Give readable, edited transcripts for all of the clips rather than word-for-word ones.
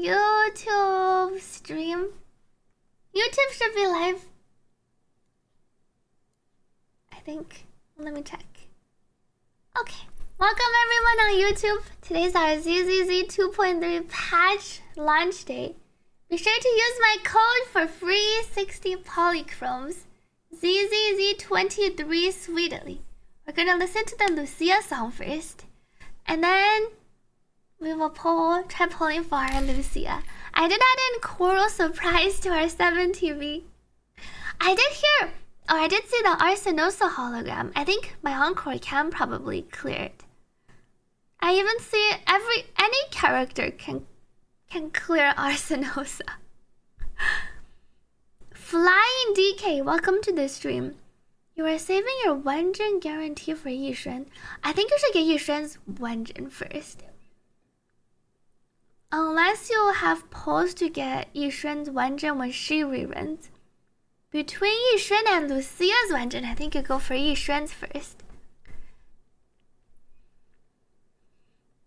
YouTube stream. YouTube should be live. I think. Let me check. Okay. Welcome everyone on YouTube. Today's our ZZZ 2.3 patch launch day. Be sure to use my code for free 60 polychromes. ZZZ23SWEETILY. We're gonna listen to the LUCIA song first. And then we will try pulling for our LUCIA. I did add in Coral Surprise to our 7TV. I did see the Arsenosa hologram. I think my Encore can probably clear it. I even see any character can clear Arsenosa. Flying DK, welcome to the stream. You are saving your Wenjin guarantee for Yishuan. I think you should get Yishuan's Wenjin first. Unless you have pulls to get Yishuan's Wenjin when she reruns. Between Yishuan and Lucia's Wenjin, I think you go for Yishuan's first.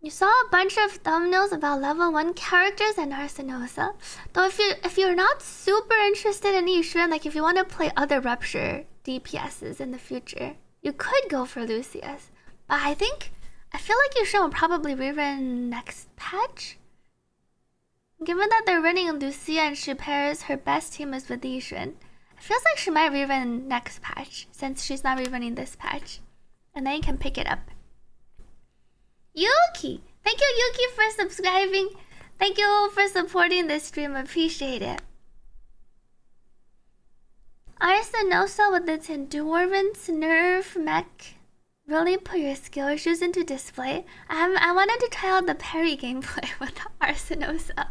You saw a bunch of thumbnails about level 1 characters and Arsenosa. Though if you're not super interested in Yishuan, like if you want to play other Rupture DPSs in the future, you could go for Lucia's. But I feel like Yishuan will probably rerun next patch. Given that they're running Lucia and she pairs her best team is with Yishuan, it feels like she might rerun next patch since she's not rerunning this patch. And then you can pick it up. Yuki! Thank you, Yuki, for subscribing. Thank you for supporting this stream. Appreciate it. Arsenosa with its endurance nerf mech really put your skill issues into display. I wanted to try out the parry gameplay with Arsenosa.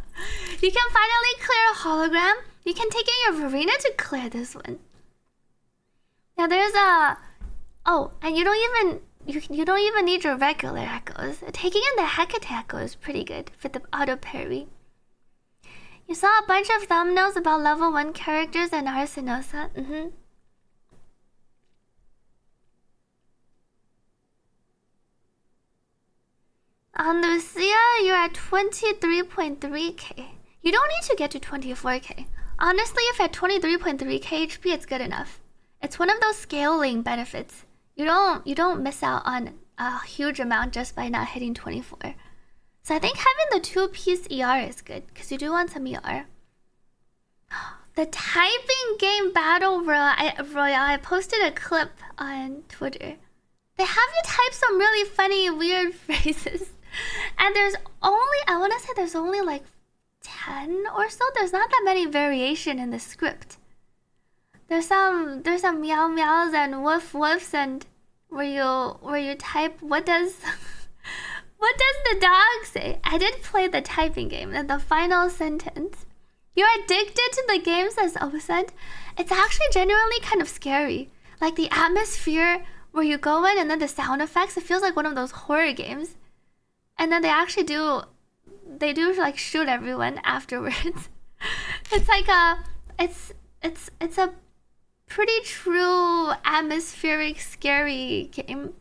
You can finally clear a hologram. You can take in your Verena to clear this one. Now there's a... Oh, and you don't even need your regular echoes. Taking in the Hecate echo is pretty good for the auto parry. You saw a bunch of thumbnails about level 1 characters and Arsenosa. On Lucia, you're at 23.3k. You don't need to get to 24k. Honestly, if at 23.3k HP, it's good enough. It's one of those scaling benefits. You don't miss out on a huge amount just by not hitting 24. So I think having the 2-piece ER is good, because you do want some ER. The typing game battle royale, I posted a clip on Twitter. They have you type some really funny, weird phrases. And there's only, I want to say there's only like 10 or so. There's not that many variation in the script. There's some meow meows and woof woofs and where you type what does the dog say? I did play the typing game and the final sentence. You're addicted to the game, says Osend. It's actually genuinely kind of scary. Like the atmosphere where you go in and then the sound effects, it feels like one of those horror games. And then they do like shoot everyone afterwards. It's like it's a pretty true atmospheric scary game.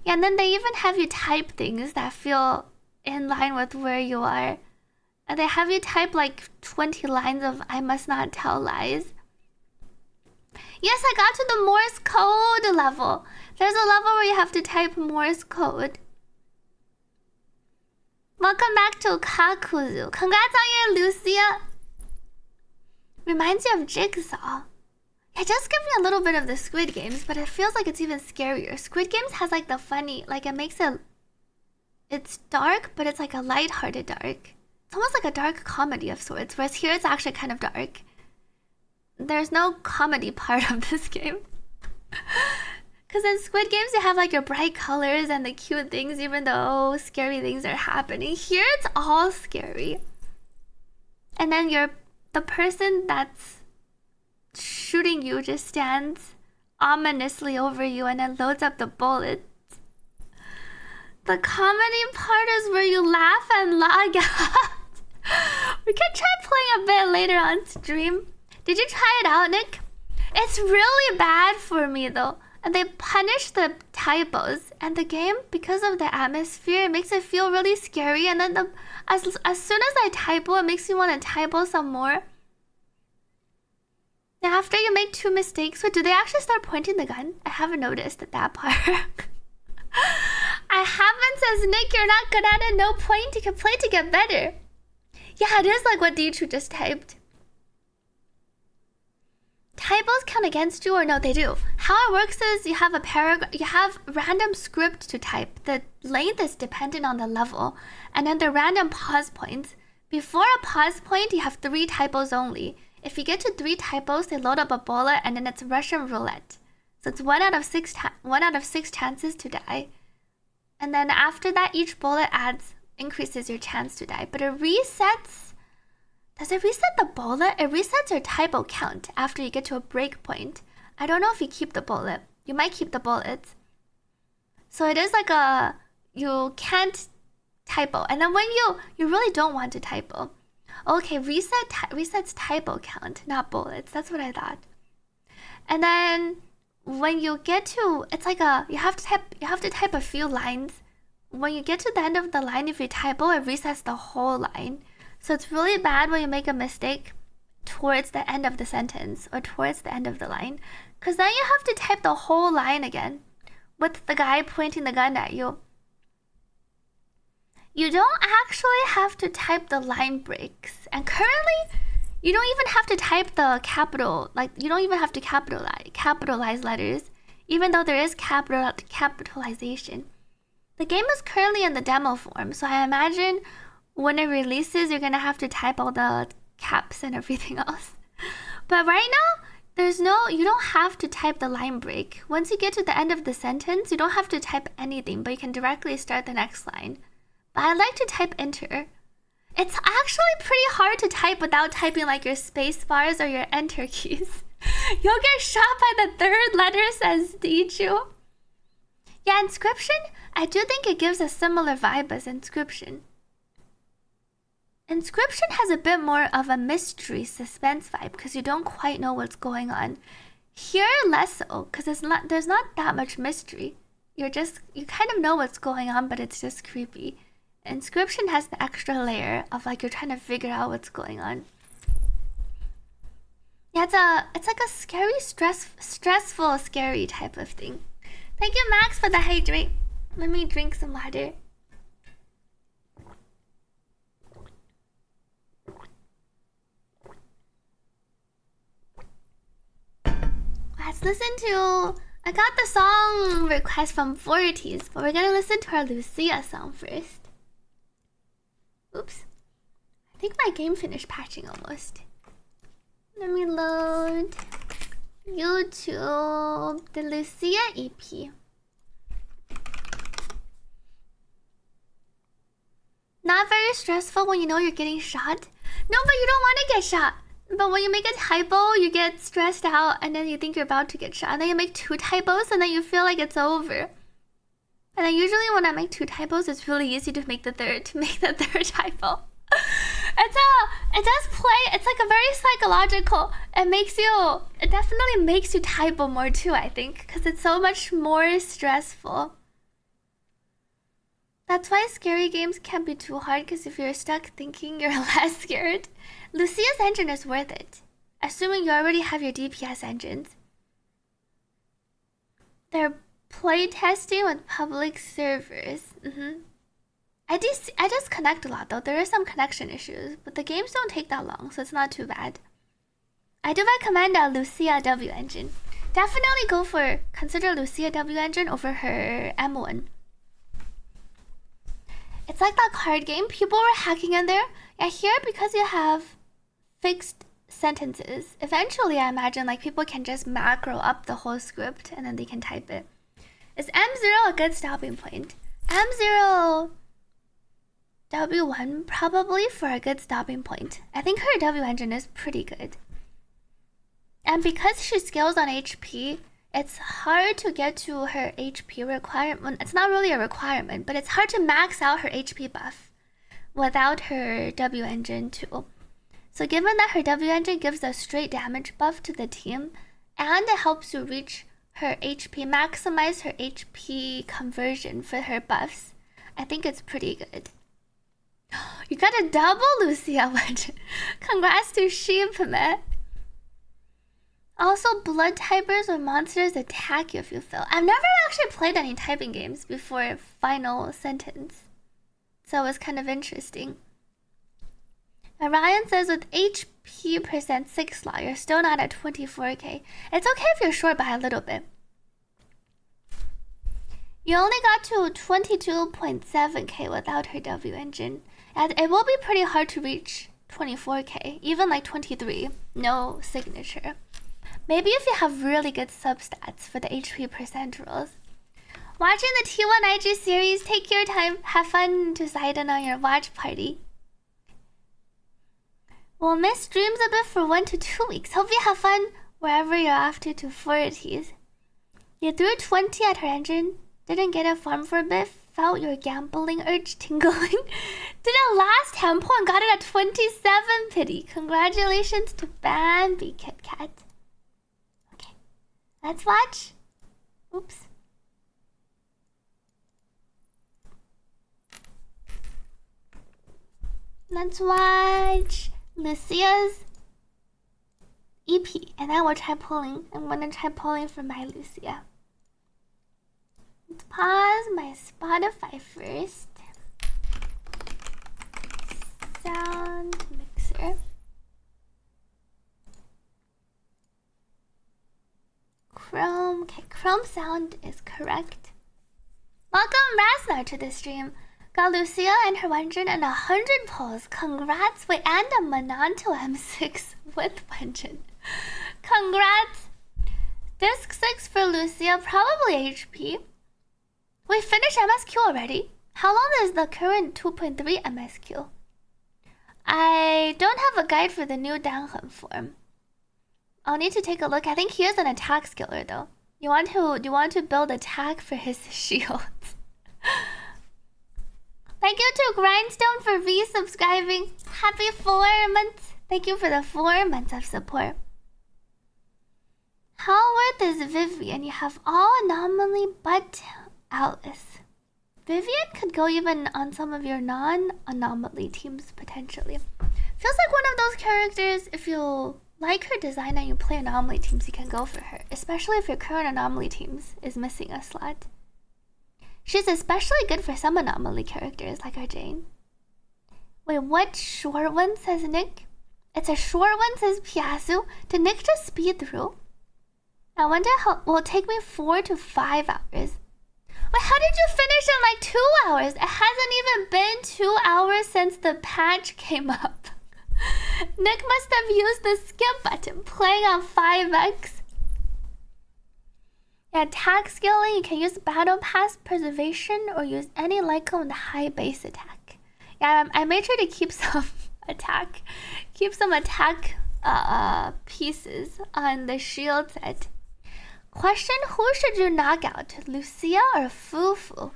Yeah, and then they even have you type things that feel in line with where you are. And they have you type like 20 lines of I must not tell lies. Yes, I got to the Morse code level. There's a level where you have to type Morse code. Welcome back to Kakuzu. Congrats on your Lucia. Reminds you of Jigsaw. It just gives me a little bit of the Squid Games, but it feels like it's even scarier. Squid Games has like the funny, like it makes it... It's dark, but it's like a light-hearted dark. It's almost like a dark comedy of sorts, whereas here it's actually kind of dark. There's no comedy part of this game. Because in Squid Games, you have like your bright colors and the cute things, even though scary things are happening. Here, it's all scary. And then the person that's shooting you just stands ominously over you and then loads up the bullets. The comedy part is where you laugh and log out. We can try playing a bit later on stream. Did you try it out, Nick? It's really bad for me though. and they punish the typos. And the game, because of the atmosphere, it makes it feel really scary. And then as soon as I typo, it makes me want to typo some more. Now, after you make 2 mistakes, wait, do they actually start pointing the gun? I haven't noticed that part. I haven't, says Nick. You're not good at it. No point. You can play to get better. Yeah, it is like what Dichu just typed. Typos count against you or no? They do. How it works is you have a paragraph. You have random script to type. The length is dependent on the level, and then the random pause points. Before a pause point, you have 3 typos only. If you get to 3 typos, they load up a bullet, and then it's Russian roulette. So it's 1 out of 6 chances to die. And then after that, each bullet increases your chance to die. But it resets. Does it reset the bullet? It resets your typo count after you get to a break point. I don't know if you keep the bullet. You might keep the bullets. So it is like you can't typo. And then when you really don't want to typo. Okay, resets typo count, not bullets. That's what I thought. And then when you get to, it's like you have to type a few lines. When you get to the end of the line, if you typo, it resets the whole line. So it's really bad when you make a mistake towards the end of the sentence or towards the end of the line, because then you have to type the whole line again with the guy pointing the gun at you. You don't actually have to type the line breaks, and currently you don't even have to type the capital, like you don't even have to capitalize letters, even though there is capitalization. The game is currently in the demo form, so I imagine when it releases, you're gonna have to type all the caps and everything else. But right now, you don't have to type the line break. Once you get to the end of the sentence, you don't have to type anything, but you can directly start the next line. But I like to type enter. It's actually pretty hard to type without typing like your space bars or your enter keys. You'll get shot by the 3rd letter, says Dichu. Yeah, Inscription, I do think it gives a similar vibe as Inscription. Inscription has a bit more of a mystery suspense vibe because you don't quite know what's going on. Here, less so, because there's not that much mystery. You kind of know what's going on, but it's just creepy. Inscription has the extra layer of like you're trying to figure out what's going on. Yeah, it's like a scary, stressful, scary type of thing. Thank you, Max, for the hydrate. Let me drink some water. Let's listen to... I got the song request from Forties, but we're gonna listen to our Lucia song first. Oops. I think my game finished patching almost. Let me load YouTube, the Lucia EP. Not very stressful when you know you're getting shot. No, but you don't want to get shot. But when you make a typo, you get stressed out and then you think you're about to get shot. And then you make 2 typos and then you feel like it's over. And then usually when I make 2 typos, it's really easy to make the third typo. It does play, it's like a very psychological, it definitely makes you typo more too, I think, because it's so much more stressful. That's why scary games can't be too hard, because if you're stuck thinking, you're less scared. Lucia's engine is worth it, assuming you already have your DPS engines. They're playtesting with public servers. I just connect a lot though. There is some connection issues, but the games don't take that long, so it's not too bad. I do recommend a Lucia W engine. Definitely consider Lucia W engine over her M1. It's like that card game. People were hacking in there. Yeah, here because you have fixed sentences. Eventually, I imagine like people can just macro up the whole script and then they can type it. Is M0 a good stopping point? M0 W1 probably for a good stopping point. I think her W engine is pretty good. And because she scales on HP, it's hard to get to her HP requirement. It's not really a requirement, but it's hard to max out her HP buff without her W engine too. So given that her W engine gives a straight damage buff to the team, and it helps you reach her HP, maximize her HP conversion for her buffs. I think it's pretty good. You got a double Lucia legend. Congrats to Sheepman. Also, blood typers or monsters attack you if you fail. I've never actually played any typing games before Final Sentence, so it's kind of interesting. Ryan says with HP percent 6 slot, you're still not at 24k. It's okay if you're short by a little bit. You only got to 22.7k without her W engine. And it will be pretty hard to reach 24k, even like 23, no signature. Maybe if you have really good substats for the HP percent rules. Watching the T1 IG series, take your time, have fun to side in on your watch party. We'll miss streams a bit for 1 to 2 weeks. Hope you have fun wherever you're off to 40s. You threw 20 at her engine, didn't get a farm for a bit, felt your gambling urge tingling. Did a last tempo and got it at 27 pity. Congratulations to Bambi Kit Kat. Okay, let's watch. Oops. Let's watch Lucia's EP, and then we'll try pulling. I'm gonna try pulling for my Lucia. Let's pause my Spotify first. Sound mixer. Chrome. Okay, Chrome sound is correct. Welcome Rasnar to the stream. Got Lucia and her 100 and 100 pulls. Congrats. Wait, and a Monanto M6 with Wenjin. Congrats. Disc 6 for Lucia, probably HP. We finished MSQ already? How long is the current 2.3 MSQ? I don't have a guide for the new Danhen form. I'll need to take a look. I think he is an attack skiller though. You want to build attack for his shields. Thank you to Grindstone for resubscribing. Happy 4 months. Thank you for the 4 months of support. How worth is Vivian? You have all anomaly but Alice. Vivian could go even on some of your non-anomaly teams potentially. Feels like one of those characters, if you like her design and you play anomaly teams, you can go for her. Especially if your current anomaly teams is missing a slot. She's especially good for some anomaly characters like our Jane. Wait, what short one, says Nick? It's a short one, says Piasu. Did Nick just speed through? I wonder how. Will it take me 4 to 5 hours? Wait, how did you finish in like 2 hours? It hasn't even been 2 hours since the patch came up. Nick must have used the skip button, playing on 5x. Yeah, attack scaling, you can use Battle Pass Preservation or use any Lyco with high base attack. Yeah, I made sure to keep some attack pieces on the shield set. Question, who should you knock out? Lucia or Fufu?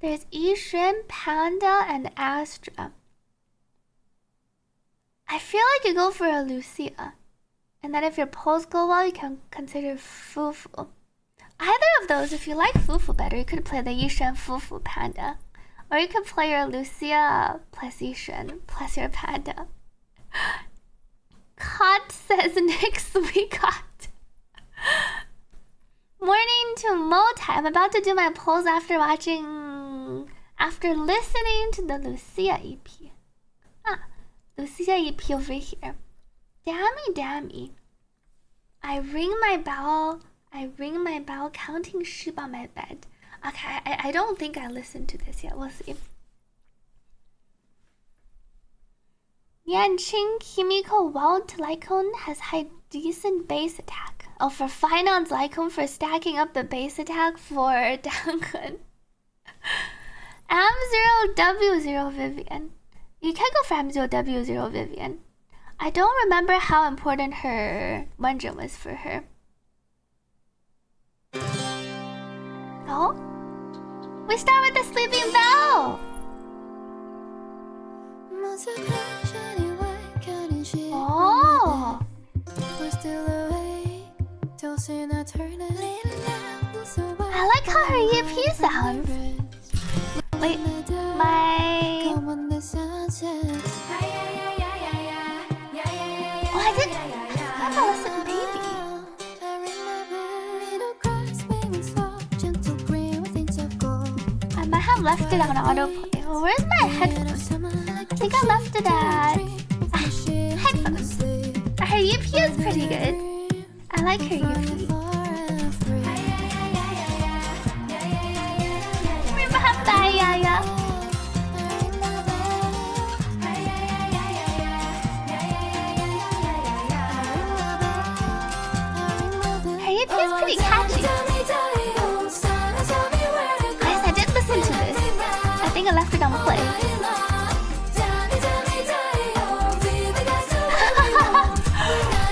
There's Ishin, Panda, and Astra. I feel like you go for a Lucia. And then if your pulls go well, you can consider Fufu. Either of those, if you like Fufu better, you could play the Yishan Fufu Panda. Or you could play your Lucia plus Yishan plus your Panda. Cot says next week. Morning to Mota. I'm about to do my polls after listening to the Lucia EP. Lucia EP over here. Dammy. I ring my bell counting sheep on my bed. Okay, I don't think I listened to this yet. We'll see. Yanqing Kimiko Wild Lycone has high decent base attack. Oh, for Finance Lycone for stacking up the base attack for Danken. M0W0 Vivian. You can go for M0W0 Vivian. I don't remember how important her Wenjin was for her. Oh? We start with the Sleeping Bell! Oh! I like how her EP sounds. Wait, my... Oh, I did... I thought I listened Baby. I might have left it on autoplay. Oh, where's my headphones? I think I left it at... headphones. Her EP is pretty good. I like her EP. It's pretty catchy. Guys, I did listen to this. I think I left it on play.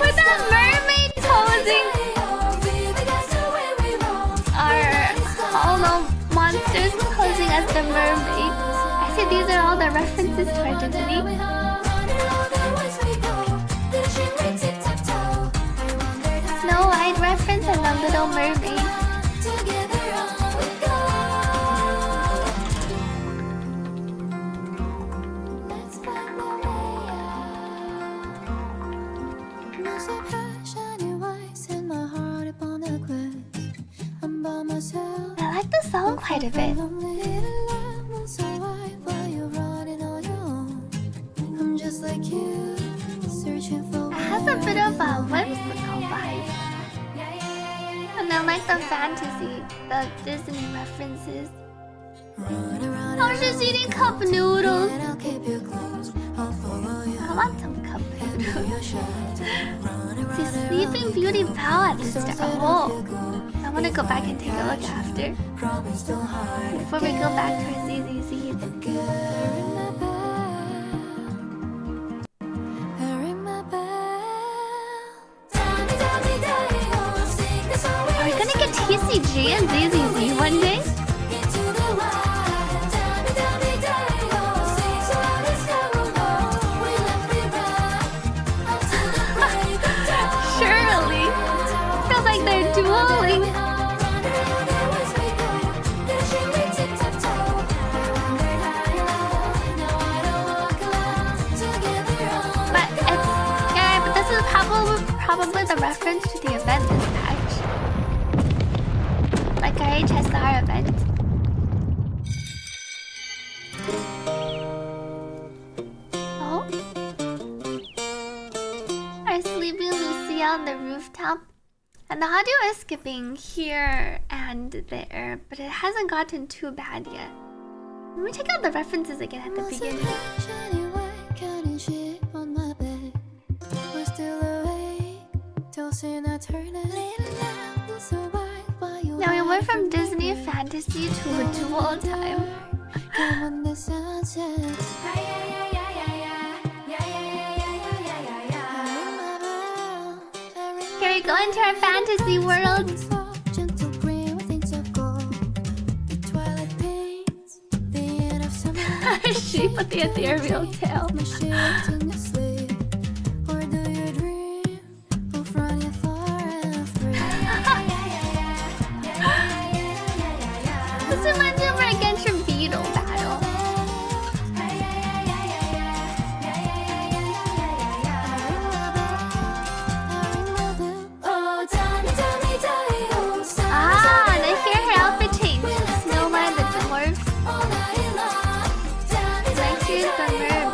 With that mermaid posing. Our hollow monsters posing as the mermaid. I see these are all the references to our Disney. Snow White reference and the Little Mermaid. I like the song quite a bit. It has a bit of a whimsical vibe. And I like the fantasy, the Disney references. Oh, she's eating cup noodles. I want some cup noodles. See, Sleeping Beauty bow at the star. Oh, I want to go back and take a look after. Before we go back to our ZZZ. Are we gonna get TCG and ZZZ one day? Surely. Feels like they're dueling. But it's... yeah, but this is probably the reference to the event this patch. Like our HSR event. Oh? Our sleeping Lucia on the rooftop. And the audio is skipping here and there, but it hasn't gotten too bad yet. Let me check out the references again at the beginning. Now we went from Disney fantasy to a dual time. Here we go into our fantasy world. Sheep with the ethereal tail. This reminds me of our Genshin Beetle battle. Ah, and I hear her outfit change. Snow White, the dwarves. And I hear the mermaid.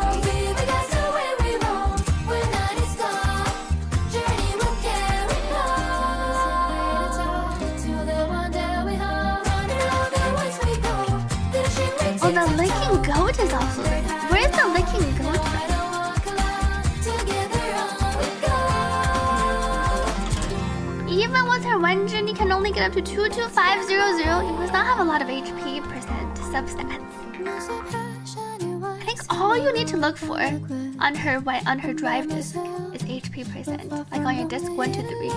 Oh, the licking goat is also there. Where's the licking goat from? Even with her one journey can only get up to 22500, you must not have a lot of HP percent substats. I think all you need to look for on her drive disc is HP percent, like on your disc 1, 2, 3.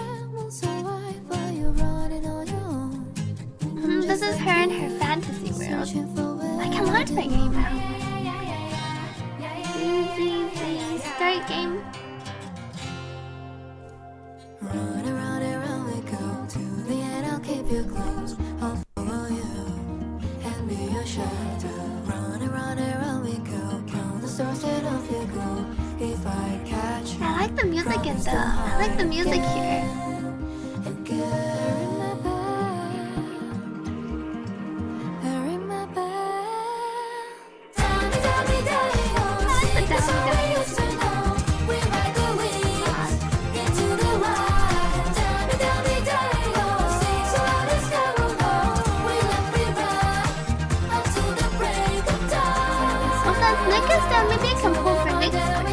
This is her in her fantasy world. I can launch my game now. ZZZ, start game. you close, I'll follow you and be your shadow. Run and run and run we go, count the stars that off you go. If I catch you, I like the music in the. I like the music here. and carry my bag, carry my bag. Tell me, oh, I like the so I used to know. We ride the winds into the wild. Tell me, oh, sing so loud as never know. We let free ride until the break of dawn. Well, since Nick is down, maybe I can pull for Nick's voice.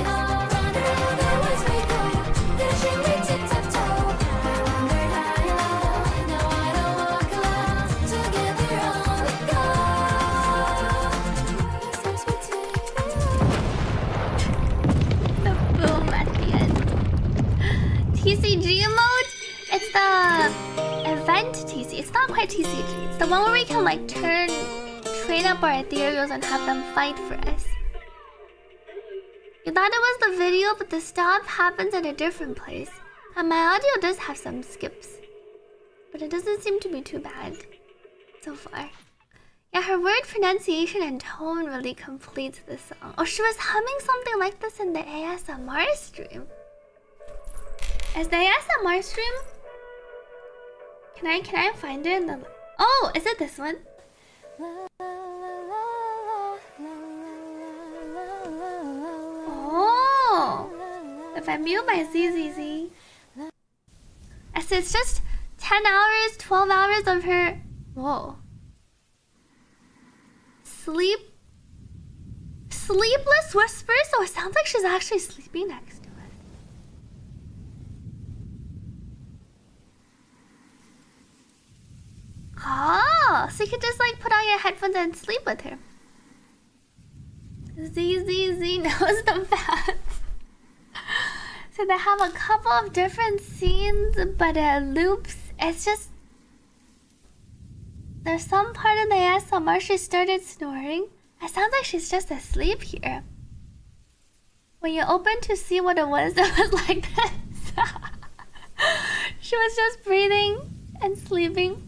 The boom at the end. TCG mode? It's the event TC. It's not quite TCG. It's the one where we can like train up our ethereals and have them fight for us. You thought it was the video, but the stop happens in a different place. And my audio does have some skips. But it doesn't seem to be too bad so far. Yeah, her word pronunciation and tone really completes the song. Oh, she was humming something like this in the ASMR stream. Is the ASMR stream? Can I find it in the... Oh, is it this one? Oh, if I mute my ZZZ. I said it's just 10 hours, 12 hours of her... Whoa. Sleepless whispers? So it sounds like she's actually sleeping next to us. Oh, so you could just like put on your headphones and sleep with her. ZZZ knows the path. So they have a couple of different scenes, but it loops. It's just... There's some part in the ASMR she started snoring. It sounds like she's just asleep here. When you open to see what it was like this. She was just breathing and sleeping.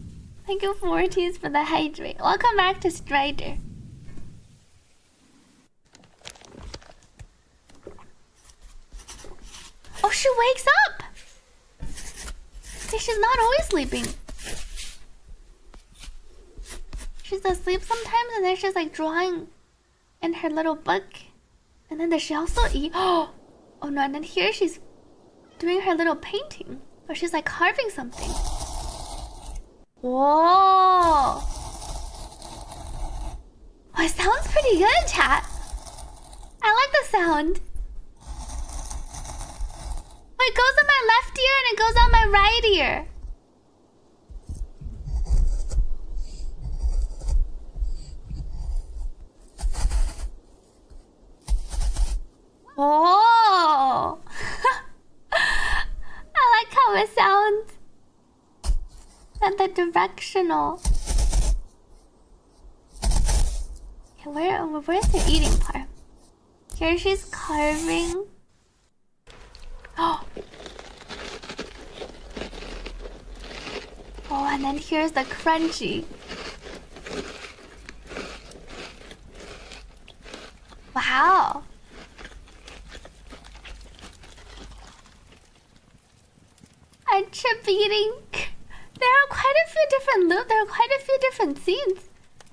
Thank you, 40s, for the hydrate. Welcome back to Strider. Oh, she wakes up! See, she's not always sleeping. She's asleep sometimes, and then she's like drawing in her little book. And then does she also eat? Oh no, and then here she's doing her little painting. Or she's like carving something. Whoa! Oh, it sounds pretty good, chat. I like the sound. Oh, it goes on my left ear and it goes on my right ear. Oh! I like how it sounds. And the directional. Okay, where's the eating part? Here she's carving. Oh, and then here's the crunchy. Wow. And chip eating. There are quite a few different there are quite a few different scenes.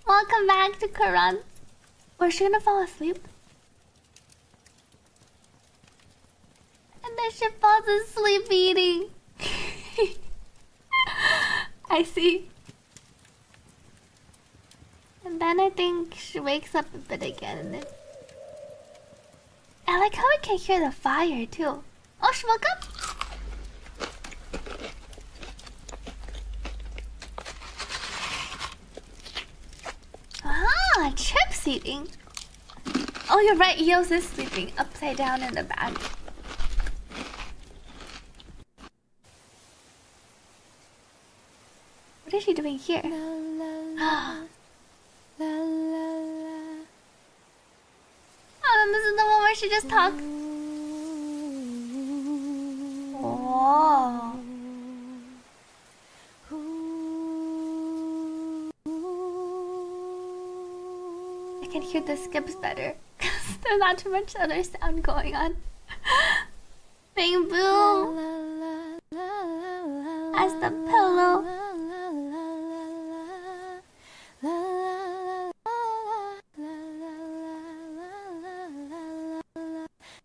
Welcome back to Karan. Was she gonna fall asleep? And then she falls asleep eating. I see. And then I think she wakes up a bit again. And then... I like how I can hear the fire too. Oh, she woke up? Ah, Chip's eating. Oh, you're right. Eos is sleeping upside down in the bag. What is she doing here? Oh, and this is the one where she just talks. Oh. can hear the skips better. Because there's not too much other sound going on. Bang boom. As the pillow.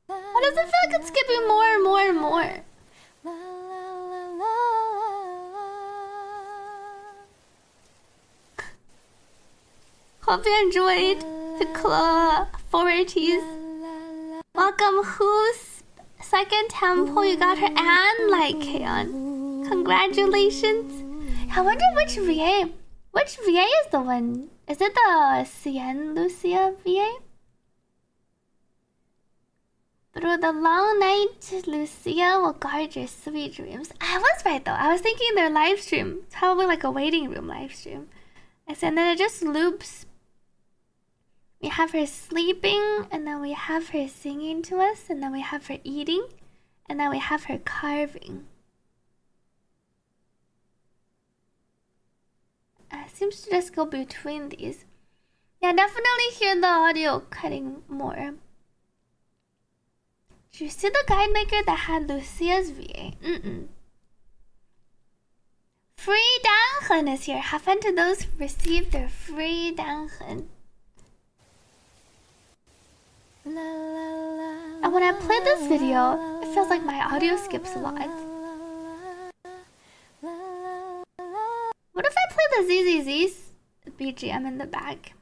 Why does it feel like it's skipping more and more and more? Hope you enjoyed the claw 40s. Welcome, who's second temple? You got her and like Kaon. Congratulations. I wonder which VA. Which VA is the one? Is it the Cien Lucia VA? Through the long night, Lucia will guard your sweet dreams. I was right though. I was thinking their live stream. It's probably like a waiting room live stream. And then it just loops. We have her sleeping, and then we have her singing to us, and then we have her eating, and then we have her carving. Seems to just go between these. Yeah, definitely hear the audio cutting more. Did you see the guide maker that had Lucia's VA? Free Danhen is here. Have fun to those who received their free Danhen. And when I play this video, it feels like my audio skips a lot. What if I play the ZZZ BGM in the back?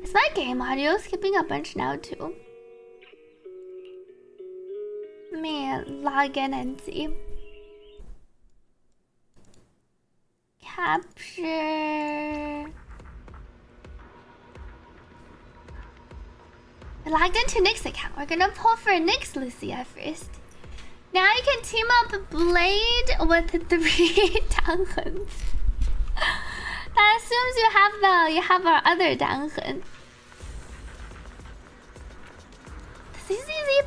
Is my game audio skipping a bunch now too? Let me log in and see. Capture. I logged into Nick's account. We're gonna pull for Nick's Lucia first. Now you can team up Blade with 3 Danghens. That assumes you have our other Dangen. The ZZZ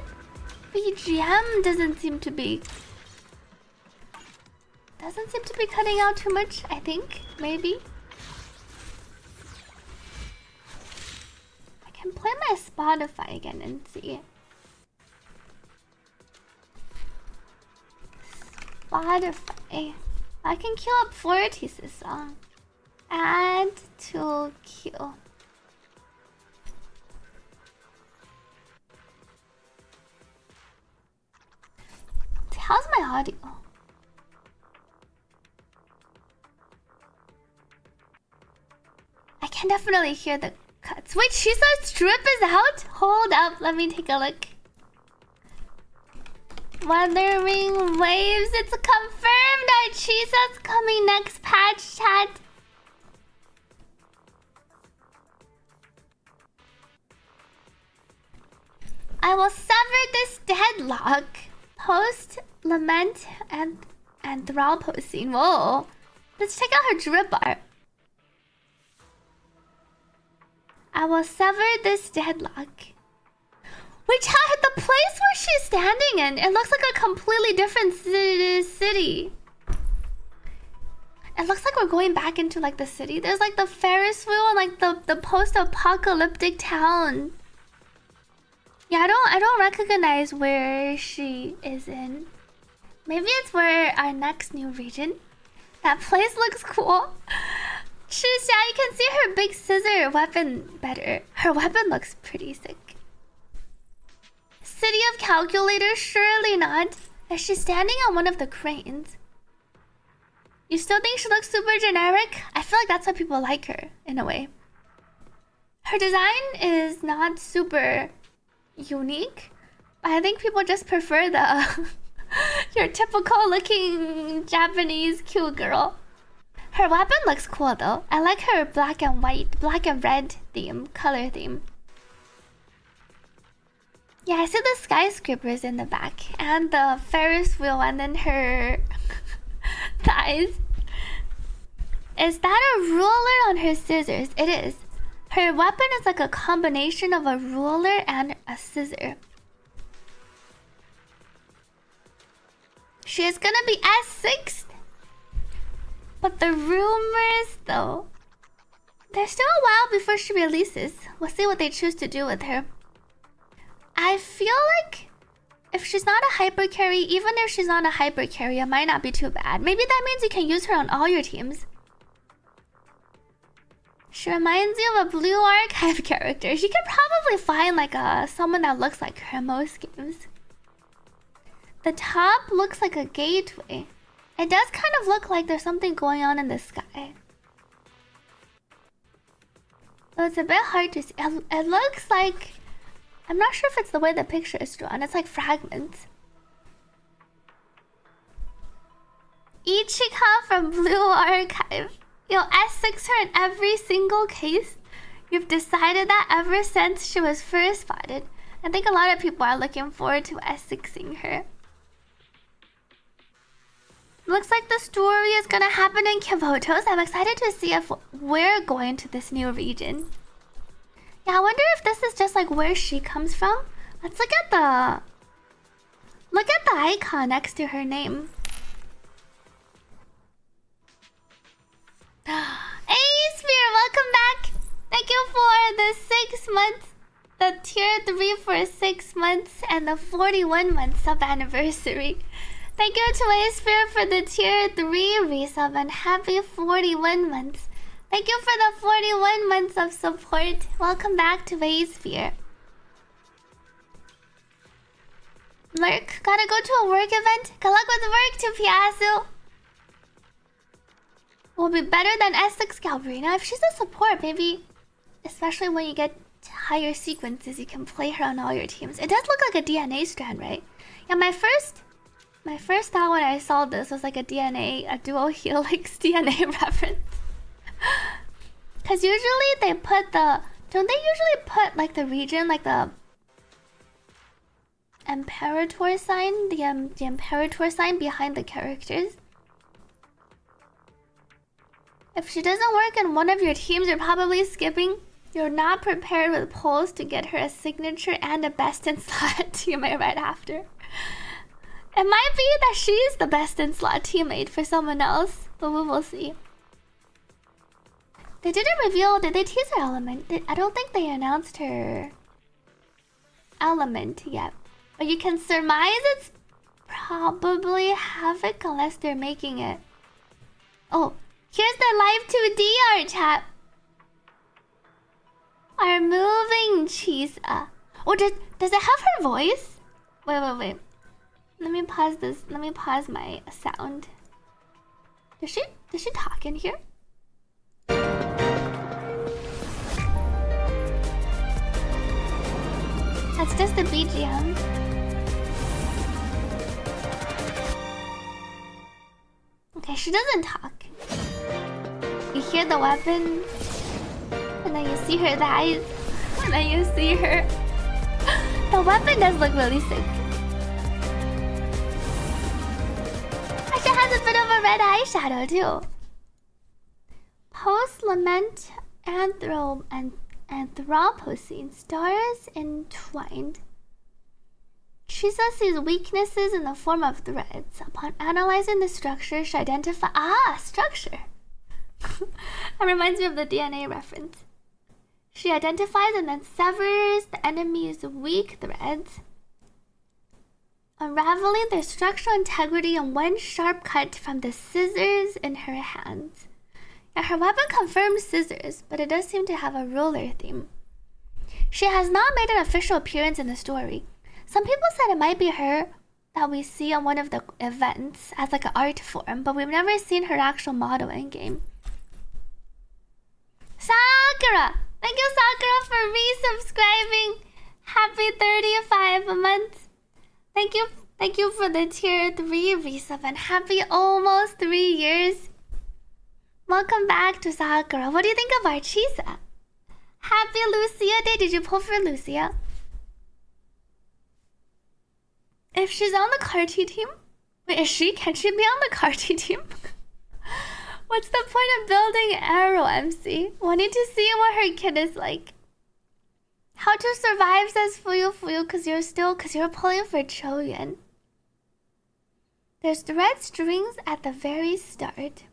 BGM doesn't seem to be cutting out too much, I think. Maybe. I can play my Spotify again and see. Spotify. I can queue up Fortis' song. Add to queue. How's my audio? I can definitely hear the cuts. Wait, she says strip is out? Hold up, let me take a look. Wuthering Waves, it's confirmed that Chisa's coming next patch, chat. I will sever this deadlock. Post, lament, and thrall posting. Whoa. Let's check out her drip art. I will sever this deadlock. Wait, chat, the place where she's standing in, it looks like a completely different city. It looks like we're going back into like the city. There's like the Ferris wheel and like the post-apocalyptic town. Yeah, I don't recognize where she is in. Maybe it's where our next new region. That place looks cool. Yeah, you can see her big scissor weapon better. Her weapon looks pretty sick. City of Calculators? Surely not. Is she standing on one of the cranes? You still think she looks super generic? I feel like that's why people like her, in a way. Her design is not super unique, but I think people just prefer the your typical looking Japanese cute girl. Her weapon looks cool though. I like her black and white, black and red color theme. Yeah, I see the skyscrapers in the back and the Ferris wheel and then her thighs. Is that a ruler on her scissors? It is. Her weapon is like a combination of a ruler and a scissor. She is gonna be S6. But the rumors, though, there's still a while before she releases. We'll see what they choose to do with her. I feel like if she's not a hyper carry, even if she's not a hyper carry, it might not be too bad. Maybe that means you can use her on all your teams. She reminds you of a Blue Archive character. You can probably find like someone that looks like her in most games. The top looks like a gateway. It does kind of look like there's something going on in the sky. So it's a bit hard to see. It looks like... I'm not sure if it's the way the picture is drawn. It's like fragments. Ichika from Blue Archive. You'll S6 her in every single case. You've decided that ever since she was first spotted. I think a lot of people are looking forward to S6ing her. Looks like the story is gonna happen in Kyoto, so I'm excited to see if we're going to this new region. Yeah, I wonder if this is just like where she comes from. Let's look at the icon next to her name. Hey Spear, welcome back. Thank you for the 6 months, the tier 3 for 6 months, and the 41 month sub anniversary. Thank you to A-Sphere for the tier 3 resub and happy 41 months. Thank you for the 41 months of support. Welcome back to A-Sphere. Lurk, gotta go to a work event. Good luck with work to Piasu. Will be better than S6 Galbrina. If she's a support, maybe, especially when you get higher sequences, you can play her on all your teams. It does look like a DNA strand, right? Yeah, my first thought when I saw this was like a dual helix DNA reference. Cause usually they put don't they usually put like the region, like the Imperator sign, the Imperator sign behind the characters? If she doesn't work in one of your teams, you're probably skipping. You're not prepared with polls to get her a signature and a best in slot teammate right after. It might be that she's the best in slot teammate for someone else, but we will see. They didn't reveal, did they tease her element? I don't think they announced her element yet. But you can surmise it's probably Havoc unless they're making it. Oh, here's the live 2D art chat. Our moving Chisa. Oh, does it have her voice? Wait. Let me pause this. Let me pause my sound. Does she talk in here? That's just the BGM. Okay, she doesn't talk. You hear the weapon, and then you see her eyes, and then you see her. The weapon does look really sick. She has a bit of a red eyeshadow too. Post lament Anthropocene stars entwined. Chisa sees weaknesses in the form of threads. Upon analyzing the structure, she identifies structure. That reminds me of the DNA reference. She identifies and then severs the enemy's weak threads, unraveling their structural integrity in one sharp cut from the scissors in her hands. And her weapon confirms scissors, but it does seem to have a ruler theme. She has not made an official appearance in the story. Some people said it might be her that we see on one of the events as like an art form, but we've never seen her actual model in game. Sakura! Thank you, Sakura, for resubscribing. Happy 35 months. Thank you for the tier 3 resub and happy almost 3 years. Welcome back to Sakura. What do you think of our Chisa? Happy Lucia Day. Did you pull for Lucia? If she's on the Carty team? Wait, can she be on the Carty team? What's the point of building Arrow MC? Wanting to see what her kid is like. How to survive, says Fuyu cause you're pulling for Choyuan. There's thread strings at the very start.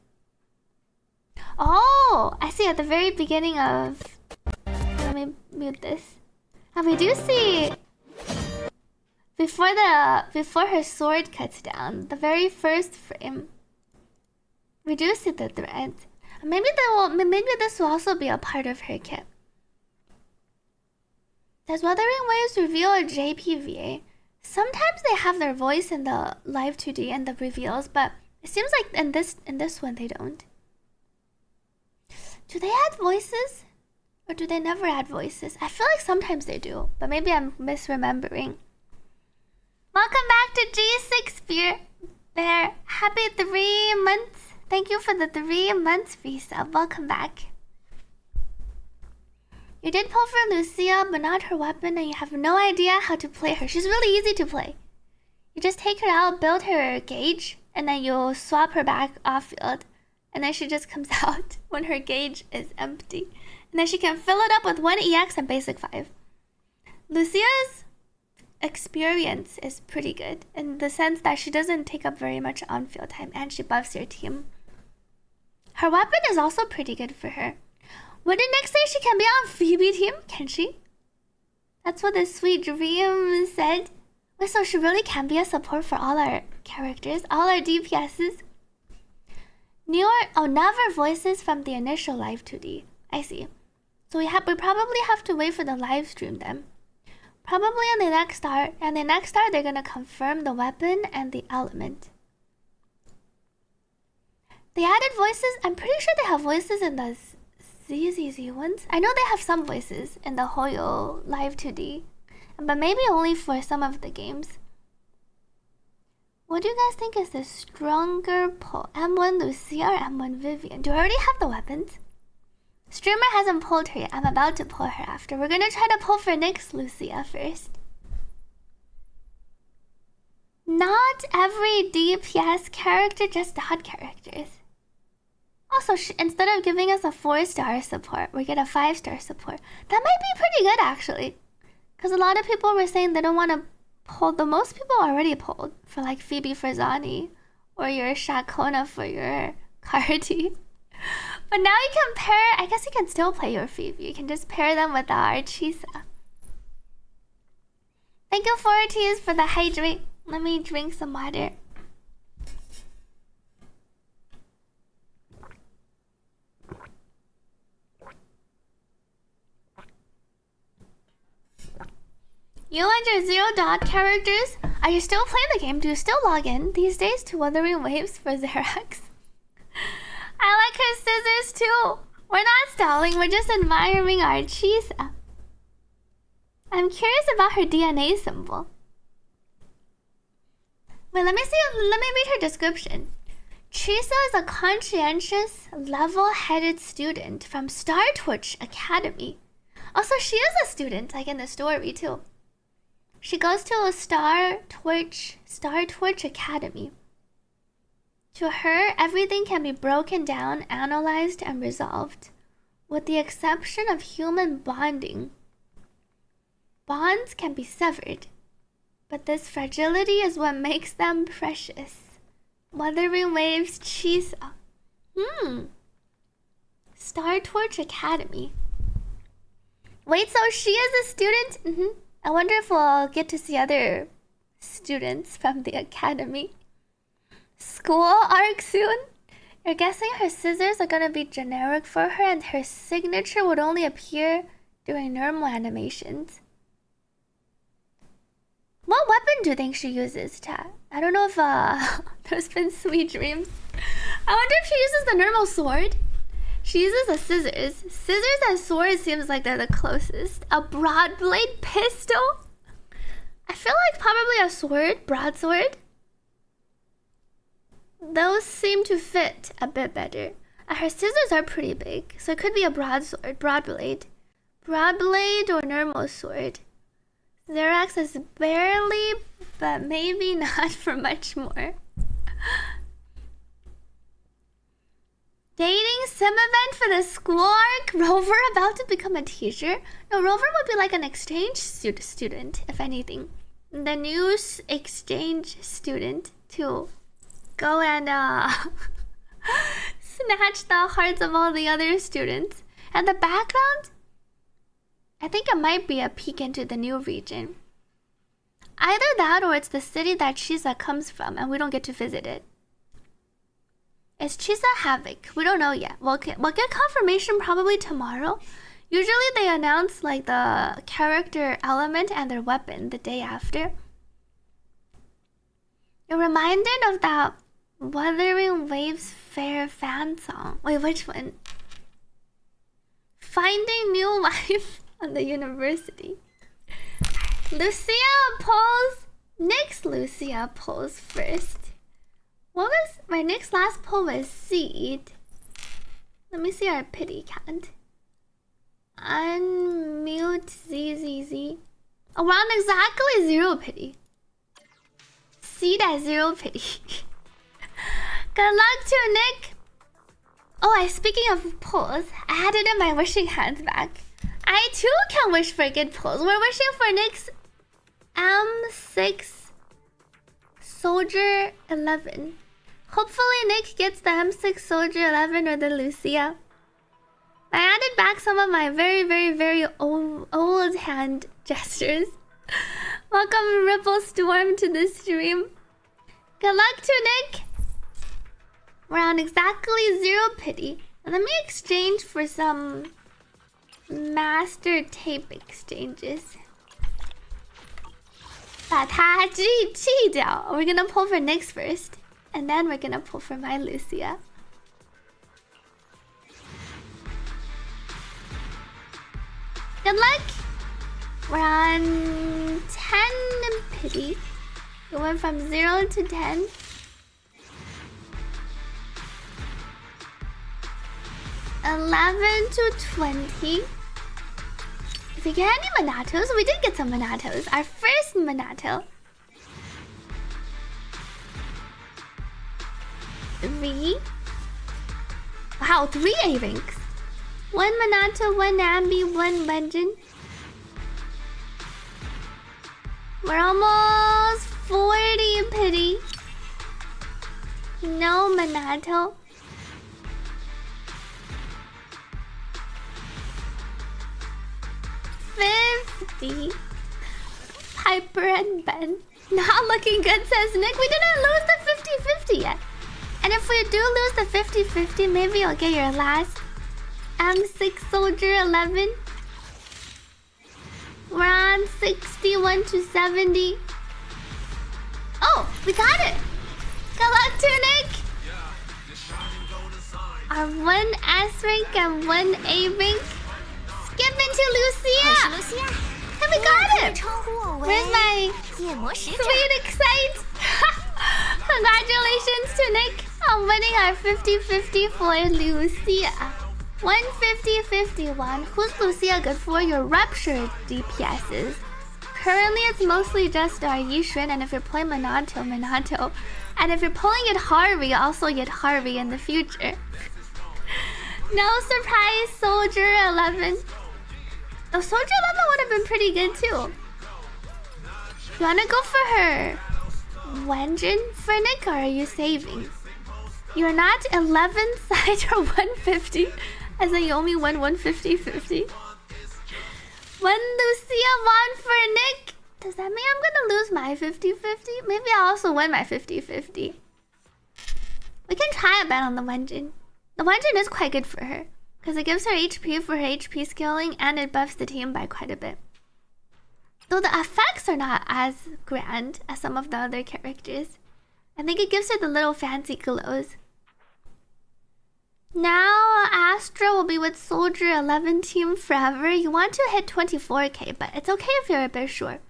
Oh, I see at the very beginning of... Let me mute this. And we do see... Before her sword cuts down, the very first frame, we do see the thread. Maybe this will also be a part of her kit. Does Wuthering Waves reveal a JPVA? Sometimes they have their voice in the live 2D and the reveals, but it seems like in this one they don't. Do they add voices? Or do they never add voices? I feel like sometimes they do, but maybe I'm misremembering. Welcome back to G6 Bear. Happy 3 months. Thank you for the 3 months resub. Welcome back. You did pull for Lucia, but not her weapon, and you have no idea how to play her. She's really easy to play. You just take her out, build her gauge, and then you'll swap her back off-field. And then she just comes out when her gauge is empty. And then she can fill it up with 1 EX and basic 5. Lucia's experience is pretty good in the sense that she doesn't take up very much on-field time and she buffs your team. Her weapon is also pretty good for her. What did Nick say? She can be on Phoebe team? Can she? That's what the sweet dream said. Wait, so she really can be a support for all our characters, all our DPSs? Never voices from the initial live 2D. I see. So we probably have to wait for the live stream then. Probably on the next start, and the next start they're gonna confirm the weapon and the element. They added voices. I'm pretty sure they have voices in the ZZZ ones. I know they have some voices in the Hoyo live 2D, but maybe only for some of the games. What do you guys think is the stronger pull? M1 Lucia or M1 Vivian? Do I already have the weapons? Streamer hasn't pulled her yet. I'm about to pull her after. We're gonna try to pull for Nick's Lucia first. Not every DPS character, just dot characters. Also, instead of giving us a 4-star support, we get a 5-star support. That might be pretty good, actually. Because a lot of people were saying they don't want to pull. The most people already pulled for like Phoebe for Zani or your Shakona for your Cardi. But now you can pair, I guess you can still play your Phoebe. You can just pair them with our Chisa. Thank you, 4Ts, for the hydrate. Let me drink some water. You and your 0 dot characters? Are you still playing the game? Do you still log in these days to Wuthering Waves for Xerax? I like her scissors too. We're not stalling, we're just admiring our Chisa. I'm curious about her DNA symbol. Wait, let me read her description. Chisa is a conscientious, level-headed student from Star Twitch Academy. Also, she is a student, like in the story too. She goes to a Star Twitch Academy. To her, everything can be broken down, analyzed, and resolved, with the exception of human bonding. Bonds can be severed, but this fragility is what makes them precious. Wuthering Waves Chisa. Star Twitch Academy. Wait, so she is a student? I wonder if we'll get to see other students from the academy. School arc soon? You're guessing her scissors are gonna be generic for her and her signature would only appear during normal animations. What weapon do you think she uses, chat? I don't know if there's been sweet dreams. I wonder if she uses the normal sword. She uses the scissors. Scissors and swords seems like they're the closest. A broadblade pistol? I feel like probably a sword, broadsword. Those seem to fit a bit better. Her scissors are pretty big, so it could be a broadsword, broadblade. Broadblade or normal sword. Xerax is barely, but maybe not for much more. Dating sim event for the school arc? Rover about to become a teacher? No, Rover would be like an exchange student, if anything. The new exchange student to go and snatch the hearts of all the other students. And the background? I think it might be a peek into the new region. Either that or it's the city that Chisa comes from and we don't get to visit it. Is Chisa Havoc? We don't know yet. We'll get confirmation probably tomorrow. Usually they announce like the character element and their weapon the day after. You're reminded of that Wuthering Waves Fair fan song. Wait, which one? Finding New Life on the University. Lucia polls. Nick's Lucia polls first. What was my Nick's last poll? Was Seed. Let me see our pity count. Unmute ZZZ. Around exactly 0 pity. Seed at 0 pity. Good luck to Nick. Oh, speaking of polls, I had it in my wishing hands back. I too can wish for good polls. We're wishing for Nick's M6 Soldier 11. Hopefully Nick gets the M6 Soldier 11 or the Lucia. I added back some of my very old hand gestures. Welcome Ripple Storm to the stream. Good luck to Nick. We're on exactly 0 pity. And let me exchange for some master tape exchanges. 把它弃掉. We're gonna pull for Nick's first. And then we're gonna pull for my Lucia. Good luck! We're on 10 pity. We went from 0 to 10. $11 to $20. If we get any Monatos, we did get some Monatos. Our first Monato. 3. Wow, 3 A-Ranks. 1 Monato, 1 Ambi, 1 Legend. We're almost 40 pity. No Monato. 50. Piper and Ben. Not looking good, says Nick. We didn't lose the 50-50 yet. And if we do lose the 50-50, maybe you'll get your last M6 Soldier 11. We're on 61 to 70. Oh, we got it. Good luck to Nick. Our 1 S rank and 1 A rank. Skip into Lucia. And we got it. Where's my sweet excite? Congratulations to Nick on winning our 50-50 for Lucia. 150-51. Who's Lucia good for? Your ruptured DPSs. Currently, it's mostly just our Yishuan, and if you're playing Minato. And if you're pulling it Harvey, also get Harvey in the future. No surprise, Soldier 11. Oh, Soldier 11 would have been pretty good too. You wanna go for her Wenjin for Nick, or are you saving? You're not 11 side or 150, as in you only won 150-50. 1 Lucia, 1 for Nick. Does that mean I'm gonna lose my 50-50? Maybe I'll also win my 50-50. We can try a bet on the Wenjin. The Wenjin is quite good for her, because it gives her HP for her HP scaling, and it buffs the team by quite a bit. Though the effects are not as grand as some of the other characters. I think it gives her the little fancy glows. Now Astra will be with Soldier 11 team forever. You want to hit 24k, but it's okay if you're a bit short.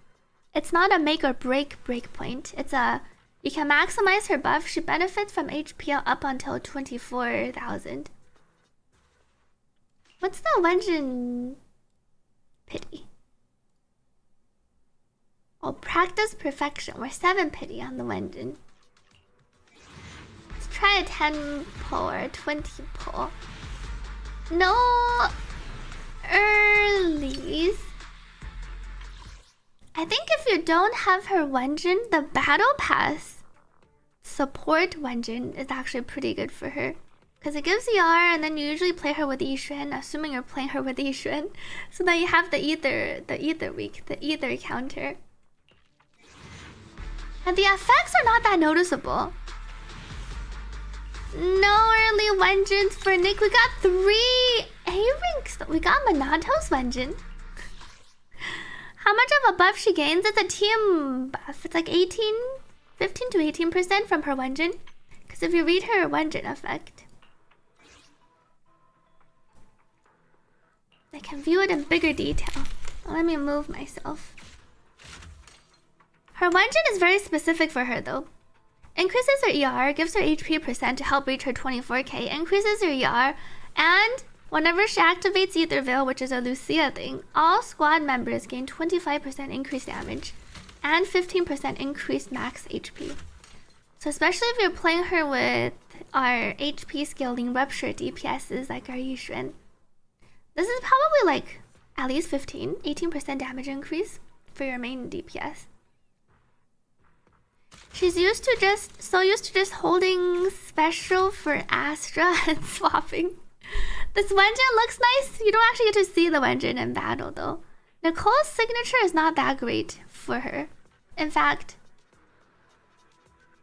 It's not a make or break point. It's a... You can maximize her buff. She benefits from HP up until 24,000. What's the Wenjin pity? Oh, practice perfection. We're 7 pity on the Wenjin. Let's try a 10 pull or a 20 pull. No earlies. I think if you don't have her Wenjin, the Battle Pass support Wenjin is actually pretty good for her. Because it gives ER, and then you usually play her with Yixuan, assuming you're playing her with Yixuan. So then you have the ether counter. And the effects are not that noticeable. No early vengeance for Nick. We got 3 A-Ranks. We got Minato's vengeance. How much of a buff she gains? It's a team buff. It's like 15 to 18% from her vengeance. Because if you read her vengeance effect, I can view it in bigger detail. Let me move myself. Her vengeance is very specific for her though. Increases her ER, gives her HP percent to help reach her 24k, increases her ER, and whenever she activates Ether Veil, which is a Lucia thing, all squad members gain 25% increased damage and 15% increased max HP. So especially if you're playing her with our HP scaling rupture DPSs like our Yixuan, this is probably like at least 18% damage increase for your main DPS. She's used to just holding special for Astra and swapping. This Wenjin looks nice. You don't actually get to see the Wenjin in battle though. Nicole's signature is not that great for her. In fact,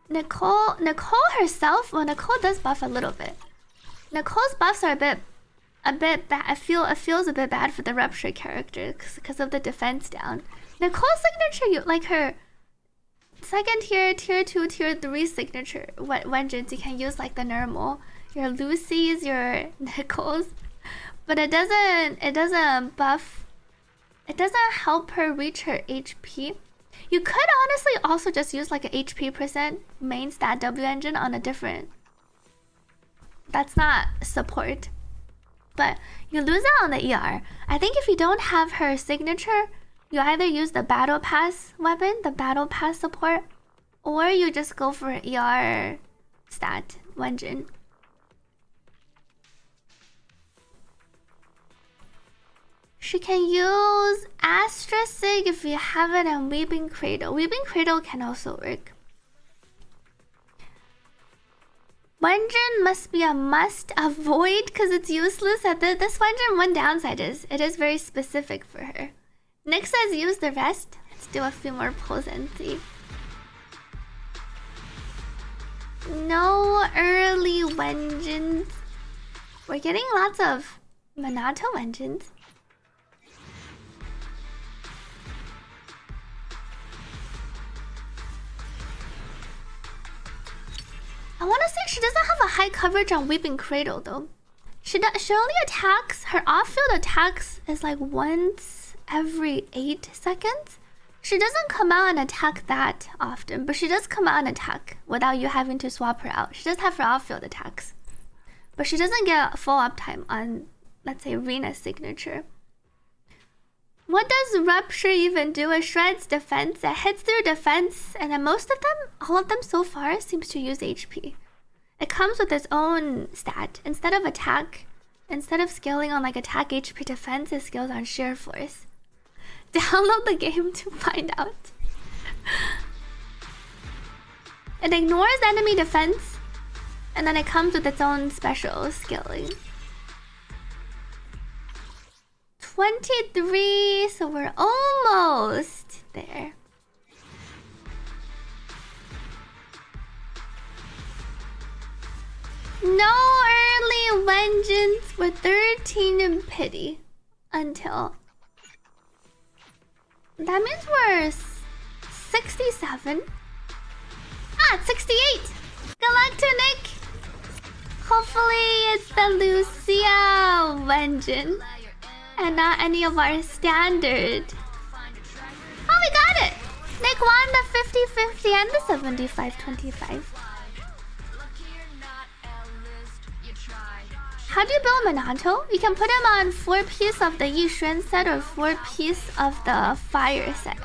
Nicole herself, well, Nicole does buff a little bit. Nicole's buffs are a bit bad. It feels a bit bad for the rupture character because of the defense down. Nicole's signature, you like her second tier, tier 2, tier 3 signature vengeance, you can use like the normal, your Lucy's, your Nicole's, but it doesn't buff. It doesn't help her reach her HP. You could honestly also just use like a HP percent main stat W engine on a different. That's not support, but you lose out on the ER. I think if you don't have her signature, you either use the battle pass weapon, the battle pass support, or you just go for ER stat Wenjin. She can use Astra Sig if you have it, and Weeping Cradle. Weeping Cradle can also work. Wenjin must be a must avoid because it's useless. This Wenjin, one downside is it is very specific for her. Nick says use the rest. Let's do a few more pulls and see. No early vengeance. We're getting lots of Minato vengeance. I want to say she doesn't have a high coverage on Weeping Cradle though. She only attacks, her off-field attacks is like once every 8 seconds. She doesn't come out and attack that often, but she does come out and attack without you having to swap her out. She does have her off-field attacks, but she doesn't get full uptime on, let's say, Rena's signature. What does Rupture even do? It shreds defense, it hits through defense, and then most of them, all of them so far, seems to use HP. It comes with its own stat. Instead of attack, instead of scaling on like attack, HP, defense, it scales on sheer force. Download the game to find out. It ignores enemy defense, and then it comes with its own special scaling. 23, so we're almost there. No early vengeance with 13 in pity until. That means we're 67. Ah, 68. Good luck to Nick. Hopefully it's the Lucia vengeance and not any of our standard. Oh, we got it! Nick won the 50-50 and the 75-25. How do you build Minato? You can put him on 4-piece of the Yixuan set or 4-piece of the fire set.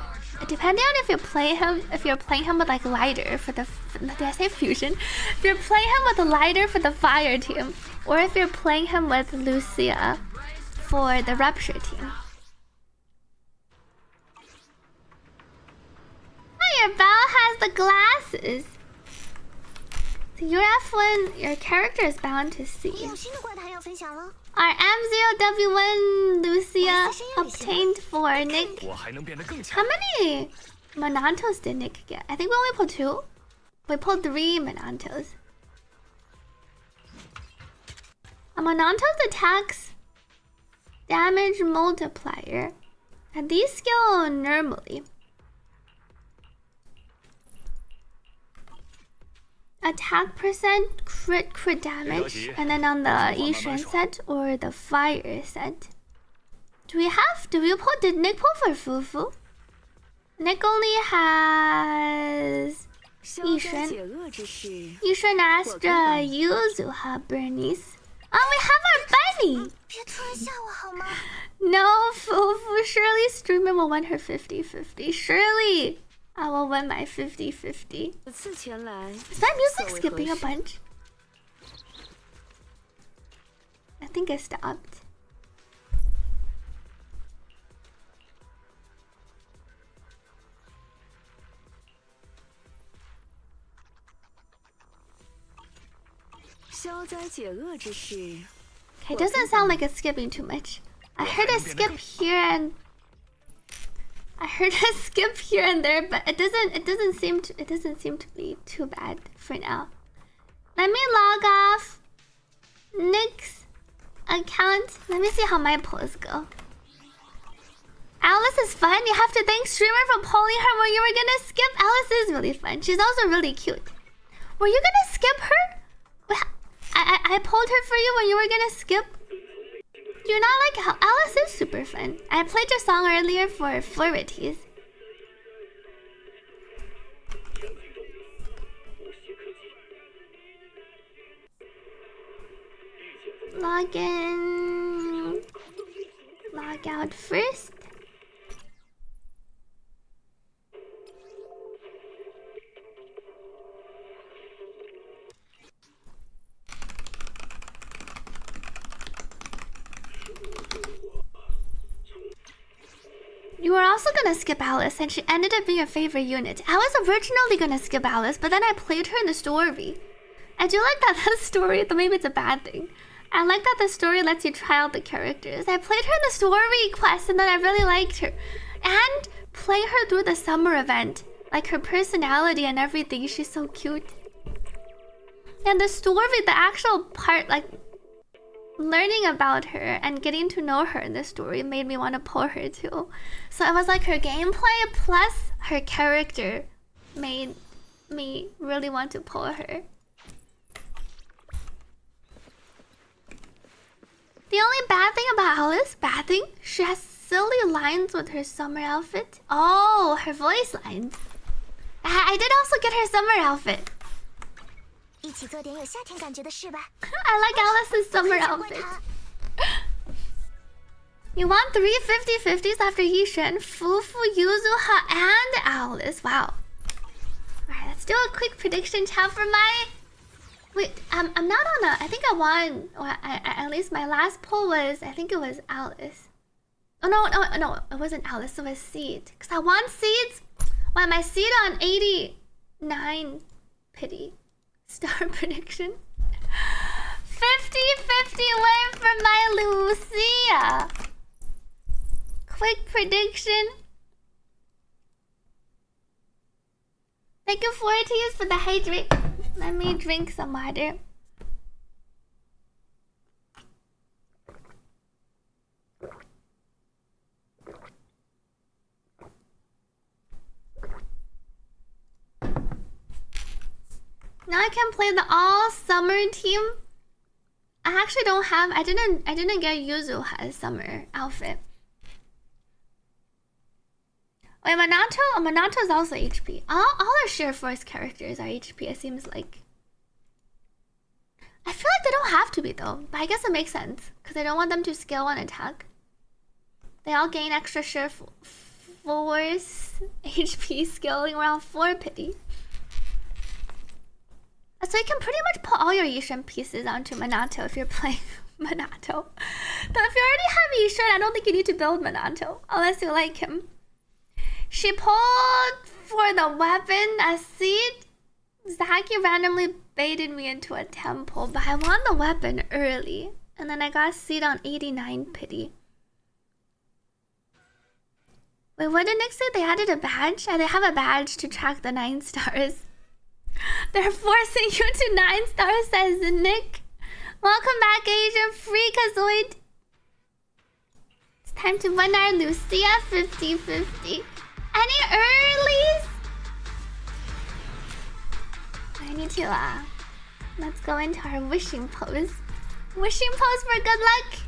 Depending on if you're playing him with like lighter for the did I say fusion? If you're playing him with a lighter for the fire team, or if you're playing him with Lucia for the rupture team. Oh, your Belle has the glasses. Your F1, your character is bound to see. 有新的怪谈要分享了。 Our M0W1 Lucia obtained for Nick. 我还能变得更 How 强。 many Monantos did Nick get? I think we only pulled 2. We pulled 3 Monantos. A Monanto's attacks damage multiplier. And these scale normally. Attack percent, crit damage, and then on the Yishuan set or the fire set. Do we pull? Did Nick pull for Fufu? Nick only has 消灾解厄之事， Yishuan, Astra, Yuzuha, Bernice. Oh, we have our bunny! 别突然吓我好吗？ No, Fufu, surely streamer will win her 50-50. Surely I will win my 50-50. 此次前来， Is my music skipping a bunch? I think I stopped. Okay, it doesn't sound like it's skipping too much. I heard a skip here and there, but it doesn't seem to be too bad for now. Let me log off Nick's account. Let me see how my polls go. Alice is fun. You have to thank streamer for polling her when you were gonna skip. Alice is really fun. She's also really cute. Were you gonna skip her? I polled her for you when you were gonna skip. Do you not like how Alice is super fun? I played your song earlier for Florities. Log in. Log out first. You were also gonna skip Alice, and she ended up being your favorite unit. I was originally gonna skip Alice, but then I played her in the story. I do like that the story, though maybe it's a bad thing. I like that the story lets you try out the characters. I played her in the story quest, and then I really liked her. And play her through the summer event. Like her personality and everything, she's so cute. And the story, the actual part, like learning about her and getting to know her in the story made me want to pull her too. So it was like her gameplay plus her character made me really want to pull her. The only bad thing about Alice, she has silly lines with her summer outfit. Oh, her voice lines. I did also get her summer outfit. 一起做点有夏天感觉的事吧。 I like Alice's summer outfit. You won 3 50-50s after Yishuan, Fufu, Yuzuha, and Alice. Wow. Alright, let's do a quick prediction chat for my... Wait, I'm not on a... I think I won... Or at least my last poll was... I think it was Alice. Oh, no, it wasn't Alice. It was Seed. Because I won Seeds. Well, my Seed on 89 pity. Star prediction. 50-50 win for my Lucia. Quick prediction. Thank you, Florities, for the hydrate. Let me drink some water. Now I can play the all summer team. I actually don't have. I didn't get Yuzuha's summer outfit. Wait, Minato is also HP. All our Sheer Force characters are HP. It seems like. I feel like they don't have to be though, but I guess it makes sense because I don't want them to scale one attack. They all gain extra Sheer Force HP scaling around 4 pity. So you can pretty much put all your Yishuan pieces onto Minato if you're playing Minato. But if you already have Yishuan, I don't think you need to build Minato unless you like him. She pulled for the weapon a Seed. Zaki randomly baited me into a temple, but I won the weapon early. And then I got seed on 89 pity. Wait, what did Nick say? They added a badge? They have a badge to track the 9 stars. They're forcing you to 9 stars, says Nick. Welcome back, Asian Freakazoid. It's time to win our Lucia 50-50. Any earlies? I need to, let's go into our wishing pose. Wishing pose for good luck.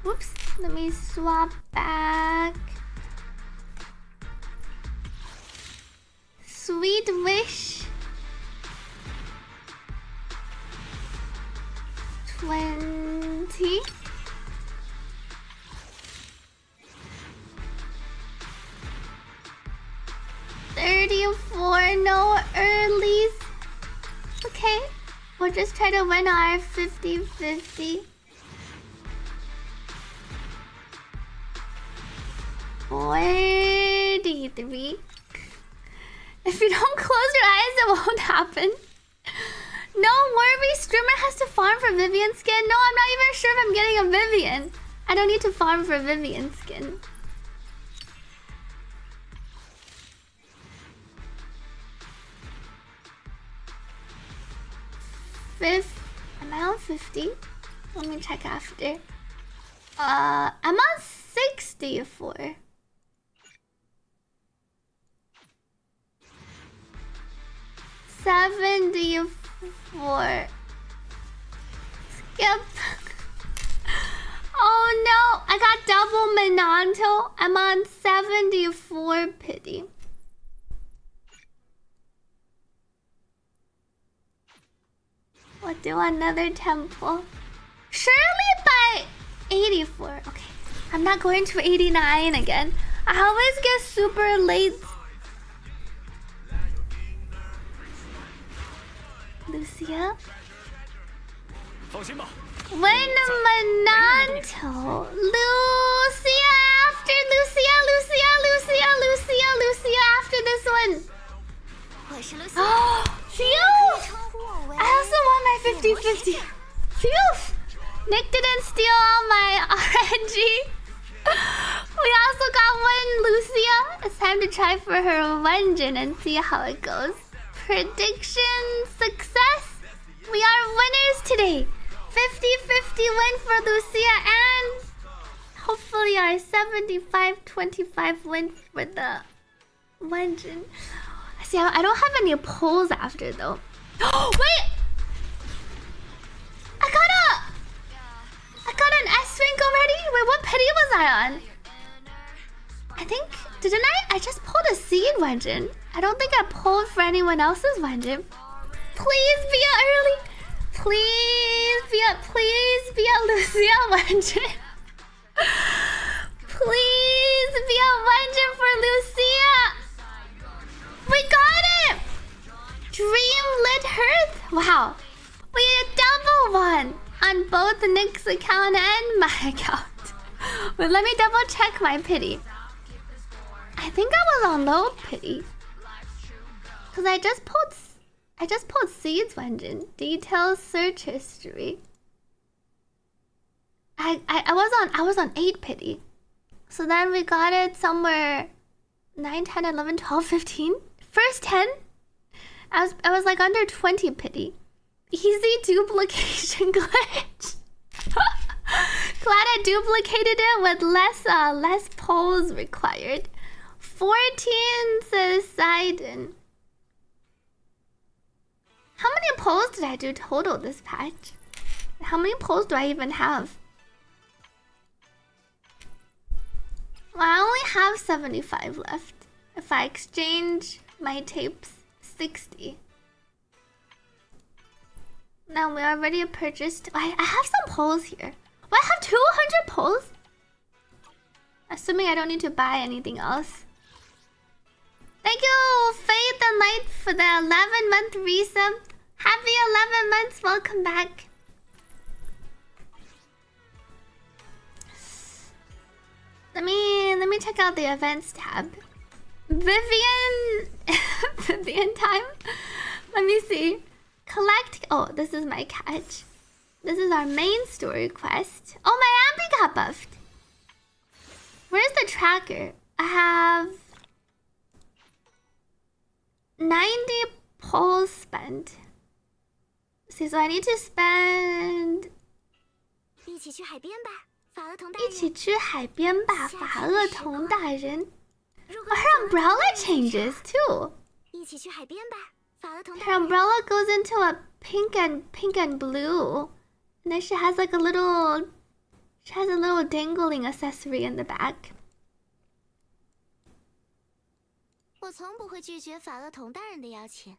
Whoops, let me swap back. Sweet wish. 20. 34, no earlies. Okay, we'll just try to win our 50-50. 43. If you don't close your eyes, it won't happen. No worry, streamer has to farm for Vivian skin. No, I'm not even sure if I'm getting a Vivian. I don't need to farm for Vivian skin. Am I on 50? Let me check after. I'm on 64. $74. Skip. Oh no, I got double Minanto. I'm on 74 pity. We'll do another temple. Surely by 84. Okay, I'm not going to 89 again. I always get super late. Lucia? When Mananto. Lucia after Lucia after this one. Oh, phew! I also won my 50-50. Phew! Nick didn't steal all my RNG. We also got one Lucia. It's time to try for her Wenjin and see how it goes. Prediction success. We are winners today. 50-50 win for Lucia and hopefully our 75-25 win for the Wenjin. See, I don't have any polls after though. Oh wait! I got an S rank already? Wait, what pity was I on? I think, didn't I? I just pulled a seed Wenjin. I don't think I pulled for anyone else's Wenjin. Please be a early. Please be a Lucia Wenjin. Please be a Wenjin for Lucia. We got it! Dreamlit Hearth? Wow. We had a double one on both Nick's account and my account. Wait, let me double check my pity. I think I was on low pity. Cause I just pulled seeds Wenjin. Details search history. I was on 8 pity. So then we got it somewhere 9, 10, 11, 12, 15. First 10. I was like under 20 pity. Easy duplication glitch. Glad I duplicated it with less polls required. 14 says Sidon. How many polls did I do total this patch? How many polls do I even have? Well, I only have 75 left. If I exchange my tapes, 60. Now we already purchased. I have some polls here. Well, I have 200 polls. Assuming I don't need to buy anything else. Thank you, Faith and Light, for the 11-month resub. Happy 11 months. Welcome back. Let me check out the events tab. Vivian time. Let me see. Collect. Oh, this is my catch. This is our main story quest. Oh, my Ambi got buffed. Where's the tracker? I have 90 poles spent. See, so I need to spend. 一起去海边吧，法厄同大一起人。去海边吧，法厄同大人。如果 Oh, her umbrella changes too. 一起去海边吧，法厄同大 Her 人。 umbrella goes into a pink and blue. And then she has like a little dangling accessory in the back. 我从不会拒绝法厄同大人的邀请。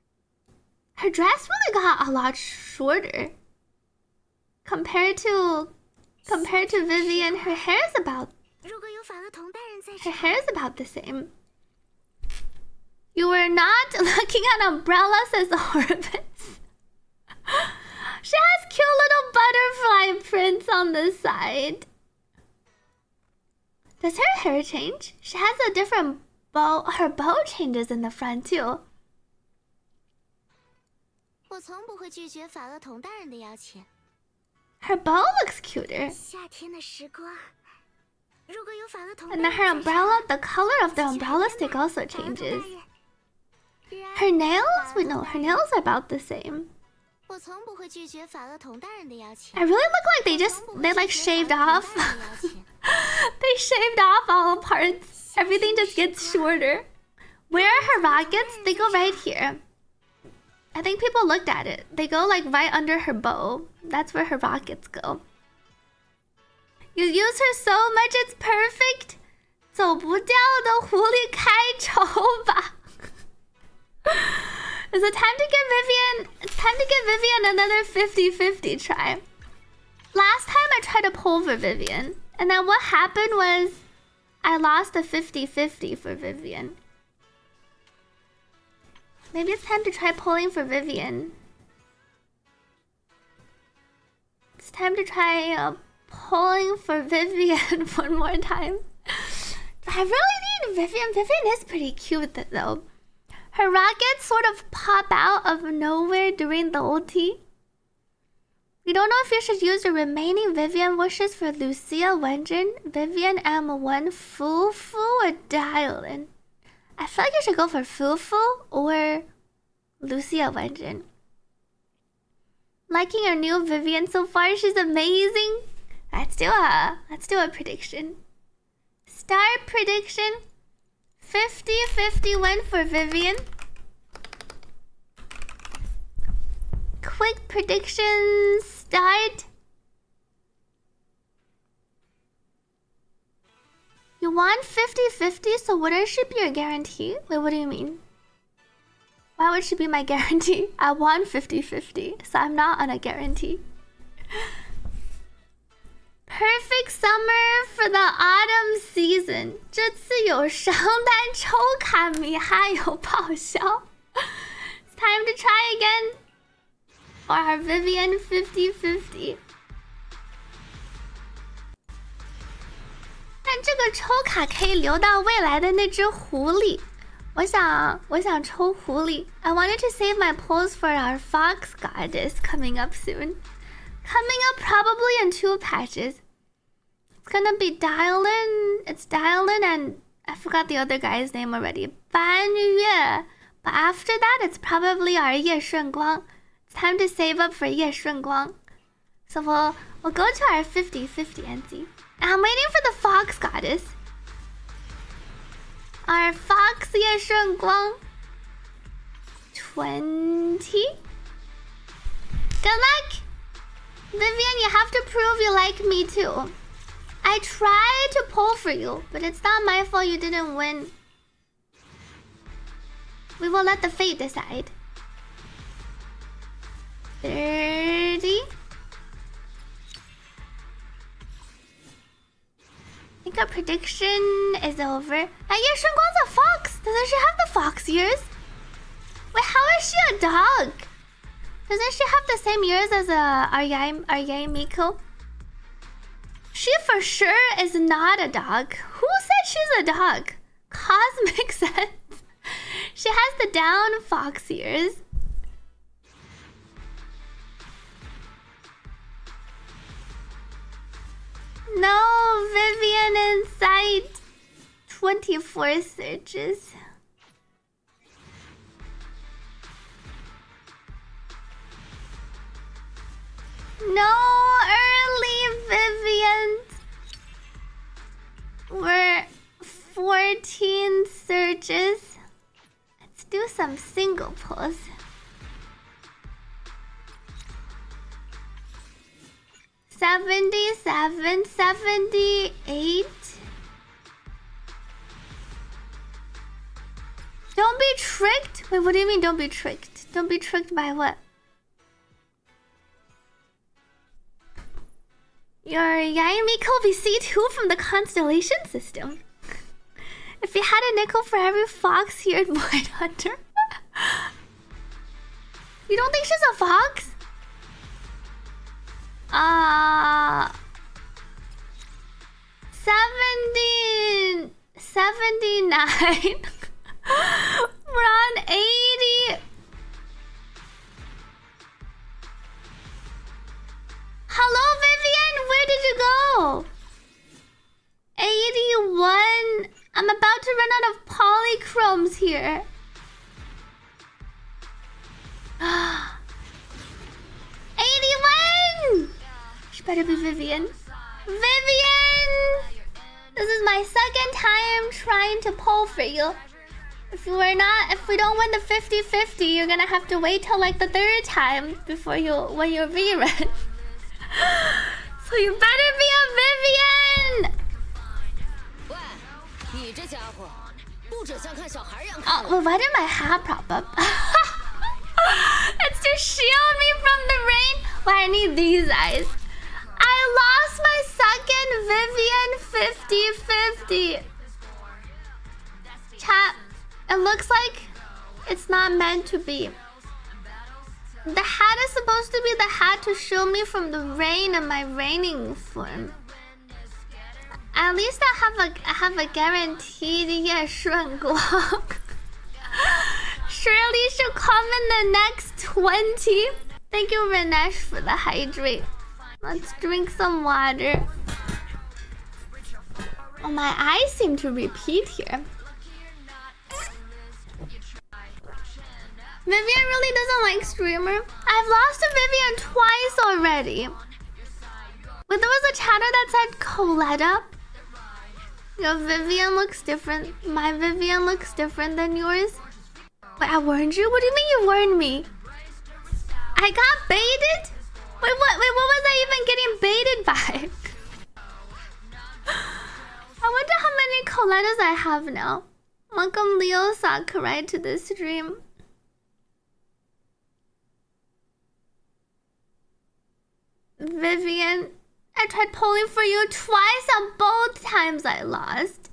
Her dress really got a lot shorter. Compared to Vivian, her hair is about 如果有法厄同大人在 her 场， hair is about the same. You were not looking at umbrella, says Orbis. She has cute little butterfly prints on the side. Does her hair change? She has a different bow. Her bow changes in the front too. 我从不会拒绝法厄同大人的邀请。 Her bow looks cuter. 夏天的时光，如果有法厄同大 And 人 then 在 her 场， umbrella, the color of the 一起去海 umbrella 边 stick 吧 also 法厄同大 changes. 人。然 Her nails? Wait, no, her nails are about the same. 我从不会拒绝法厄同大人的邀请。 I really look like they like shaved off. They shaved off all parts. Everything just gets shorter. Where are her rockets? They go right here. I think people looked at it. They go like right under her bow. That's where her rockets go. You use her so much, it's perfect. 走不掉的狐狸开抽吧。Is it time to give Vivian? It's time to give Vivian another 50-50 try. Last time I tried to pull for Vivian, and then what happened was I lost a 50-50 for Vivian. Maybe it's time to try pulling for Vivian. It's time to try pulling for Vivian one more time. I really need Vivian. Vivian is pretty cute though. Her rockets sort of pop out of nowhere during the ulti. We don't know if you should use the remaining Vivian wishes for Lucia, Wenjin, Vivian, M1, Fufu, or Dialin. I feel like you should go for Fufu or Lucia Wenjin. Liking our new Vivian so far, she's amazing. Let's do a prediction. Start prediction. 50-50 win for Vivian. Quick predictions start. You want 50-50, so wouldn't she be your guarantee? Wait, what do you mean? Why would she be my guarantee? I want 50-50, so I'm not on a guarantee. Perfect summer for the autumn season. 这次有商单抽卡米哈有报销。It's time to try again for our Vivian 50-50. 但这个抽卡可以留到未来的那只狐狸。我想抽狐狸。I wanted to save my pulls for our fox goddess coming up soon. Coming up probably in 2 patches. It's gonna be Dialin. It's Dialin and I forgot the other guy's name already. Ban Yue. But after that, it's probably our Ye Shunguang. It's time to save up for Ye Shunguang. So we'll go to our 50-50 and see. And I'm waiting for the fox goddess. Our fox Ye Shunguang. 20. Good luck! Vivian, you have to prove you like me too. I tried to pull for you, but it's not my fault you didn't win. We will let the fate decide. 30. I think our prediction is over. And yeah, Shunguang's a fox. Doesn't she have the fox ears? Wait, how is she a dog? Doesn't she have the same ears as Aryai Miko? She for sure is not a dog. Who said she's a dog? Cosmic sense. She has the down fox ears. No, Vivian inside 24 searches. No early Vivians. We're 14 searches. Let's do some single pulls. 77, 78. Don't be tricked? Wait, what do you mean don't be tricked? Don't be tricked by what? Your Yaimi Kobe C2 from the constellation system. If you had a nickel for every fox here at Void Hunter. You don't think she's a fox? 79. We're on 80. Hello, Vivian. Where did you go? 81. I'm about to run out of polychromes here. 81. She better be Vivian. Vivian! This is my second time trying to pull for you. If we don't win the 50-50, you're gonna have to wait till like the third time before when you rerun. So you better be a Vivian! Oh, well, why did my hat prop up? It's to shield me from the rain. Well, I need these eyes. I lost my second Vivian 50-50. Chat, it looks like it's not meant to be. The hat is supposed to be the hat to shield me from the rain in my raining form. At least I have a guaranteed 夜顺光. Surely she'll come in the next 20. Thank you, Renesh, for the hydrate. Let's drink some water. Oh, my eyes seem to repeat here. Vivian really doesn't like streamer. I've lost to Vivian twice already. But there was a chatter that said Coletta. Your Vivian looks different. My Vivian looks different than yours. Wait, I warned you? What do you mean you warned me? I got baited? Wait, what was I even getting baited by? I wonder how many Colettas I have now. Welcome Leo Sakurai to the stream. Vivian, I tried pulling for you twice and both times I lost.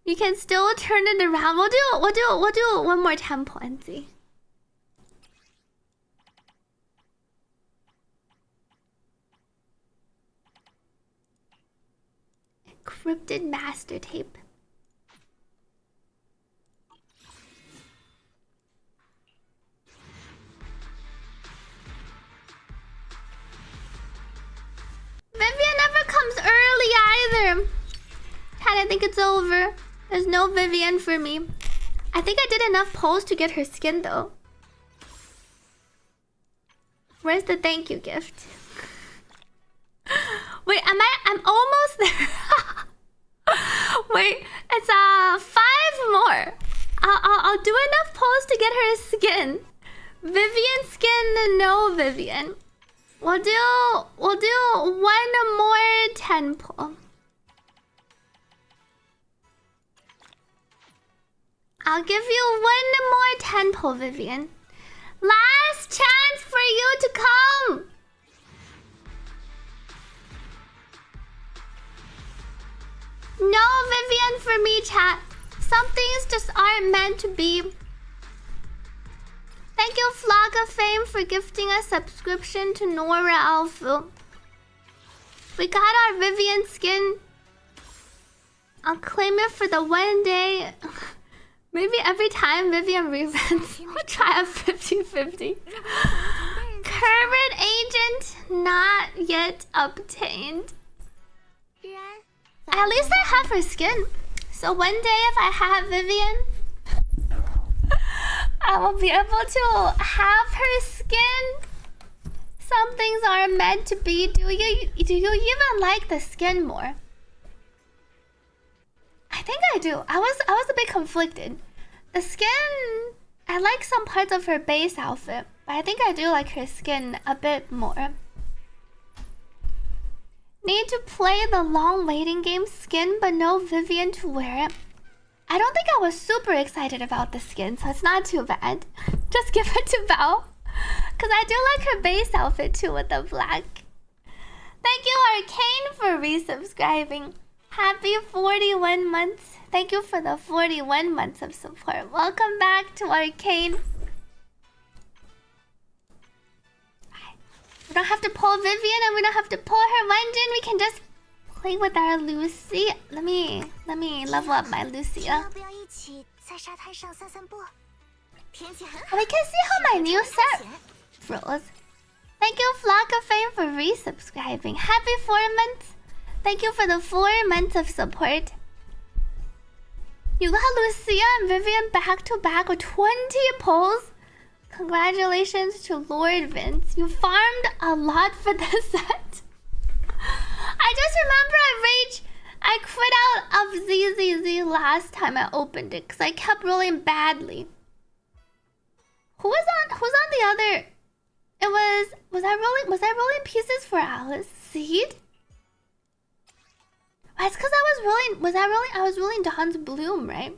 You can still turn it around. We'll do one more tempo and see. Encrypted master tape. Vivian never comes early either. Cat, I think it's over. There's no Vivian for me. I think I did enough pulls to get her skin though. Where's the thank you gift? Wait, I'm almost there. Wait, it's 5 more. I'll do enough pulls to get her skin. Vivian skin, no Vivian. We'll do one more 10 pull. I'll give you one more 10 pull, Vivian. Last chance for you to come. No Vivian for me, chat. Some things just aren't meant to be. Thank you, Flock of Fame, for gifting a subscription to Nora Alpha. We got our Vivian skin. I'll claim it for the one day. Maybe every time Vivian reruns, we'll try a 50-50. Current agent not yet obtained. At least I have her skin. So one day if I have Vivian, I will be able to have her skin. Some things are meant to be. Do you even like the skin more? I think I do. I was a bit conflicted. The skin, I like some parts of her base outfit, but I think I do like her skin a bit more. Need to play the long waiting game skin, but no Vivian to wear it. I don't think I was super excited about the skin, so it's not too bad. Just give it to Bao. Because I do like her base outfit too with the black. Thank you, Arcane, for resubscribing. Happy 41 months. Thank you for the 41 months of support. Welcome back to Arcane. We don't have to pull Vivian and we don't have to pull her Wenjin. We can just play with our Lucia. Let me level up my Lucia. And we can see how my new set froze. Thank you, Flock of Fame, for resubscribing. Happy 4 months. Thank you for the 4 months of support. You got Lucia and Vivian back to back with 20 pulls. Congratulations to Lord Vince. You farmed a lot for this set. I just remember I quit out of ZZZ last time I opened it because I kept rolling badly. Who's on the other? Was I rolling pieces for Alice? Seed? It's because I was rolling Dawn's Bloom, right?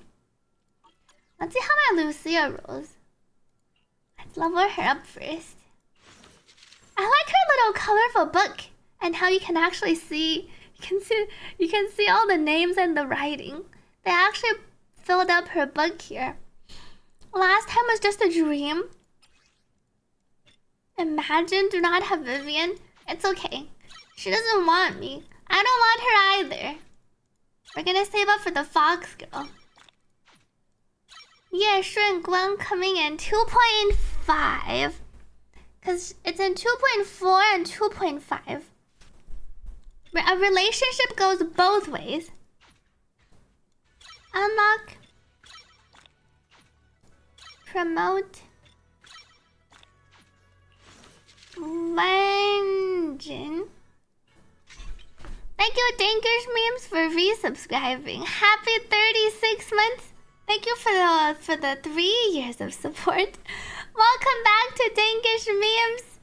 Let's see how my Lucia rolls. Let's level her up first. I like her little colorful book and how you can actually see you can see all the names and the writing. They actually filled up her book here. Last time was just a dream. Imagine do not have Vivian. It's okay. She doesn't want me. I don't want her either. We're gonna save up for the Fox girl. Yeah, Shun Guan coming in 2.5. Because it's in 2.4 and 2.5. A relationship goes both ways. Unlock. Promote. Wenjin. Thank you, Dankers Memes, for resubscribing. Happy 36 months. Thank you for the 3 years of support. Welcome back to Dankers Memes.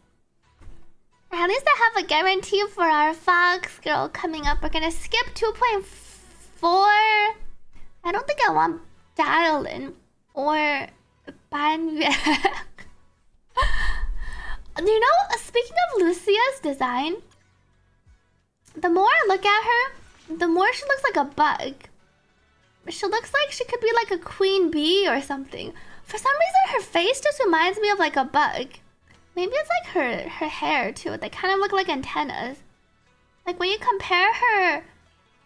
At least I have a guarantee for our Fox girl coming up. We're gonna skip 2.4. I don't think I want Dialin or Banyue. You know, speaking of Lucia's design, the more I look at her, the more she looks like a bug. She looks like she could be like a queen bee or something. For some reason, her face just reminds me of like a bug. Maybe it's like her hair too. They kind of look like antennas. Like when you compare her,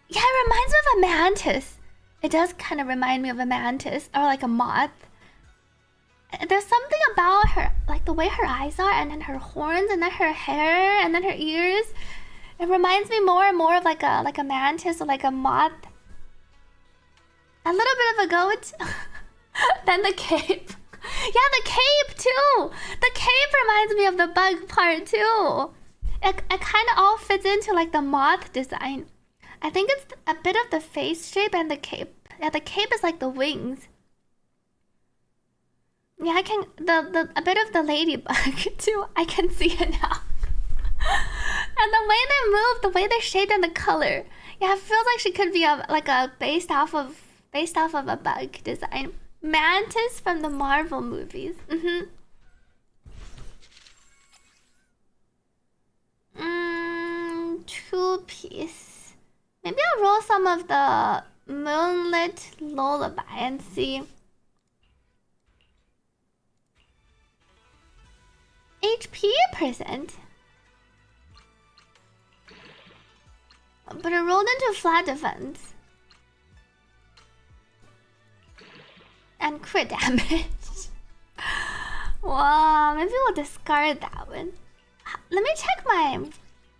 yeah, it reminds me of a mantis. It does kind of remind me of a mantis or like a moth. There's something about her, like the way her eyes are, and then her horns, and then her hair, and then her ears. It reminds me more and more of like a mantis or like a moth. A little bit of a goat. Then the cape. Yeah, the cape too. The cape reminds me of the bug part too. It kind of all fits into like the moth design. I think it's a bit of the face shape and the cape. Yeah, the cape is like the wings. Yeah, I can a bit of the ladybug too. I can see it now. And the way they move, the way they're shaped, and the color. Yeah, it feels like she could be based off of a bug design. Mantis from the Marvel movies. 2-piece. Maybe I'll roll some of the Moonlit Lullaby and see. HP %. But it rolled into flat defense. And crit damage. Wow, maybe we'll discard that one. Let me check my...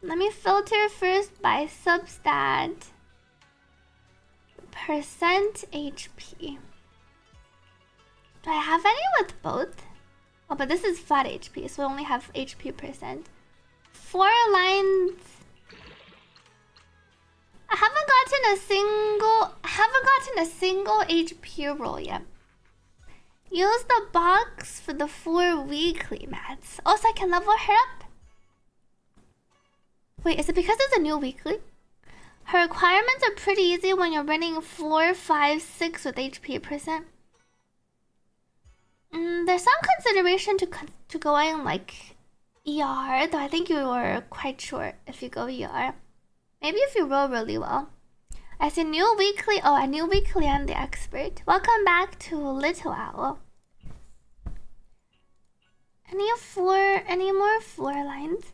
Let me filter first by substat. HP. Do I have any with both? Oh, but this is flat HP, so we only have HP percent. 4 lines. I haven't gotten a single HP roll yet. Use the box for the 4 weekly mats. Oh, so I can level her up? Wait, is it because it's a new weekly? Her requirements are pretty easy when you're running 4, 5, 6 with HP percent. There's some consideration to going like ER, though I think you were quite short if you go ER. Maybe if you roll really well. I see new weekly. Oh, a new weekly and the expert. Welcome back to Little Owl. Any more 4 lines?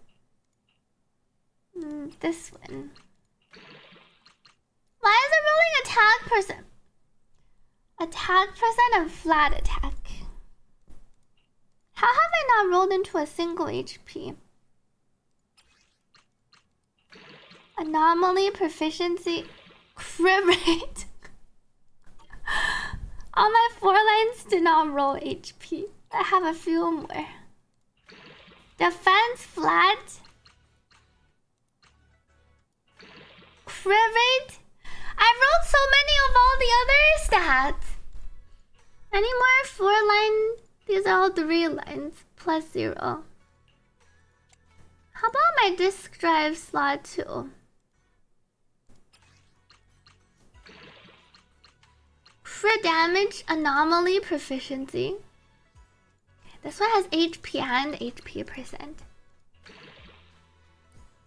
This one. Why is it rolling attack percent? Attack percent and flat attack. How have I not rolled into a single HP? Anomaly, proficiency, crit rate. All my 4 lines did not roll HP. I have a few more. Defense, flat. Crit rate. I rolled so many of all the other stats. Any more 4 line? These are all 3 lines plus 0. How about my disk drive slot 2? Crit damage, anomaly, proficiency. Okay, this one has HP and HP percent.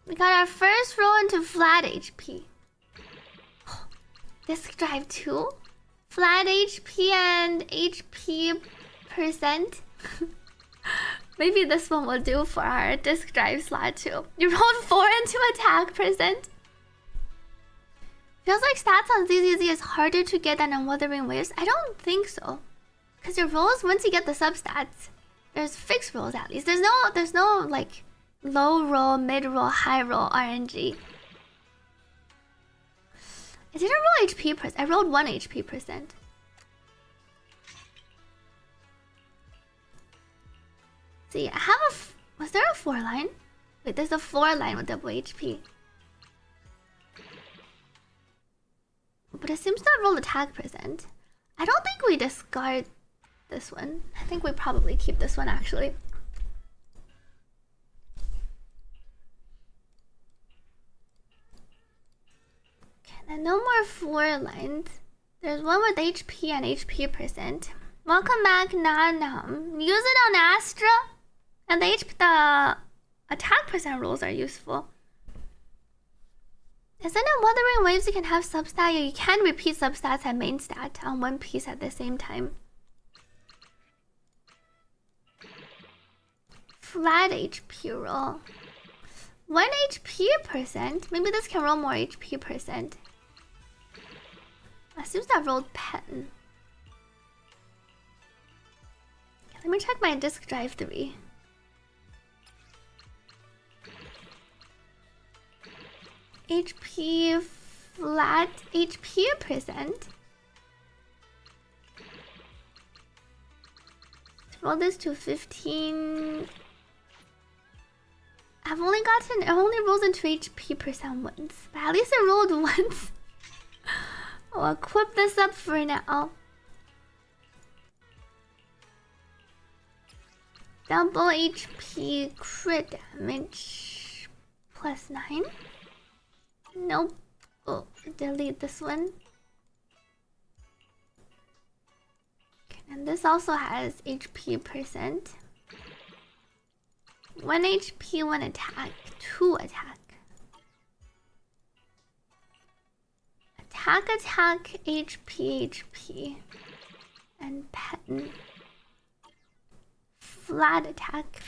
We got our first roll into flat HP. Disk drive 2? Flat HP and HP percent. Maybe this one will do for our disk drive slot 2. You rolled 4 into attack percent. Feels like stats on ZZZ is harder to get than on Wuthering Waves. I don't think so. Because your rolls, once you get the substats, there's fixed rolls at least. There's no like low roll, mid roll, high roll RNG. I didn't roll HP percent. I rolled 1 HP percent. See, I have a... Was there a 4 line? Wait, there's a 4 line with double HP. But it seems to have rolled attack percent. I don't think we discard this one. I think we probably keep this one actually. Okay, then no more 4 lines. There's one with HP and HP percent. Welcome back, Nanam. Use it on Astra. And the attack percent rolls are useful. Isn't it Wuthering Waves you can have substat? Yeah, you can repeat substats and main stat on one piece at the same time. Flat HP roll. 1 HP percent. Maybe this can roll more HP percent. It seems to have rolled pen. Okay, let me check my disk drive 3. HP flat, HP percent. Let's roll this to 15. I've only rolled into HP percent once, but at least it rolled once. I'll equip this up for now. Double HP crit damage plus 9. Nope. Oh, delete this one. Okay, and this also has HP percent. 1 HP, 1 attack, 2 attack. Attack, HP, and pen. Flat attack.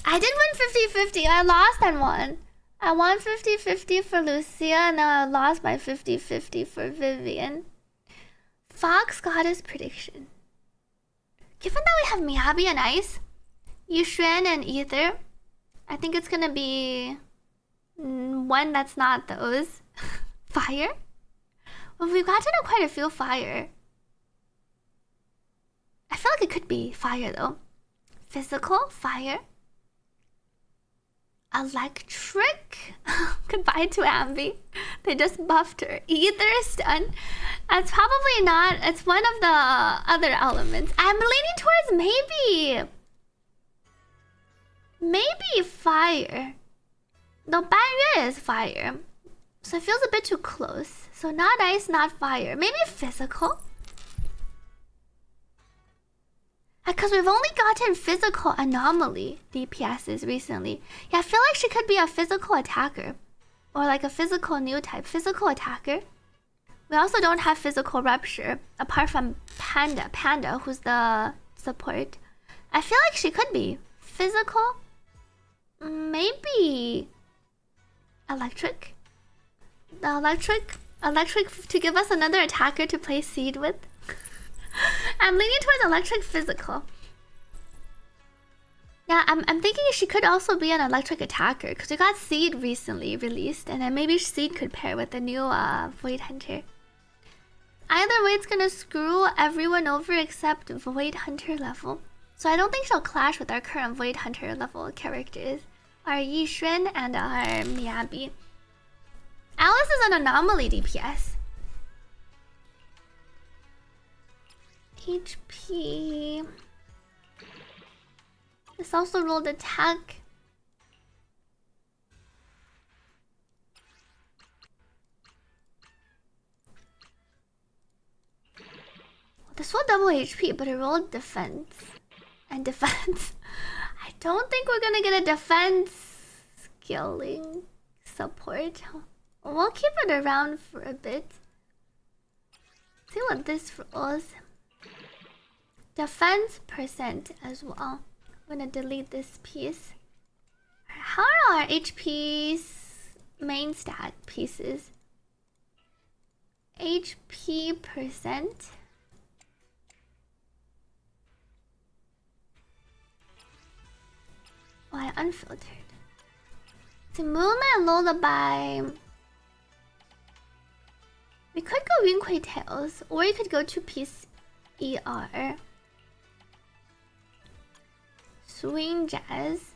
I did win 50-50. I lost and won. I won 50-50 for Lucia, and now I lost my 50-50 for Vivian. Fox got his prediction. Given that we have Miyabi and Ice, Yuxuan and Ether, I think it's gonna be one that's not those. Fire? Well, we've gotten quite a few fire. I feel like it could be fire though. Physical, fire. Electric. Goodbye to Ambi. They just buffed her. Ether stun. It's probably not. It's one of the other elements. I'm leaning towards maybe fire. No, Bangyue is fire. So it feels a bit too close. So not ice, not fire. Maybe physical. Because we've only gotten physical anomaly DPSs recently. Yeah, I feel like she could be a physical attacker. Or like a physical new type. Physical attacker. We also don't have physical rupture. Apart from Panda. Panda, who's the support. I feel like she could be physical. Maybe electric. The electric to give us another attacker to play seed with. I'm leaning towards electric physical. Yeah, I'm thinking she could also be an electric attacker because we got Seed recently released, and then maybe Seed could pair with the new Void Hunter. Either way, it's gonna screw everyone over except Void Hunter level. So I don't think she'll clash with our current Void Hunter level characters, our Yixuan and our Miyabi. Alice is an anomaly DPS. HP. This also rolled attack. This rolled double HP, but it rolled defense. And defense. I don't think we're gonna get a defense skilling support. We'll keep it around for a bit. See what this rolls. Defense percent as well. I'm gonna delete this piece. How are our HP's main stat pieces? HP percent. Oh, I unfiltered. To Moonlight Lullaby. We could go Yunquei Tails, or you could go 2-piece ER. Swing Jazz.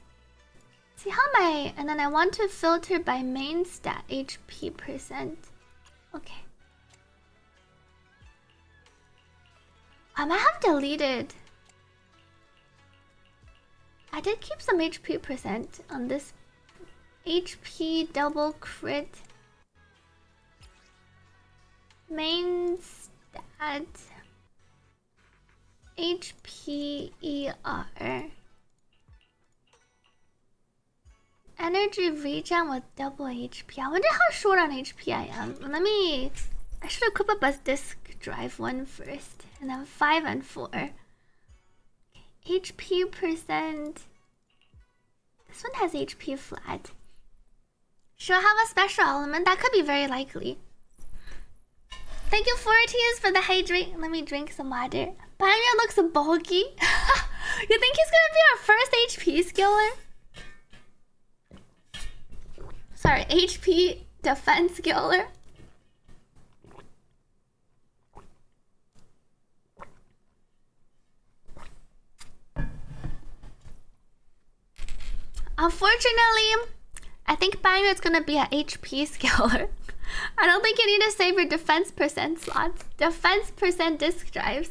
See how my... And then I want to filter by main stat HP percent. Okay. I might have deleted... I did keep some HP percent on this. HP double crit. Main stat. HP ER. Energy regen with double HP. I wonder how short on HP I am. I should equip up a disk drive one first. And then 5 and 4. Okay. HP percent. This one has HP flat. Should I have a special element? That could be very likely. Thank you, Forties, for the hydrate. Let me drink some water. Bangyue looks bulky. You think he's gonna be our first HP skiller? Sorry, HP defense skiller. Unfortunately, I think Bangyue is gonna be an HP skiller. I don't think you need to save your defense percent slots. Defense percent disk drives.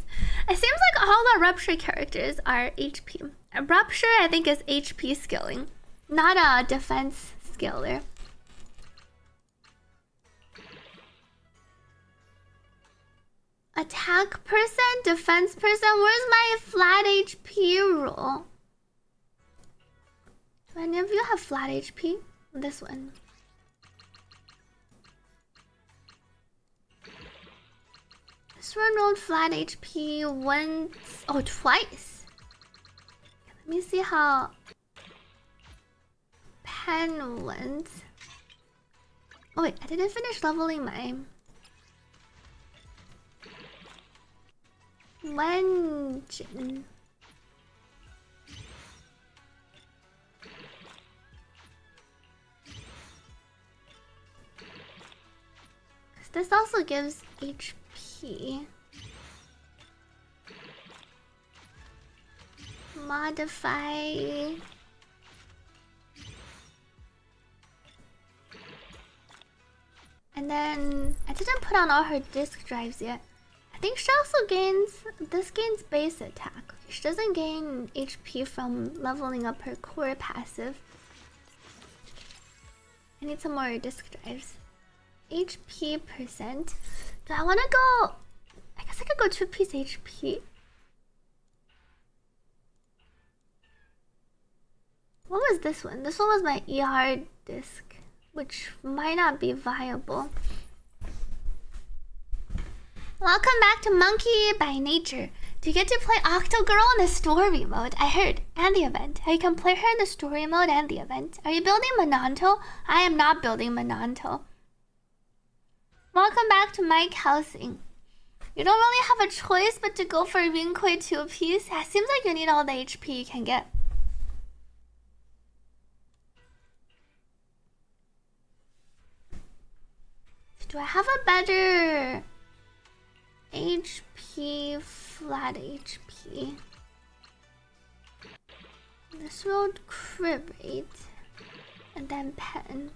It seems like all the Rupture characters are HP. Rupture, I think, is HP skilling, not a defense skiller. Attack percent, defense percent. Where's my flat HP roll? Do any of you have flat HP? This one. This one rolled flat HP once. Oh, twice. Let me see how Pen went. Oh wait, I didn't finish leveling my Wenjin. This also gives HP. Modify. And then I didn't put on all her disk drives yet. I think she also gains, this gains base attack. She doesn't gain HP from leveling up her core passive. I need some more disk drives. HP percent. Do I want to go? I guess I could go 2-piece HP. What was this one? This one was my ER disk, which might not be viable. Welcome back to Monkey by Nature. Do you get to play Octo Girl in the story mode? I heard. And the event. You can play her in the story mode and the event. Are you building Monanto? I am not building Monanto. Welcome back to Mike Housing. You don't really have a choice but to go for Rinquay 2-piece. It seems like you need all the HP you can get. Do I have a better HP, flat HP? This road crib rate. And then pen.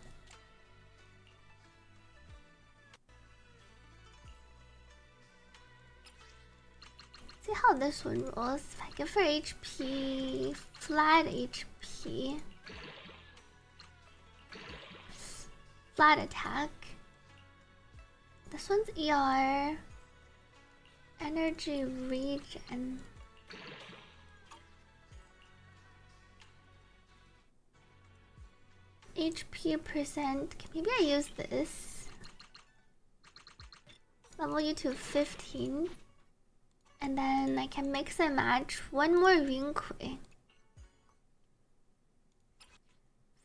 See how this one rolls. If I give her HP, flat HP, flat attack. This one's ER, energy regen. HP percent. Maybe I use this. Level you to 15. And then I can mix and match one more Rinquay.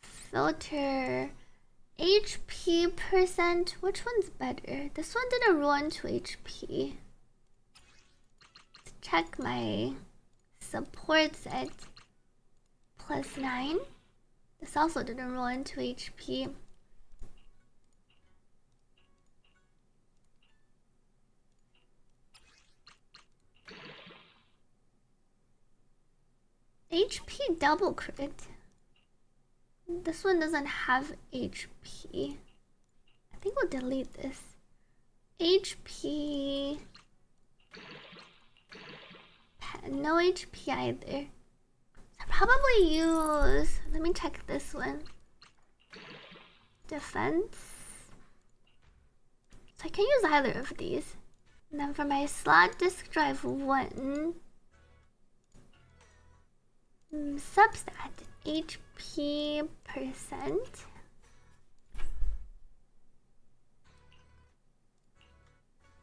Filter. HP percent. Which one's better? This one didn't roll into HP. Let's check my support set. +9. This also didn't roll into HP. HP double crit. This one doesn't have HP. I think we'll delete this. HP. No HP either. I'll probably use. Let me check this one. Defense. So I can use either of these. And then for my slot disk drive 1. Substat. HP percent.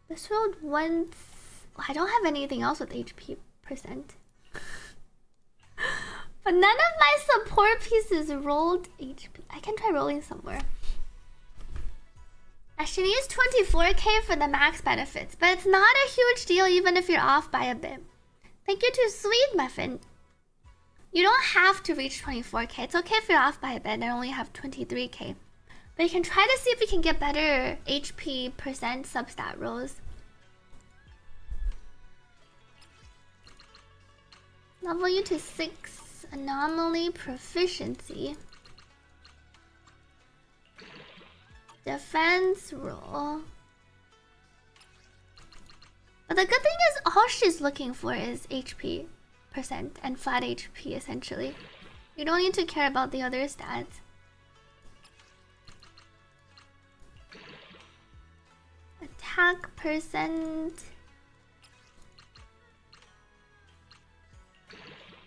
This rolled once. Well, I don't have anything else with HP percent. But none of my support pieces rolled HP. I can try rolling somewhere. I should use 24k for the max benefits, but it's not a huge deal even if you're off by a bit. Thank you to Sweet Muffin. You don't have to reach 24k. It's okay if you're off by a bit and only have 23k. But you can try to see if you can get better HP percent substat rolls. Level you to 6. Anomaly proficiency. Defense roll. But the good thing is all she's looking for is HP percent and flat HP essentially. You don't need to care about the other stats. Attack percent.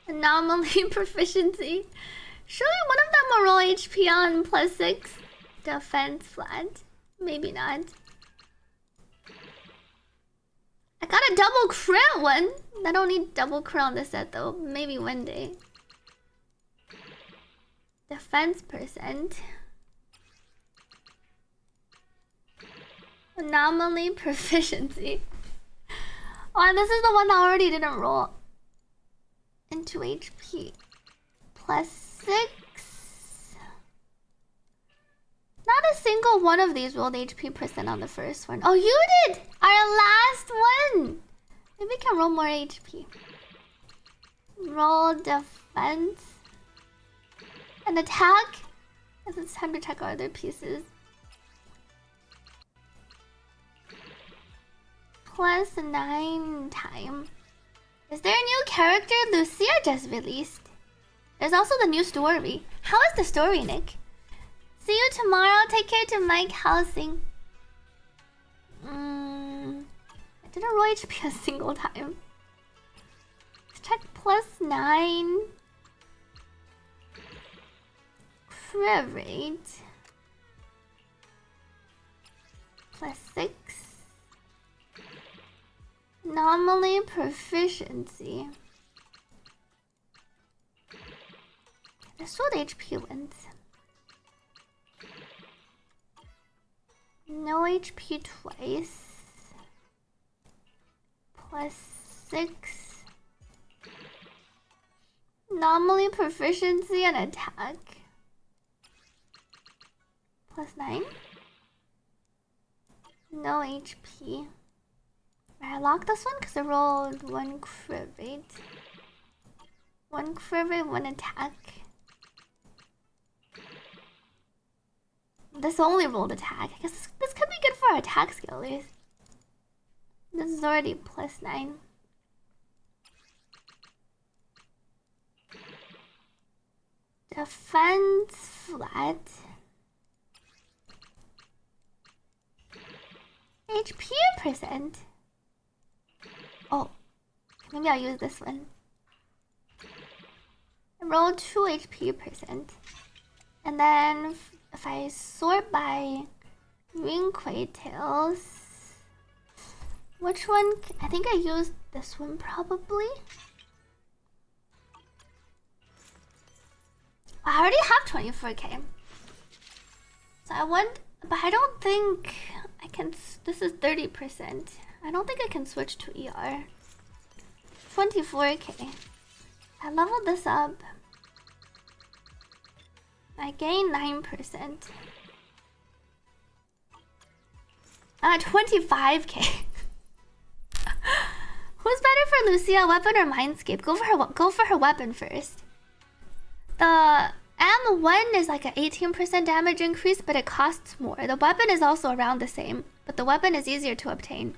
Anomaly proficiency. Surely one of them will roll HP on +6. Defense flat. Maybe not. I got a double crit one. I don't need double crit on this set though. Maybe one day. Defense percent. Anomaly proficiency. Oh, and this is the one that already didn't roll into HP. +6. Not a single one of these rolled HP percent on the first one. Oh, you did! Our last one! Maybe we can roll more HP. Roll defense. And attack. As it's time to check our other pieces. Plus 9 time. Is there a new character Lucia just released? There's also the new story. How is the story, Nick? See you tomorrow. Take care to Mike Housing. I didn't roll HP a single time. Let's check plus 9. Crit rate. Plus 6. Anomaly proficiency. This rolled HP wins. No HP twice. Plus 6. Anomaly proficiency and attack. Plus 9. No HP. I locked this one because I rolled 1 crit rate. 1 crit rate, 1 attack. This only rolled attack. I guess this could be good for our attack skill at least. This is already plus 9. Defense flat. HP percent. Oh, maybe I'll use this one. I rolled 2 HP percent. And then if I sort by Ringquay tails, which one? I think I used this one probably. I already have 24k. So I want, but I don't think I can. This is 30%. I don't think I can switch to ER. 24k. I leveled this up. I gained 9%. I'm at 25k. Who's better for Lucia, weapon or Mindscape? Go for her weapon first. The M1 is like an 18% damage increase, but it costs more. The weapon is also around the same, but the weapon is easier to obtain.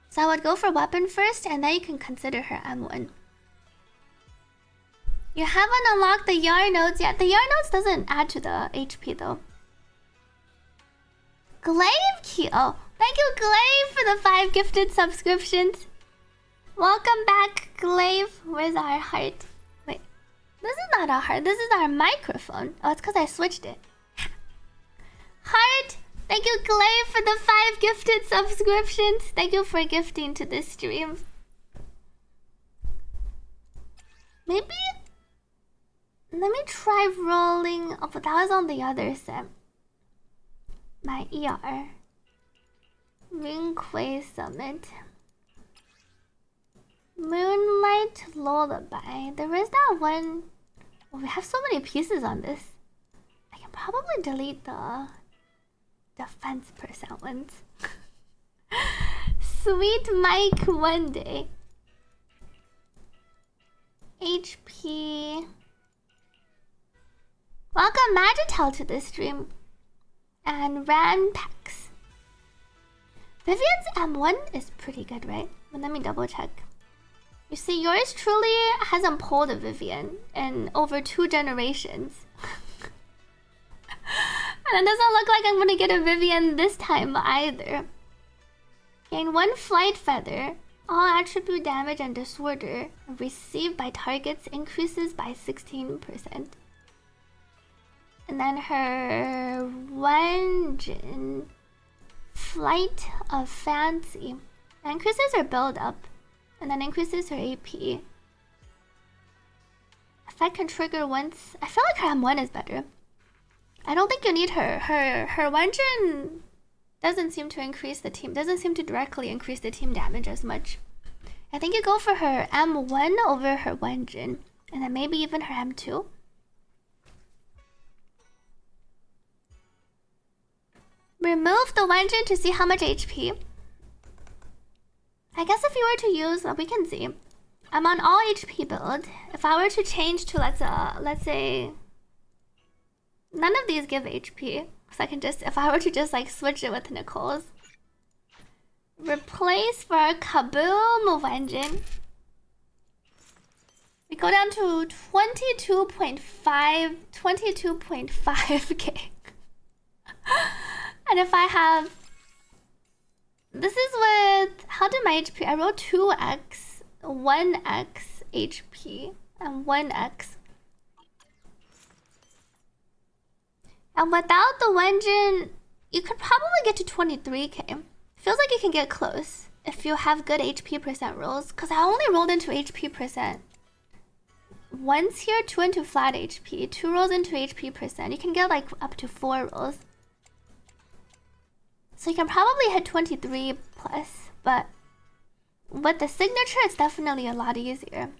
So I would go for weapon first, and then you can consider her M1. You haven't unlocked the yarn nodes yet. The yarn nodes doesn't add to the HP though. Glaive key. Oh, thank you, Glaive, for the 5 gifted subscriptions. Welcome back, Glaive. Where's our heart? Wait, this is not our heart. This is our microphone. Oh, it's because I switched it. Heart. Thank you, Glaive, for the 5 gifted subscriptions. Thank you for gifting to this stream. Maybe. Let me try rolling. Oh, but that was on the other set. My ER. Ringquay Summit. Moonlight Lullaby. There is that one. Oh, we have so many pieces on this. I can probably delete the defense percent ones. Sweet Mike one day. HP. Welcome Magitel to this stream. And Ranpax. Vivian's M1 is pretty good, right? But let me double check. You see, yours truly hasn't pulled a Vivian in over 2 generations. And it doesn't look like I'm gonna get a Vivian this time either. Gain 1 flight feather. All attribute damage and disorder received by targets increases by 16%. And then her Wenjin, Flight of Fancy, that increases her build up, and then increases her AP. Effect can trigger once. I feel like her M1 is better. I don't think you need her. Her Wenjin doesn't seem to increase the team. Doesn't seem to directly increase the team damage as much. I think you go for her M1 over her Wenjin, and then maybe even her M2. remove the Wenjin to see how much HP. I guess if you were to use, we can see. I'm on all HP build. If I were to change to let's say none of these give HP, so I can just, if I were to just like switch it with Nicole's, replace for Kaboom Wenjin. We go down to 22.5k. And if I have, this is with, how did my HP? I rolled 2x, 1x HP, and 1x. And without the Wenjin, you could probably get to 23k. Feels like you can get close if you have good HP percent rolls, because I only rolled into HP percent once here, 2 into flat HP, 2 rolls into HP percent. You can get like up to 4 rolls. So you can probably hit 23 plus, but with the signature, it's definitely a lot easier.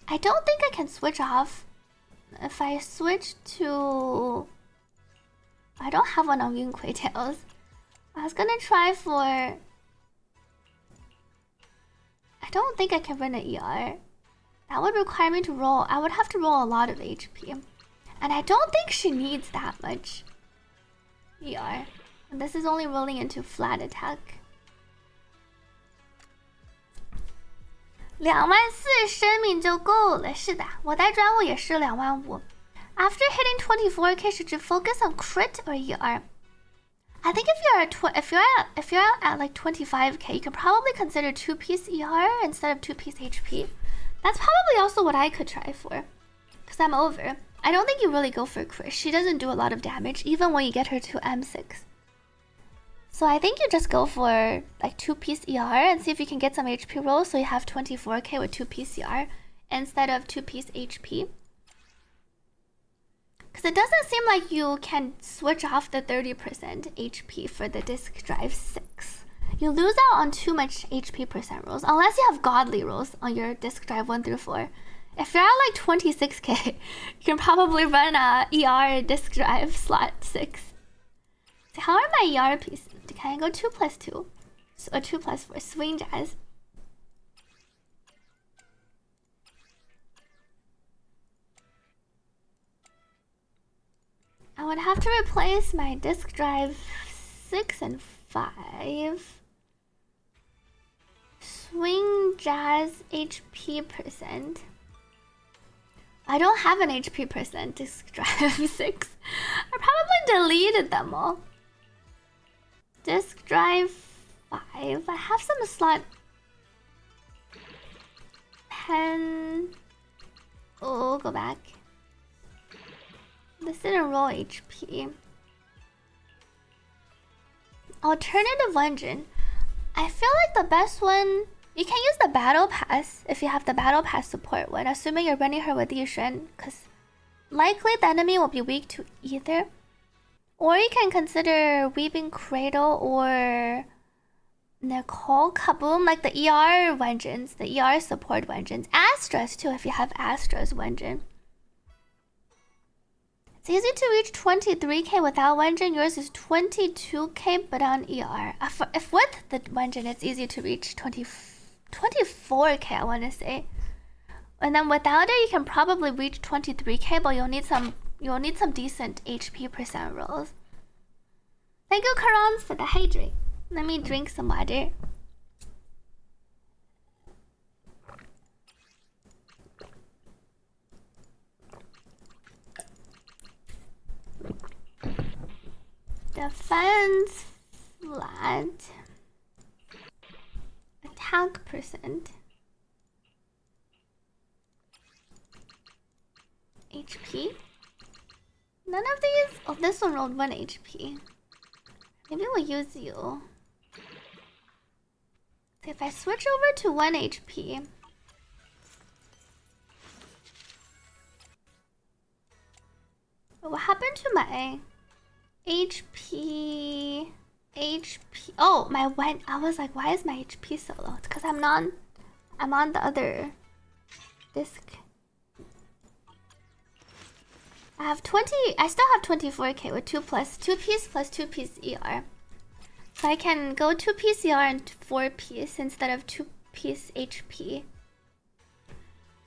I don't think I can switch off. If I switch to... I don't have one on Yunquei Tails. I was gonna try for... I don't think I can run an ER. That would require me to roll... I would have to roll a lot of HP. And I don't think she needs that much ER. And this is only rolling into flat attack. 24000生命就够了，是的，我带专务也是25000。After hitting 24k, should you focus on crit or ER? I think if you're at like 25k, you can probably consider 2-piece ER instead of 2-piece HP. That's probably also what I could try for, because I'm over. I don't think you really go for crit. She doesn't do a lot of damage, even when you get her to M6. So I think you just go for like 2-piece ER and see if you can get some HP rolls, so you have 24k with 2-piece ER instead of 2-piece HP. Because it doesn't seem like you can switch off the 30% HP for the disk drive 6. You lose out on too much HP percent rolls, unless you have godly rolls on your disk drive 1 through 4. If you're at like 26k, you can probably run a ER disk drive slot 6. So how are my ER pieces? Can I go 2+2? Or 2+4? Swing jazz. I would have to replace my disk drive 6 and 5. Swing jazz HP percent. I don't have an HP percent disk drive 6. I probably deleted them all. Disk drive 5. I have some slot 10. Oh, go back. This didn't roll HP. Alternative Wenjin. I feel like the best one... You can use the Battle Pass if you have the Battle Pass support one, assuming you're running her with Yushen, because likely the enemy will be weak to either. Or you can consider Weaving Cradle or Nicole Kaboom, like the ER Wenjins, the ER support Wenjins. Astra's too, if you have Astra's Wenjin. It's easy to reach 23k without Wenjin. Yours is 22k but on ER. If with the Wenjin, it's easy to reach 24k, I want to say. And then without it, you can probably reach 23k, but you'll need some decent HP percent rolls. Thank you, Karans, for the hydrate. Let me drink some water. Defense flat. Attack percent. HP. None of these. Oh, this one rolled 1 HP. Maybe we'll use you. So if I switch over to 1 HP. What happened to my HP? Oh, my one. I was like, why is my HP so low? It's because I'm on the other disc. I have 20. I still have 24k with 2 piece plus 2 piece ER. So I can go 2 piece ER and 4 piece instead of 2 piece HP.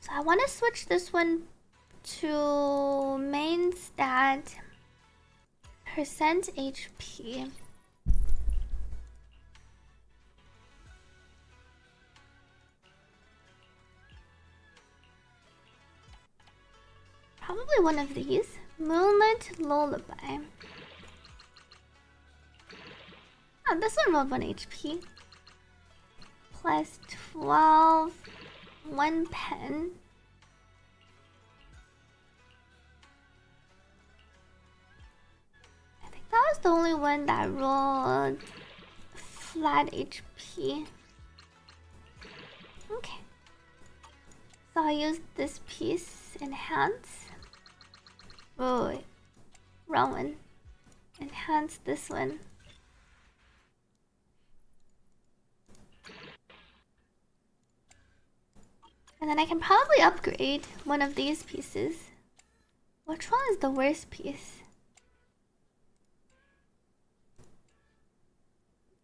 So I want to switch this one to main stat percent HP. Probably one of these. Moonlit Lullaby. Oh, this one rolled 1 HP. Plus 12. 1 pen. I think that was the only one that rolled flat HP. Okay. So I'll use this piece. Enhance. Oh, wait. Wrong one. Enhance this one. And then I can probably upgrade one of these pieces. Which one is the worst piece?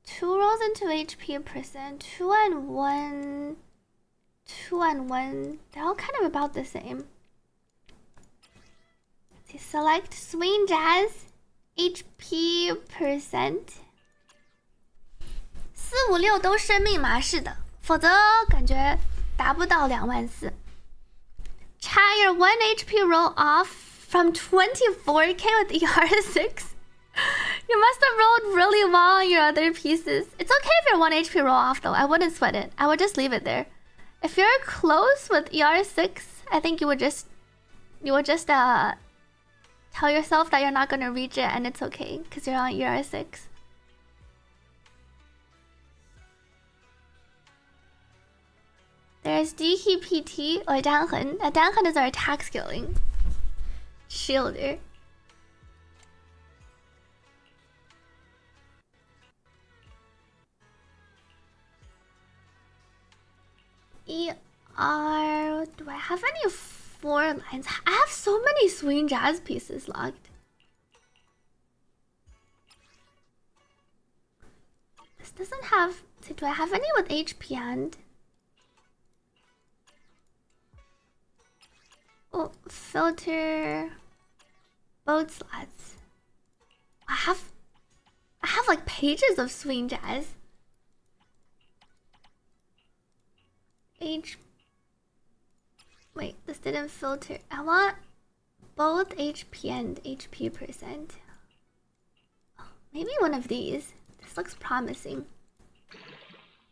2 rolls into HP percent. 2 and 1. 2 and 1. They're all kind of about the same. Let's see, select Swing Jazz HP percent. 4、5、6都是密码式的，否则感觉达不到24000。Chat your 1 HP roll off from 24k with ER6. You must have rolled really well on your other pieces. It's okay if your 1 HP roll off though. I wouldn't sweat it. I would just leave it there. If you're close with ER6, I think you would just tell yourself that you're not gonna reach it and it's okay because you're on ER6. There's DHPT or Danhen. Danhen is our attack skilling shielder. ER. Do I have any 4 lines? I have so many Swing Jazz pieces locked. This doesn't have. Do I have any with HP and? Oh, filter. Boat slots. I have like pages of Swing Jazz. Wait, this didn't filter. I want both HP and HP percent. Oh, maybe one of these. This looks promising.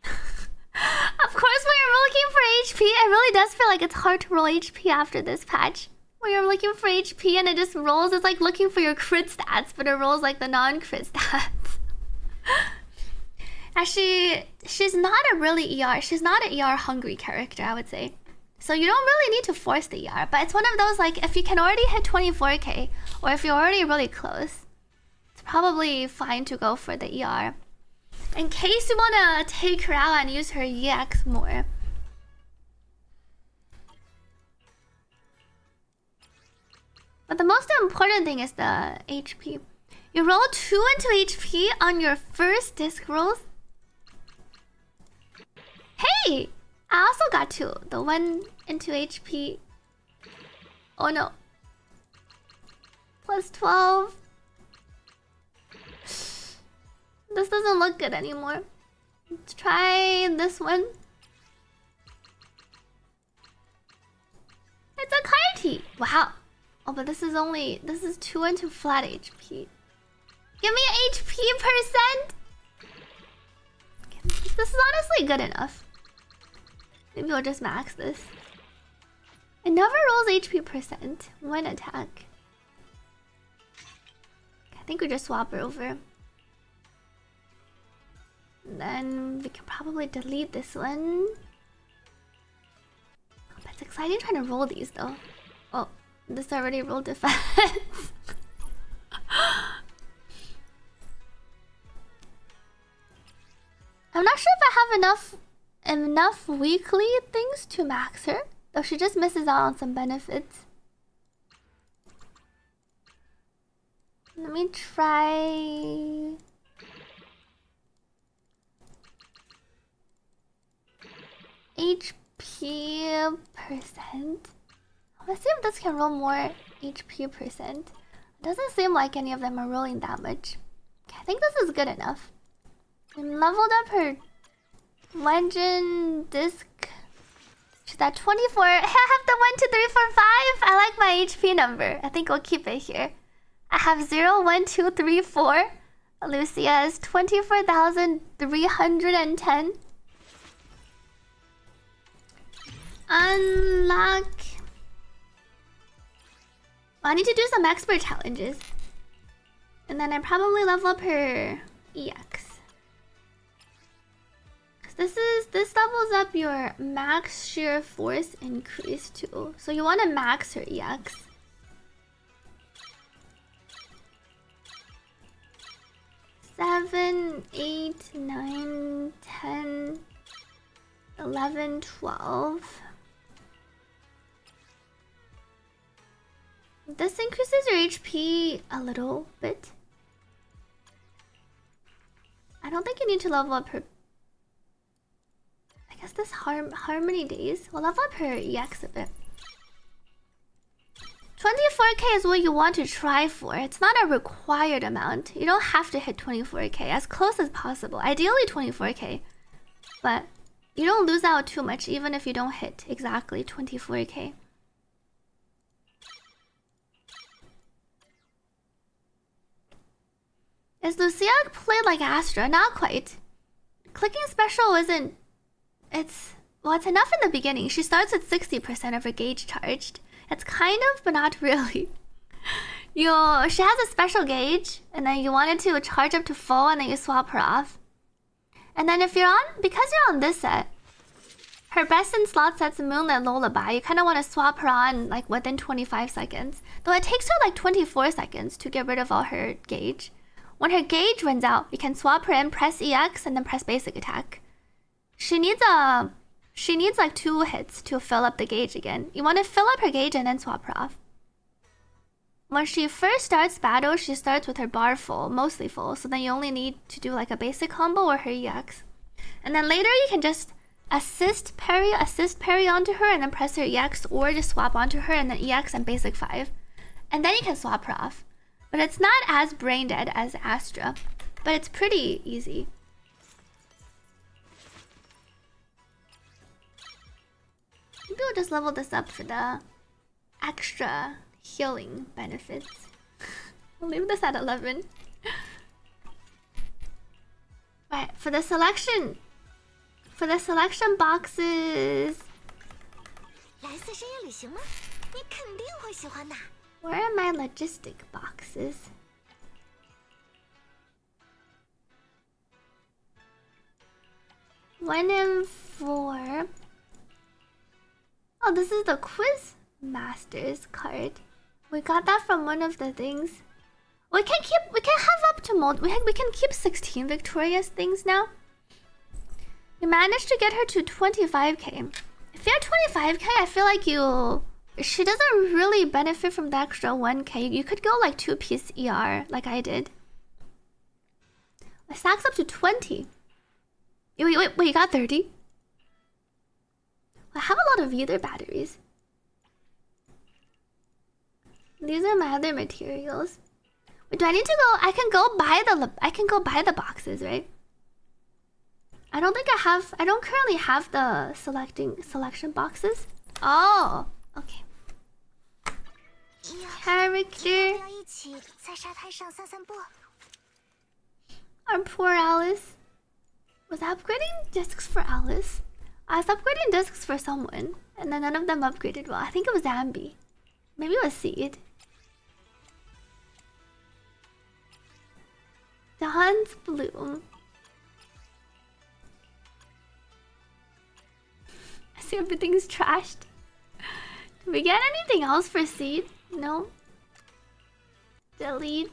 Of course, when you're looking for HP, it really does feel like it's hard to roll HP after this patch. When you're looking for HP and it just rolls, it's like looking for your crit stats, but it rolls like the non-crit stats. Actually, she's not a really ER. She's not an ER hungry character, I would say. So you don't really need to force the ER. But it's one of those, like, if you can already hit 24k, or if you're already really close, it's probably fine to go for the ER. In case you want to take her out and use her EX more. But the most important thing is the HP. You roll 2 into HP on your first disc rolls. Hey! I also got 2. The 1 into HP. Oh no. Plus 12. This doesn't look good anymore. Let's try this one. It's a Karty! Wow. Oh, but this is 2 into flat HP. Give me HP percent! This is honestly good enough. Maybe we'll just max this. It never rolls HP percent. 1 attack. I think we just swap her over. Then we can probably delete this one. Oh, but it's exciting trying to roll these though. Oh, this already rolled defense. I'm not sure if I have enough weekly things to max her, though she just misses out on some benefits. Let me try. HP percent. Let's see if this can roll more HP percent. It doesn't seem like any of them are rolling that much. Okay, I think this is good enough. We leveled up her legend disc. She's at 24. I have the 1, 2, 3, 4, 5. I like my HP number. I think we'll keep it here. I have 0, 1, 2, 3, 4. Lucia is 24,310. Unlock. I need to do some expert challenges. And then I probably level up her EX. This levels up your max sheer force increase too. So you want to max her EX. Seven, 8, 9, 10, 11, 12. This increases your HP a little bit. I don't think you need to level up her. I guess this harmony days will level up her EX a bit. 24k is what you want to try for. It's not a required amount. You don't have to hit 24k, as close as possible. Ideally 24k. But you don't lose out too much even if you don't hit exactly 24k. Is Lucia played like Astra? Not quite. Clicking special isn't... It's enough in the beginning. She starts with 60% of her gauge charged. It's kind of, but not really. She has a special gauge, and then you wanted to charge up to full, and then you swap her off. And then if you're on... Because you're on this set, her best in slot set's Moonlit Lullaby. You kind of want to swap her on like within 25 seconds. Though it takes her like 24 seconds to get rid of all her gauge. When her gauge runs out, you can swap her in, press EX, and then press basic attack. She needs like 2 hits to fill up the gauge again. You want to fill up her gauge and then swap her off. When she first starts battle, she starts with her bar full, mostly full. So then you only need to do like a basic combo or her EX. And then later you can just assist parry onto her and then press her EX, or just swap onto her and then EX and basic 5. And then you can swap her off. But it's not as brain dead as Astra, but it's pretty easy. Maybe we'll just level this up for the extra healing benefits. We'll leave this at 11. Right, for the selection boxes. Where are my logistic boxes? One and 4. Oh, this is the Quiz Masters card. We got that from one of the things. We can have up to we can keep 16 victorious things now. We managed to get her to 25k. If you're 25k, I feel like she doesn't really benefit from the extra 1k. You could go like 2-piece ER like I did. It stacks up to 20. Wait, you got 30? I have a lot of ether batteries. These are my other materials. Wait, do I need to go? I can go buy the boxes, right? I don't currently have the selection boxes. Oh, okay. Character. Our poor Alice. Was I upgrading discs for Alice? I was upgrading discs for someone, and then none of them upgraded well. I think it was Ambi. Maybe it was Seed. Dawn's Bloom. I see everything's trashed. Did we get anything else for Seed? No. Delete.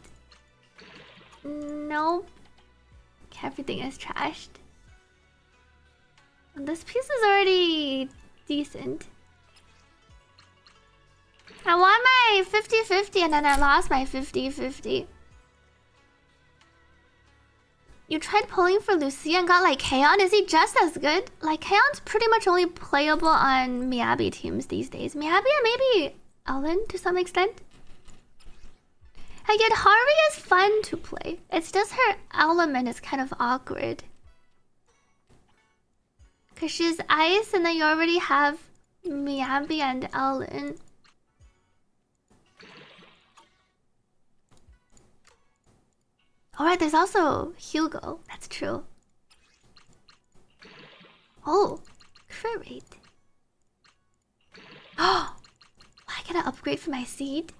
Nope. Okay, everything is trashed. And this piece is already decent. I won my 50-50 and then I lost my 50-50. You tried pulling for Lucia and got Lycaon? Is he just as good? Lycaon's pretty much only playable on Miyabi teams these days. Miyabi and maybe Ellen to some extent. I get Harvey is fun to play. It's just her element is kind of awkward. Because she's ice and then you already have Miyabi and Ellen. Alright, there's also Hugo. That's true. Oh, crit rate. Oh, I get an upgrade for my seed.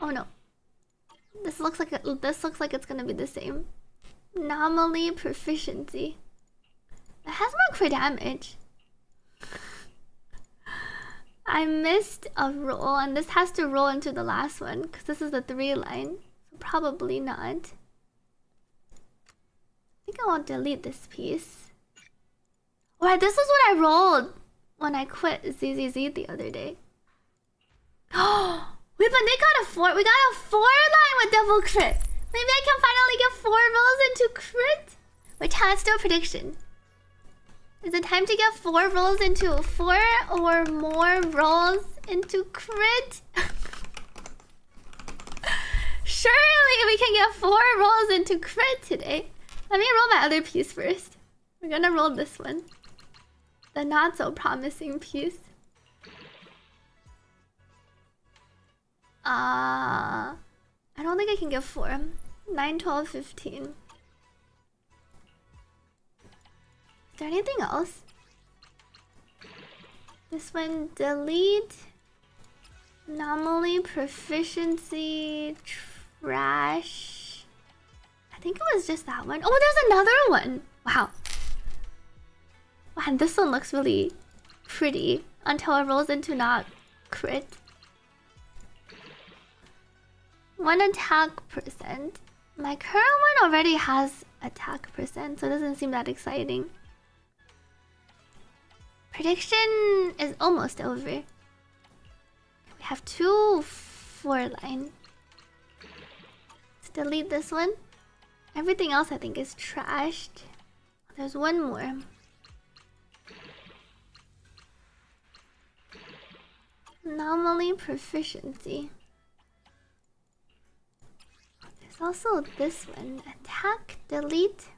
Oh no. This looks like it's gonna be the same. Anomaly proficiency. It has more crit damage. I missed a roll, and this has to roll into the last one because this is the 3 line. So probably not. I think I want to delete this piece. Alright, this is what I rolled when I quit ZZZ the other day. Oh, wait, but they got a 4. We got a 4 line with double crit. Maybe I can finally get 4 rolls into crit. Which has still prediction. Is it time to get 4 rolls into 4 or more rolls into crit? Surely we can get 4 rolls into crit today. Let me roll my other piece first. We're gonna roll this one. The not so promising piece. I don't think I can get 4. 9, 12, 15. Is there anything else? This one, delete. Anomaly, proficiency, trash. I think it was just that one. Oh, there's another one. Wow. Wow, and this one looks really pretty until it rolls into not crit. 1 attack percent. My current one already has attack percent, so it doesn't seem that exciting. Prediction is almost over. We have 2 4 line. Let's delete this one. Everything else I think is trashed. There's one more. Anomaly proficiency. There's also this one. Attack, delete.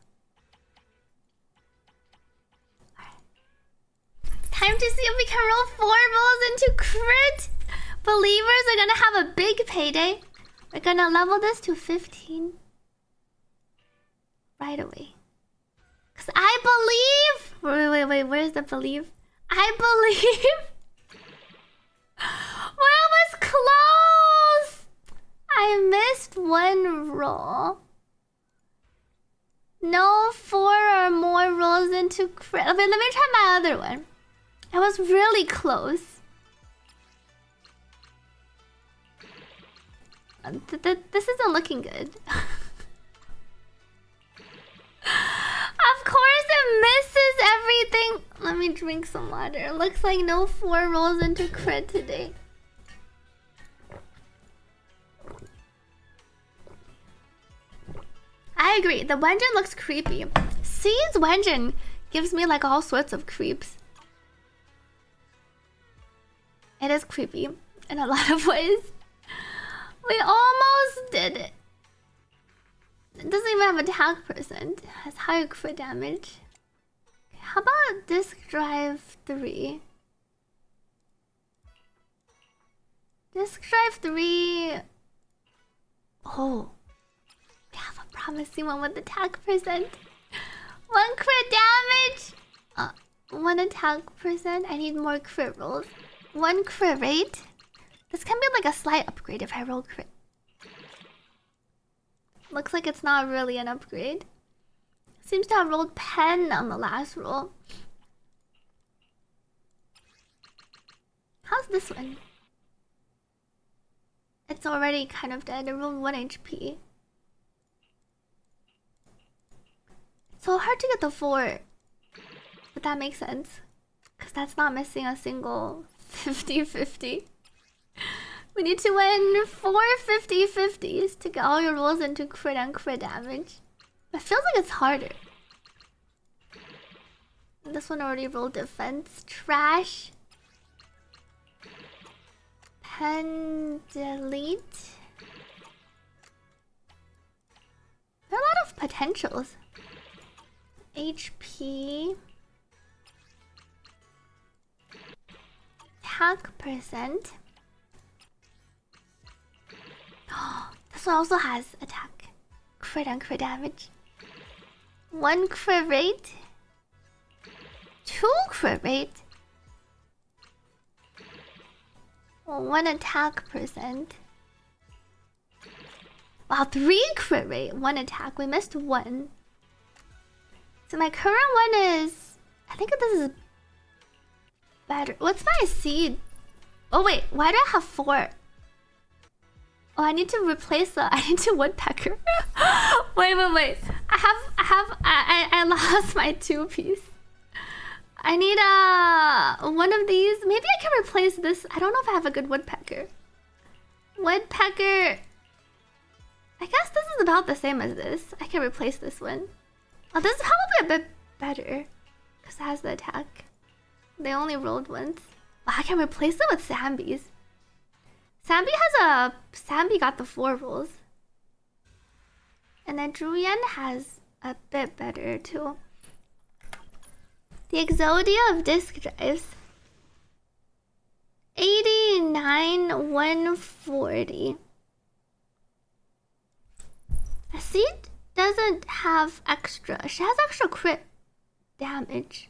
Time to see if we can roll 4 rolls into crit. Believers are gonna have a big payday. We're gonna level this to 15 right away. Cause I believe. Wait. Where's the believe? I believe. We're almost close. I missed 1 roll. No 4 or more rolls into crit. Okay, let me try my other one. I was really close. This isn't looking good. Of course it misses everything. Let me drink some water. Looks like no 4 rolls into crit today. I agree. The Wenjin looks creepy. Seed's Wenjin gives me like all sorts of creeps. It is creepy in a lot of ways. We almost did it. It doesn't even have attack percent. It has higher crit damage. Okay, how about disk drive 3? Disk drive 3. Oh, we have a promising one with attack percent. 1 crit damage. 1 attack percent. I need more crit rolls. 1 crit rate. This can be like a slight upgrade if I roll crit. Looks like it's not really an upgrade. Seems to have rolled pen on the last roll. How's this one? It's already kind of dead. It rolled 1 HP. It's so hard to get the 4. But that makes sense. Because that's not missing a single 50-50. We need to win 4 50-50s to get all your rolls into crit and crit damage. It feels like it's harder. This one already rolled defense. Trash. Pen delete. There are a lot of potentials. HP. Attack percent. This one also has attack. Crit and crit damage. 1 crit rate. 2 crit rate. 1 attack percent. Wow, 3 crit rate. 1 attack. We missed 1. So my current one is... I think this is better. What's my seed? Oh wait, why do I have 4? Oh, I need to replace the... I need to woodpecker. wait. I lost my 2-piece. I need one of these. Maybe I can replace this. I don't know if I have a good woodpecker. Woodpecker. I guess this is about the same as this. I can replace this one. Oh, this is probably a bit better because it has the attack. They only rolled once. Oh, I can replace it with Sambi's. Sambi got the 4 rolls. And then Druyan has a bit better too. The Exodia of disk drives. 89 140. A seed doesn't have extra. She has extra crit damage.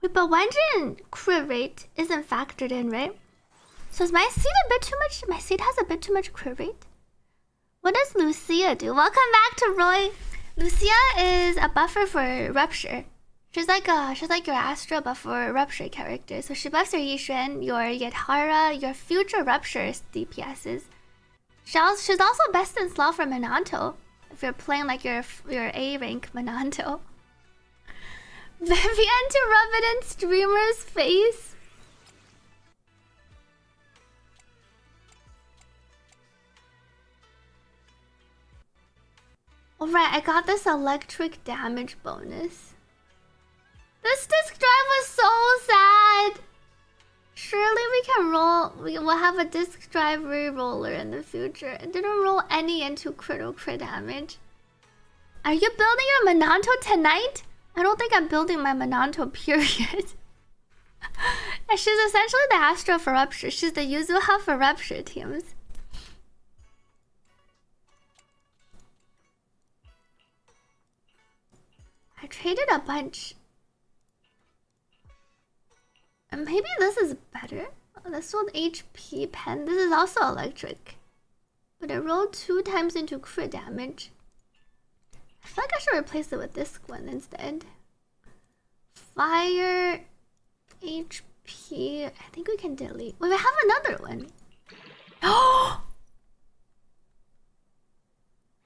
Wait, but Wenjin crit rate isn't factored in, right? So is my seed a bit too much? My seed has a bit too much crit rate. What does Lucia do? Welcome back to Roy. Lucia is a buffer for Rupture. She's like your Astro but for Rupture character. So she buffs your Yixuan, your Yedhara, your future Rupture DPSs. She's also best in slot for Menanto. If you're playing like your A rank Menanto. Vivian to rub it in streamer's face. Alright, I got this electric damage bonus. This disk drive was so sad. Surely we can roll. We will have a disk drive re-roller in the future. It didn't roll any into critical crit damage. Are you building your Menanto tonight? I don't think I'm building my Menanto, period. And she's essentially the Astro for Rupture. She's the Yuzuha for Rupture teams. I traded a bunch. And maybe this is better. Oh, this one HP pen. This is also electric. But it rolled 2 times into crit damage. I feel like I should replace it with this one instead. Fire HP. I think we can delete. Wait, we have another one. Oh!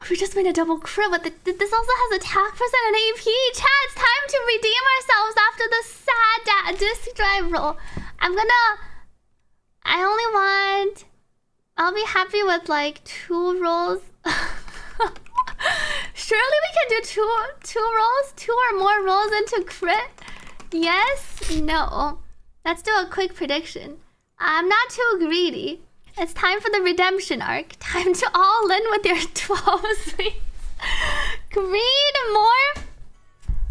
We just made a double crit, but this also has attack percent and AP. Chat, it's time to redeem ourselves after the sad disk drive roll. I only want... I'll be happy with like 2 rolls. Surely we can do two rolls? 2 or more rolls into crit? Yes? No. Let's do a quick prediction. I'm not too greedy. It's time for the redemption arc. Time to all in with your 12 sweets. Greed more?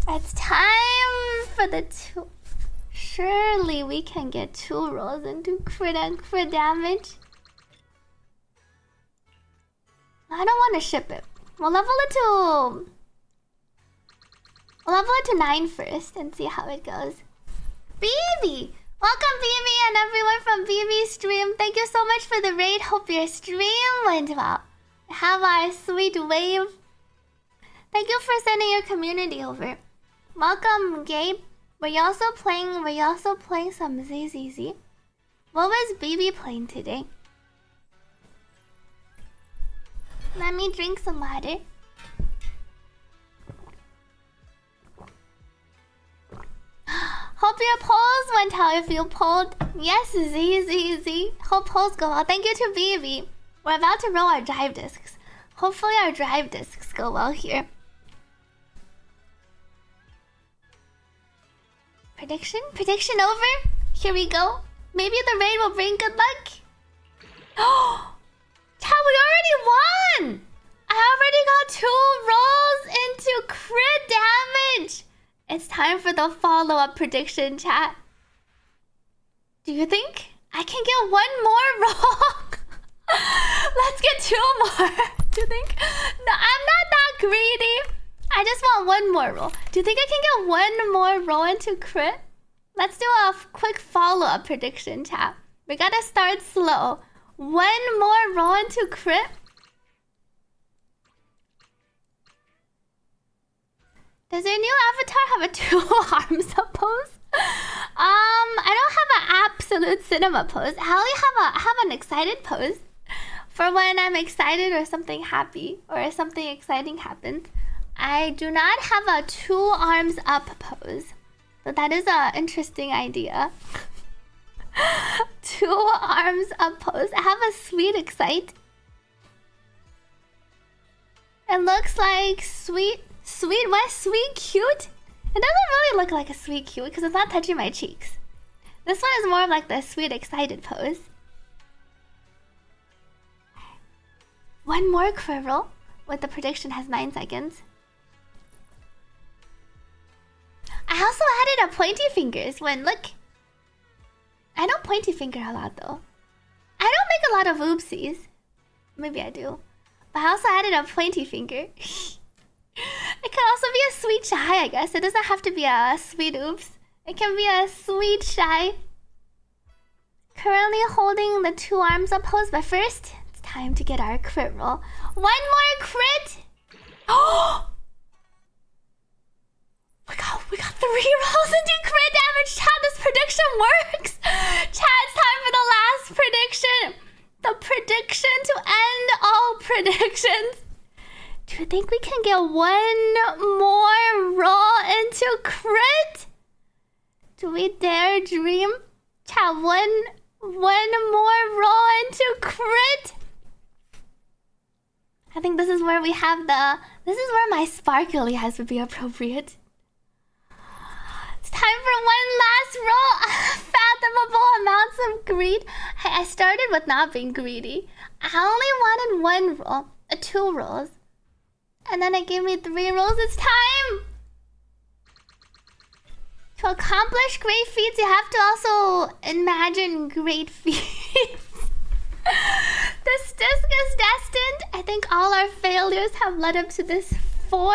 It's time for the 2. Surely we can get 2 rolls into crit and crit damage. I don't want to ship it. We'll level it to 9 first and see how it goes. BB! Welcome BB and everyone from BB's stream. Thank you so much for the raid. Hope your stream went well. Have our sweet wave. Thank you for sending your community over. Welcome Gabe. Were you also playing some ZZZ? What was BB playing today? Let me drink some water. Hope Hope your polls went well if you polled. Yes, ZZZ. Hope polls go well. Thank you to BB. We're about to roll our drive discs. Hopefully our drive discs go well here. Prediction? Prediction over? Here we go. Maybe the raid will bring good luck. Oh! Chat, we already won! I already got 2 rolls into crit damage! It's time for the follow-up prediction, chat. Do you think I can get 1 more roll? Let's get 2 more. Do you think? No, I'm not that greedy. I just want 1 more roll. Do you think I can get 1 more roll into crit? Let's do a quick follow-up prediction, chat. We gotta start slow. 1 more roll into crit? Does your new avatar have a 2 arms pose? I don't have an absolute cinema pose. I only have an excited pose for when I'm excited or something happy or something exciting happens. I do not have a 2 arms up pose. So that is an interesting idea. 2 arms up pose. I have a sweet excite. It looks like sweet cute? It doesn't really look like a sweet cute because it's not touching my cheeks. This one is more of like the sweet excited pose. 1 more quiver with the prediction has 9 seconds. I also added a pointy fingers when look. I don't pointy finger a lot though. I don't make a lot of oopsies. Maybe I do. But I also added a pointy finger. It can also be a sweet shy, I guess. It doesn't have to be a sweet oops. It can be a sweet shy. Currently holding the 2 arms up pose, but first, it's time to get our crit roll. 1 more crit! Oh! We got 3 rolls into crit damage. Chat, this prediction works. Chat, it's time for the last prediction. The prediction to end all predictions. Do you think we can get 1 more roll into crit? Do we dare dream? Chat, one more roll into crit. I think this is where we have this is where my sparkly eyes would be appropriate. It's time for 1 last roll. Fathomable amounts of greed. Hey, I started with not being greedy. I only wanted 1 roll, 2 rolls. And then it gave me 3 rolls. It's time! To accomplish great feats, you have to also imagine great feats. This disc is destined. I think all our failures have led up to this 4.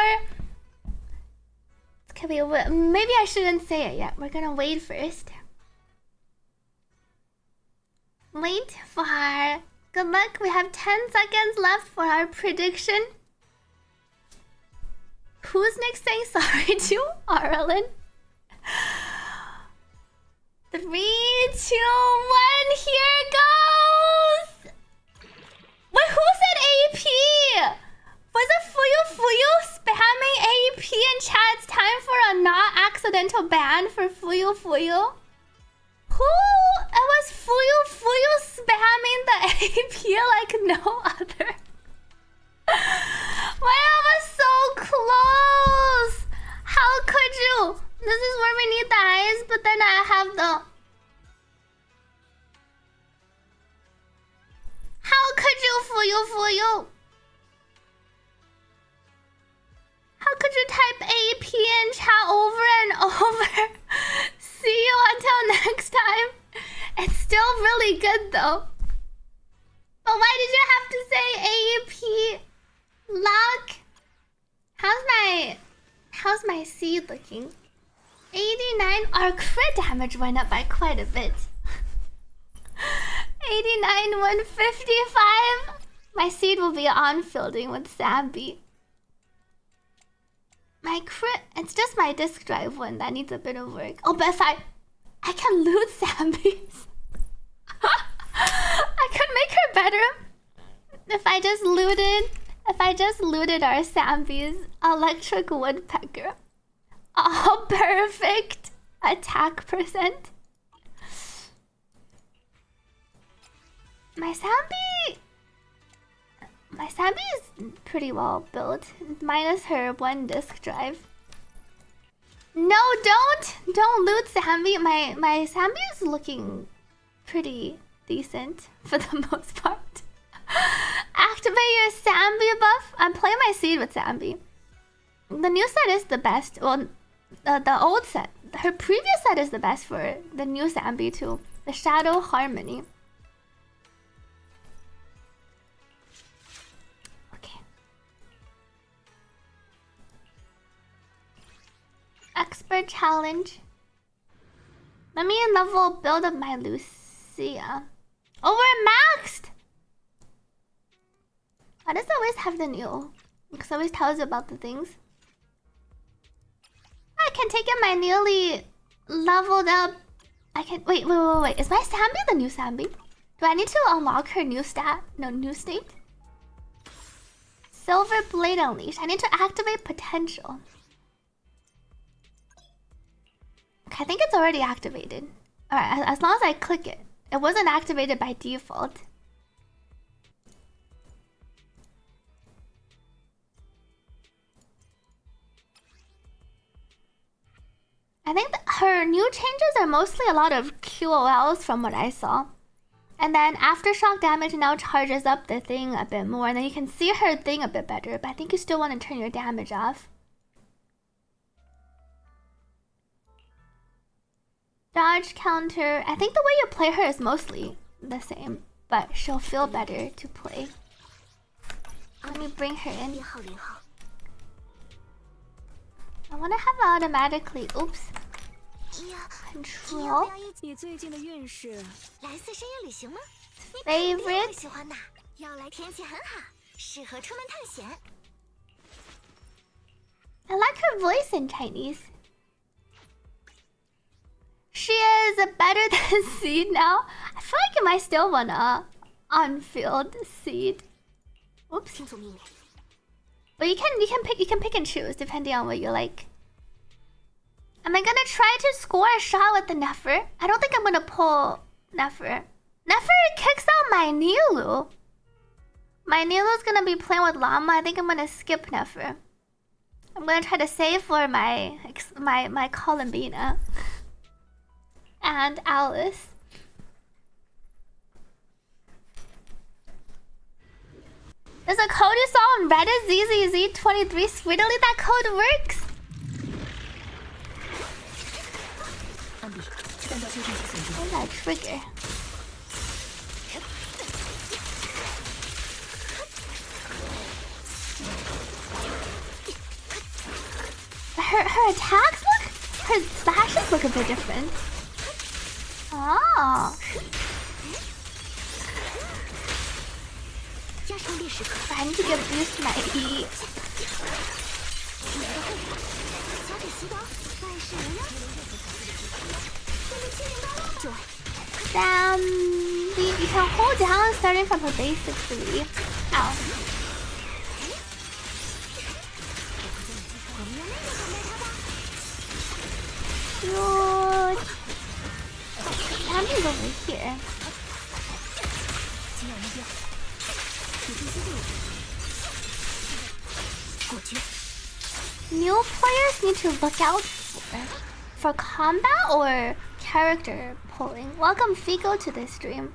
Maybe I shouldn't say it yet. We're gonna wait first. Wait for our good luck. We have 10 seconds left for our prediction. Who's next saying sorry to? Arlen. 3, 2, 1, here goes! Wait, who said AP? Was it Fuyu spamming AP in chat? It's time for a not accidental ban for Fuyu. Who? It was Fuyu spamming the AP like no other. Why am I so close? How could you? This is where we need the eyes, but then I have the... How could you, Fuyu? How could you type AP in chat over and over? See you until next time. It's still really good though. But why did you have to say AP? Luck? How's my seed looking? 89. Our crit damage went up by quite a bit. 89, 155. My seed will be on fielding with Sambi. My crit, it's just my disk drive one that needs a bit of work. Oh, but if I can loot Sambi's. I could make her better if I just looted our Sambi's electric woodpecker. Oh, perfect. attack percent. My Sambi is pretty well built, minus her 1 disk drive. No, don't loot Sambi. My Sambi is looking pretty decent for the most part. Activate your Sambi buff. I'm playing my seed with Sambi. The new set is the best. Well, the old set, her previous set is the best for the new Sambi too. The Shadow Harmony. Okay. Expert challenge. Let me level build up my Lucia. Oh, we're maxed! Why does it always have the new? Because it always tells you about the things. I can take in my newly leveled up. I can wait. Is my Sambi the new Sambi? Do I need to unlock her new stat? No, new state? Silver Blade Unleashed. I need to activate potential. Okay, I think it's already activated. Alright, as long as I click it. It wasn't activated by default. I think her new changes are mostly a lot of QOLs from what I saw. And then aftershock damage now charges up the thing a bit more. And then you can see her thing a bit better. But I think you still want to turn your damage off. Dodge counter. I think the way you play her is mostly the same. But she'll feel better to play. Let me bring her in. I want to have it automatically. Oops. Control. 你最近的运势，来次深夜旅行吗？ Favorite. 喜欢的，要来天气很好，适合出门探险。 I like her voice in Chinese. She is better than Seed now. I feel like you might still wanna on-field Seed. Oops. 听从命令。 But you can pick and choose depending on what you like. Am I gonna try to score a shot with the Nefer? I don't think I'm gonna pull Nefer. Nefer kicks out my Nilu. My Nilu's gonna be playing with Llama. I think I'm gonna skip Nefer. I'm gonna try to save for my Columbina and Alice. There's a code you saw on Reddit, ZZZ23SWEETILY. That code works. What's that trigger? Her attacks look, her slashes look a bit different. Oh. I need to get boost my E. You can hold down starting from her basic 3. Ow. Good. Sammy's over here. New players need to look out for combat or character pulling. Welcome Fico to this stream.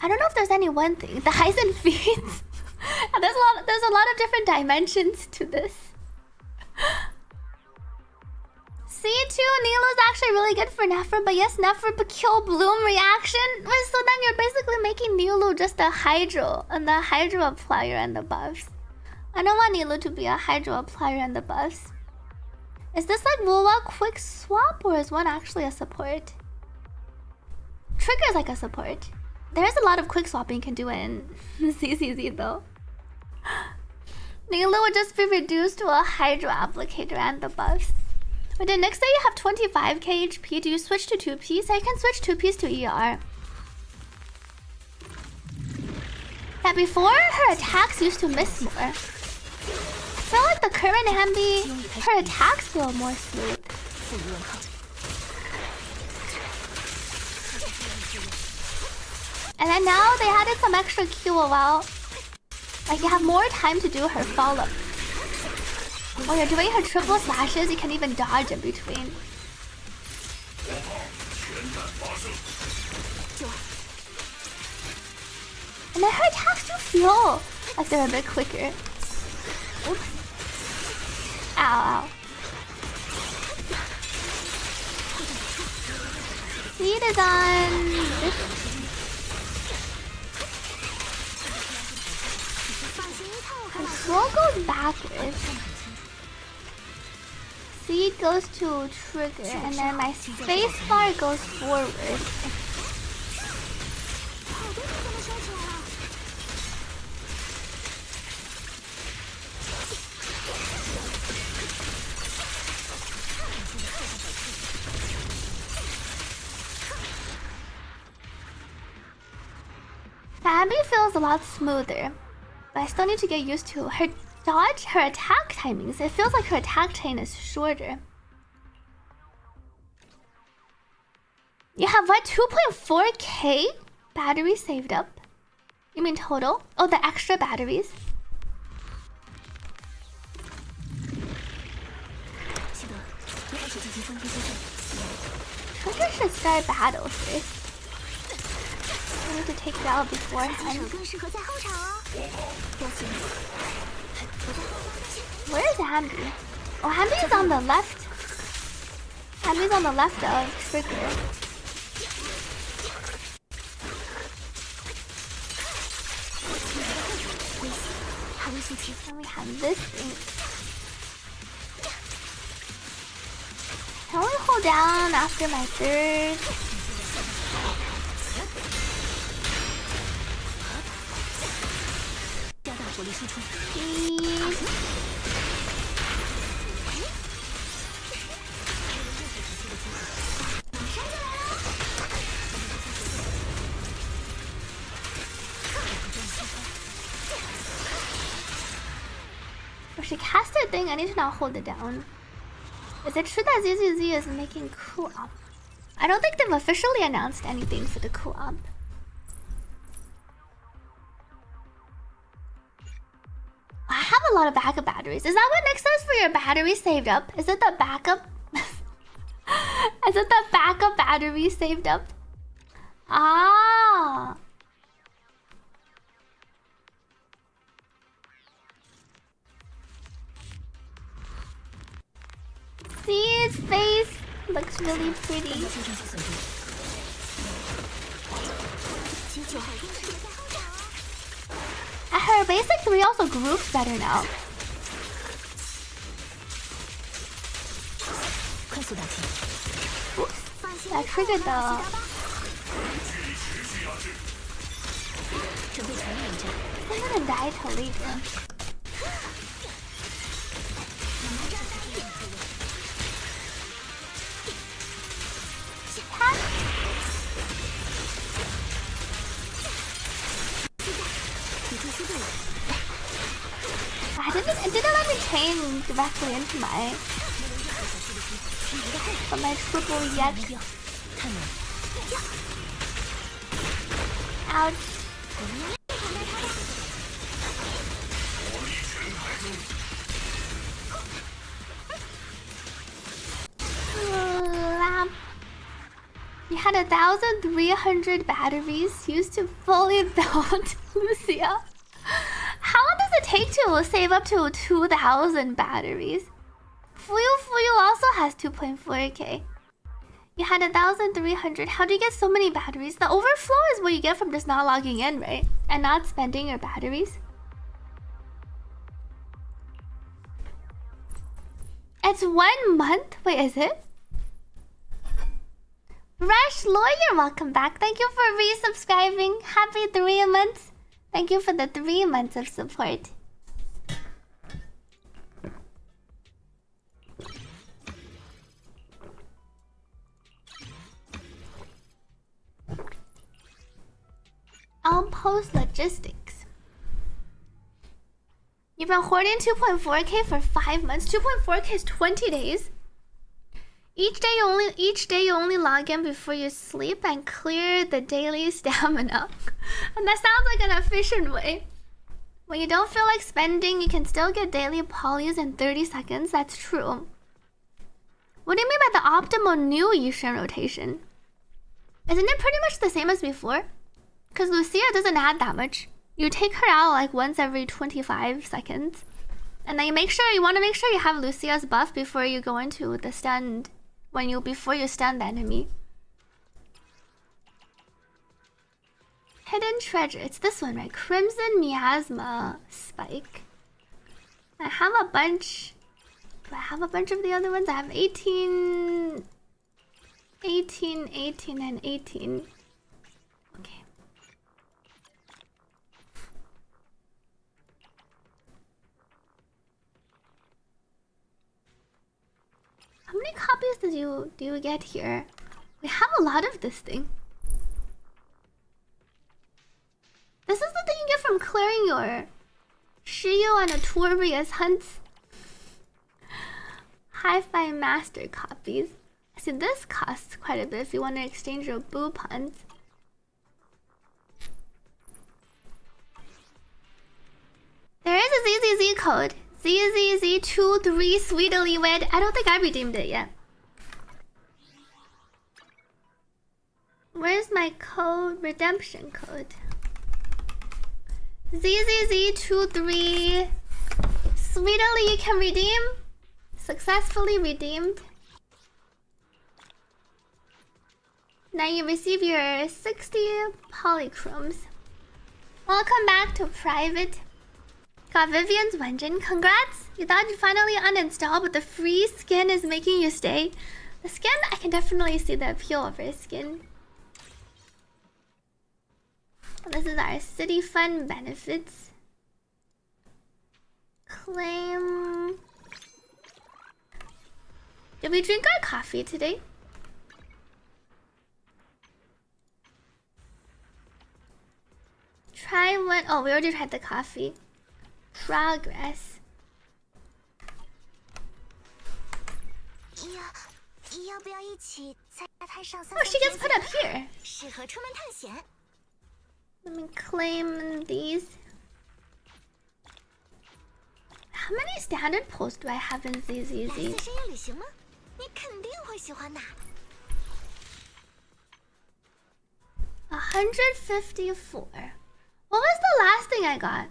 I don't know if there's any one thing. The highs and feeds. There's a lot of different dimensions to this. C2 Nilo's actually really good for Nefer, but yes, Nefer kill bloom reaction. So then you're basically making Nilo just a hydro and the hydro applier and the buffs. I don't want Nilo to be a hydro applier and the buffs. Is this like Woowa quick swap or is one actually a support? Trigger's like a support. There's a lot of quick swapping you can do in ZZZ though. Nilo would just be reduced to a hydro applicator and the buffs. But then next day you have 25k HP. Do you switch to 2Ps? I can switch 2Ps to ER. That before, her attacks used to miss more. I feel like the current Ambi, her attacks feel more smooth. And then now they added some extra QOL. Like you have more time to do her follow-up. When you're doing her triple slashes, you can even dodge in between. And then her attacks do feel like they're a bit quicker. Oops. Ow, ow. Seed is on this. Her slow goes backwards. Seed goes to trigger, and then my spacebar goes forward. Abby feels a lot smoother, but I still need to get used to her dodge, her attack timings. It feels like her attack chain is shorter. You have what, 2.4K batteries saved up? You mean total? Oh, the extra batteries. Trigger should start battle first. I need to take it out beforehand. Where is Hamby? Oh, Hamby is on the left. Hamby's on the left of trigger. And we have this thing. Can we hold down after my third? If she cast her thing, I need to not hold it down. Is it true that ZZZ is making co-op? I don't think they've officially announced anything for the co-op. I have a lot of backup batteries. Is that what Nick says for your battery saved up? Is it the backup? Is it the backup battery saved up? Ah. See, his face looks really pretty. Her basic 3 also groups better now. Oops, that triggered the... I'm gonna die to later. It didn't let me chain directly into my triple yet. Ouch. You had 1,300 batteries used to fully build LUCIA. How long does it take to save up to 2,000 batteries? Fuyu also has 2.4K. You had 1,300. How do you get so many batteries? The overflow is what you get from just not logging in, right? And not spending your batteries. It's 1 month? Wait, is it? Rash Lawyer, welcome back. Thank you for resubscribing. Happy 3 months. Thank you for the 3 months of support. Post logistics. You've been hoarding 2.4K for 5 months. 2.4K is 20 days. Each day you only log in before you sleep and clear the daily stamina. And that sounds like an efficient way. When you don't feel like spending, you can still get daily polys in 30 seconds. That's true. What do you mean by the optimal new Yushin rotation? Isn't it pretty much the same as before? Because Lucia doesn't add that much. You take her out like once every 25 seconds. And then you want to make sure you have Lucia's buff before you go into the stunned. Before you stun the enemy. Hidden treasure. It's this one, right? Crimson Miasma Spike. I have a bunch. Do I have a bunch of the other ones? I have 18, and 18. Okay. How many copies do you get here? We have a lot of this thing. This is the thing you get from clearing your Shiyu and Notorious hunts. Hi-Fi Master copies. See, this costs quite a bit if you want to exchange your boo puns. There is a ZZZ code. ZZZ23SWEETILY. I don't think I redeemed it yet. Where's my code? Redemption code. ZZZ23 Sweetily you can redeem. Successfully redeemed. Now you receive your 60 polychromes. Welcome back to private. Got Vivian's Wenjin. Congrats! You thought you finally uninstalled, but the free skin is making you stay. The skin, I can definitely see the appeal of her skin. This is our city fund benefits. Claim. Did we drink our coffee today? Try one. Oh, we already tried the coffee. Progress. Oh, she gets put up here. Let me claim these. How many standard pulls do I have in ZZZ? 154. What was the last thing I got?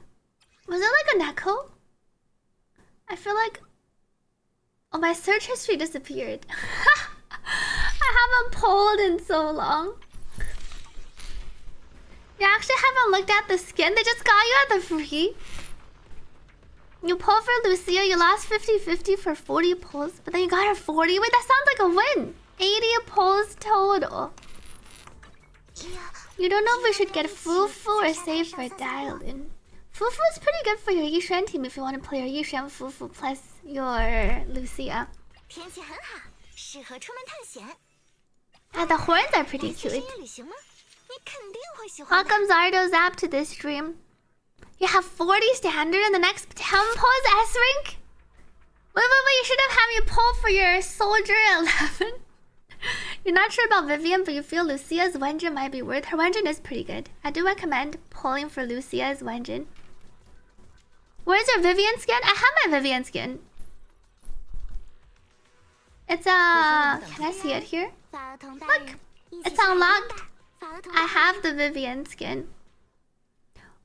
Was it like a Neko? I feel like... Oh, my search history disappeared. I haven't pulled in so long. You actually haven't looked at the skin? They just got you at the free. You pulled for Lucia, you lost 50-50 for 40 pulls, but then you got her 40. Wait, that sounds like a win. 80 pulls total. You don't know if we should get Fufu or save for dial-in. Fufu is pretty good for your Yishuan team if you want to play your Yishuan Fufu plus your Lucia. The horns are pretty cute. Welcome Zardo Zap to this stream. You have 40 standard and the next 10 pulls S rank? Wait, you should have had me pull for your soldier 11. You're not sure about Vivian, but you feel Lucia's Wenjin might be worth. Her Wenjin is pretty good. I do recommend pulling for Lucia's Wenjin. Where's your Vivian skin? I have my Vivian skin. It's can I see it here? Look, it's unlocked. I have the Vivian skin.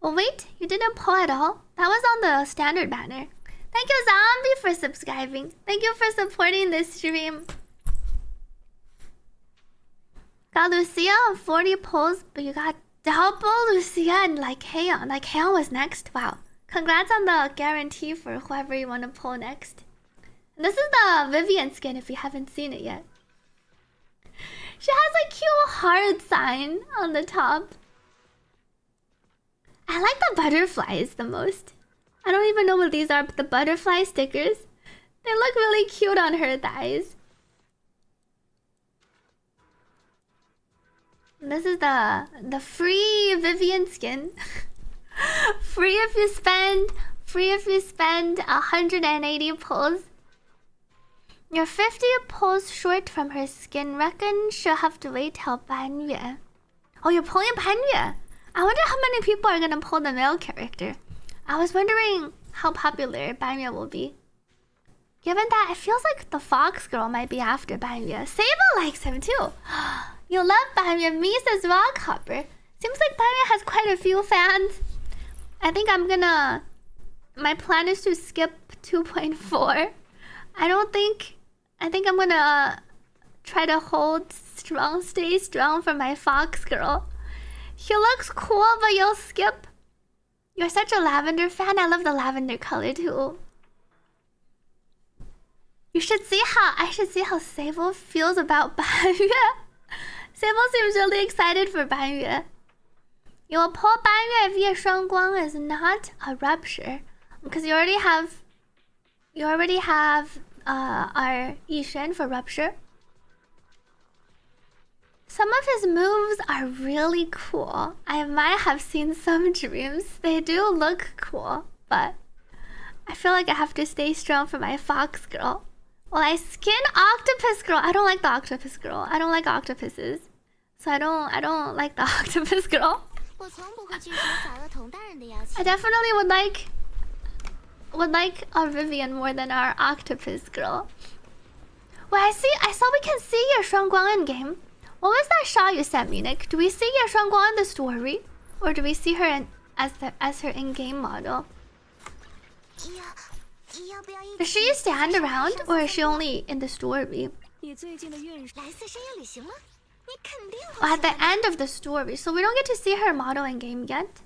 Oh wait, you didn't pull at all? That was on the standard banner. Thank you Zombie for subscribing. Thank you for supporting this stream. Got Lucia on 40 pulls, but you got double Lucia and Lycaon. Lycaon was next. Wow. Congrats on the guarantee for whoever you want to pull next. And this is the Vivian skin if you haven't seen it yet. She has a cute heart sign on the top. I like the butterflies the most. I don't even know what these are, but the butterfly stickers. They look really cute on her thighs. And this is the free Vivian skin. Free if you spend 180 pulls. Your 50 pulls short from her skin. Reckon she'll have to wait till 半月. Oh, you're pulling 半月? I wonder how many people are gonna pull the male character. I was wondering how popular 半月 will be. Given that, it feels like the Fox girl might be after 半月. Sable likes him too. You love 半月. Me says Rockhopper. Seems like 半月 has quite a few fans. I think I'm gonna... My plan is to skip 2.4. I think I'm gonna try to hold strong, stay strong for my Fox girl. He looks cool, but you'll skip. You're such a lavender fan. I love the lavender color too. I should see how Sable feels about 半月. Sable seems really excited for 半月. You will pull 半月if 月双光 is not a rupture, because you already have our Yishen for rupture. Some of his moves are really cool. I might have seen some dreams. They do look cool, but I feel like I have to stay strong for my Fox girl. Well, I skin Octopus girl. I don't like the Octopus girl. I don't like octopuses, so I don't like the Octopus girl. I definitely would like our Vivian more than our Octopus girl. Well, I saw we can see your 双光 in game. What was that shot you sent me, Nick? Do we see your 双光 in the story, or do we see her as her in-game model? Does she stand around, or is she only in the story? At the end of the story, so we don't get to see her model in game yet.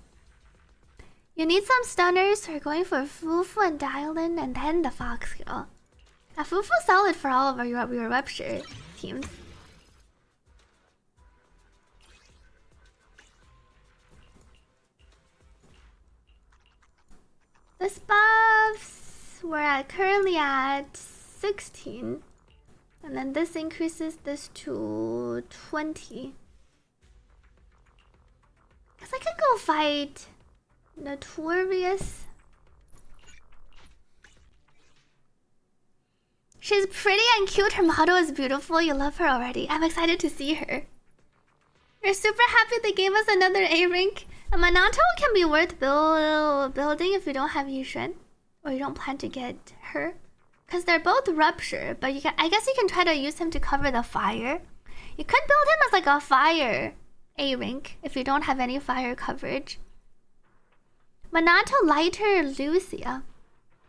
You need some stunners, so we're going for Fufu and Dylan, and then the Fox girl. Fufu's solid for all of your rupture teams. This buffs we're currently at 16, and then this increases this to 20. Guess I could go fight Notorious. She's pretty and cute. Her model is beautiful. You love her already. I'm excited to see her. We're super happy they gave us another A rank. And Minato can be worth building if you don't have Yushen, or you don't plan to get her, because they're both rupture. But I guess you can try to use him to cover the fire. You could build him as like a fire A rank if you don't have any fire coverage. Minato lighter Lucia.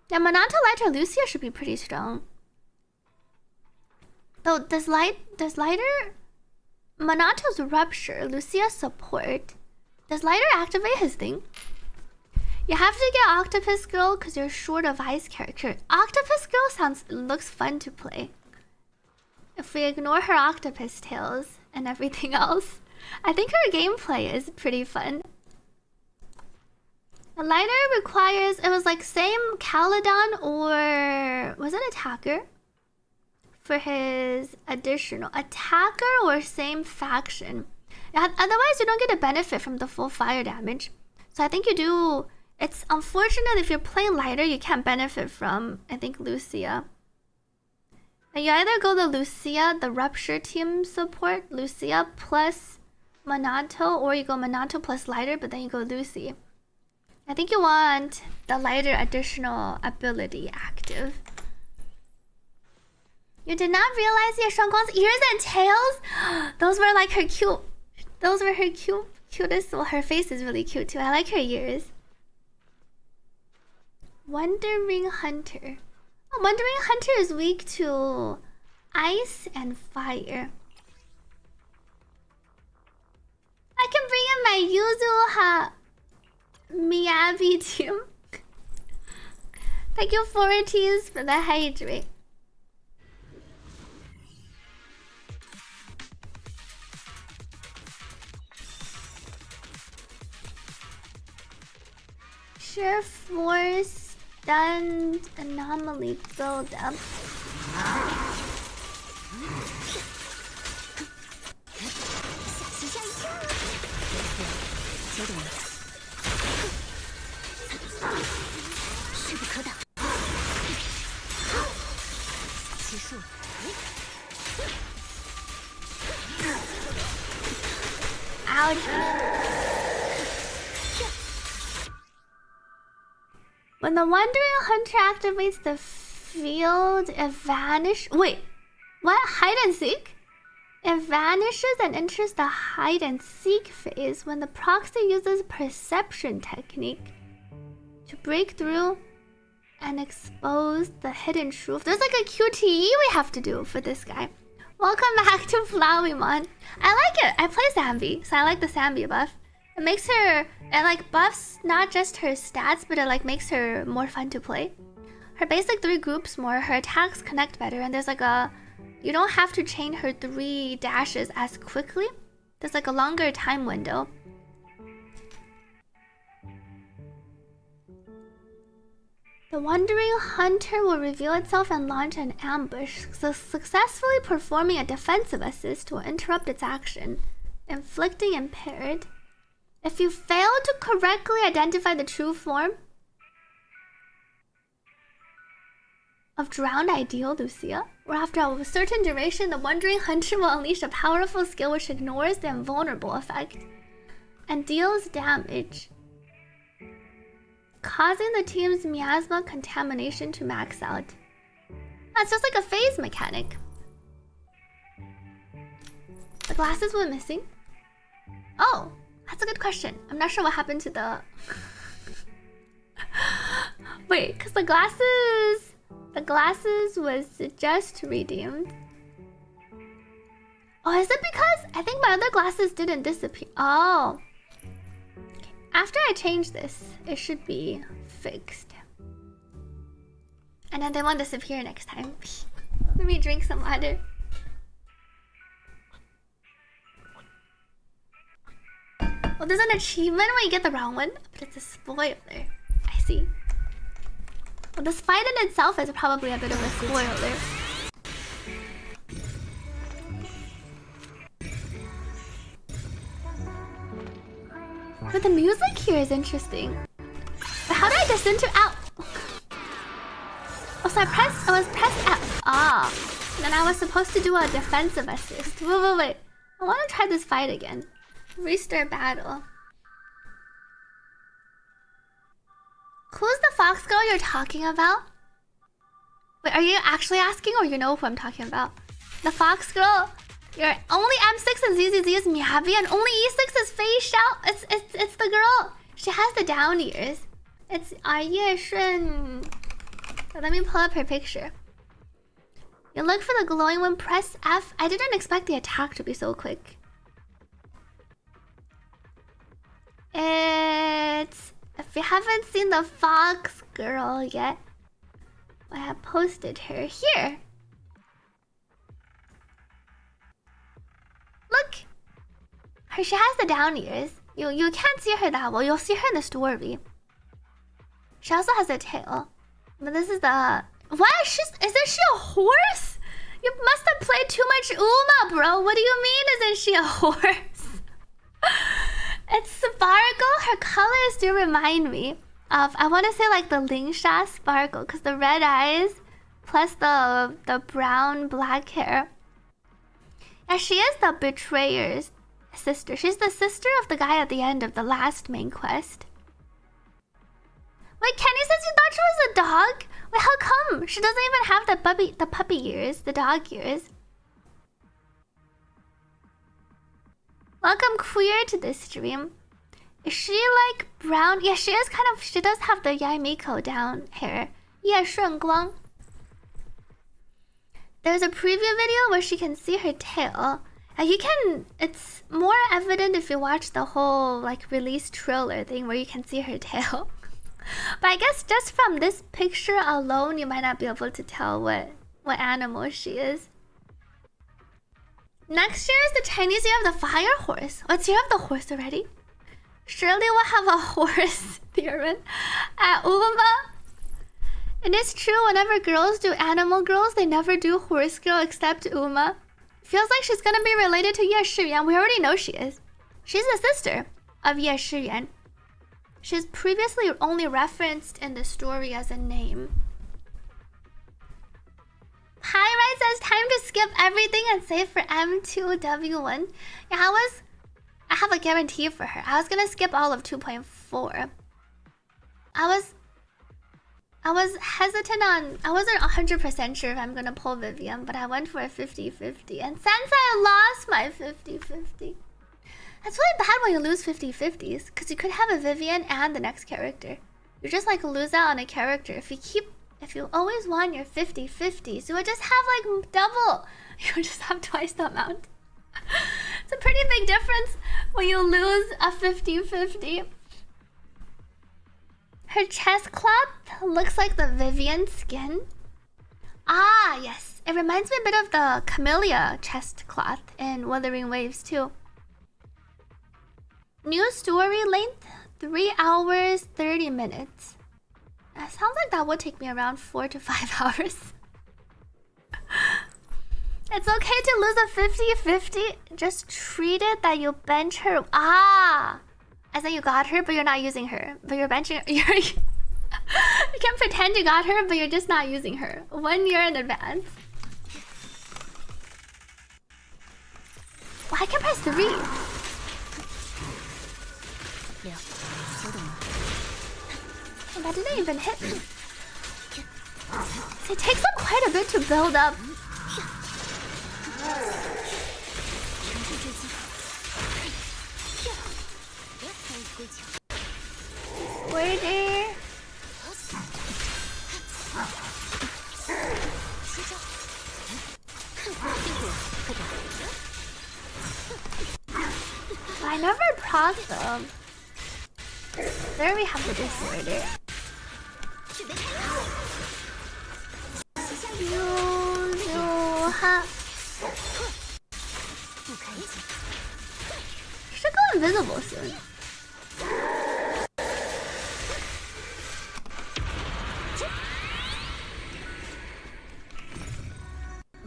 Yeah, Minato lighter Lucia should be pretty strong. Though does lighter Minato's rupture, Lucia's support. Does lighter activate his thing? You have to get Octopus Girl because you're short of ice character. Octopus Girl looks fun to play. If we ignore her octopus tails and everything else, I think her gameplay is pretty fun. A lighter requires, it was like same Caledon or was it attacker? For his additional attacker or same faction. Otherwise, you don't get a benefit from the full fire damage. So I think you do. It's unfortunate if you're playing lighter, you can't benefit from, I think, Lucia. And you either go the Lucia, the rupture team support, Lucia plus Minato, or you go Minato plus lighter, but then you go Lucy. I think you want the lighter additional ability active. You did not realize Ye Shuangguang's ears and tails? Those were like her cute. Those were her cutest. Well, her face is really cute too. I like her ears. Wandering Hunter. Oh, Wandering Hunter is weak to ice and fire. I can bring in my Yuzu Miyabi team. Thank you, 4Ts, for the hydrate. Sheer force stunned anomaly buildup. 之术。 Ouch. When the Wandering Hunter activates the field, it vanishes. Wait, what? Hide and seek? It vanishes and enters the hide and seek phase when the proxy uses perception technique to break through and expose the hidden truth. There's like a QTE we have to do for this guy. Welcome back to Flowymon. I like it. I play Zambi, so I like the Zambi buff. It makes her, it like buffs not just her stats, but it like makes her more fun to play. Her basic 3 groups more, her attacks connect better, and there's like a, you don't have to chain her 3 dashes as quickly. There's like a longer time window. The Wandering Hunter will reveal itself and launch an ambush, so successfully performing a defensive assist will interrupt its action, inflicting impaired. If you fail to correctly identify the true form of drowned ideal Lucia, or after a certain duration, the Wandering Hunter will unleash a powerful skill which ignores the invulnerable effect and deals damage, causing the team's miasma contamination to max out. That's just like a phase mechanic. The glasses were missing. Oh, that's a good question. I'm not sure what happened to the... Wait, because the glasses was just redeemed. Oh, is it because I think my other glasses didn't disappear? Oh. After I change this, it should be fixed. And then they won't disappear next time. Let me drink some water. Well, there's an achievement when you get the wrong one, but it's a spoiler. I see. Well, this fight in itself is probably a bit of a spoiler. But the music here is interesting. But how did I disinter out? Oh, so I was pressed F. Ah. Then I was supposed to do a defensive assist. Wait. I want to try this fight again. Restart battle. Who's the fox girl you're talking about? Wait, are you actually asking or you know who I'm talking about? The fox girl? Your only M6 and ZZZ is Miyabi and only E6 is Fei Xiao. It's the girl. She has the down ears. It's Ye Shun. Let me pull up her picture. You look for the glowing one, press F. I didn't expect the attack to be so quick. It's... If you haven't seen the fox girl yet, I have posted her here. Look! She has the down ears. You can't see her that well. You'll see her in the story. She also has a tail. But this is the... What? Isn't she a horse? You must have played too much Uma, bro. What do you mean, isn't she a horse? It's Sparkle. Her colors do remind me of... I want to say like the Lingsha Sparkle. Because the red eyes plus the brown black hair. Yeah, she is the betrayer's sister. She's the sister of the guy at the end of the last main quest. Wait, Kenny says you thought she was a dog? Wait, how come? She doesn't even have the puppy ears, the dog ears. Welcome queer to this stream. Is she like brown? Yeah, she is kind of, she does have the Yaimiko down hair. Yeah, Guang. There's a preview video where she can see her tail. It's more evident if you watch the whole like release trailer thing where you can see her tail. But I guess just from this picture alone, you might not be able to tell what animal she is. Next year is the Chinese Year of the Fire Horse. Oh, it's Year of the Horse already? Surely we'll have a horse theorem at Uma. It is true, whenever girls do animal girls, they never do horse girl except Uma. Feels like she's gonna be related to Ye Shiyuan. We already know she is. She's the sister of Ye Shiyuan. She's previously only referenced in the story as a name. Pyrite time to skip everything and save for M2W1. Yeah, I have a guarantee for her. I was gonna skip all of 2.4. I was hesitant on... I wasn't 100% sure if I'm gonna pull Vivian, but I went for a 50-50. And since I lost my 50-50... That's really bad when you lose 50-50s, because you could have a Vivian and the next character. You just like lose out on a character. If you always want your 50-50s, you would just have like double. You would just have twice the amount. It's a pretty big difference when you lose a 50-50. Her chest cloth looks like the Vivian skin. Ah, yes. It reminds me a bit of the Camellia chest cloth in Wuthering Waves too. New story length, 3 hours, 30 minutes. That sounds like that would take me around 4 to 5 hours. It's okay to lose a 50-50. Just treat it that you bench her. Ah! As in you got her, but you're not using her. But you're benching her. You can pretend you got her, but you're just not using her. 1 year in advance. Well, I can press 3. Oh, that didn't even hit me. It takes up quite a bit to build up. Squirter. I never proc them. There we have the disorder. You should go invisible soon.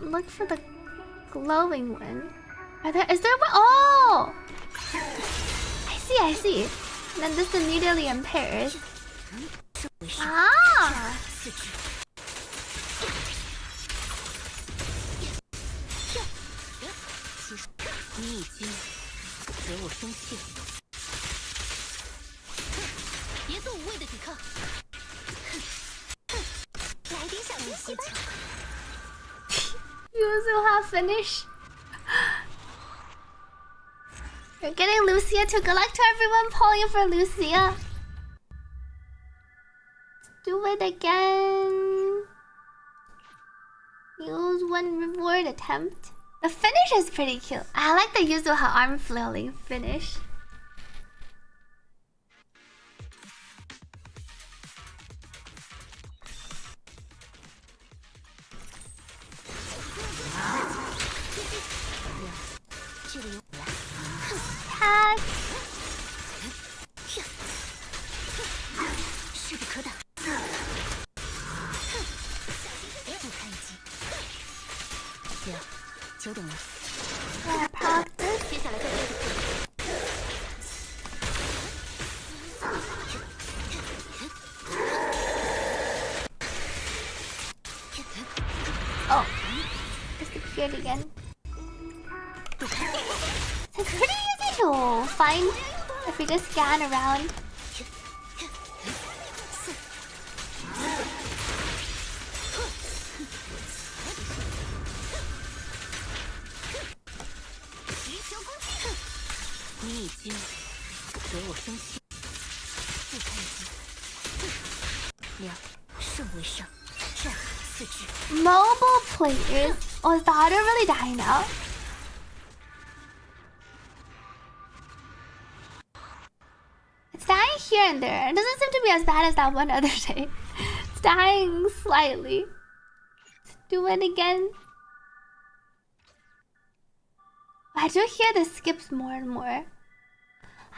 Look for the glowing one. Is there one? Oh! I see. And then this immediately impairs. Ah! Yuzu finish. You're getting Lucia too. Good luck to everyone polling for Lucia. Let's do it again. Use 1 reward attempt. The finish is pretty cute. I like the Yuzuha arm flailing finish. Tag. Yeah, practice. Oh, disappeared again. It's pretty easy to find if we just scan around. Mobile players. Oh, is the auto really dying now? It's dying here and there. It doesn't seem to be as bad as that one other day. It's dying slightly. Let's do it again. I do hear the skips more and more.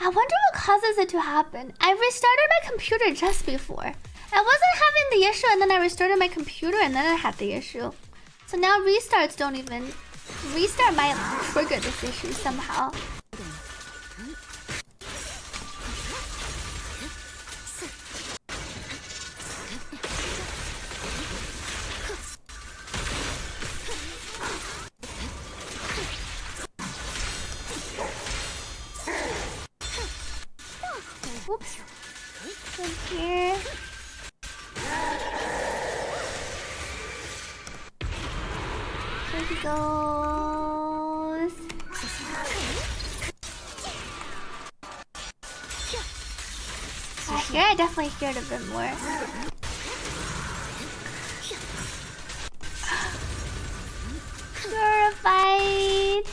I wonder what causes it to happen. I restarted my computer just before. I wasn't having the issue and then I restarted my computer and then I had the issue. So now restarts don't even... Restart might trigger this issue somehow. here. There he goes. Here I definitely hear it a bit more. Purified.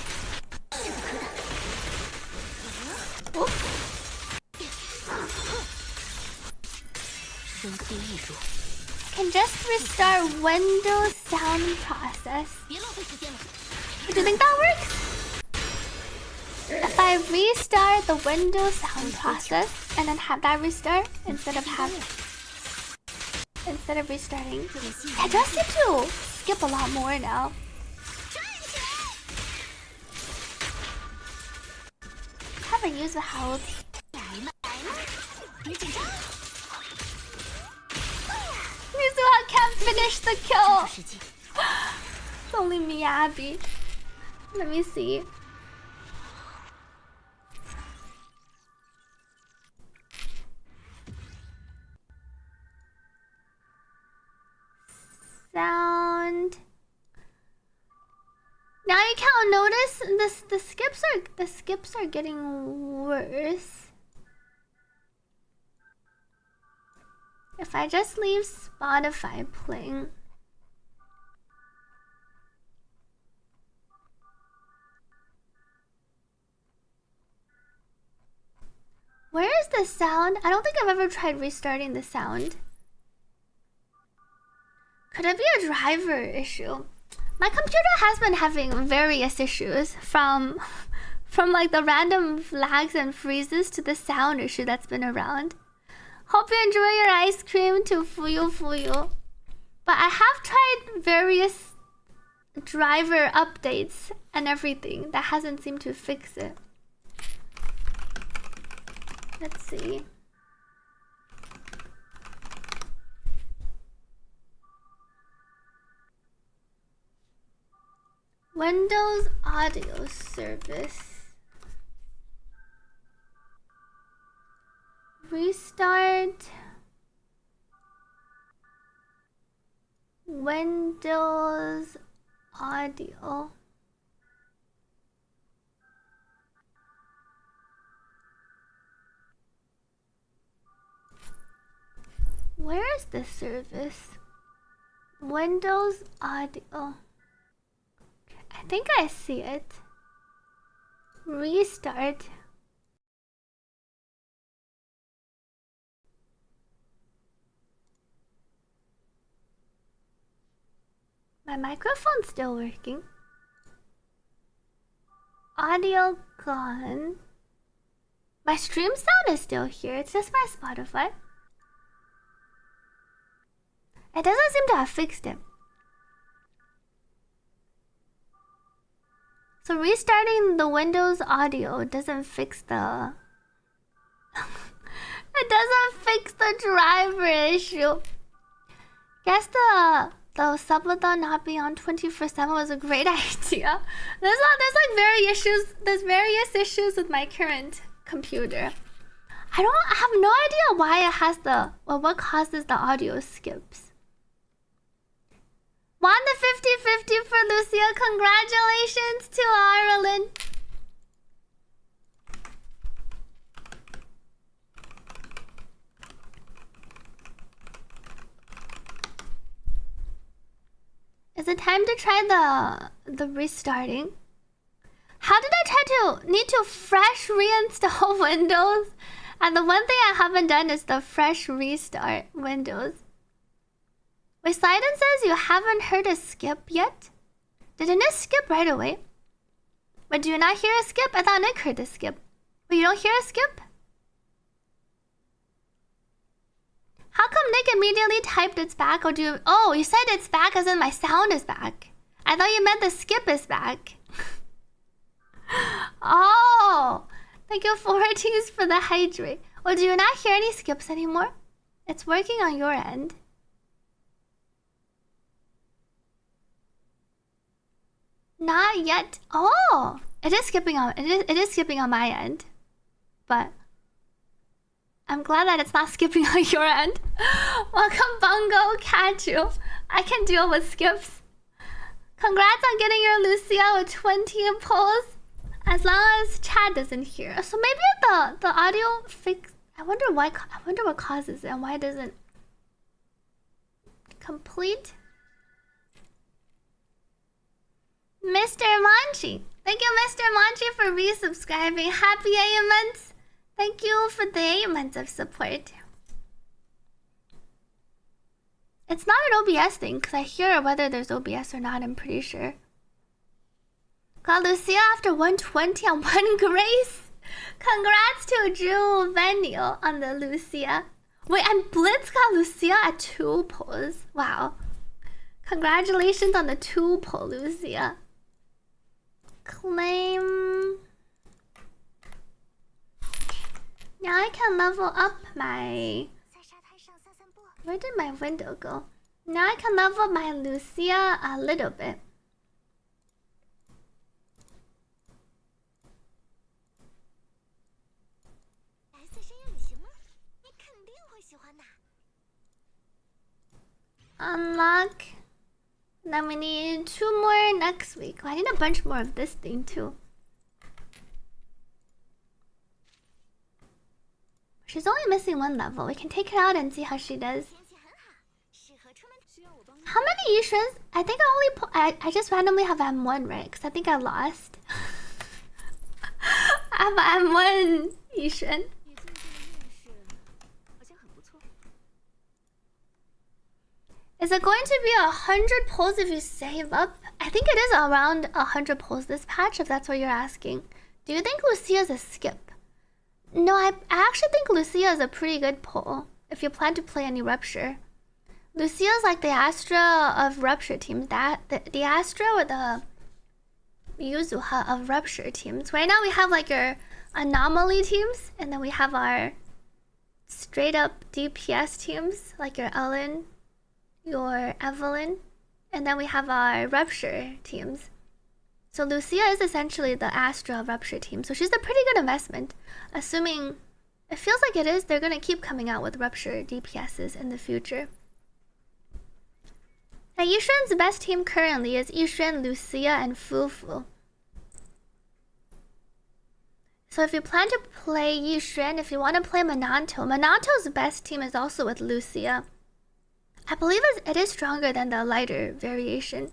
Oop. Can just restart Windows sound process. Do you think that works? If I restart the Windows sound process and then have that restart instead of restarting, it does seem to skip a lot more now. Haven't used the health. Mizuha can't finish the kill. It's only me, Abby. Let me see. Sound. Now you can't notice the skips are getting worse. If I just leave Spotify playing. Where is the sound? I don't think I've ever tried restarting the sound. Could it be a driver issue? My computer has been having various issues from like the random lags and freezes to the sound issue that's been around. Hope you enjoy your ice cream to fuyu. But I have tried various driver updates and everything that hasn't seemed to fix it. Let's see. Windows Audio Service. Restart Windows Audio. Where is the service? Windows Audio. I think I see it. Restart. My microphone's still working. Audio gone. My stream sound is still here. It's just my Spotify. It doesn't seem to have fixed it. So restarting the Windows Audio doesn't fix the... It doesn't fix the driver issue. Guess the subathon not being on 24/7 was a great idea. There's various issues with my current computer. I have no idea why it has what causes the audio skips. Won the 50-50 for Lucia. Congratulations to Ireland. Is it time to try the restarting? How did I need to fresh reinstall Windows? And the one thing I haven't done is the fresh restart Windows. Wait, Sidon says you haven't heard a skip yet? Didn't it skip right away? But do you not hear a skip? I thought Nick heard a skip. But you don't hear a skip? How come Nick immediately typed it's back? Or oh, you said it's back as in my sound is back. I thought you meant the skip is back. Oh, thank you 40s for the hydrate. Or do you not hear any skips anymore? It's working on your end. Not yet. Oh, it is skipping on my end, but I'm glad that it's not skipping on your end. Welcome, Bongo Kachu. I can deal with skips. Congrats on getting your Lucia with 20 polls. As long as chat doesn't hear. So maybe the audio fix. I wonder why. I wonder what causes it and why it doesn't complete. Mr. Manchi. Thank you, Mr. Manchi, for resubscribing. Happy 8 months. Thank you for the 8 months of support. It's not an OBS thing, because I hear whether there's OBS or not, I'm pretty sure. Got Lucia after 120 on 1 grace. Congrats to Drew Venio on the Lucia. Wait, and Blitz got Lucia at 2 polls. Wow. Congratulations on the 2 poll, Lucia. Claim. Now I can level up my... Where did my window go? Now I can level up my Lucia a little bit. Unlock. Then we need 2 more next week. I need a bunch more of this thing too. She's only missing 1 level. We can take her out and see how she does. How many Yishuns? I think I just randomly have M1, right? Because I think I lost. I have M1 Yishun. Is it going to be 100 pulls if you save up? I think it is around 100 pulls this patch, if that's what you're asking. Do you think Lucia's a skip? No, I actually think Lucia is a pretty good pull if you plan to play any Rupture. Lucia is like the Astra of Rupture teams. The Astra or the Yuzuha of Rupture teams. Right now we have like your Anomaly teams, and then we have our straight up DPS teams, like your Ellen, your Evelyn, and then we have our Rupture teams. So Lucia is essentially the Astra Rupture team, so she's a pretty good investment. Assuming, it feels like it is, they're gonna keep coming out with Rupture DPSs in the future. Now Yishuan's best team currently is Yishuan, Lucia, and Fufu. So if you plan to play Yishuan, if you want to play Monanto, Monanto's best team is also with Lucia. I believe it is stronger than the lighter variation.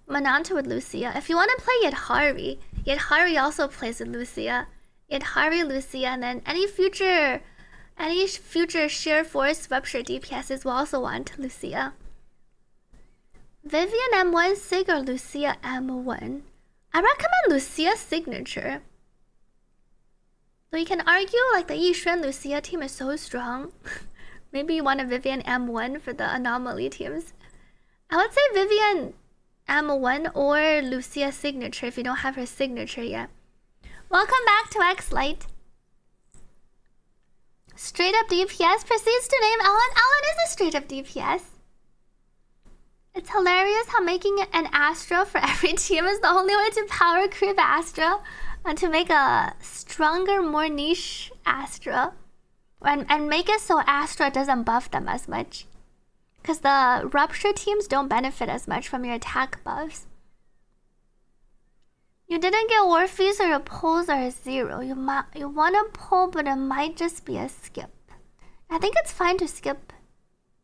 Monanto with Lucia. If you want to play Yadhari, Yadhari also plays with Lucia. Yadhari, Lucia, and then any future Sheer Force Rupture DPSs will also want Lucia. Vivian M1 Sig or Lucia M1? I recommend Lucia Signature. So you can argue like the Yishuan Lucia team is so strong. Maybe you want a Vivian M1 for the Anomaly teams. I would say Vivian M1 or Lucia Signature if you don't have her signature yet. Welcome back to X-Lite. Straight up DPS proceeds to name Ellen. Ellen is a straight up DPS. It's hilarious how making an Astra for every team is the only way to power creep Astra and to make a stronger, more niche Astra. And make it so Astra doesn't buff them as much. Because the Rupture teams don't benefit as much from your attack buffs. You didn't get Warfees or your pulls are a 0. You want to pull, but it might just be a skip. I think it's fine to skip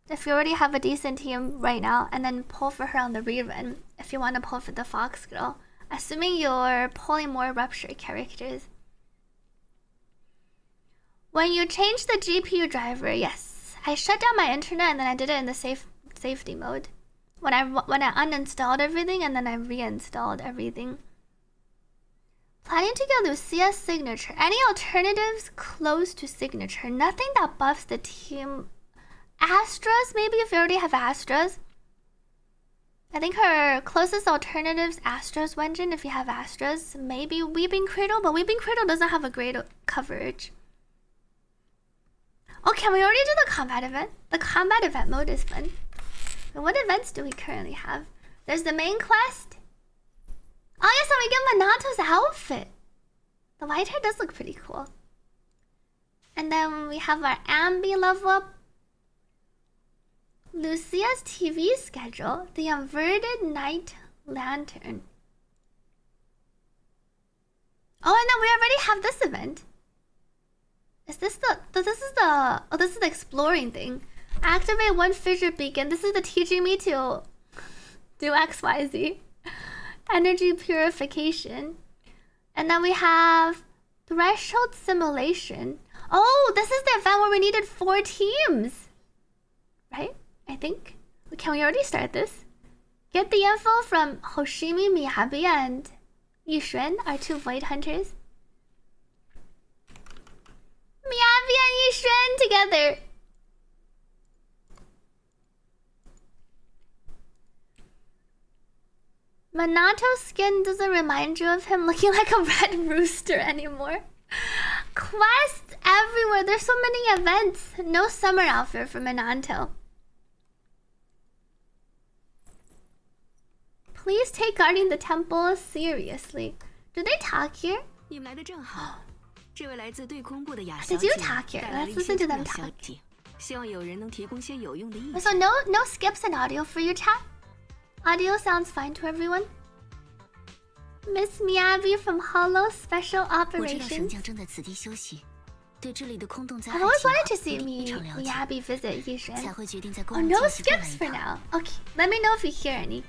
if you already have a decent team right now, and then pull for her on the rerun if you want to pull for the Fox Girl. Assuming you're pulling more Rupture characters. When you change the GPU driver, yes. I shut down my internet and then I did it in the safety mode. When I uninstalled everything and then I reinstalled everything. Planning to get Lucia Signature. Any alternatives close to Signature? Nothing that buffs the team. Astras, maybe if you already have Astras. I think her closest alternatives, Astra's Wenjin, if you have Astras. Maybe Weeping Cradle, but Weeping Cradle doesn't have a great coverage. Oh, can we already do the combat event? The combat event mode is fun. And what events do we currently have? There's the main quest. Oh yes, and we get Monato's outfit. The white hair does look pretty cool. And then we have our Ambi level up. Lucia's TV schedule, the inverted night lantern. Oh, and then we already have this event. Is this the this is the exploring thing. Activate one fissure beacon. This is the teaching me to do XYZ. Energy purification. And then we have threshold simulation. Oh, this is the event where we needed 4 teams. Right? I think. Can we already start this? Get the info from Hoshimi, Miyabi, and Yixuan, our 2 void hunters. Miyabi and Yixuan together. Monato's skin doesn't remind you of him looking like a red rooster anymore. Quests everywhere. There's so many events. No summer outfit for Minato. Please take guarding the temple seriously. Do they talk here? 你们来的正好。这位来自对空部的雅 Did 小 you 姐 talk here? 带来了 Let's 一些 listen to 重 them 要 talk. 消息，希望有人能提供些有用的意见。 So no skips in audio for your chat. Audio sounds fine to everyone. Miss Miyabi from Hollow Special 我知道神 Operations. 将正在此地休息，对这里的空洞灾 I've 害 always 情 wanted to 况 see 一定非常了解， Miyabi visit 才 Yixuan. 会决定在 Oh, 公园 no 进行过来 skips 一 for 趟。 now. Okay, let me know if you hear any.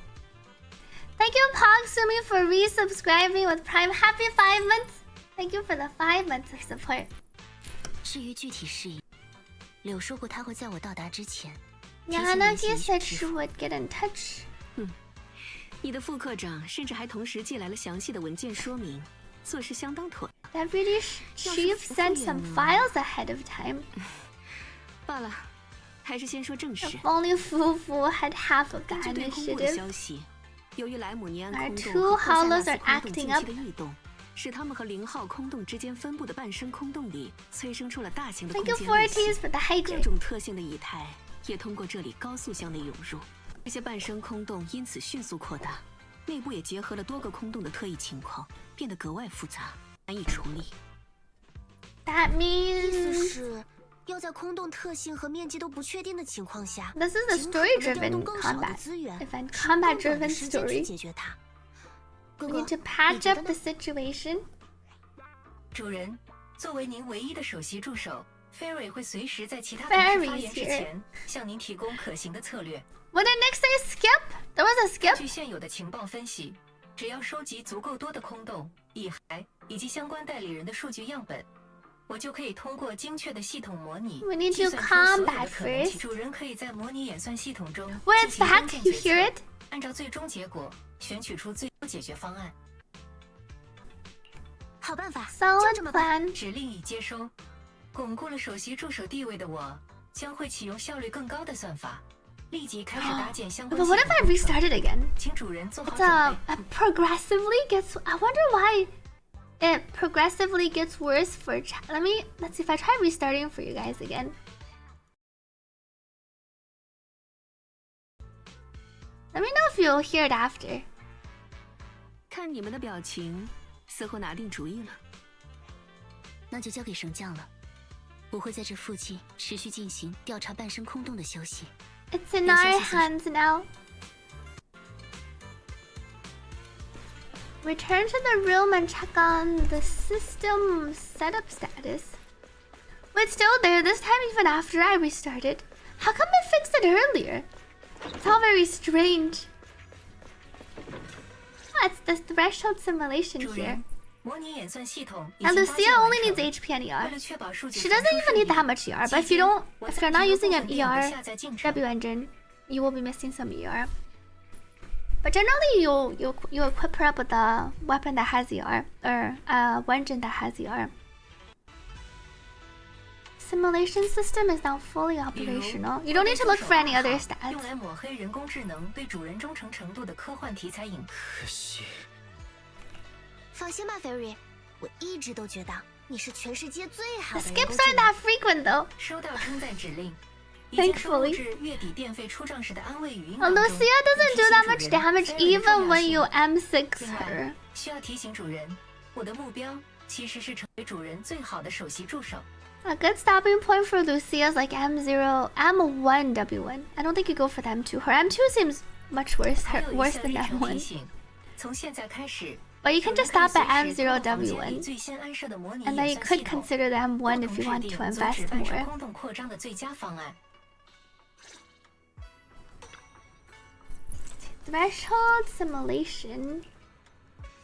Thank you, Pogsumi, for resubscribing with Prime. Happy 5 months. Thank you for the 5 months of support. 至于具体事宜，柳说过他会在我到达之前提前联 Yanagi 系 said 支 she 付。 would get in touch. 你的副科长甚至还同时寄来了详细的文件说明，做事相当妥。 Deputy Chief sent some files ahead of time. 罢了，还是先说正事。 If only Fufu had half of the 根据对空部的 initiative. 消息，由于莱姆尼安 Our 空洞 two 和赫 hollows 塞 are 纳斯空洞 acting 近 up. 期的异动，使他们和0号空洞之间分布的半生空洞里催生出了大型的空 Thank 间 you, 裂隙 Forties, for the 各 hydrate. 种特性的以太也通过这里高速向内涌入，这些半生空洞因此迅速扩大，内部也结合了多个空洞的特异情况，变得格外复杂，难以处理。 That 意思 means 是要在空洞特性和面积都不确定的情况下， this is a 尽可能地调 story-driven 动更少的 combat 资源， event, 使用更短的 combat-driven 时间去 story. 解决它。哥 We 哥， need to 你 patch 觉 up 得 the 呢？ situation. 主人，作为您唯一的首席助手，Fairy会随时在其他同事发言之 Fairy's 前，向您提供可行的策略。 What did Nick say? Skip? There was a skip? 据现有的情报分析，只要收集足够多的空洞、蚁骸以及相关代理人的数据样本，我就可以通过精确的系统模拟 We need 计 to 算出所有 combat 的可能性。 first. 主人可以在模拟演算系统中 Wait, 进行 back. 关键 You 决 hear 策 it?，按照最终结果选取出最优解决方案。好办法，就 Solid 这么办。 plan. 指令已接收，巩固了首席助手地位的我，将会启用效率更高的算法，立即开始搭建相关 But 系 what 统 if I 工程 restarted again? 请主人做好 It's 准备。 it progressively gets. I wonder why it progressively gets worse for chat. Let's see if I try restarting for you guys again. Let me know if you'll hear it after. 看你们的表情，似乎拿定主意了。那就交给神将了。我会在这附近持续进行调查半生空洞的消息。 It's in Yes, our yes, yes, yes. hands now. Return to the room and check on the system setup status. Wait, still there this time even after I restarted. How come I fixed it earlier? It's all very strange. Ah, it's the threshold simulation 主 here. 人，模拟演算系统已 And 经搭 Lucia 建完 only 成 needs HP and 为 ER. 了确保数据 She 传 doesn't 输 even 顺 need 利 that much ER, but if 期 you 间 don't, 我 if 在 you're not 这个 using 部 an 分电脑 ER 的下载进程 W engine, you will be missing some ER. But generally, you equip her up with a weapon that has ER or a engine that has ER. Simulation system is now fully 比如 operational. You don't need to look for any other 用 stats. 来抹黑人工智能对主人忠诚程度的科幻题材影片。可惜，放心吧，Fairy，我一直都觉得你是全世界最 The 好的人 skips 工 aren't 智能。 that frequent though. 收到称赞指令，已经收录 Thankfully. 至月底电费出账时的安慰语音 Well, 当中。 Lucia doesn't do that much 提醒主人 damage 非人的 even 重要 when 性 you M6 另 her. 外，需要提醒主人，我的目标其实是成为主人最好的首席助手。A good stopping point for Lucia is like M0, M1, W1. I don't think you go for the M2. Her M2 seems much worse, 还有一 worse 项 than 日程提 M1. 醒：从现在开始， But you 主 can 人 just 可以 stop at 随时 M0, 通过房间里 W1. 最先安设的模拟 And then 演 you 算系 could 统， consider the 共 M1 同 if 制 you want 定 to 阻止 invest 半生 more. 空洞扩张的最佳方案。 Threshold simulation.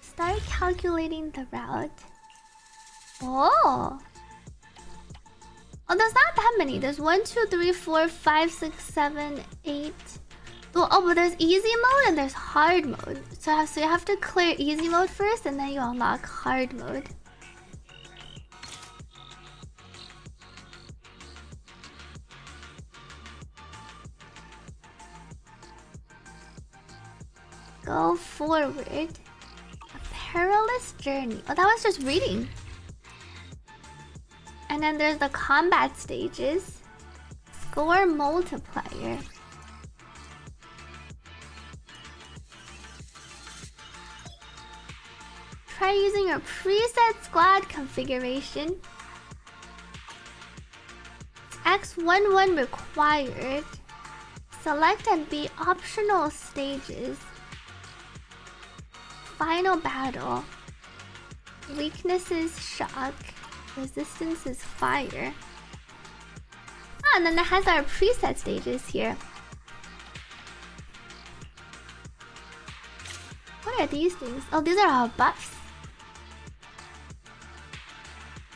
Start calculating the route. Oh. Oh, there's not that many. There's 1, 2, 3, 4, 5, 6, 7, 8. Oh, but there's easy mode and there's hard mode. So you have to clear easy mode first and then you unlock hard mode. Go forward. A perilous journey. Oh, that was just reading. And then there's the combat stages. Score multiplier. Try using your preset squad configuration. X11 required. Select and be optional stages. Final battle. Weaknesses shock. Resistance is fire. Ah, and then it has our preset stages here. What are these things? Oh, these are our buffs.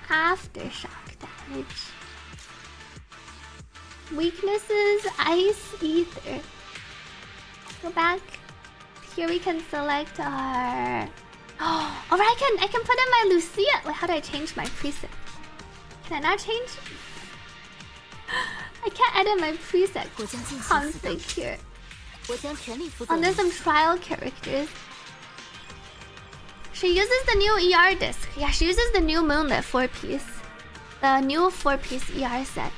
Aftershock damage. Weaknesses, ice, ether. Go back. Here we can select our... Oh, alright, I can put in my Lucia. Wait, how do I change my preset? Can I not change? I can't edit my preset config here. Oh, there's some trial characters. She uses the new ER disc. Yeah, she uses the new Moonlit 4-piece. The new 4-piece ER set.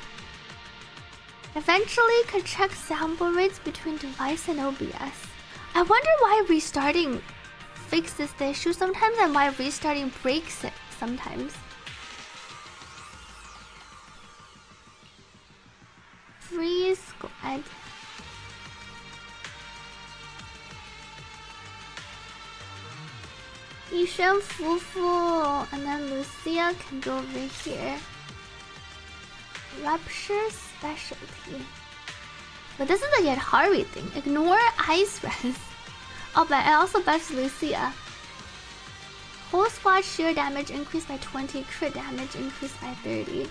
Eventually could check sample rates between device and OBS. I wonder why restarting fixes the issue sometimes and why restarting breaks it sometimes. Free squad. Yishen, Fufu, and then Lucia can go over here. Rupture specialty. But this is a Get Harvey thing. Ignore ice res. Oh, but it also buffs Lucia. Whole squad sheer damage increased by 20, crit damage increased by 30.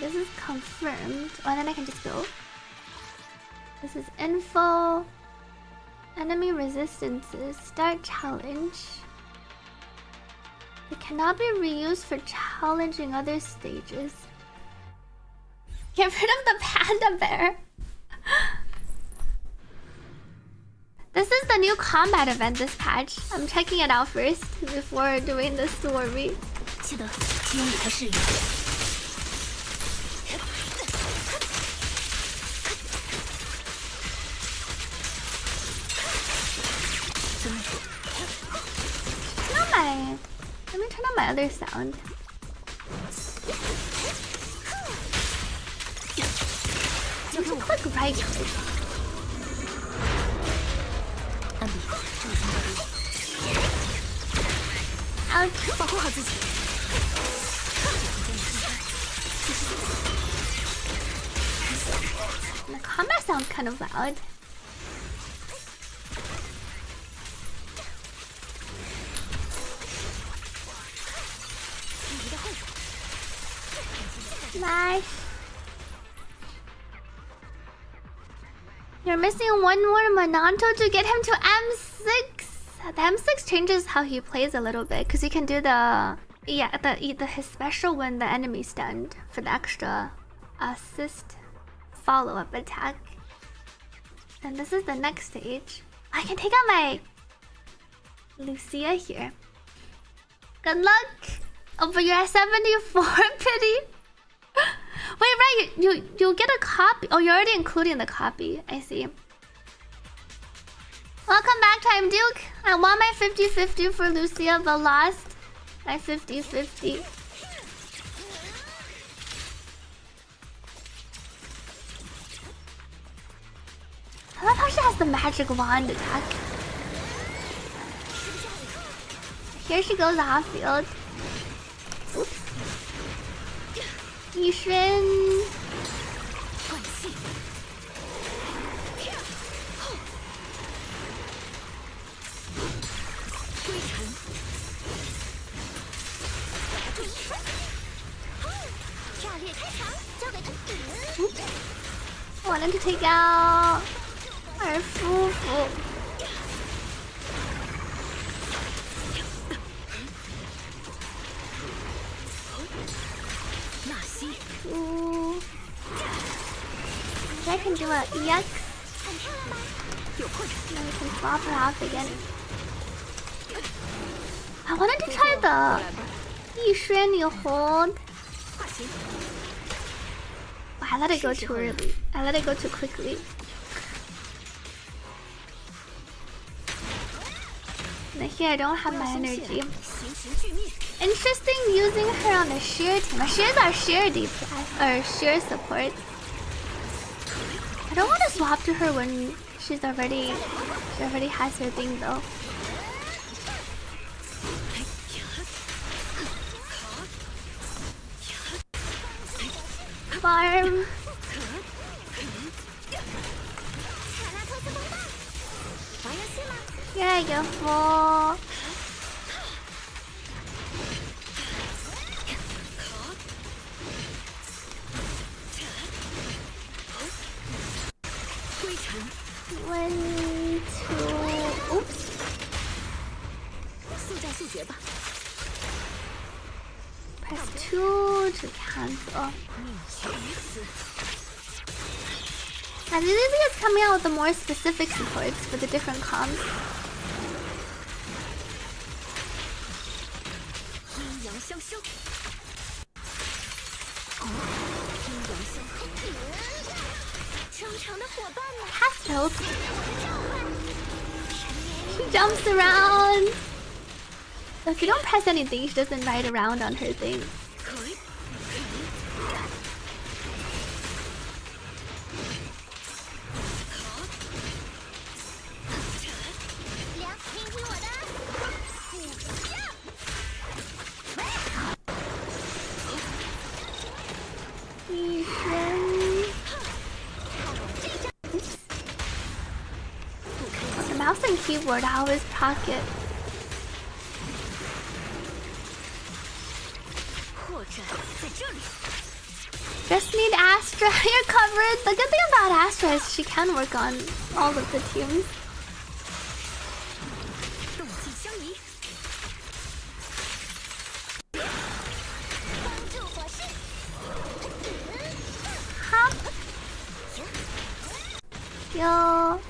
This is confirmed. Oh, and then I can just go. This is info. Enemy resistances. Start challenge. It cannot be reused for challenging other stages. Get rid of the panda bear. This is the new combat event, this patch. I'm checking it out first before doing the story. 记得听你的誓言。 Let me turn on my other sound. Just click right click. 安比，这已经到位。 Ouch. 保护好自己。 The combat sounds kind of loud. Nice. You're missing one more Monanto to get him to M6. The M6 changes how he plays a little bit because he can do his special when the enemy's stunned for the extra assist follow-up attack. And this is the next stage. I can take out my Lucia here. Good luck. Oh, but you're at 74, pity. Wait, right? You get a copy. Oh, you're already including the copy. I see. Welcome back, Time Duke. I won my 50-50 for Lucia, but lost my 50-50. I love how she has the magic wand attack. Here she goes off field. Oops. Yishin. Oops. I wanted to take out our Fufu. Ooh. I can do a EX. Then we can swap her off again. I wanted to try the Yishuan you hold. Oh, I let it go too early. I let it go too quickly. And here I don't have my energy. Interesting using her on the sheer team. Sheer's our sheer DPS or sheer support. I don't want to swap to her when she already has her thing though. Farm. Here I go for. One, two. Oops. Press 2 to cancel. And ZZZ is coming out with the more specific supports for the different comps. Castle. She jumps around. So if you don't press anything, she doesn't ride around on her thing. The mouse and keyboard I always pocket. Just need Astra. You're covered. The good thing about Astra is she can work on all of the teams. Hop. Yo.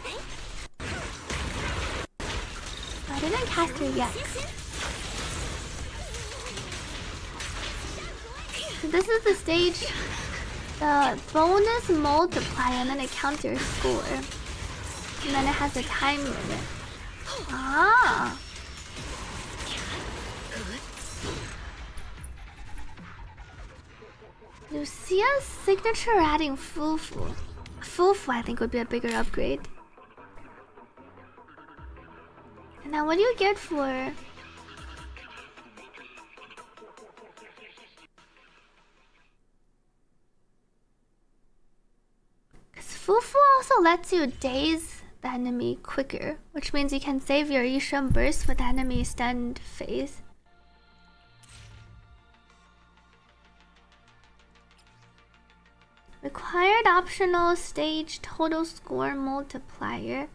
I didn't cast her yet. So this is the stage. The bonus multiply and then it counts your score. And then it has a time limit. Ah. Lucia's signature adding Fufu. Fufu I think would be a bigger upgrade. And now what do you get for... Fufu also lets you daze the enemy quicker, which means you can save your Yishuan burst for the enemy stun phase. Required optional stage total score multiplier.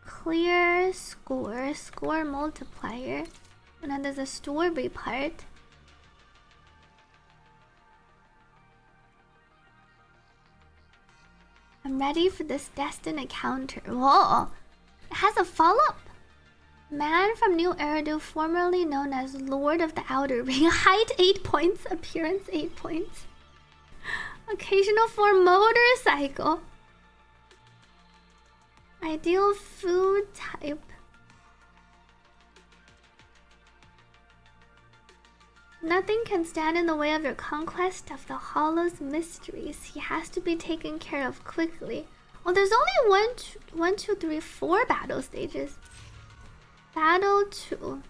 Clear score, score multiplier. And then there's a story part. I'm ready for this destined encounter. Whoa! It has a follow-up. Man from New Eridu, formerly known as Lord of the Outer Ring. Height 8 points, appearance 8 points. Occasional for motorcycle. Ideal food type. Nothing can stand in the way of your conquest of the Hollow's mysteries. He has to be taken care of quickly. Well, there's only one, two, three, 4 battle stages. Battle 2.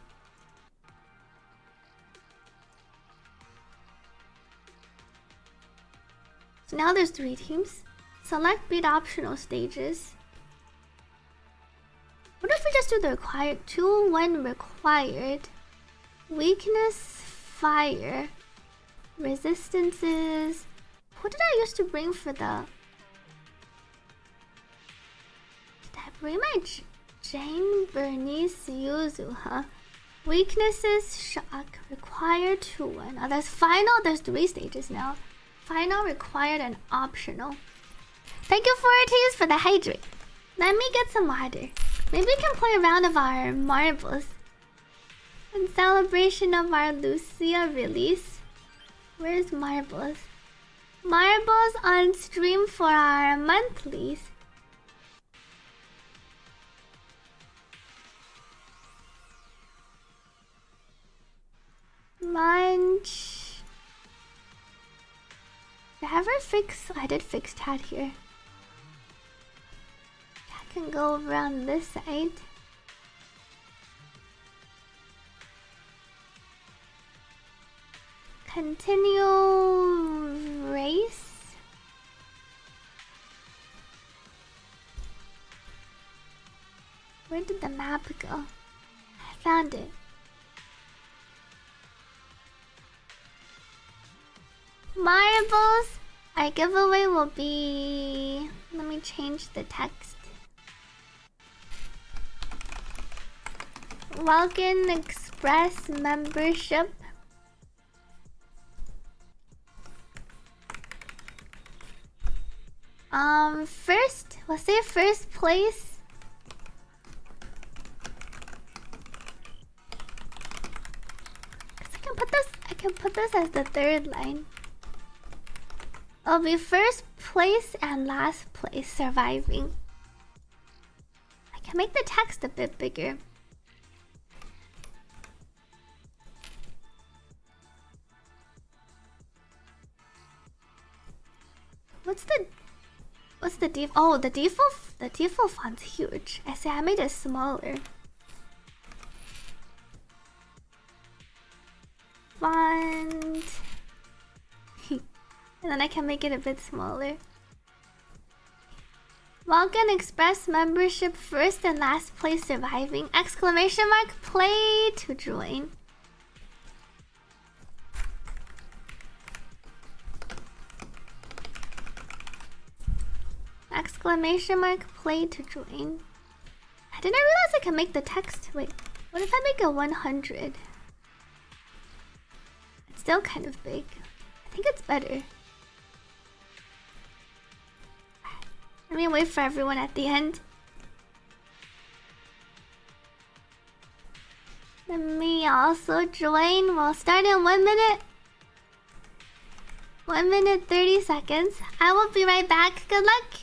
So now there's 3 teams. Select beat optional stages. What if we just do the required 2, 1 required? Weakness, fire, resistances. What did I used to bring for the? Did I bring my Jane, Bernice, Yuzu? Huh? Weaknesses, shock, required 2, 1. Oh, there's final. There's 3 stages now. Final, required, and optional. Thank you for Ortiz for the hydrate. Let me get some water. Maybe we can play a round of our marbles. In celebration of our Lucia release. Where's marbles? Marbles on stream for our monthlies. Lunch. Did I ever fix? I did fix chat here. I can go around this side. Continue race. Where did the map go? I found it. Marbles. Our giveaway will be. Let me change the text. Welcome Express membership. First, let's say first place. I can put this as the 3rd line. It'll be first place and last place surviving. I can make the text a bit bigger. What's the default? Oh, the default font's huge. I say I made it smaller. Font. And then I can make it a bit smaller. Welcome Express membership first and last place surviving. Exclamation mark play to join. Exclamation mark play to join. I didn't realize I can make the text. Wait, what if I make it 100? It's still kind of big. I think it's better. Let me wait for everyone at the end. Let me also join. We'll start in 1 minute. 1 minute 30 seconds. I will be right back. Good luck.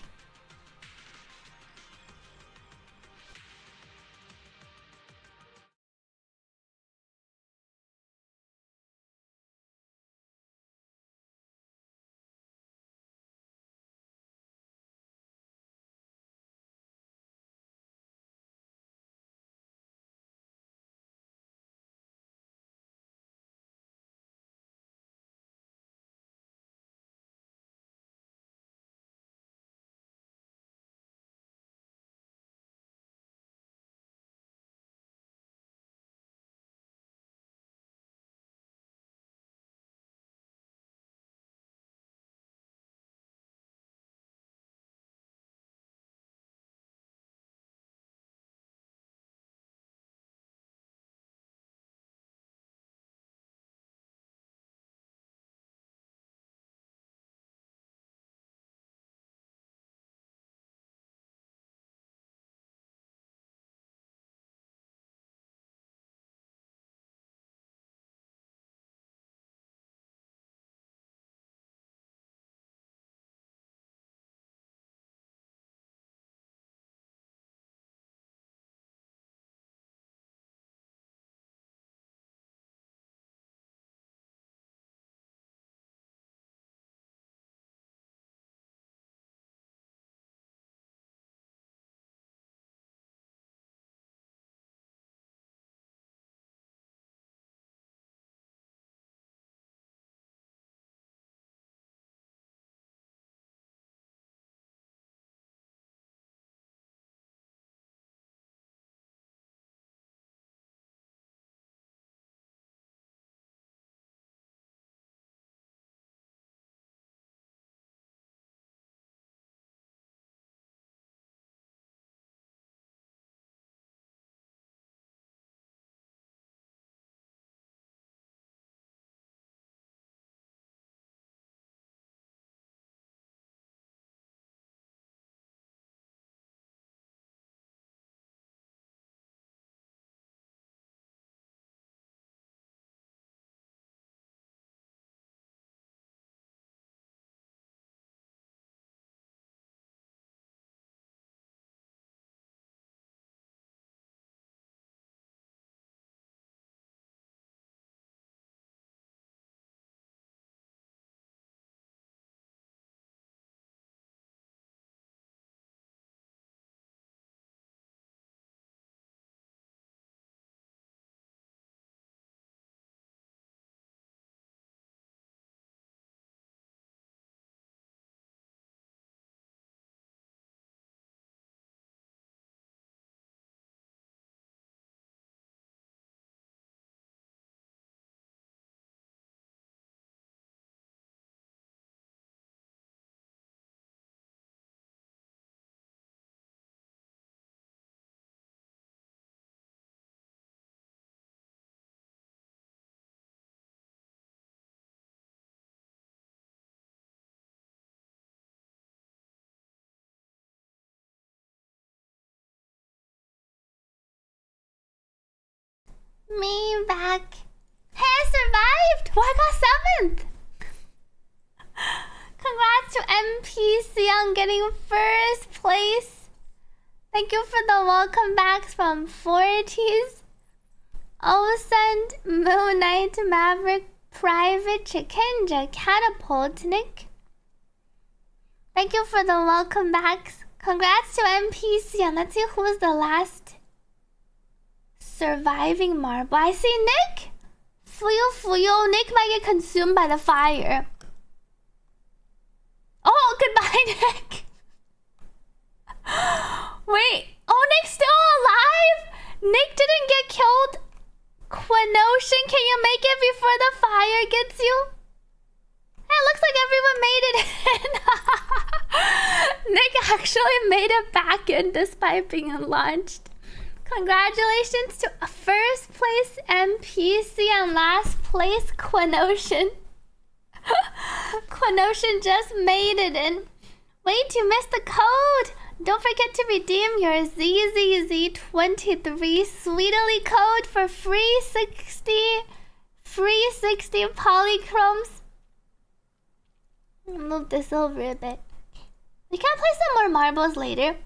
Me back. Hey, I survived! Well, I got 7th! Congrats to NPC on getting 1st place. Thank you for the welcome backs from 40s. Osend, Moon Knight, Maverick, Private, Chikinja, Catapult, Nick. Thank you for the welcome backs. Congrats to NPC, and let's see who's the last surviving marble. I see Nick. Fuyo. Nick might get consumed by the fire. Oh, goodbye, Nick. Wait. Oh, Nick's still alive? Nick didn't get killed. Quinotion, can you make it before the fire gets you? Hey, it looks like everyone made it in. Nick actually made it back in despite being launched. Congratulations to 1st place NPC and last place Quinotion. Quinotion just made it in. Wait, you missed the code. Don't forget to redeem your ZZZ23SWEETILY code for free 60 polychromes. Move this over a bit. We can play some more marbles later.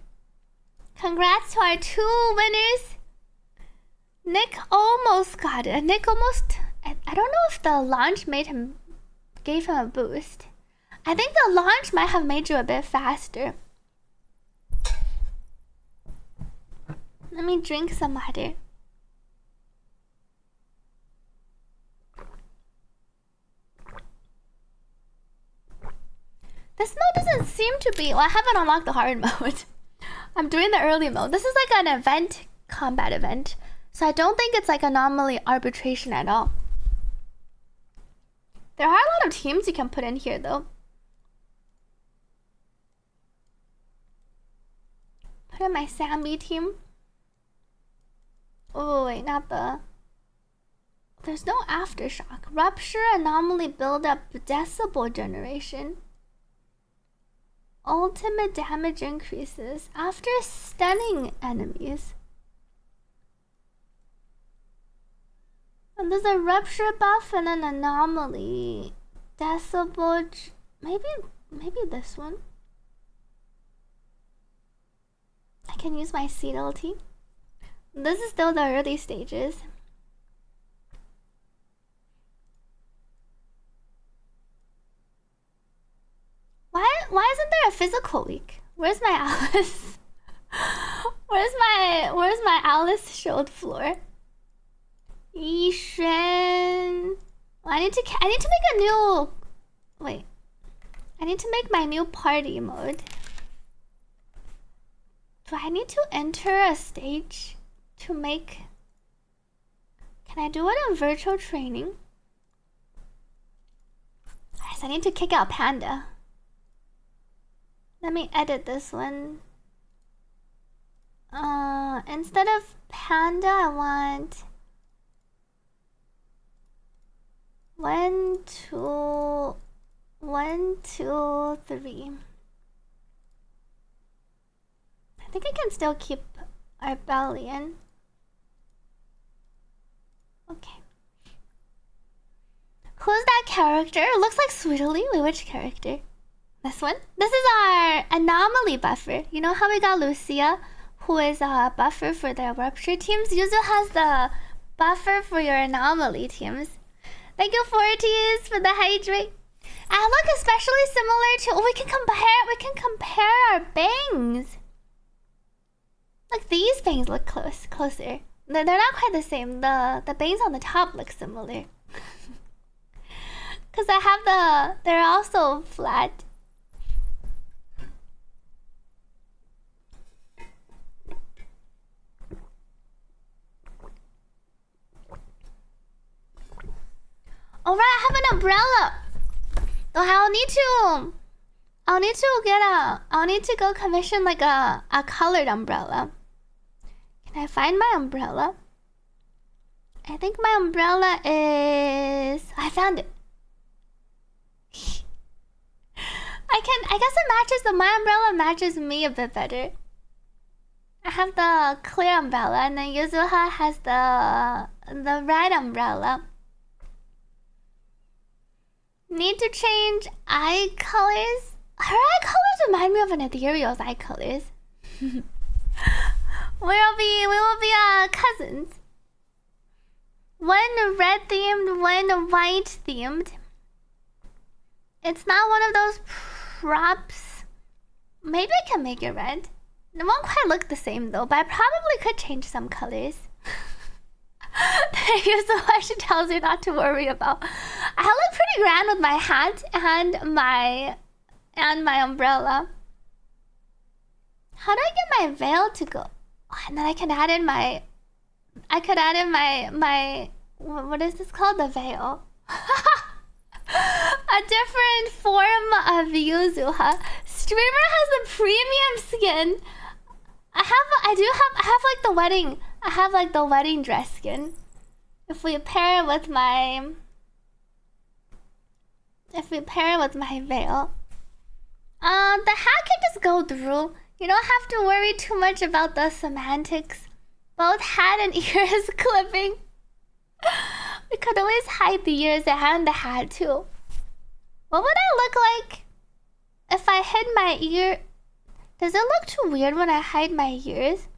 Congrats to our 2 winners. Nick almost got it. Nick almost... I don't know if the launch gave him a boost. I think the launch might have made you a bit faster. Let me drink some water. This mode doesn't seem to be... Well, I haven't unlocked the hard mode. I'm doing the early mode. This is like an event, combat event. So I don't think it's like anomaly arbitration at all. There are a lot of teams you can put in here though. Put in my Sammy team. Oh wait, not the... There's no aftershock. Rupture, anomaly buildup, decibel generation. Ultimate damage increases after stunning enemies. And there's a rupture buff and an anomaly. Decibel... Maybe this one. I can use my seed ulti. This is still the early stages. Why isn't there a physical week? Where's my Alice? Where's my Alice shield floor? Yishen. I need to make a new... Wait. I need to make my new party mode. Do I need to enter a stage to make... Can I do it in virtual training? Yes, I need to kick out Panda. Let me edit this one. Instead of Panda, I want... 1, 2, 3. I think I can still keep our belly in. Okay. Who's that character? It looks like Sweetily. Wait, which character? This one? This is our anomaly buffer. You know how we got Lucia, who is a buffer for the rupture teams? Yuzu has the buffer for your anomaly teams. Thank you, Forties, for the hydrate. And look, especially similar to... Oh, we can compare our bangs. Look, these bangs look closer. They're not quite the same. The bangs on the top look similar. Because I have they're also flat. Alright, I have an umbrella. So I'll need to go commission like a colored umbrella. Can I find my umbrella? I think my umbrella is... I found it. I guess it matches my umbrella matches me a bit better. I have the clear umbrella and then Yuzuha has the the red umbrella. Need to change eye colors. Her eye colors remind me of an Ethereal's eye colors. we will be cousins. One red themed, one white themed. It's not one of those props. Maybe I can make it red. It won't quite look the same though, but I probably could change some colors. Here's the one she tells you not to worry about. I look pretty grand with my hat and my umbrella. How do I get my veil to go? Oh, and then I could add in my what is this called? The veil. A different form of Yuzuha. Streamer has the premium skin. I have like the wedding dress skin. If we pair it with my veil. The hat can just go through. You don't have to worry too much about the semantics. Both hat and ears clipping. We could always hide the ears and the hat too. What would I look like if I hid my ear? Does it look too weird when I hide my ears?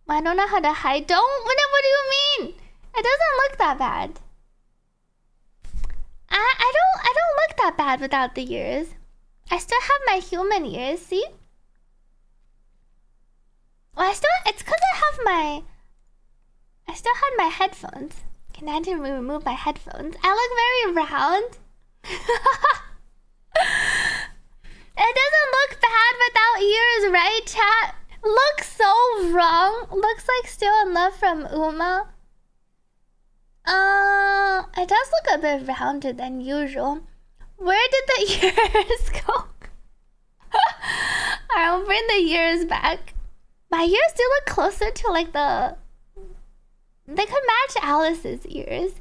I don't know how to hide. What do you mean? It doesn't look that bad. I don't look that bad without the ears. I still have my human ears, see? Well, it's because I still had my headphones. Can I remove my headphones? I look very round. It doesn't look bad without ears, right, chat? Looks so wrong. Looks like Still in Love from Uma. It does look a bit rounded than usual. Where did the ears go? I'll bring the ears back. My ears do look closer to like the... They could match Alice's ears.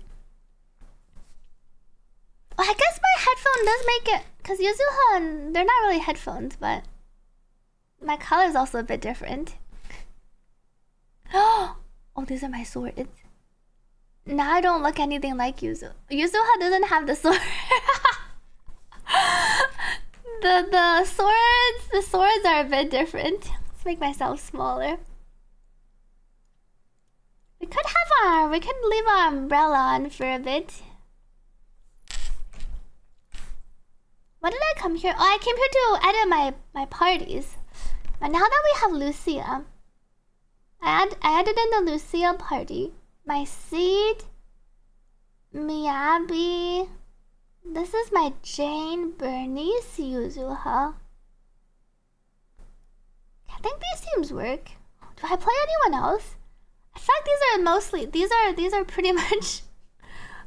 Well, I guess my headphone does make it... Because Yuzuha, they're not really headphones, but... My color is also a bit different. Oh, these are my swords. Now I don't look anything like Yuzuha. Yuzuha doesn't have the sword. the swords are a bit different. Let's make myself smaller. We could leave our umbrella on for a bit. What did I come here? Oh, I came here to edit my parties. But now that we have Lucia, I added in the Lucia party. My Seed, Miyabi. This is my Jane, Bernice, Yuzuha. I think these teams work. Do I play anyone else? In fact, these are pretty much.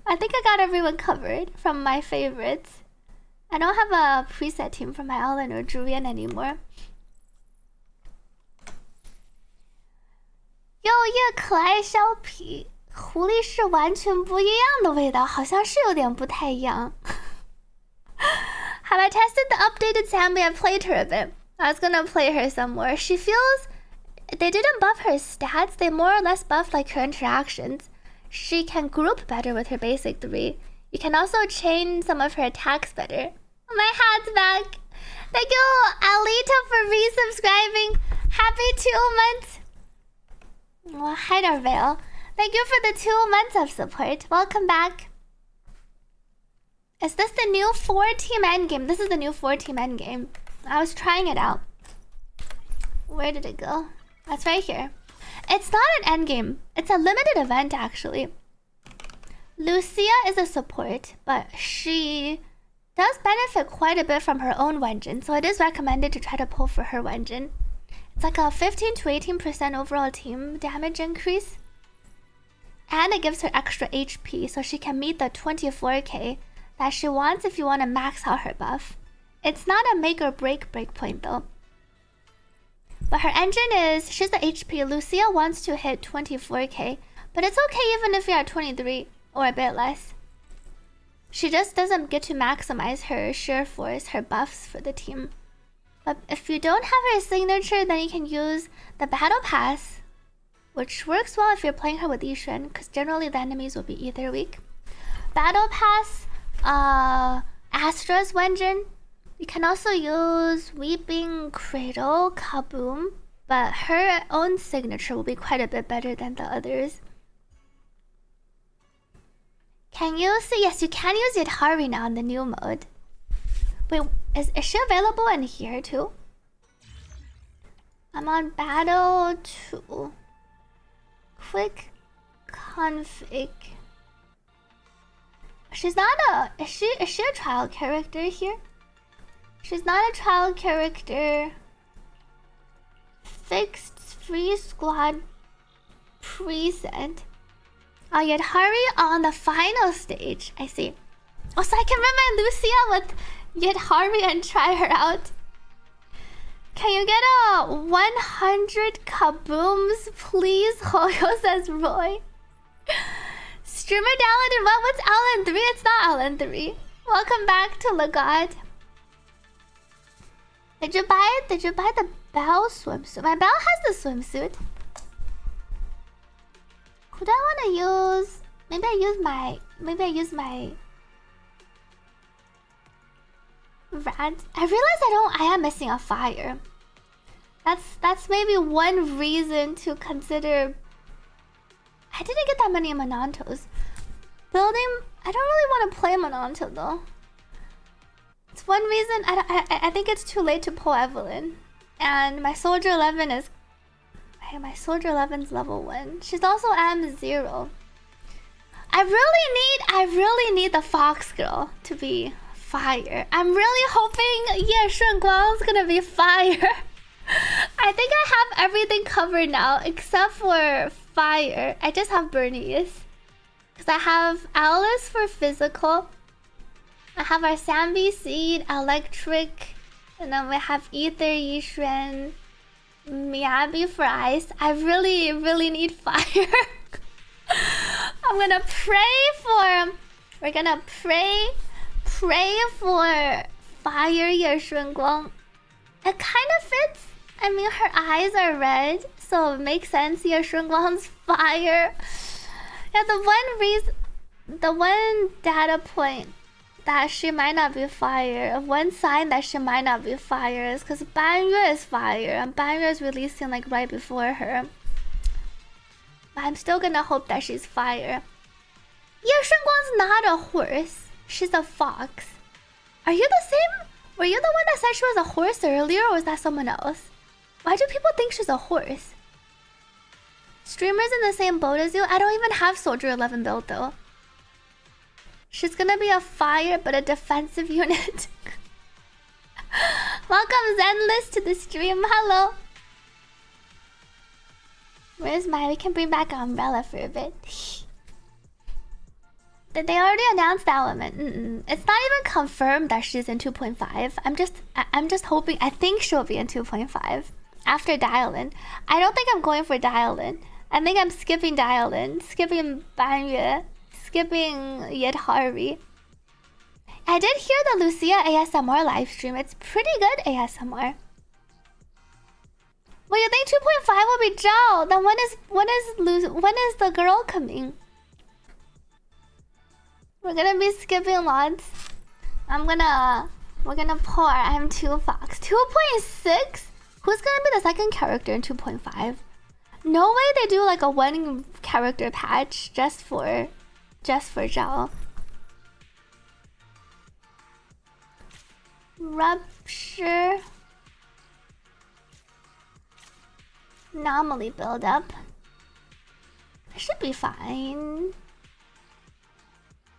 I think I got everyone covered from my favorites. I don't have a preset team for my Allen or Julian anymore. 又一可爱小皮，狐狸是完全不一样的味道，好像是有点不太一样。Have I tested the updated Sammy? I've played her a bit. I was gonna play her some more. She feels... They didn't buff her stats, they more or less buffed like her interactions. She can group better with her basic 3. You can also chain some of her attacks better. My hat's back. Thank you, Alita, for resubscribing. Happy 2 months. We'll hide our veil. Thank you for the 2 months of support. Welcome back. Is this the new 4-team endgame? This is the new 4-team endgame. I was trying it out. Where did it go? That's right here. It's not an endgame. It's a limited event, actually. Lucia is a support, but she does benefit quite a bit from her own Wenjin, so it is recommended to try to pull for her Wenjin. It's like a 15 to 18% overall team damage increase. And it gives her extra HP, so she can meet the 24k that she wants if you want to max out her buff. It's not a make or break breakpoint though. But her engine is, she's the HP. Lucia wants to hit 24k, but it's okay even if you're at 23 or a bit less. She just doesn't get to maximize her sheer force, her buffs for the team. But if you don't have her signature, then you can use the battle pass which works well if you're playing her with Yixuan, because generally the enemies will be either weak. Battle Pass, Astra's Wenjin. You can also use Weeping Cradle, Kaboom, but her own signature will be quite a bit better than the others. Can you see? Yes, you can use Yadhari now in the new mode. Wait, is she available in here too? I'm on Battle 2. Quick config. She's not a... Is she a trial character here? She's not a trial character. Fixed free squad preset. Oh, Yadhari on the final stage. I see. Oh, so I can run my Lucia with Yadhari and try her out. Can you get a 100 kabooms, please? Hoyo says Roy. Streamer downloaded what? What's Alan 3? It's not Alan 3. Welcome back to Lagod. Did you buy it? Did you buy the Belle swimsuit? My Belle has the swimsuit. Could I want to use... Maybe I use my... Rad. I realize I am missing a fire. That's maybe one reason to consider. I didn't get that many Monantos. Building. I don't really want to play Monanto though. It's one reason. I think it's too late to pull Evelyn, and my Soldier 11 is. My Soldier 11's level 1. She's also M0. I really need the Fox Girl to be fire. I'm really hoping Shun Guang's gonna be fire. I think I have everything covered now except for fire. I just have Bernice. Because I have Alice for physical. I have our Sambi Seed, Electric. And then we have Ether, Yixuan, Miyabi for ice. I really need fire. I'm gonna pray for... We're gonna pray for fire Yeshun Guang. It kind of fits. I mean, her eyes are red, so it makes sense. Yeshun Guang's fire. Yeah, the one data point that she might not be fire, one sign that she might not be fire is because Banyue is fire, and Banyue is releasing like right before her. But I'm still gonna hope that she's fire. Yeshun Guang's not a horse. She's a fox. Are you the same? Were you the one that said she was a horse earlier, or was that someone else? Why do people think she's a horse? Streamers in the same boat as you? I don't even have Soldier 11 built though. She's gonna be a fire, but a defensive unit. Welcome Zenless to the stream. Hello. Where's my... We can bring back an umbrella for a bit. Did they already announce the element? It's not even confirmed that she's in 2.5. I'm just hoping. I think she'll be in 2.5 after Dial-In. I don't think I'm going for Dial-In. I think I'm skipping Dial-In, skipping Banyue, skipping Yadhari. I did hear the Lucia ASMR live stream. It's pretty good ASMR. Well, you think 2.5 will be Zhao? Then when is the girl coming? We're gonna be skipping lots. We're gonna pull our M2 Fox. 2.6? Who's gonna be the second character in 2.5? No way they do like a one character patch just for Zhao. Rupture. Anomaly build up. I should be fine.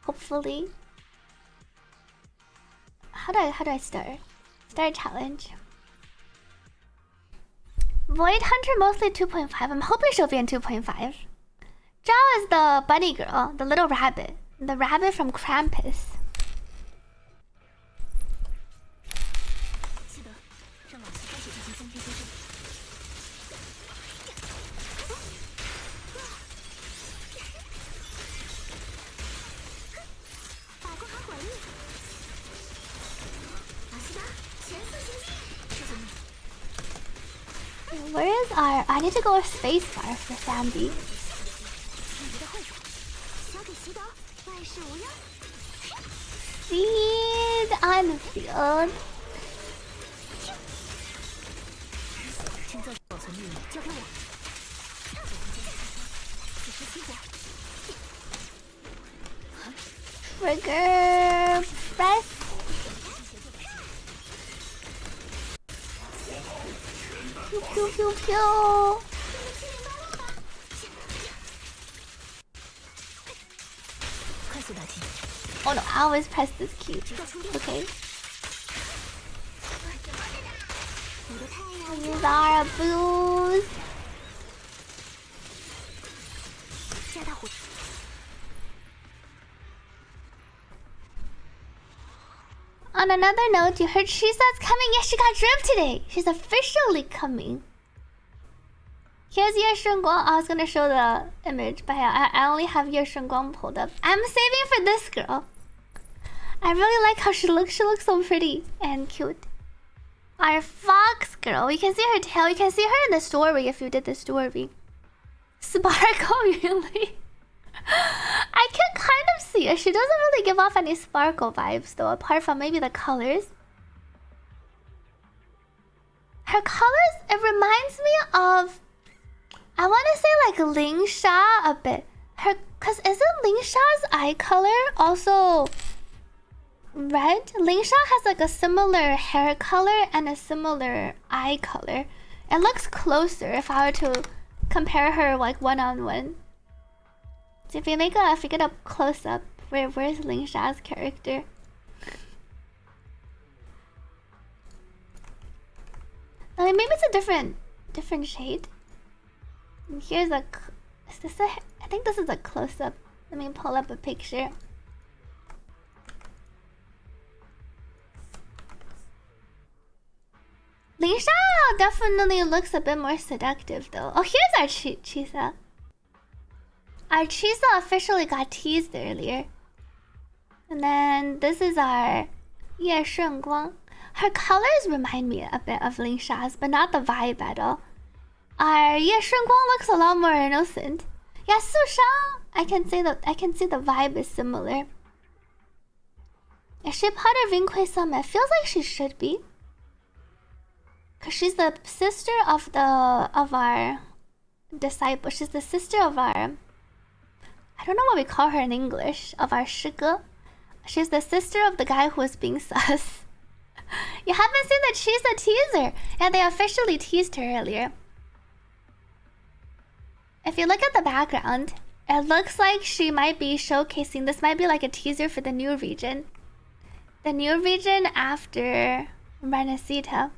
Hopefully. How do I start? Start challenge. Void Hunter mostly 2.5. I'm hoping she'll be in 2.5. Zhao is the bunny girl, the little rabbit. The rabbit from Krampus. Where is our... I need to go a space bar for Sandy. 你的惠子，交给习得，万事无忧。 Seed on the field. 趁造保存秘密交给我。此时起火。 Trigger press. Pew pew pew pew. 快速打击。 Oh no, I always press this key. Okay. 你的太阳。 Use our boost. 加大火。 On another note, you heard Shisa's coming. Yes, she got drip today. She's officially coming. Here's Ye Shengguang. I was gonna show the image, but I only Ye Shengguang pulled up. I'm saving for this girl. I really like how she looks. She looks so pretty and cute. Our fox girl. You can see her tail. You can see her in the story if you did the story. Sparkle, really? I can kind of see it. She doesn't really give off any sparkle vibes though, apart from maybe the colors. Her colors, it reminds me of, I want to say like Ling Sha a bit. Cause isn't Ling Sha's eye color also red? Ling Sha has like a similar hair color and a similar eye color. It looks closer if I were to compare her like one-on-one. So if we get a close up, where's Ling Sha's character? I mean, maybe it's a different shade. And here's a, is this a? I think this is a close up. Let me pull up a picture. Ling Sha definitely looks a bit more seductive though. Oh, here's our Chisa. Our Chisa officially got teased earlier. And then this is our Ye Shengguang. Her colors remind me a bit of Ling Sha's, but not the vibe at all. Our Ye Shengguang looks a lot more innocent. Yeah, Su Shang, I can see the vibe is similar. Is she part of Ringkui Summit? It feels like she should be. Cause she's the sister of our disciple. She's the sister of our, I don't know what we call her in English, of our Shige. She's the sister of the guy who was being sus. You haven't seen the Chisa teaser. Yeah, they officially teased her earlier. If you look at the background, it looks like she might be showcasing, this might be like a teaser for the new region. The new region after Renacita.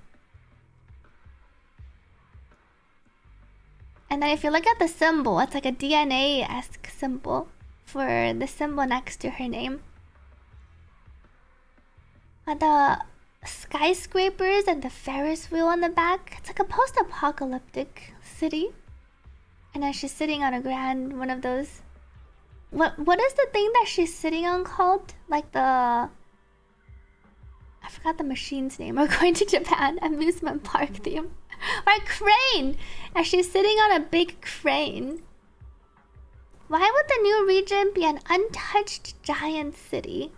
And then if you look at the symbol, it's like a DNA-esque symbol for the symbol next to her name. The skyscrapers and the Ferris wheel on the back, it's like a post-apocalyptic city. And then she's sitting on a grand one of those. What is the thing that she's sitting on called? Like the, I forgot the machine's name. We're going to Japan amusement park theme. Right, crane! And she's sitting on a big crane. Why would the new region be an untouched giant city?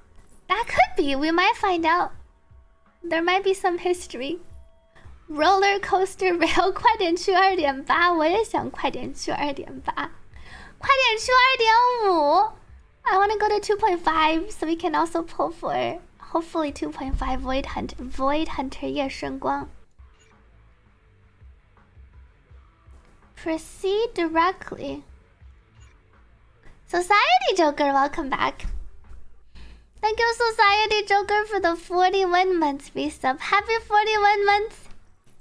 That could be. We might find out. There might be some history. Roller coaster rail 快点去2.8 我也想快点去2.8快点去2.5 I want to go to 2.5 so we can also pull for hopefully 2.5 Void Hunter 夜神光 Proceed directly. Society Joker, welcome back. Thank you, Society Joker, for the 41 months resub. Happy 41 months.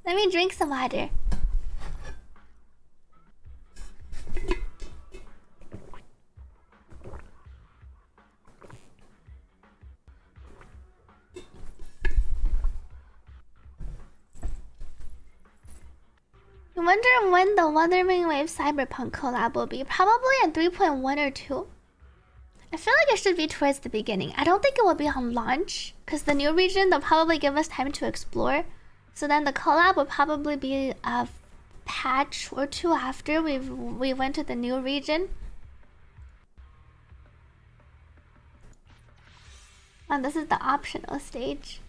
Let me drink some water. I wonder when the Wuthering Wave Cyberpunk collab will be. Probably in 3.1 or 2. I feel like it should be towards the beginning. I don't think it will be on launch, because the new region, they'll probably give us time to explore. So then the collab will probably be patch or two after we went to the new region. And this is the optional stage.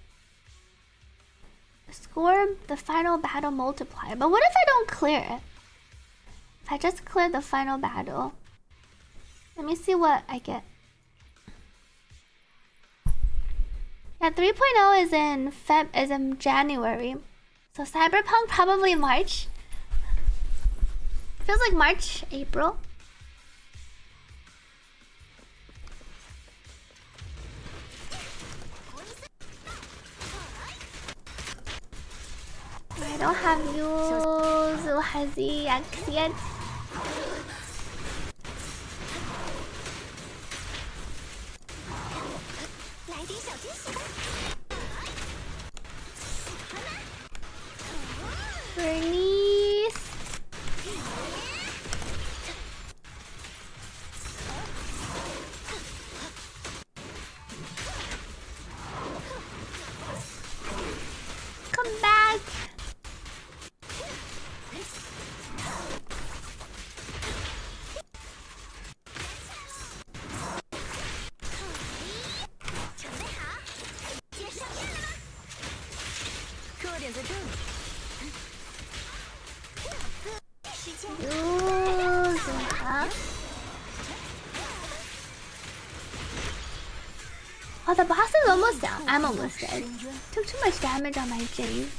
Score the final battle multiplier. But what if I don't clear it? If I just clear the final battle. Let me see what I get. Yeah, 3.0 is in January. So Cyberpunk probably March. Feels like March, April. I don't have ZZZ yet. Bernice. Come back. Oh, the boss is almost down. I'm almost dead. Took too much damage on my Jane.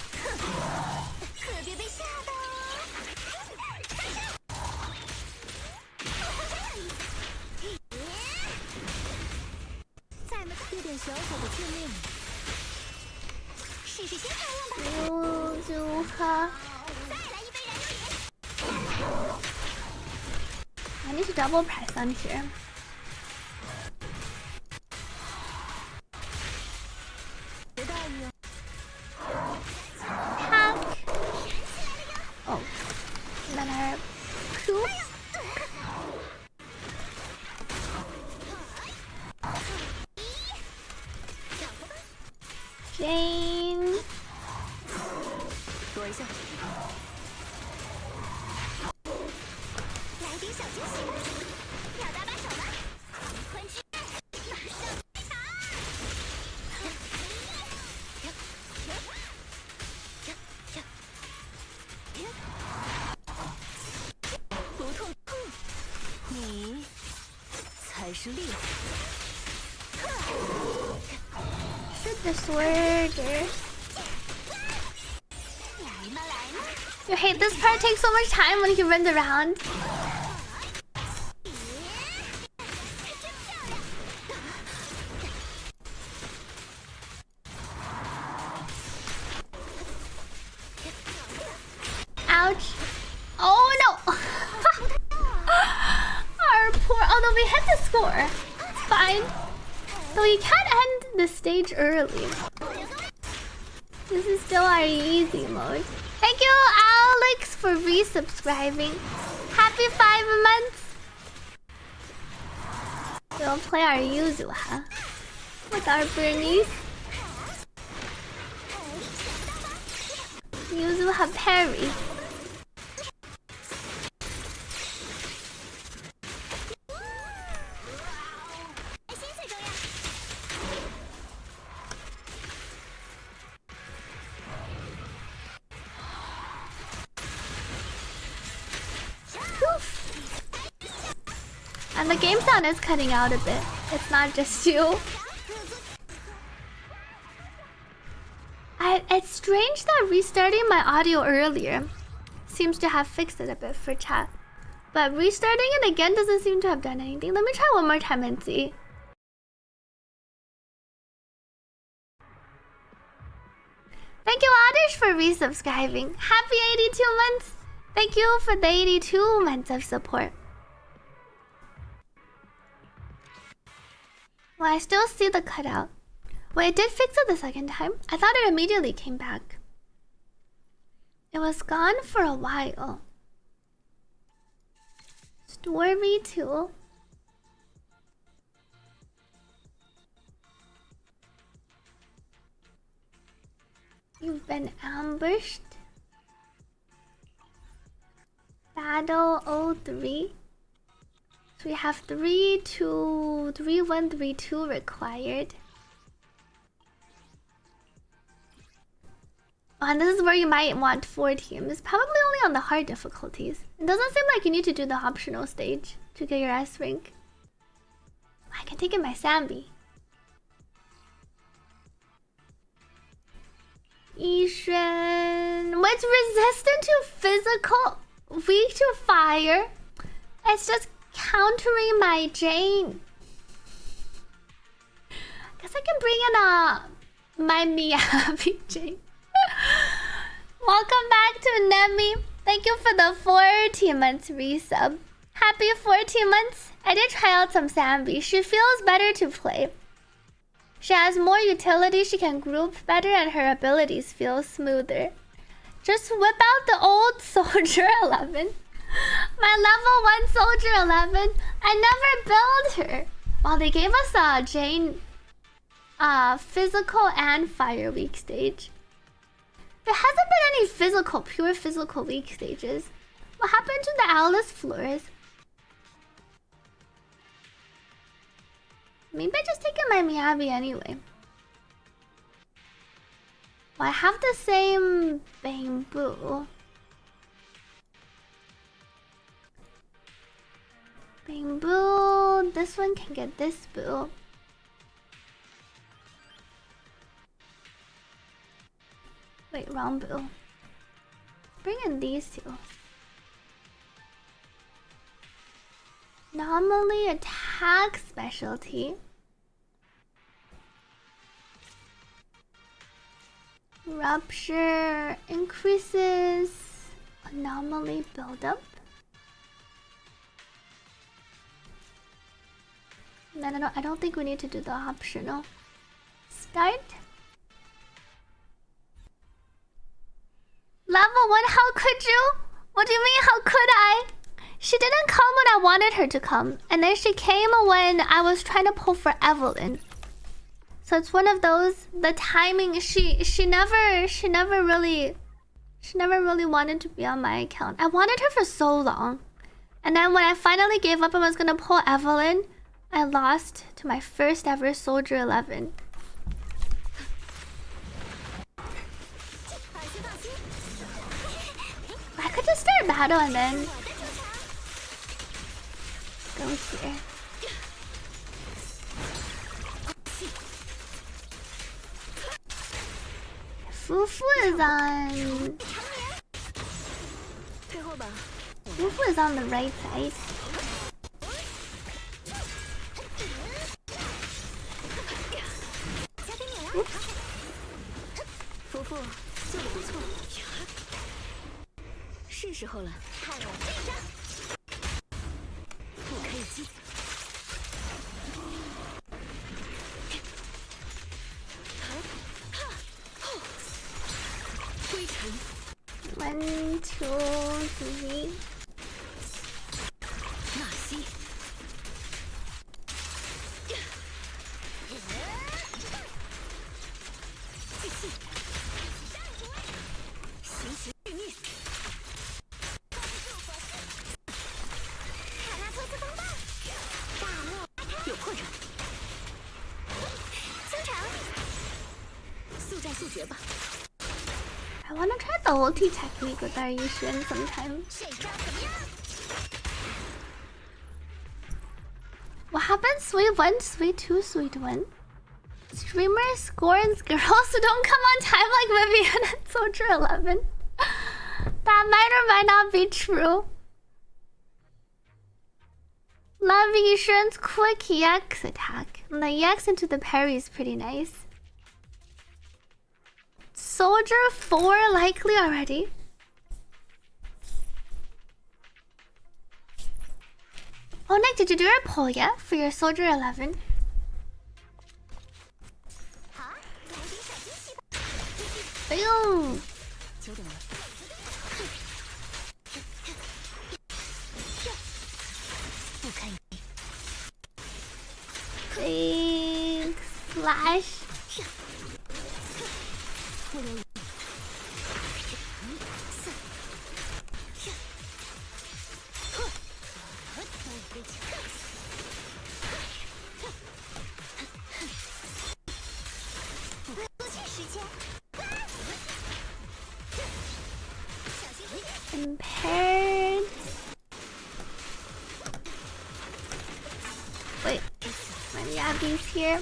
I need to double press on here. Hack. Oh, and then I poof. Jane. Shoot the sword. You hate this part. It takes so much time when he runs around. Ouch. Oh no. Our poor, although we hit the score. It's fine. So we can't end the stage early. This is still our easy mode. Thank you, Alex, for resubscribing. Happy 5 months. We'll play our Yuzu, huh? With our Bernice. Yuzu have parry. And the game sound is cutting out a bit. It's not just you. It's strange that restarting my audio earlier seems to have fixed it a bit for chat. But restarting it again doesn't seem to have done anything. Let me try one more time and see. Thank you, Oddish, for resubscribing. Happy 82 months. Thank you for the 82 months of support. Well, I still see the cutout. Well, it did fix it the second time. I thought it immediately came back. It was gone for a while. Story 2. You've been ambushed. Shadow 03. So we have 3, 2, 3, 1, 3, 2 required. Oh, and this is where you might want 4 teams. Probably only on the hard difficulties. It doesn't seem like you need to do the optional stage to get your S rank. I can take in my Sambi. Ishan, what's resistant to physical, weak to fire? It's just countering my Jane. Guess I can bring in my Miyabi Jane. Welcome back to Nemi. Thank you for the 14 months resub. Happy 14 months. I did try out some Sambi. She feels better to play. She has more utility, she can group better, and her abilities feel smoother. Just whip out the old Soldier 11. My level 1 Soldier 11. I never build her. Well, they gave us a Jane physical and fire weak stage. There hasn't been any physical, pure physical weak stages. What happened to the Alice floors? Maybe I just take in my Miyabi anyway. Well, I have the same bamboo. Bamboo. This one can get this boo. Wait, wrong boo. Bring in these two. Anomaly attack specialty. Rupture increases anomaly buildup. Then I don't think we need to do the optional. Start. Level 1, how could you? What do you mean, how could I? She didn't come when I wanted her to come. And then she came when I was trying to pull for Evelyn. So it's one of those, the timing, she never really wanted to be on my account. I wanted her for so long. And then when I finally gave up and was gonna pull Evelyn, I lost to my first ever Soldier 11. I could just start battle and then go here. Fufu is on... Fufu is on the right side. Oops. 夫妇做得不错，是时候了。看我这一招，不可以击。归尘。1, 2, 3. 纳西。行刑欲灭。卡拉托斯风暴，大漠有破绽。清场，速战速决吧。 I wanna try the ulti technique with our Yushin sometime. What happened? Sweet 1, sweet 2, sweet 1? Streamer scorns girls who don't come on time like Vivian and Soldier 11. That might or might not be true. Love Yushin's quick EX attack. And the EX into the parry is pretty nice. Soldier 4 likely already. Oh, Nick, did you do your poll yet for your Soldier 11? Boom! Big slash. Impaired. Wait, my Yabby's here.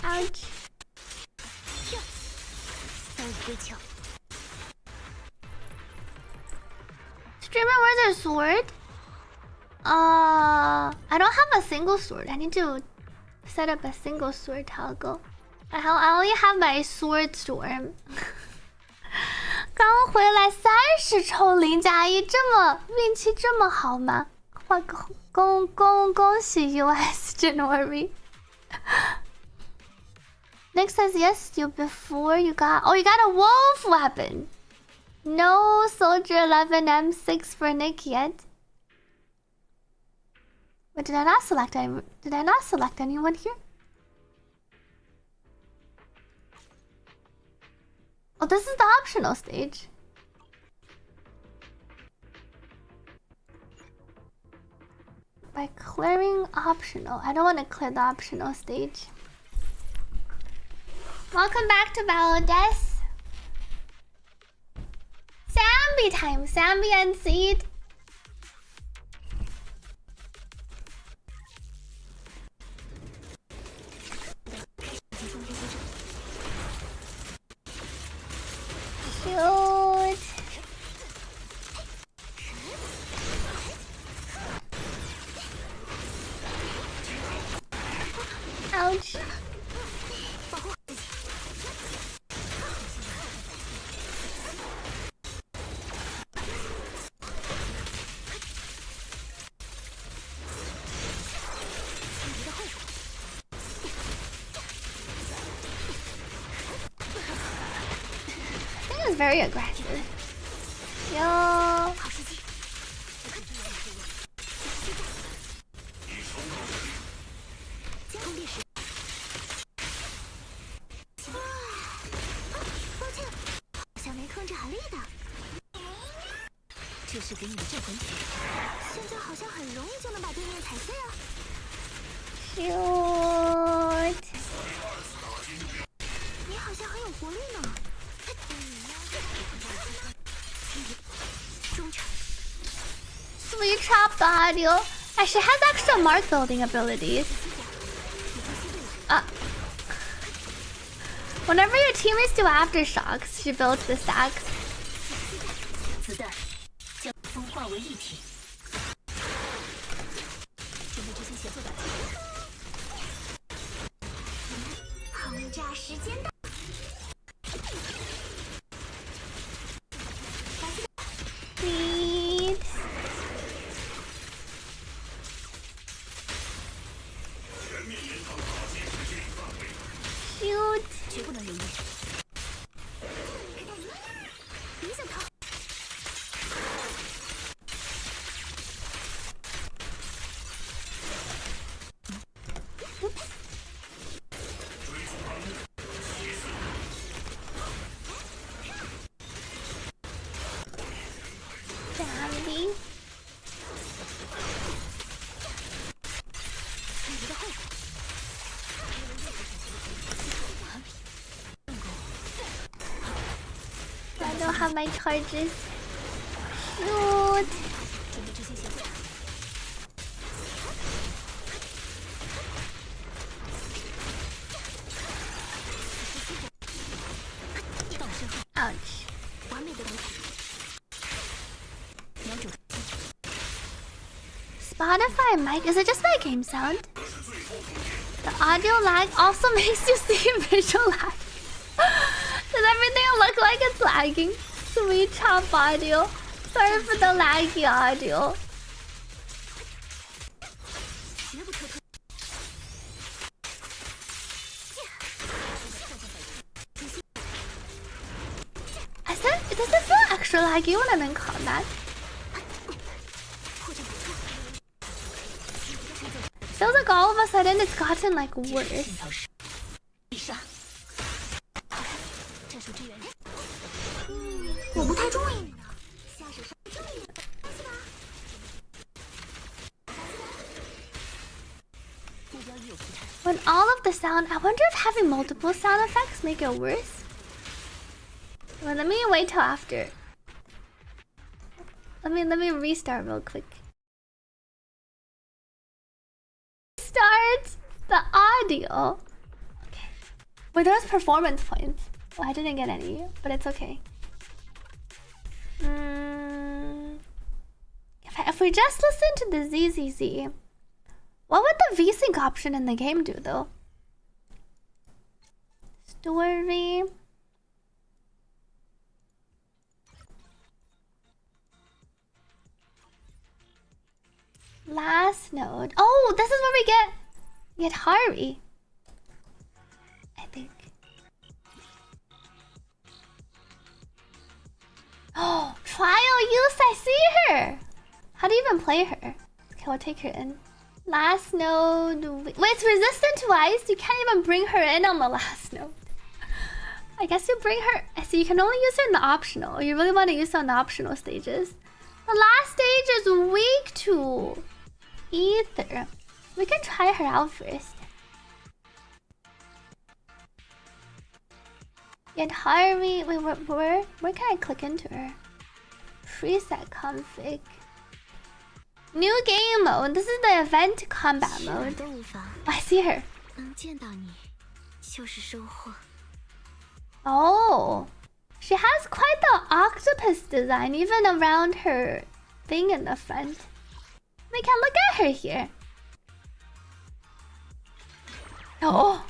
Ouch. Streamer, where's their sword? I don't have a single sword. I need to set up a single sword toggle. I only have my sword storm. 刚回来30抽0+1，这么运气这么好吗？恭喜 US January. Nick says yes, you before you got you got a wolf weapon. No Soldier 11 M6 for Nick yet. But did I not select anyone here? Oh, this is the optional stage. By clearing optional. I don't want to clear the optional stage. Welcome back to Valodes. Sambi time. Sambi and Seed. Shoot. Ouch. Very aggressive. Yo. Shoot. Sweet chop the audio. She has extra mark building abilities. Whenever your teammates do aftershocks, she builds the stacks. Please. Shoot. Sandy. I don't have my charges. Shoot. Ouch. Spotify mic, is it just my game sound? The audio lag also makes you see visual lag. Does everything look like it's lagging? Sweet chop audio. Sorry for the laggy audio. Does it feel extra laggy when I'm in combat? Feels like all of a sudden it's gotten like worse. When all of the sound... I wonder if having multiple sound effects make it worse? Well, let me wait till after. Let me restart real quick. Start the audio. Okay. Wait, there's performance points. Well, I didn't get any, but it's okay. If we just listen to the ZZZ, what would the VSync option in the game do though? Story. Last node. Oh, this is where we get Hari. I think. Oh, trial use. I see her. How do you even play her? Okay, we'll take her in. Last node. Wait, it's resistant to ice. You can't even bring her in on the last node. I guess you bring her. I see. You can only use her in the optional. You really want to use her on the optional stages. The last stage is weak to ether. We can try her out first. Yet Harvey, wait, where can I click into her? Preset config. New game mode. This is the event combat mode. Oh, I see her. Oh, she has quite the octopus design even around her thing in the front. We can look at her here. Oh,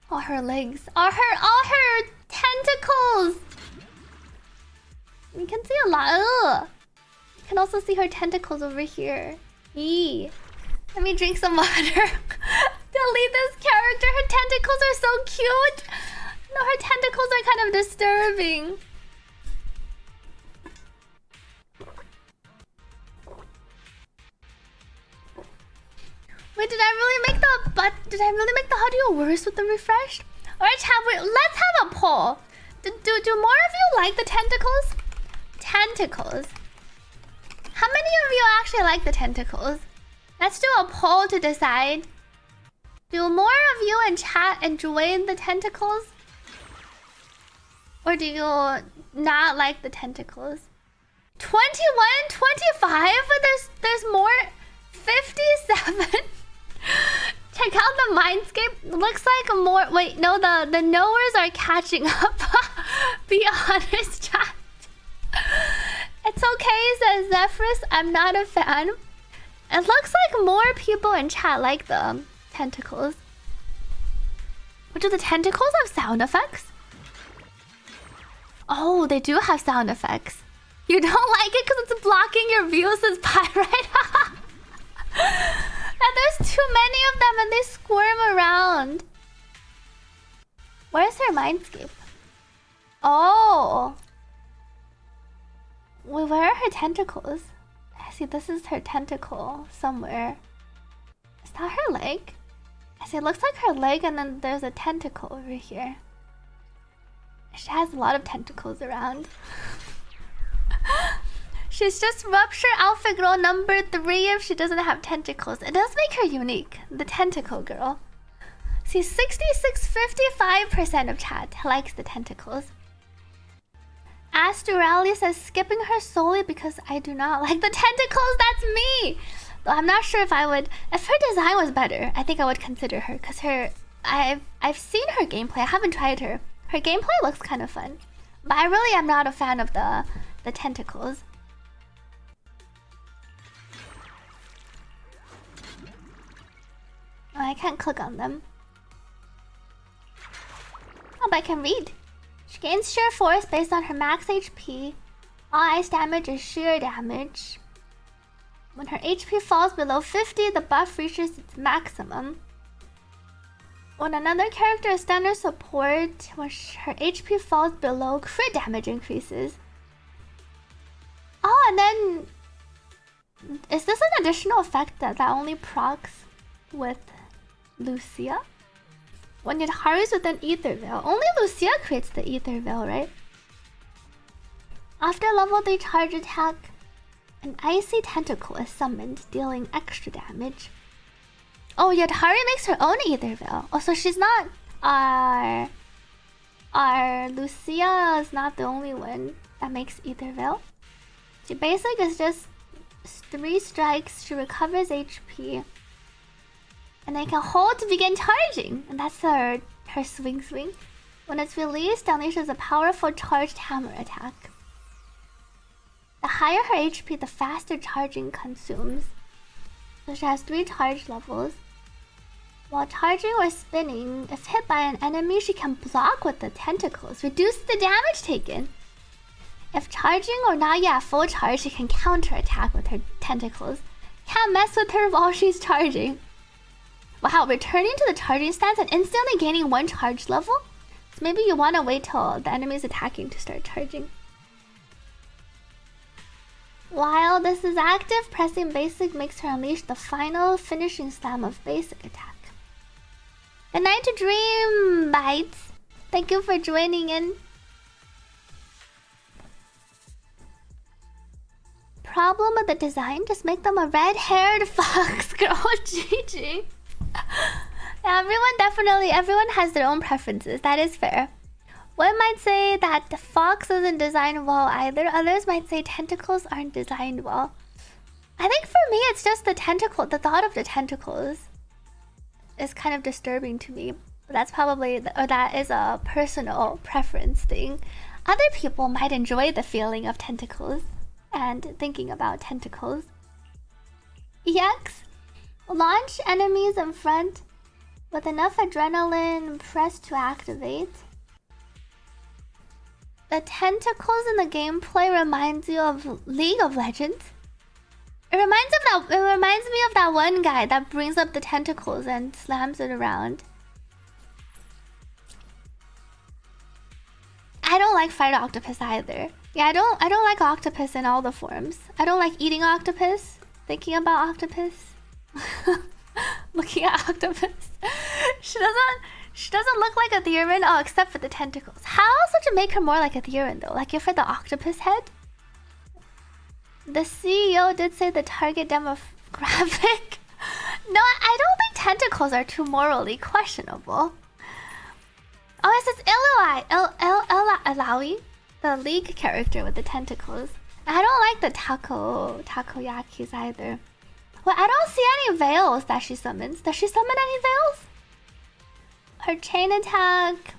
all her legs, all her tentacles. You can see a lot. Ugh. You can also see her tentacles over here. Eee. Let me drink some water. Delete this character. Her tentacles are so cute. No, her tentacles are kind of disturbing. Wait, did I really make the audio worse with the refresh? Alright, chat, let's have a poll. Do more of you like the tentacles? Tentacles. How many of you actually like the tentacles? Let's do a poll to decide. Do more of you in chat enjoy the tentacles? Or do you not like the tentacles? 21, 25? There's more. 57. Check out the mindscape. Looks like more. Wait, no, the knowers are catching up. Be honest, chat. It's okay, says Zephyrus. I'm not a fan. It looks like more people in chat like the tentacles. But do the tentacles have sound effects? Oh, they do have sound effects. You don't like it because it's blocking your views, says Pyrite. And there's too many of them and they squirm around. Where's her mindscape? Oh. Wait, where are her tentacles? I see this is her tentacle somewhere. Is that her leg? I see it looks like her leg and then there's a tentacle over here. She has a lot of tentacles around. She's just rupture outfit girl number 3 if she doesn't have tentacles. It does make her unique. The tentacle girl. See, 55% of chat likes the tentacles. Astrali says skipping her solely because I do not like the tentacles. That's me. Though I'm not sure if I would. If her design was better, I think I would consider her. Cause I've seen her gameplay. I haven't tried her. Her gameplay looks kind of fun, but I really am not a fan of the tentacles. Oh, I can't click on them. Oh, but I can read. She gains sheer force based on her max HP. All ice damage is sheer damage. When her HP falls below 50, the buff reaches its maximum. When another character is stun or support, when her HP falls below, crit damage increases. Oh, and then... Is this an additional effect that only procs with LUCIA? When it hurries with an ether veil. Only LUCIA creates the ether veil, right? After level 3 charge attack, an icy tentacle is summoned, dealing extra damage. Oh yeah, Tari makes her own Ether Veil. Oh, so she's not our Lucia is not the only one that makes Ether Veil. She basically is just 3 strikes, she recovers HP. And they can hold to begin charging. And that's her swing. When it's released, unleashes a powerful charged hammer attack. The higher her HP, the faster charging consumes. So she has 3 charge levels. While charging or spinning, if hit by an enemy, she can block with the tentacles, reduce the damage taken. If charging or not yet full charge, she can counter-attack with her tentacles. Can't mess with her while she's charging. Wow, returning to the charging stance and instantly gaining 1 charge level? So maybe you want to wait till the enemy is attacking to start charging. While this is active, pressing basic makes her unleash the final finishing slam of basic attack. Good night to Dream Bites. Thank you for joining in. Problem with the design, just make them a red-haired fox girl. GG. Yeah, everyone has their own preferences. That is fair. One might say that the fox isn't designed well either. Others might say tentacles aren't designed well. I think for me, it's just the tentacle. The thought of the tentacles is kind of disturbing to me. That's probably, or that is a personal preference thing. Other people might enjoy the feeling of tentacles and thinking about tentacles. EX, launch enemies in front with enough adrenaline pressed to activate. The tentacles in the gameplay reminds you of League of Legends. It reminds me of that one guy that brings up the tentacles and slams it around. I don't like Fight Octopus either. Yeah, I don't like octopus in all the forms. I don't like eating octopus, thinking about octopus, looking at octopus. She doesn't look like a Theron, oh, except for the tentacles. How else would you make her more like a Theron though? Like give her the octopus head? The CEO did say the target demographic. No, I don't think tentacles are too morally questionable. Oh, it says Ilaoi, the League character with the tentacles. I don't like the takoyakis either. Well, I don't see any veils that she summons. Does she summon any veils? Her chain attack.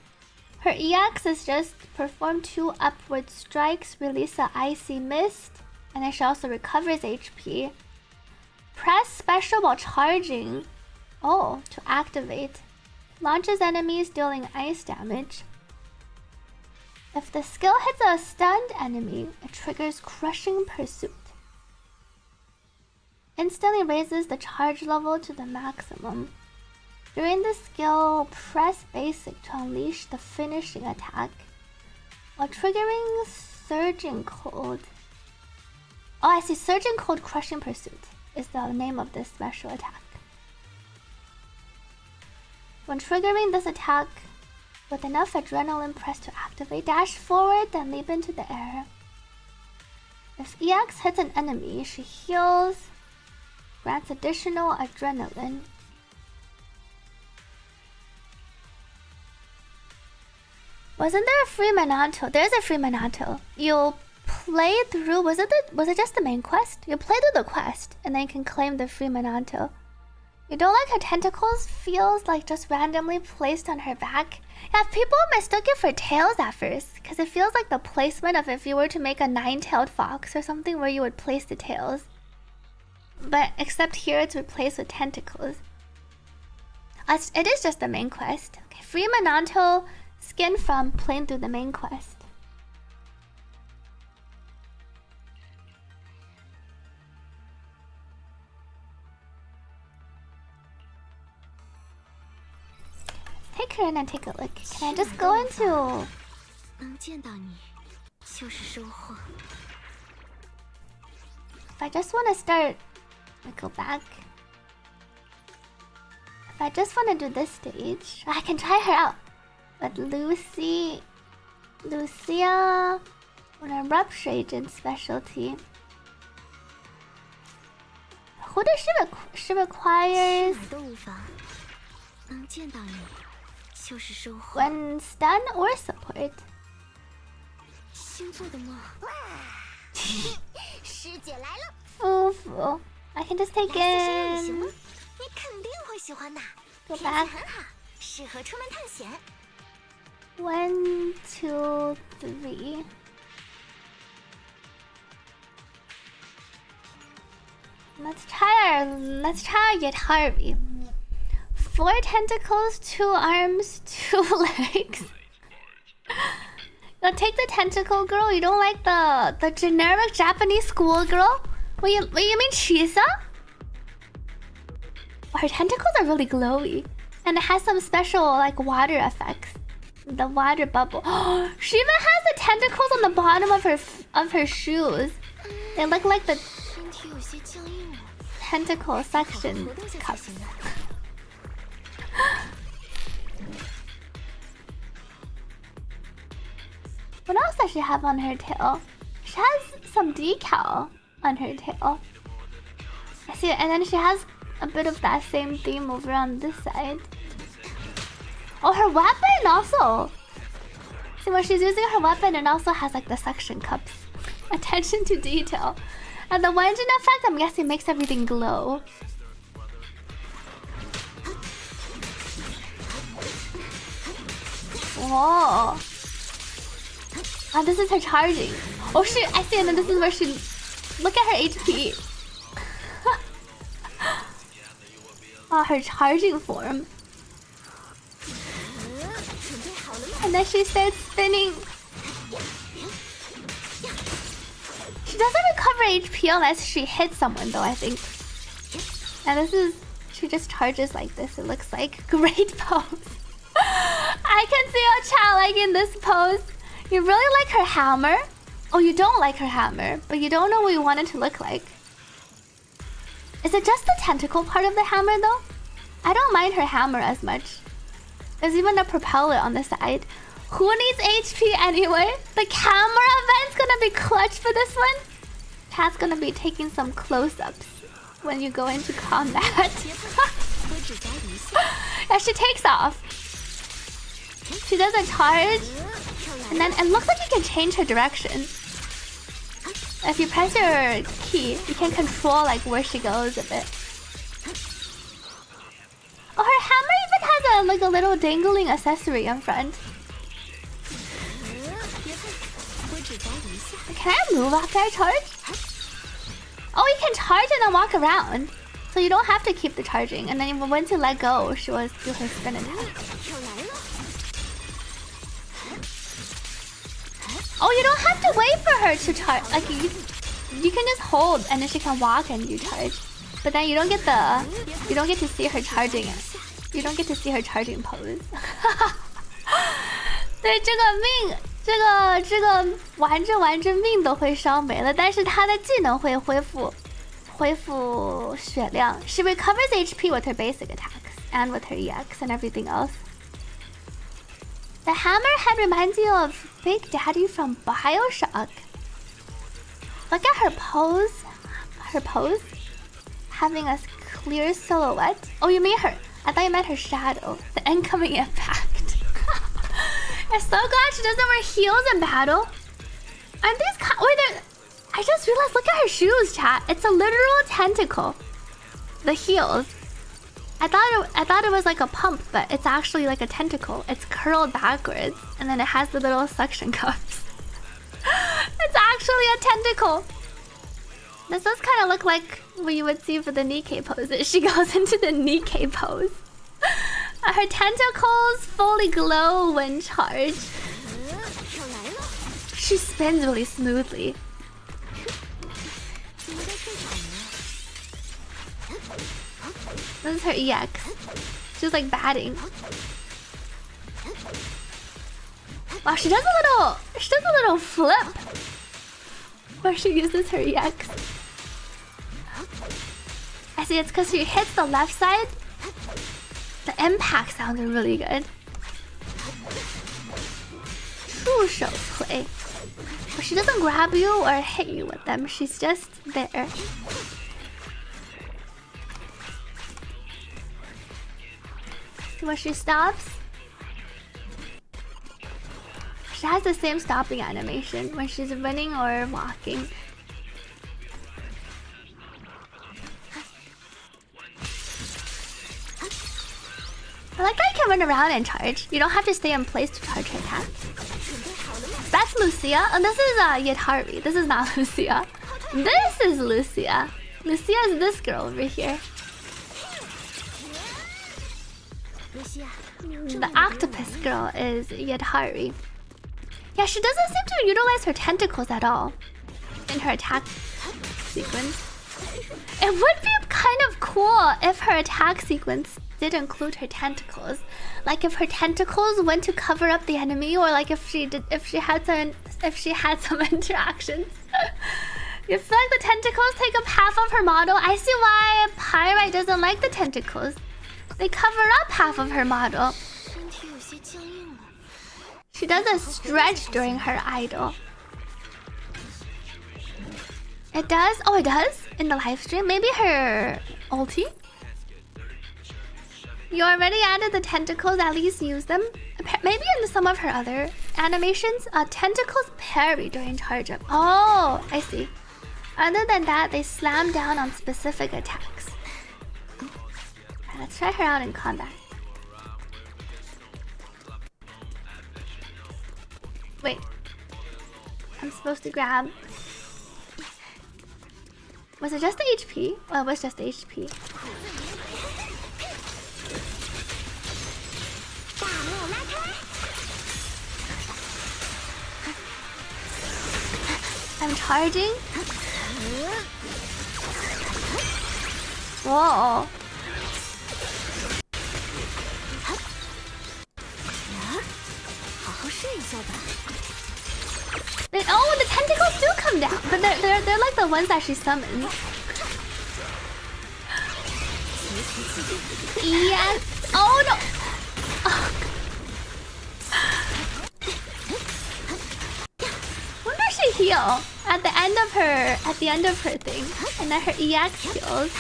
Her EX is just perform 2 upward strikes, release a icy mist, and then she also recovers HP. Press special while charging. Oh, to activate. Launches enemies dealing ice damage. If the skill hits a stunned enemy, it triggers Crushing Pursuit. Instantly raises the charge level to the maximum. During the skill, press basic to unleash the finishing attack, while triggering Surging Cold. Oh, I see. Surging Cold Crushing Pursuit is the name of this special attack. When triggering this attack, with enough adrenaline pressed to activate, dash forward, then leap into the air. If EX hits an enemy, she heals, grants additional adrenaline. Wasn't there a free Minato? There's a free Minato. You'll play through. Was it just the main quest? You play through the quest, and then you can claim the free Minato. You don't like her tentacles? Feels like just randomly placed on her back. Yeah, people mistook it for tails at first, because it feels like the placement of if you were to make a 9-tailed fox or something where you would place the tails. But except here it's replaced with tentacles. It is just the main quest. Okay, free Minato skin from playing through the main quest. Take her in and take a look. Can I just go into... If I just want to start... I go back. If I just want to do this stage, I can try her out. But Lucia... on a Rupture Agent specialty. Who does she requires 法能见到你，就是收获。 When stun or support. 星座的梦。师姐来了。 Fufu. I can just take 来自深入旅行吗？ it. 你肯定会喜欢的。 Go 天 back. 气很好，适合出门探险。 1, 2, 3. Let's try get Harvey. 4 tentacles, 2 arms, 2 legs. You'll take the tentacle girl. You don't like the generic Japanese schoolgirl? What you mean Chisa? Her tentacles are really glowy, and it has some special like water effects. The water bubble. She even has the tentacles on the bottom of her shoes. They look like the 身体有些僵硬了。 tentacle suction cups. What else does she have on her tail? She has some decal on her tail. I see it, and then she has a bit of that same theme over on this side. Oh, her weapon also. See, when she's using her weapon, it also has like the suction cups. Attention to detail. And the Wenjin effect, I'm guessing, makes everything glow. Whoa. Oh, this is her charging. Oh shit, I see, and then this is where she... Look at her HP. Oh, her charging form. And then she starts spinning. She doesn't recover HP unless she hits someone though, I think. And this is... She just charges like this, it looks like. Great pose. I can see your chat liking this pose. You really like her hammer? Oh, you don't like her hammer, but you don't know what you want it to look like. Is it just the tentacle part of the hammer though? I don't mind her hammer as much. There's even a propeller on the side. Who needs HP anyway? The camera event's gonna be clutch for this one. Chat's gonna be taking some close-ups when you go into combat. Yeah, she takes off. She does a charge, and then it looks like you can change her direction. If you press your key, you can control like where she goes a bit. Oh, her hammer even has a little dangling accessory in front. Can I move after I charge? Oh, you can charge and then walk around. So you don't have to keep the charging. And then once you let go, she will do her spin attack. Oh, you don't have to wait for her to charge. Like you can just hold and then she can walk and you charge. But then you don't get to see her charging it. You don't get to see her charging pose. 对，这个命，这个玩着命都会烧没了，但是她的技能会恢复血量。She recovers HP with her basic attacks and with her EX and everything else. The hammerhead reminds you of Big Daddy from BioShock. Look at her pose. Her pose. Having a clear silhouette. Oh, you mean her. I thought you meant her shadow. The incoming impact. I'm so glad she doesn't wear heels in battle. Aren't these... Wait, I just realized, look at her shoes, chat. It's a literal tentacle. The heels. I thought it was like a pump, but it's actually like a tentacle. It's curled backwards, and then it has the little suction cups. It's actually a tentacle. This does kind of look like what you would see for the Nikkei poses. She goes into the Nikkei pose. Her tentacles fully glow when charged. She spins really smoothly. This is her EX. She's like batting. Wow, she does a little flip where she uses her EX. I see, it's because she hits the left side. The impact sounds are really good. True show play. But she doesn't grab you or hit you with them. She's just there. when she stops. She has the same stopping animation when she's running or walking. I like how you can run around and charge. You don't have to stay in place to charge her attack. That's Lucia. Oh, this is Yadhari. This is not Lucia. This is Lucia. Lucia is this girl over here. The octopus girl is Yadhari. Yeah, she doesn't seem to utilize her tentacles at all in her attack sequence. It would be kind of cool if her attack sequence did include her tentacles. Like if her tentacles went to cover up the enemy, or like if she had some interactions. You feel like the tentacles take up half of her model. I see why Pyrite doesn't like the tentacles. They cover up half of her model. She does a stretch during her idle. It does? Oh, it does? In the live stream? Maybe her ulti? You already added the tentacles, at least use them. Maybe in some of her other animations, tentacles parry during charge up. Oh, I see. Other than that, they slam down on specific attacks. Right, let's try her out in combat. Wait. I'm supposed to grab... Was it just the HP? Oh, it was just the HP. I'm charging. Whoa. Oh, the tentacles do come down, but they're like the ones that she summons. Yes. Oh no. Oh. When does she heal? At the end of her thing, and then her EX heals.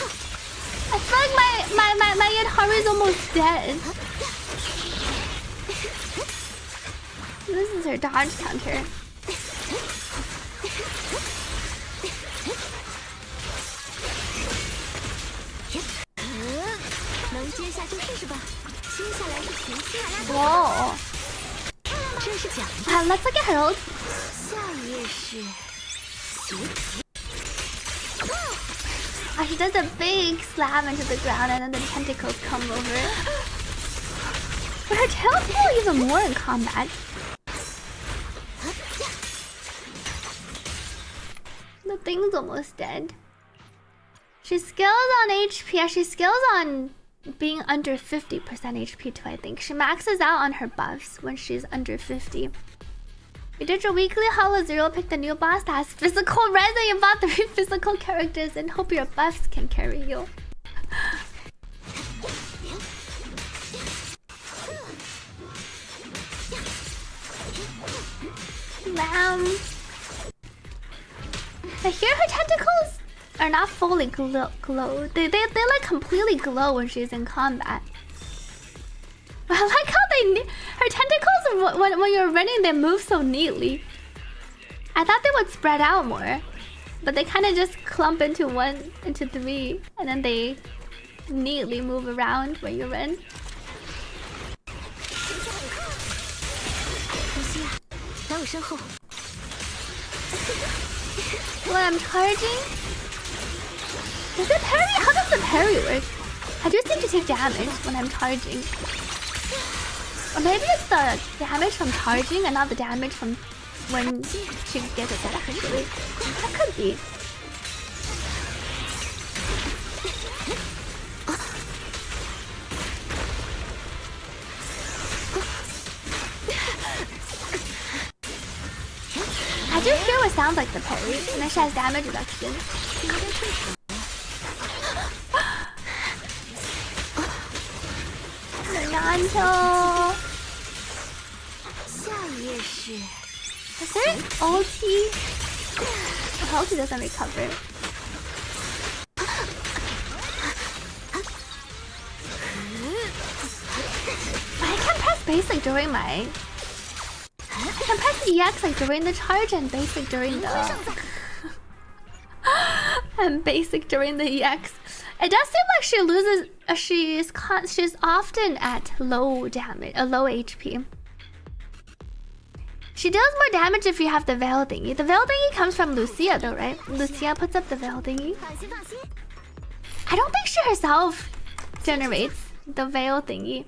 I feel like my Yadhari is almost dead. This is her dodge counter. Whoa. Let's look at her ult. Oh, she does a big slam into the ground and then the tentacles come over. But her tails heal even more in combat. The thing's almost dead. She skills on HP. Yeah, she skills on being under 50% HP too, I think. She maxes out on her buffs when she's under 50. You did your weekly Holo Zero, pick the new boss that has physical res, and you bought 3 physical characters and hope your buffs can carry you. Bam. I hear her tentacles are not fully glow. They like completely glow when she's in combat. I like how her tentacles when you're running, they move so neatly. I thought they would spread out more, but they kind of just clump into 3, and then they neatly move around when you run. When I'm charging, does it parry? How does the parry work? I do seem to take damage when I'm charging. Or maybe it's the damage from charging and not the damage from when she gets attacked, actually. That could be. I do hear what sounds like the parry, and then she has damage reduction. Nanto. Is there an ulti? Her ulti doesn't recover. basic during my... I can press EX like during the charge and basic during the... and basic during the EX. It does seem like she loses... she's often at low damage, low HP. She deals more damage if you have the veil thingy. The veil thingy comes from Lucia though, right? Lucia puts up the veil thingy. I don't think she herself generates the veil thingy.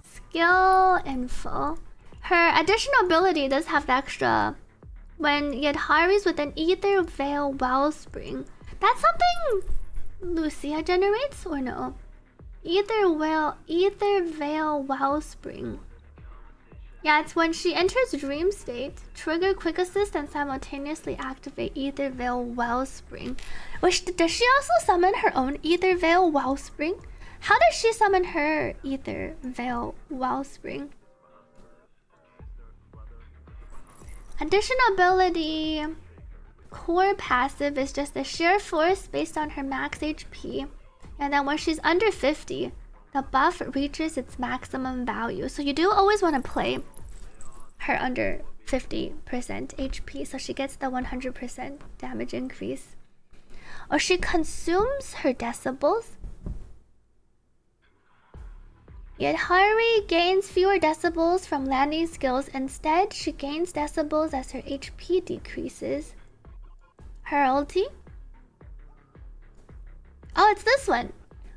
Skill info. Her additional ability does have the extra when Yadhari's with an ether veil wellspring. That's something Lucia generates or no? Ether veil wellspring. Yeah, it's when she enters dream state, trigger quick assist and simultaneously activate ether veil wellspring. Which does she also summon her own ether veil wellspring? How does she summon her ether veil wellspring? Additional ability. Core passive is just the sheer force based on her max HP. And then when she's under 50, the buff reaches its maximum value. So you do always want to play her under 50% HP so she gets the 100% damage increase. Or she consumes her decibels. Yadhari gains fewer decibels from landing skills. Instead, she gains decibels as her HP decreases. Her ulti? Oh, it's this one.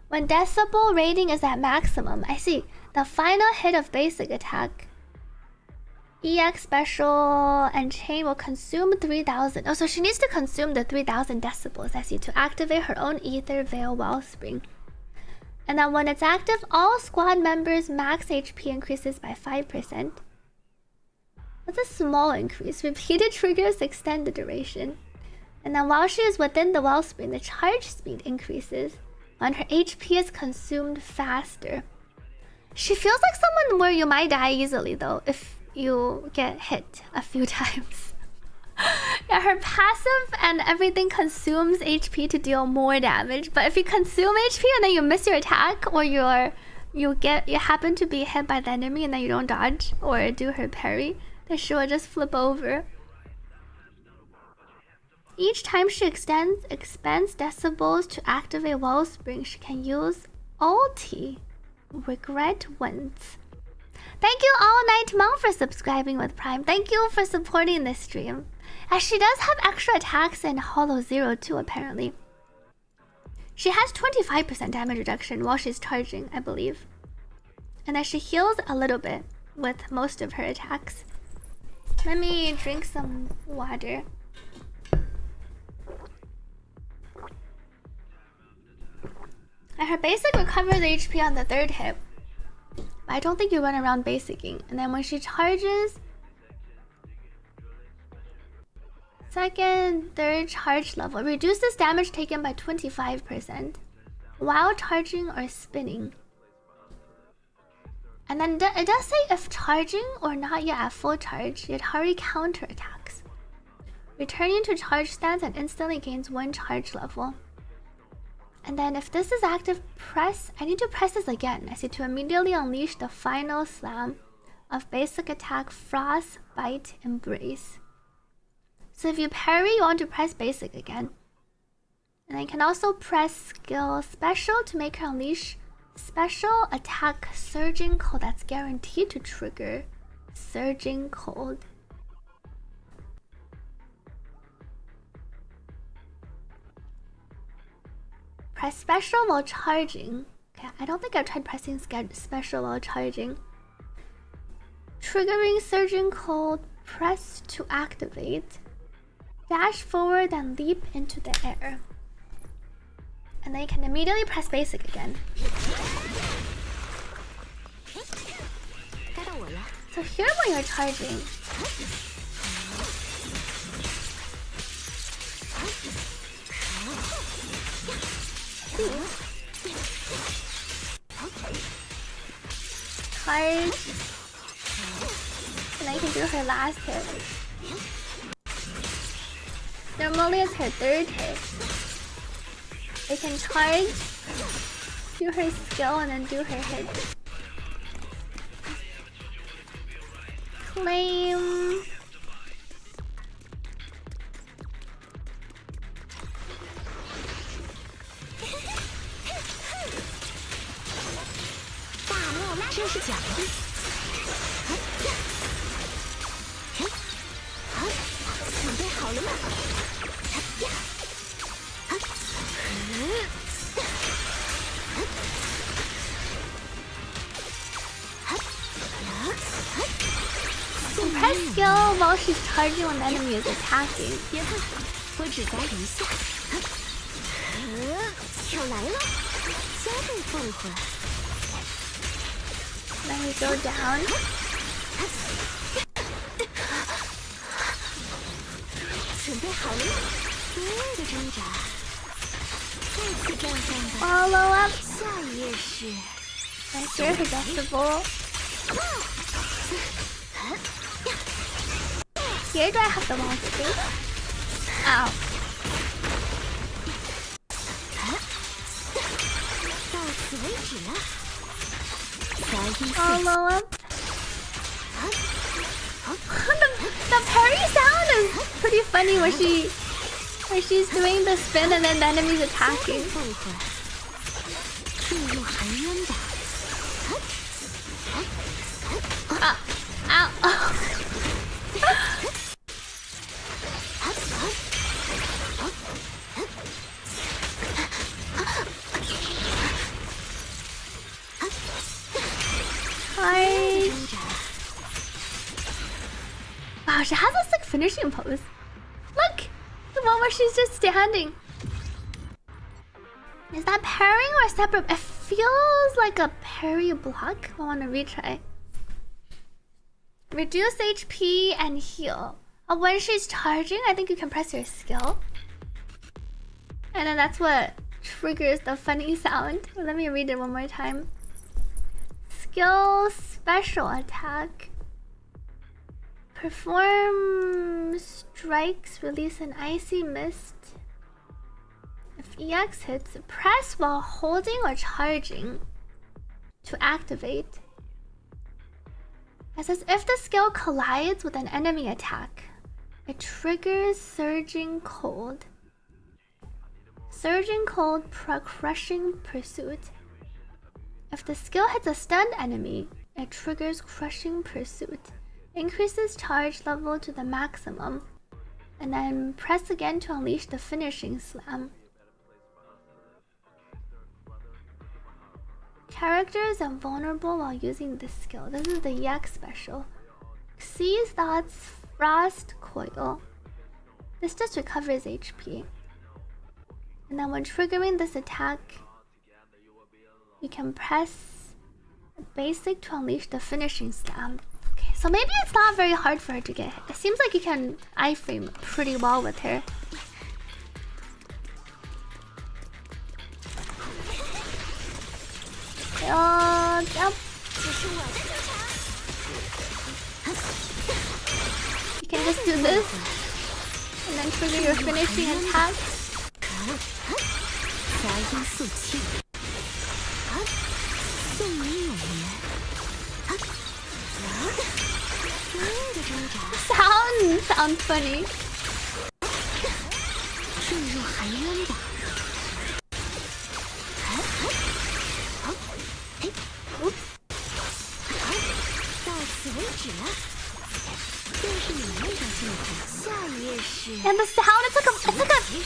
When decibel rating is at maximum. I see. The final hit of basic attack. EX special and chain will consume 3000. Oh, so she needs to consume the 3000 decibels, I see, to activate her own ether veil wellspring. And then when it's active, all squad members' max HP increases by 5%. That's a small increase. Repeated triggers extend the duration. And then while she is within the wellspring, the charge speed increases when her HP is consumed faster. She feels like someone where you might die easily though if you get hit a few times. Yeah, her passive and everything consumes HP to deal more damage. But if you consume HP and then you miss your attack, or you happen to be hit by the enemy and then you don't dodge or do her parry, then she will just flip over. Each time she expends decibels to activate wellspring, she can use ulti. Regret wins. Thank you All Night Monk for subscribing with Prime. Thank you for supporting this stream. As she does have extra attacks in Hollow Zero too, apparently. She has 25% damage reduction while she's charging, I believe. And then she heals a little bit with most of her attacks. Let me drink some water. And her basic recovers HP on the third hit. But I don't think you run around basicing. And then when she charges, second, third charge level reduces damage taken by 25% while charging or spinning. And then it does say if charging or not yet at full charge, Yadhari counterattacks. Returning to charge stance and instantly gains 1 charge level. And then if this is active, I need to press this again. I see to immediately unleash the final slam of basic attack Frostbite Embrace. So if you parry, you want to press basic again. And then you can also press skill special to make her unleash special attack Surging Cold. That's guaranteed to trigger Surging Cold. Press special while charging. Okay, I don't think I've tried pressing special while charging. Triggering Surging Cold, press to activate. Dash forward and leap into the air. And then you can immediately press basic again. So here when you're charging, charge, and then you can do her last hit. Normally it's her third hit. They can charge, Do her skill and then do her hit. Claim. Press skill while she's charging when the enemy is attacking. 别怕，我只砸一下。又来了，加倍奉还。 Then we go down. 准备好了吗？多的挣扎，再次召唤吧。 Follow up. 下一页是 Nice air adjustable. Here do I have the wrong space? Ow. 到此为止了。杂音碎 Follow up. the parry sound is pretty funny when she's doing the spin and then the enemy's attacking. 奉还，坠入寒渊吧。 Ow. Hi. Wow, she has this like finishing pose. Look! The one where she's just standing. Is that parrying or separate? It feels like a parry block. I want to retry. Reduce HP and heal. When she's charging, I think you can press your skill. And then that's what triggers the funny sound. Let me read it one more time. Skill special attack. Perform strikes, release an icy mist. If EX hits, press while holding or charging to activate. It says if the skill collides with an enemy attack, it triggers Surging Cold. Surging Cold Crushing Pursuit. If the skill hits a stunned enemy, it triggers Crushing Pursuit. Increases charge level to the maximum. And then press again to unleash the finishing slam. Characters are vulnerable while using this skill. This is the EX special. Seize Thoughts Frost Coil. This just recovers HP. And then when triggering this attack, you can press basic to unleash the finishing slam. Okay, so maybe it's not very hard for her to get hit. It seems like you can iframe pretty well with her. Jump. You can just do this and then trigger your finishing attack. 杂音肃清，送你永眠。多的挣扎， Sounds funny. 坠入寒渊吧。到此为止了。又是你那张镜头，下一页是。 And the sound, it's like a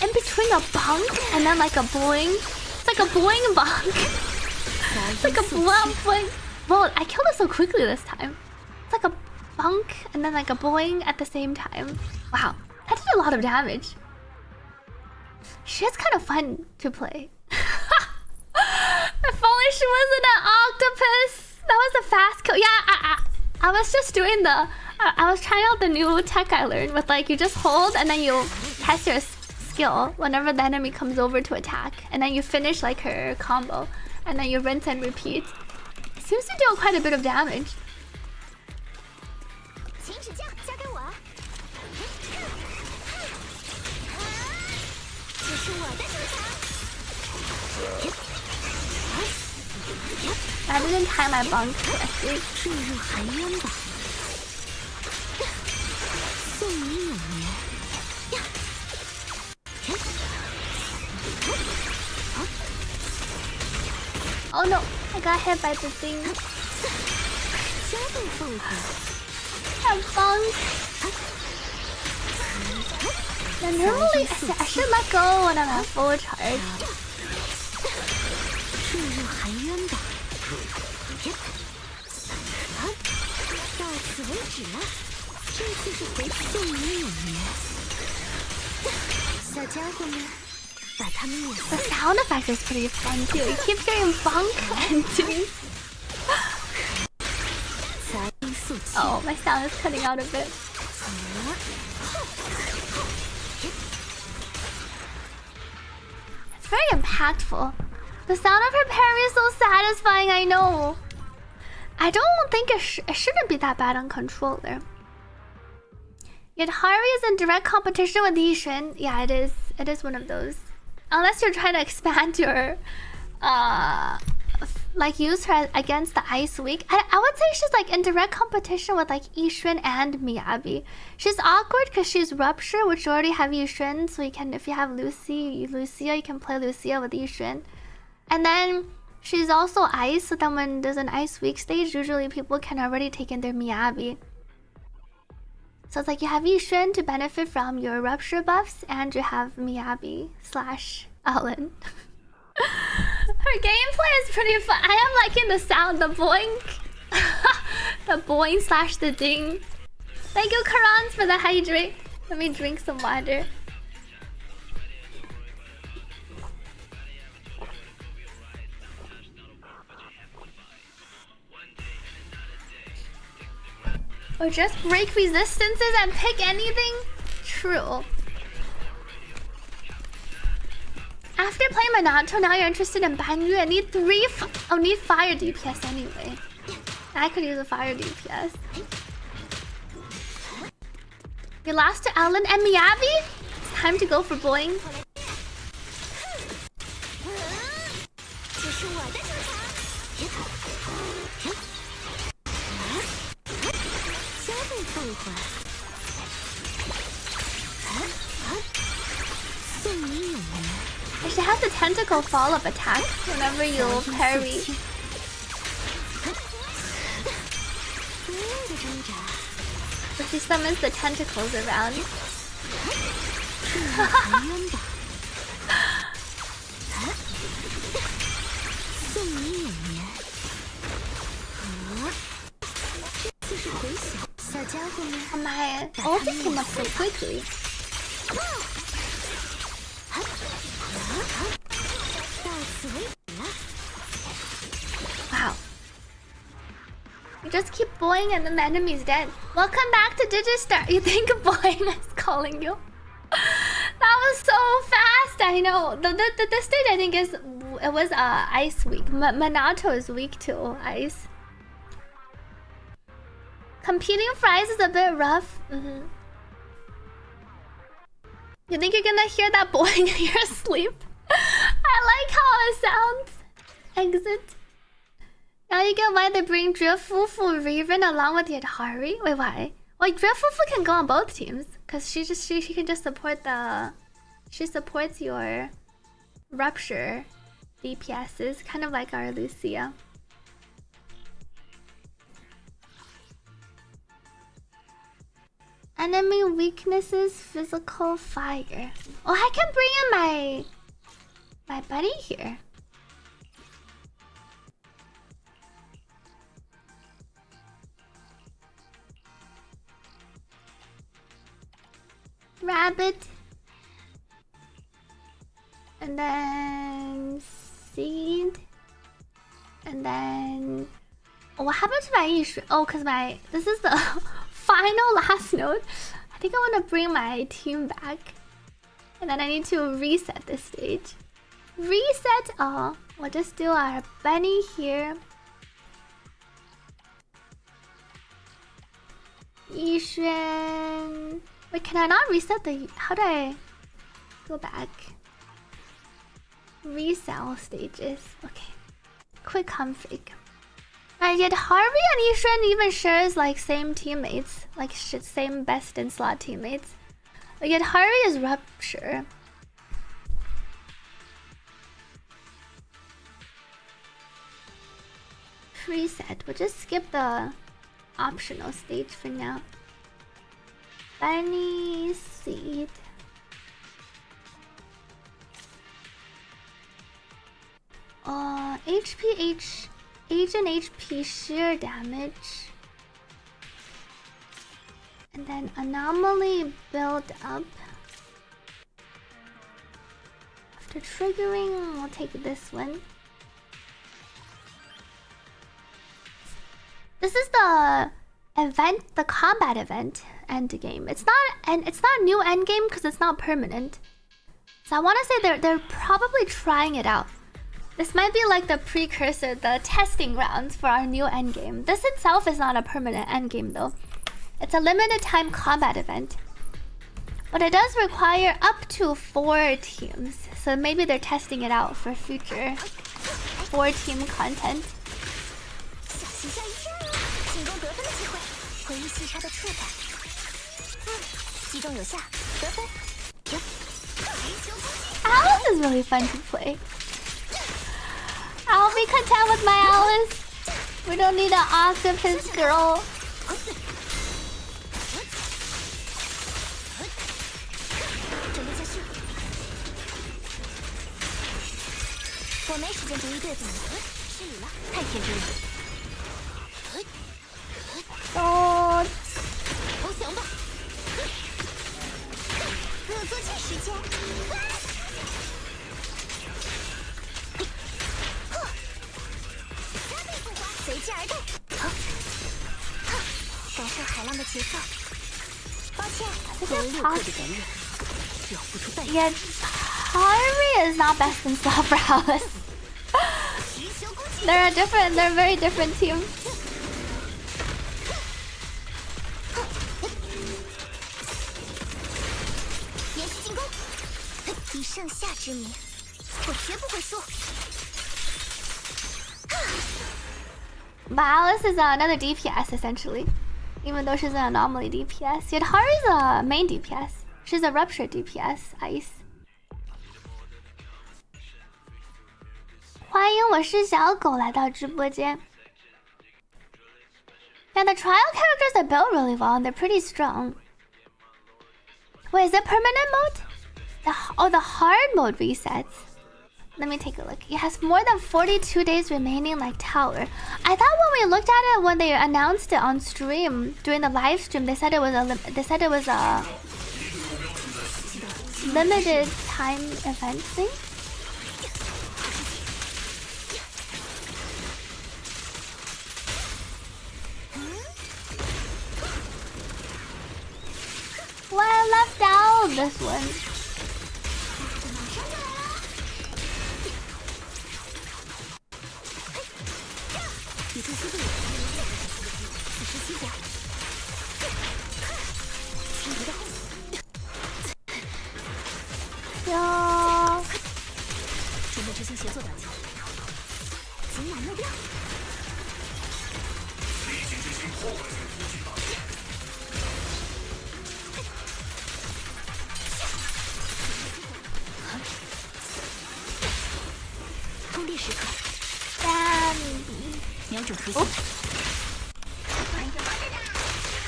in between a bonk and then like a boing. It's like a boing bonk. It's like a boing boing. Whoa, I killed it so quickly this time. It's like a bonk and then like a boing at the same time. Wow, that did a lot of damage. She is kind of fun to play. If only she wasn't an octopus. That was a fast kill. Yeah, I was just doing the... I was trying out the new tech I learned with like you just hold and then you test your skill whenever the enemy comes over to attack. And then you finish like her combo. And then you rinse and repeat. It seems to deal quite a bit of damage. 请指教，交给我。这是我的主场。I didn't time my bunk correctly. 坠入寒渊吧，送你永眠。呀，Oh no, I got hit by the thing. 加倍奉还。 I bunk. Now normally I should let go when I'm at full charge. 坠入寒渊吧。到此为止了，这次是回送你永眠。小家伙们，把他们也 The sound effect is pretty fun too. You keep hearing bunk and ding. 财因素气。 Oh, my sound is cutting out a bit. It's very impactful. The sound of her parry is so satisfying, I know. I don't think it shouldn't be that bad on controller. Yet Hari is in direct competition with Yixuan. Yeah, it is. It is one of those. Unless you're trying to expand your, like use her against the Ice Week. I would say she's like in direct competition with like Yixuan and Miyabi. She's awkward because she's Rupture, which you already have Yixuan. So you can, if you have Lucia, you can play Lucia with Yixuan. And then she's also Ice, so then when there's an Ice Week stage, usually people can already take in their Miyabi. So it's like you have Yixuan to benefit from your Rupture buffs, and you have Miyabi / Ellen. Her gameplay is pretty fun. I am liking the sound, the boink. The boing / the ding. Thank you, Karans, for the hydrate. Let me drink some water. Or just break resistances and pick anything? True. After playing Minato, now you're interested in Banyu and need need fire DPS anyway. I could use a fire DPS. You lost to Ellen and Miyabi? It's time to go for Boing. 这是我的主场。加倍奉还。送你永眠。 She has a tentacle follow-up attack whenever you parry. 不要的挣扎。 So she summons the tentacles around. 坠入寒渊吧。送你永眠。这次是回响。小家伙们， My ulti came up so quickly. 到此为止了。 Wow. You just keep boing and then the enemy's dead. Welcome back to Digistar. You think boing is calling you? That was so fast. I know. The stage I think is it was Ice Week. Minato is weak to Ice. Competing for Ice is a bit rough. You think you're gonna hear that boing in your sleep? I like how it sounds. Exit. Now you get why they bring Driftwolf Raven along with Yadhari. Wait, why? Well, Driftwolf can go on both teams because she can just support the. She supports your Rupture DPSs, kind of like our Lucia. Enemy weaknesses, physical fire. Oh, I can bring in my buddy here. Rabbit. And then seed. And then what happened to my Yishu? Oh, because this is the final last note. I think I want to bring my team back. And then I need to reset this stage. Reset all. We'll just do our bunny here. Yixuan. Wait, can I not reset the... How do I go back? Reset all stages. Okay. Quick config. And yet Harvey and Ishan even shares like same teammates, like same best in slot teammates. But yet Harvey is Rupture. Preset. We'll just skip the optional stage for now. Bunny seed. HP agent HP sheer damage. And then anomaly build up. After triggering, we'll take this one. This is the event, the combat event end game. It's not new end game because it's not permanent. So I want to say they're probably trying it out. This might be like the precursor, the testing grounds for our new end game. This itself is not a permanent end game though. It's a limited time combat event. But it does require up to 4 teams. So maybe they're testing it out for future 4-team content. 小心下一跳，进攻得分的机会，回忆细差的触感。击中有效，得分。停。Alice is really fun to play. I'll be content with my Alice. We don't need an octopus girl. 准备结束。我没时间读一对子了，失礼了，太天真了。 Oh. 投降吧！恶作剧时间。随之而动。感受海浪的节奏。抱歉，作为陆客的敌人，要付出代价。 Yet Harvey is not best in slot for Alice. They're very different teams. 延续进攻，以上下之名，我绝不会输。 But Alice is another DPS essentially, even though she's an anomaly DPS. Yet Hari's a main DPS. She's a rupture DPS. Ice. 欢迎我是小狗来到直播间。Yeah, the trial characters are built really well and they're pretty strong. Wait, is it permanent mode? The hard mode resets. Let me take a look. It has more than 42 days remaining like tower. I thought when we looked at it when they announced it on stream during the live stream, they said it was a limited time event thing. Well, I left out this one. Yeah. 准备执行协作打击，擒拿目标。通电时刻，瞄准核心。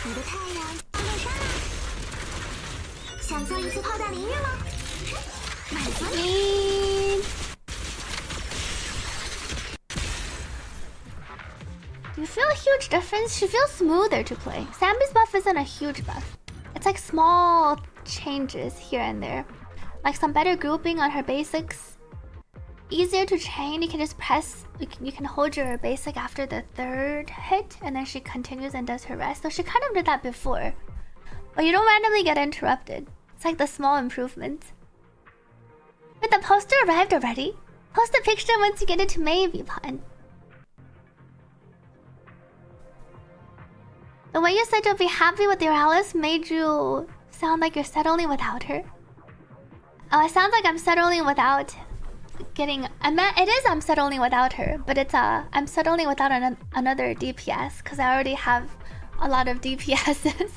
你的太阳要落山了，想做一次炮弹淋浴吗？满足你。 You feel a huge difference? She feels smoother to play. Sammy's buff isn't a huge buff. It's like small changes here and there. Like some better grouping on her basics. Easier to chain, you can just press, you can hold your basic after the 3rd hit and then she continues and does her rest. So she kind of did that before. But you don't randomly get interrupted. It's like the small improvements. But the poster arrived already? Post a picture once you get it to maybe pun. The way you said you'll be happy with your Alice made you sound like you're settling without her. Oh, it sounds like I'm settling without getting. It is I'm settling without her, but it's I'm settling without another DPS because I already have a lot of DPSs.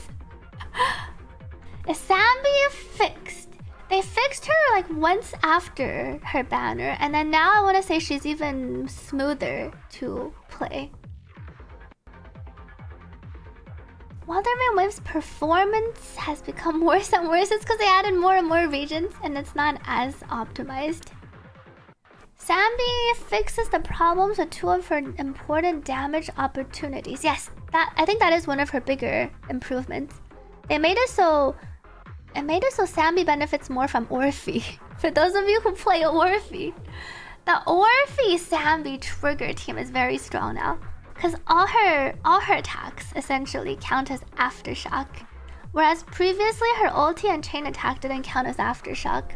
Is Sambi fixed? They fixed her like once after her banner, and then now I want to say she's even smoother to play. Wuthering Wave's performance has become worse and worse. It's because they added more and more regions and it's not as optimized. Sambi fixes the problems with 2 of her important damage opportunities. Yes, I think that is one of her bigger improvements. They made it so Sambi benefits more from Orphe. For those of you who play Orphe, the Orphe Sambi trigger team is very strong now. Because all her attacks essentially count as aftershock. Whereas previously her ulti and chain attack didn't count as aftershock.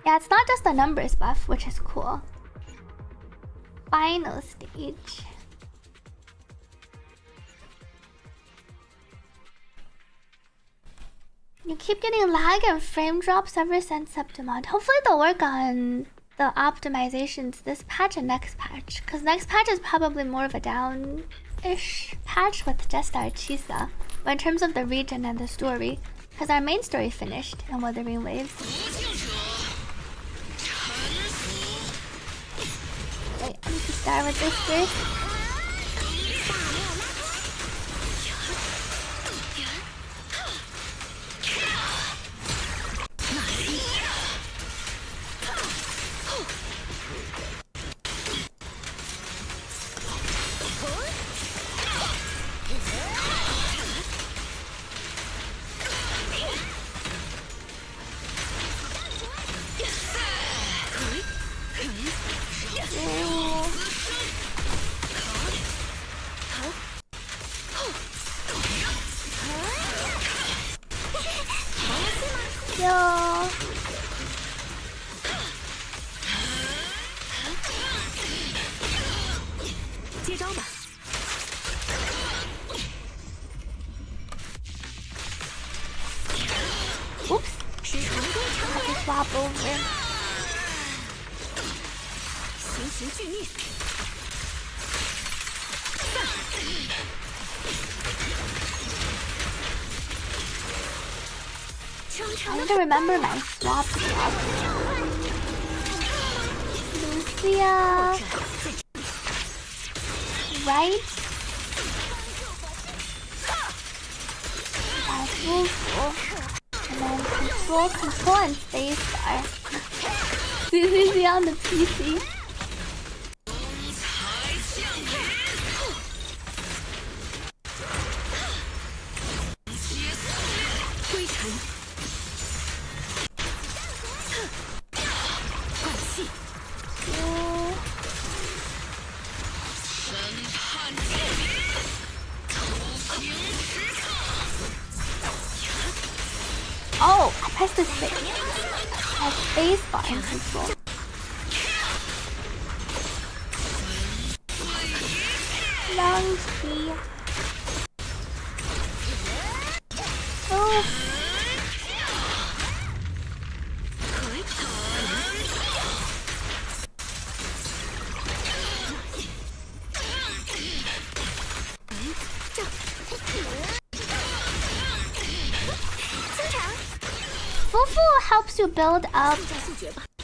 Yeah, it's not just the numbers buff, which is cool. Final stage. You keep getting lag and frame drops ever since Septimon. Hopefully they'll work on the optimizations this patch and next patch. Because next patch is probably more of a down-ish patch with just our Chisa. But in terms of the region and the story. Because our main story finished in Wuthering Waves. Wait, I need to start with this first. Yo. 接招吧。 Oops. I have to swap over. 行刑俱灭。 I need to remember my swap. Lucia. Right? And then control and spacebar. ZZZ on the PC. Oh, I pressed the space. I space bar in control. Long key. Oh. Fufu helps you build up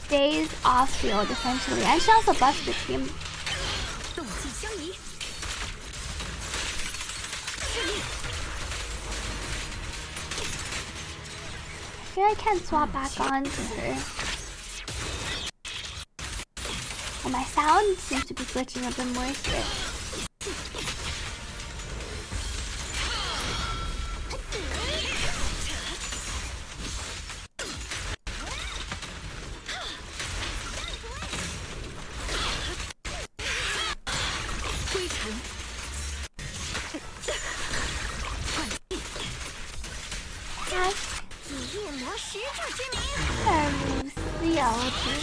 days off field essentially, and she also buffs the team. 动静相宜。致命。 I feel I can't swap back on to her. Well, my sound seems to be glitching a bit more here. LUCIA ulti.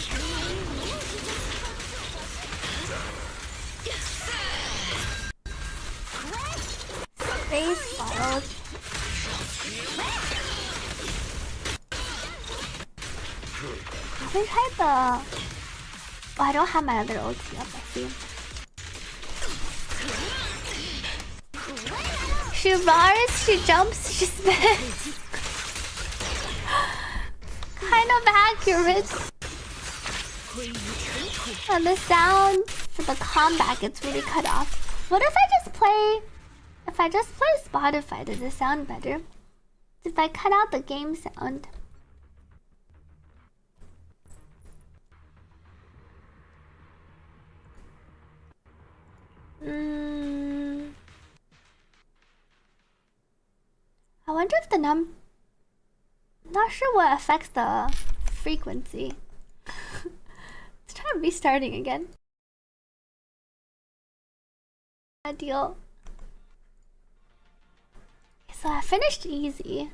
Space bar ulti. haven't tried the... Oh, I don't have my other ulti up, I see. She runs, she jumps, she spins. Kind of accurate. And the sound for the combat gets really cut off. What if I just play... If I just play Spotify, does it sound better? If I cut out the game sound. I wonder if the not sure what affects the frequency. Let's try restarting again. Ideal. So I finished easy.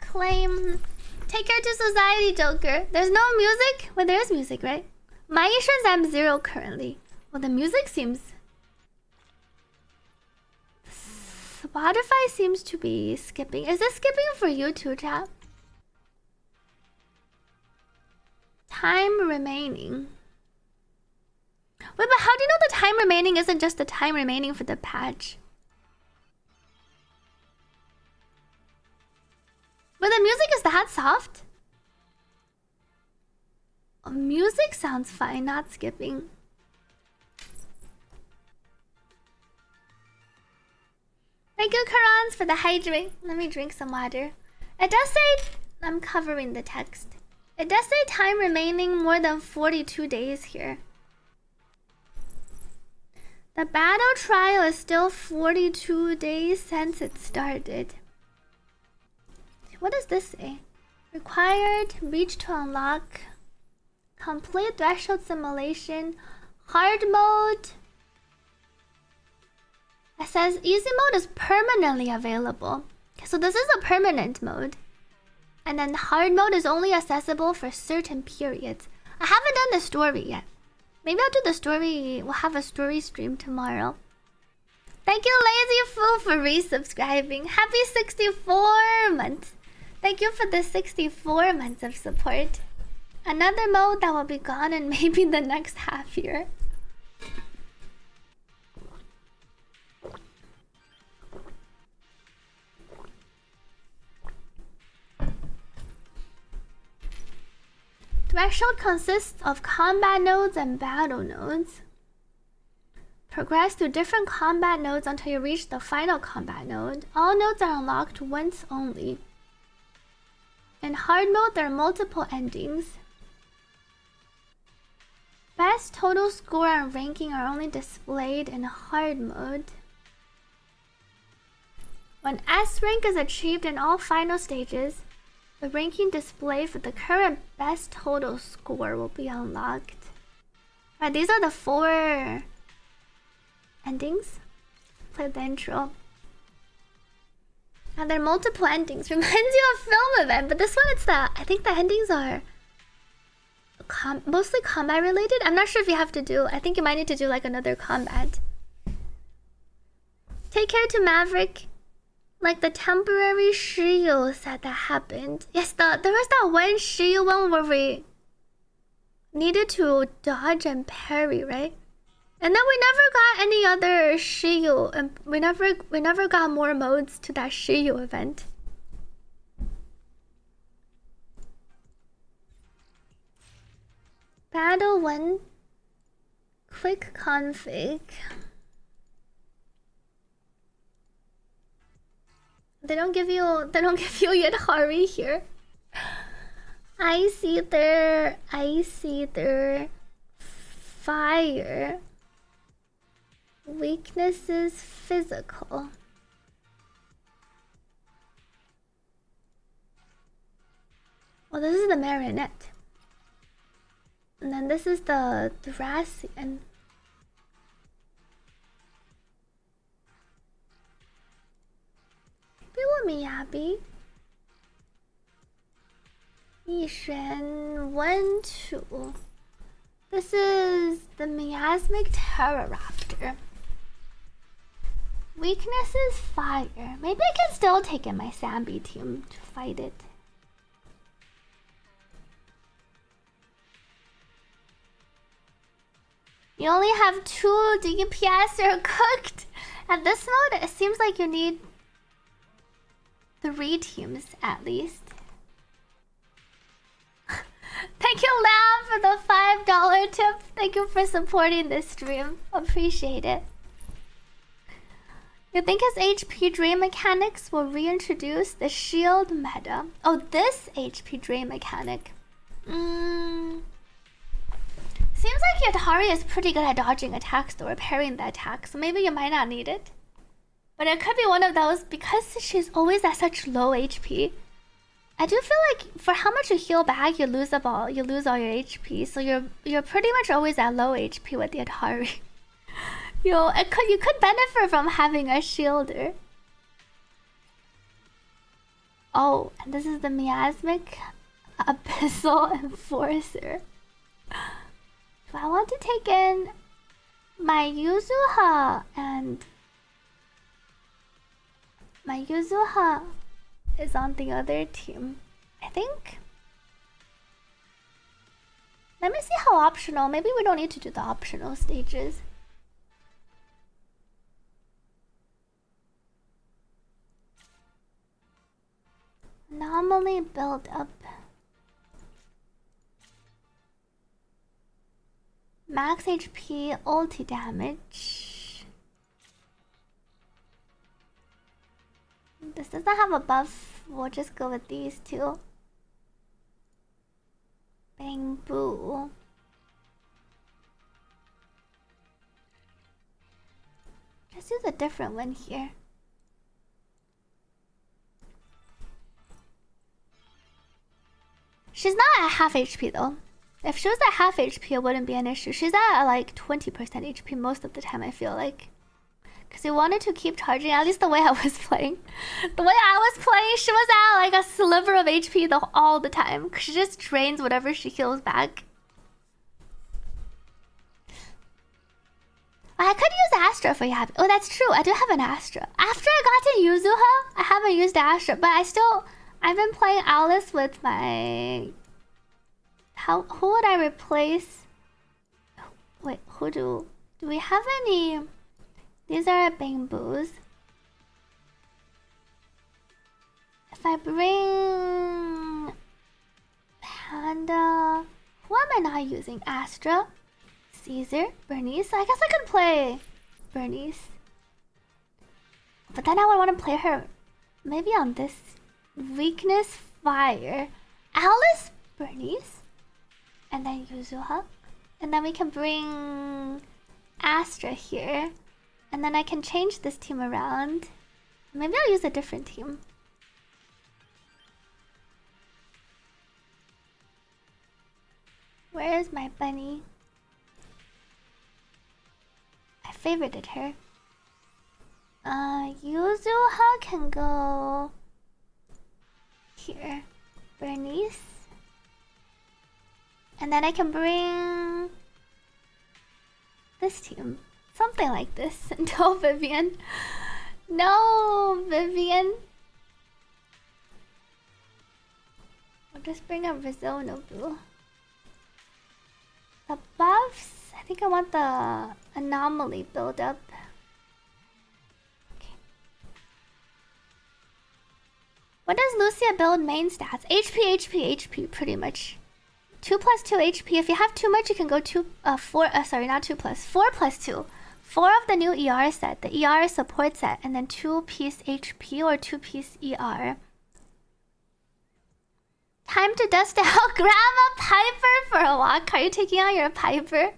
Claim. Take care to society, Joker. There's no music? Well, there is music, right? My issues, I'm 0 currently. Well, the music seems... Spotify seems to be skipping. Is it skipping for you too, chat? Time remaining. Wait, but how do you know the time remaining isn't just the time remaining for the patch? But the music is that soft? Oh, music sounds fine, not skipping. Thank you, Karans, for the hydrate. Let me drink some water. It does say... I'm covering the text. It does say time remaining more than 42 days here. The battle trial is still 42 days since it started. What does this say? Required, reach to unlock, complete threshold simulation, hard mode. It says easy mode is permanently available. So this is a permanent mode. And then hard mode is only accessible for certain periods. I haven't done the story yet. Maybe I'll do the story. We'll have a story stream tomorrow. Thank you, Lazy Fool, for resubscribing. Happy 64 months. Thank you for the 64 months of support. Another mode that will be gone in maybe the next half year. Threshold consists of combat nodes and battle nodes. Progress through different combat nodes until you reach the final combat node. All nodes are unlocked once only. In hard mode, there are multiple endings. Best total score and ranking are only displayed in hard mode. When S rank is achieved in all final stages, the ranking display for the current best total score will be unlocked. Right, these are the 4 endings. Play the intro. And there are multiple endings. Reminds you of film event, but this one it's I think the endings are mostly combat related. I'm not sure if you have to do. I think you might need to do like another combat. Take care to Maverick. Like the temporary Shiryu said that happened. Yes, there was that one Shiryu one where we needed to dodge and parry, right? And then we never got any other Shiryu, and we never got more modes to that Shiryu event. Battle 1 quick config. They don't give you Yadhari here. I see their fire. Weaknesses physical. Well, this is the marionette. And then this is the Thracian. Be with me, Abby. Yishen 1, 2. This is the miasmic Pteroraptor. Weakness is fire. Maybe I can still take in my Sambi team to fight it. You only have 2 DPS, you're cooked. At this mode, it seems like you need 3 teams at least. Thank you, Lamb, for the $5 tip. Thank you for supporting this stream. Appreciate it. You think his HP drain mechanics will reintroduce the shield meta? Oh, this HP drain mechanic. Seems like Yatari is pretty good at dodging attacks though, or parrying the attack, so maybe you might not need it. But it could be one of those, because she's always at such low HP. I do feel like for how much you heal back, you lose all your HP, so you're pretty much always at low HP with Yatari. You could benefit from having a shielder. Oh, and this is the Miasmic Abyssal Enforcer. Do I want to take in my Yuzuha? And my Yuzuha is on the other team, I think. Let me see how optional. Maybe we don't need to do the optional stages. Anomaly build up. Max HP, ulti damage. This doesn't have a buff. We'll just go with these two. Bang boo. Let's use a different one here. She's not at half HP though. If she was at half HP, it wouldn't be an issue. She's at like 20% HP most of the time, I feel like. Because we wanted to keep charging, at least the way I was playing. The way I was playing, she was at like a sliver of HP all the time. Because she just drains whatever she heals back. I could use Astra for you. Oh, that's true. I do have an Astra. After I got to Yuzuha, I haven't used Astra. But I've been playing Alice with my... Who would I replace? Wait, do we have any? These are bamboos. If I bring Panda, who am I not using? Astra, Caesar, Bernice. I guess I could play Bernice, but then I would want to play her maybe on this weakness fire. Alice, Bernice. And then Yuzuha. And then we can bring Astra here. And then I can change this team around. Maybe I'll use a different team. Where is my bunny? I favorited her. Yuzuha can go here. Bernice. And then I can bring this team. Something like this. No, Vivian. No, Vivian. I'll just bring up Rizonobu. The buffs. I think I want the anomaly build up. Okay. What does Lucia build main stats? HP, HP, HP, pretty much. 2 plus 2 HP. If you have too much, you can go 4 plus 2. 4 of the new ER set, the ER support set, and then 2-piece HP or 2-piece ER. Time to dust out. Grab a Piper for a walk. Are you taking out your Piper?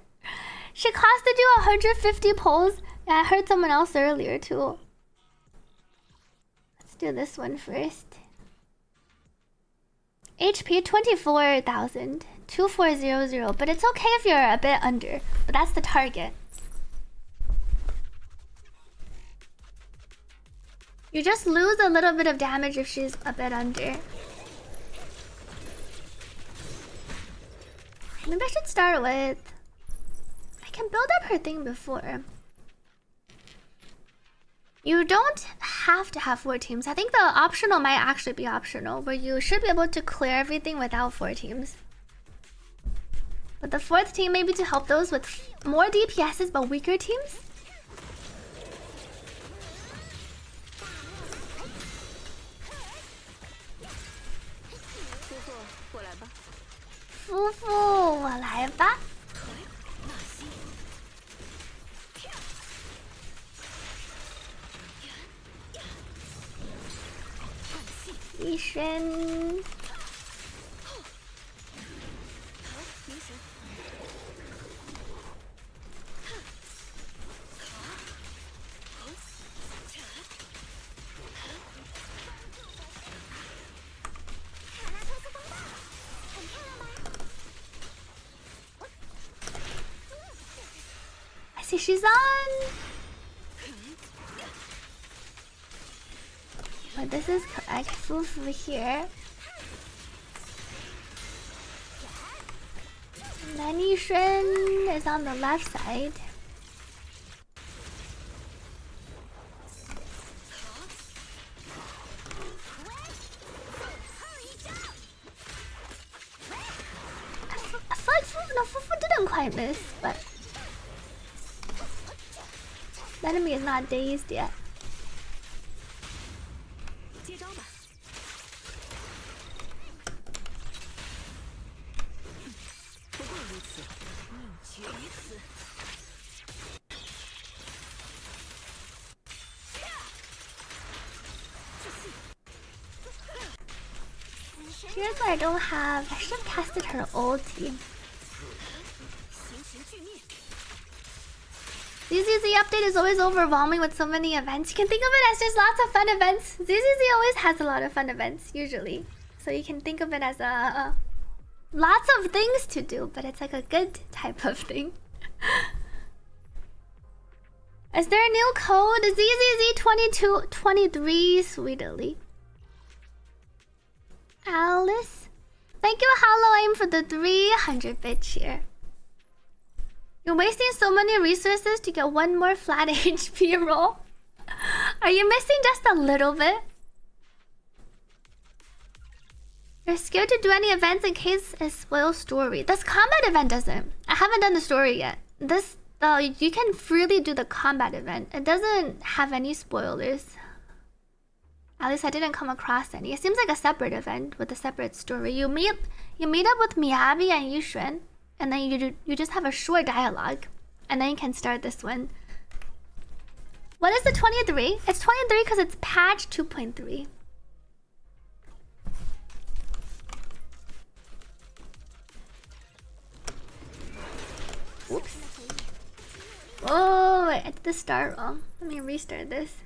She costed you 150 pulls. Yeah, I heard someone else earlier too. Let's do this one first. HP 24,000. 2400, but it's okay if you're a bit under, but that's the target. You just lose a little bit of damage if she's a bit under. Maybe I should start with... I can build up her thing before. You don't have to have 4 teams. I think the optional might actually be optional, where you should be able to clear everything without 4 teams. But the fourth team maybe to help those with more DPSs but weaker teams? Fufu, 我来吧。一身。I see she's on. But this is correct. Fufu here. Nani Shen is on the left side. I feel like Fufu didn't quite miss, but the enemy is not dazed yet. Here's what I don't have. I should have casted her ulti. ZZZ update is always overwhelming with so many events. You can think of it as just lots of fun events. ZZZ always has a lot of fun events, usually. So you can think of it as lots of things to do, but it's like a good type of thing. Is there a new code? ZZZ23SWEETILY. Alice, thank you, Hollow Aim, for the 300 bit cheer. You're wasting so many resources to get one more flat HP roll. Are you missing just a little bit? You're scared to do any events in case it spoils story. This combat event doesn't. I haven't done the story yet. This, though, you can freely do the combat event. It doesn't have any spoilers. At least I didn't come across any. It seems like a separate event with a separate story. You meet up with Miyabi and Yuxuan, and then you just have a short dialogue, and then you can start this one. What is the 23? It's 23 because it's patch 2.3. Oops. Oh, wait, I did the start wrong. Let me restart this.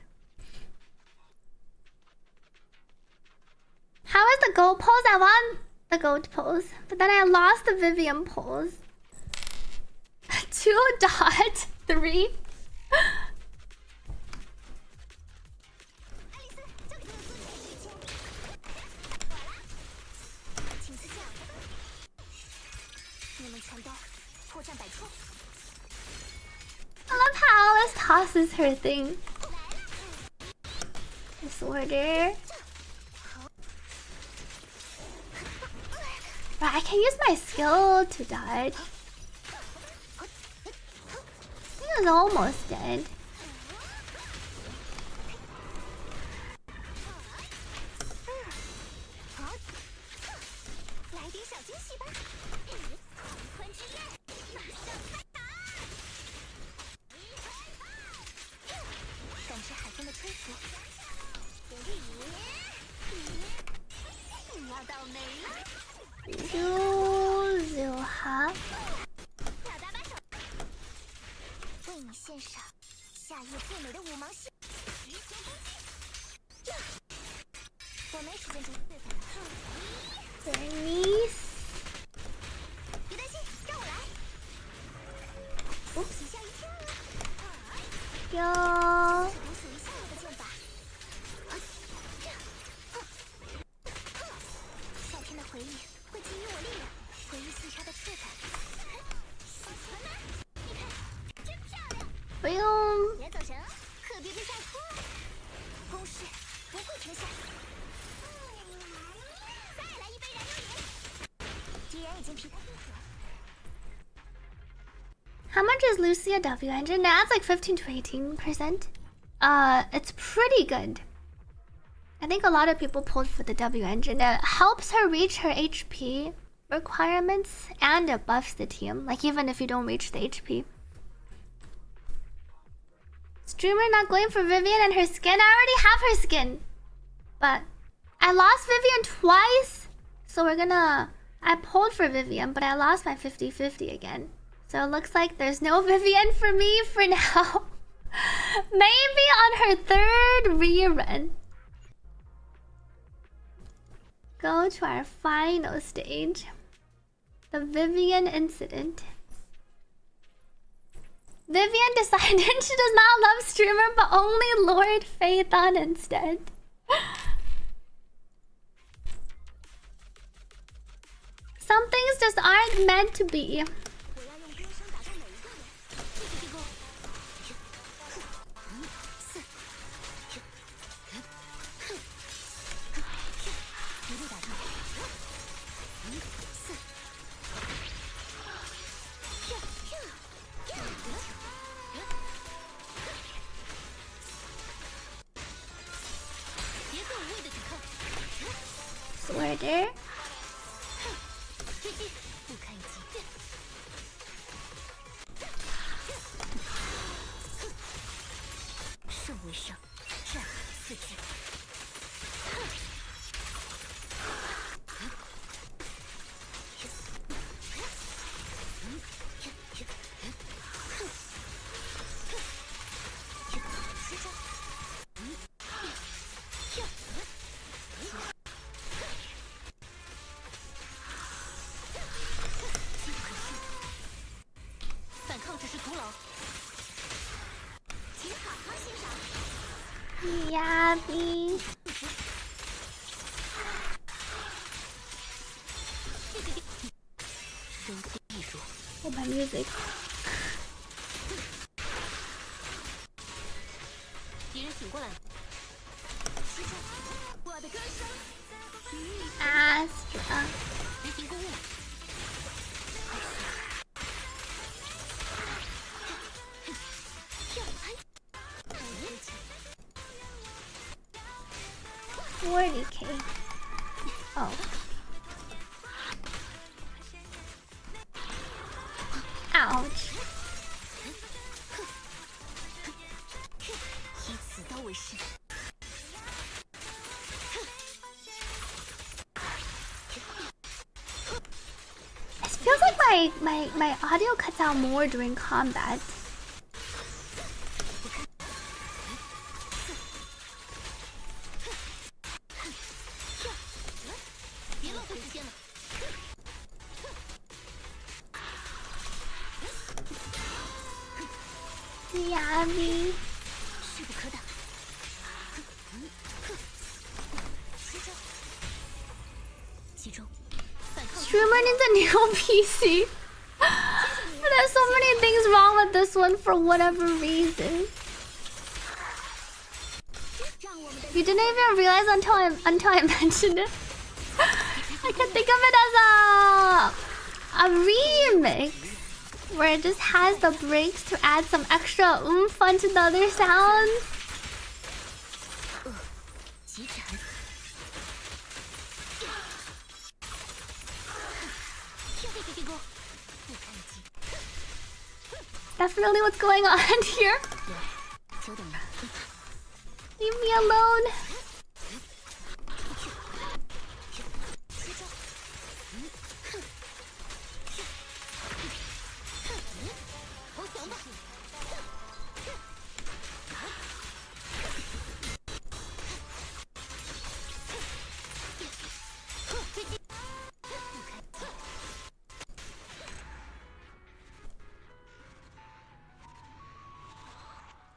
How is the gold pose? I want the gold pose, but then I lost the Vivian pose. 2.3. I love how Alice tosses her thing. Disorder. But I can use my skill to dodge. He was almost dead. How much is Lucia W engine? Now it's like 15 to 18%. It's pretty good. I think a lot of people pulled for the W engine. It helps her reach her HP requirements and it buffs the team. Like even if you don't reach the HP. Streamer not going for Vivian and her skin. I already have her skin. But I lost Vivian twice. So we're gonna... I pulled for Vivian, but I lost my 50-50 again. So it looks like there's no Vivian for me for now. Maybe on her third rerun. Go to our final stage. The Vivian incident. Vivian decided she does not love streamer, but only Lord Phaethon instead. Some things just aren't meant to be. Sweater. Yabby. Oh, my music. Astra. $40K. Oh. Ouch. It feels like my audio cuts out more during combat. Yummy. Streamer needs a new PC. There's so many things wrong with this one for whatever reason. You didn't even realize until I mentioned it. I could think of it as a remix where it just has the breaks to add some extra oomph onto the other sounds. Definitely what's going on here. Leave me alone.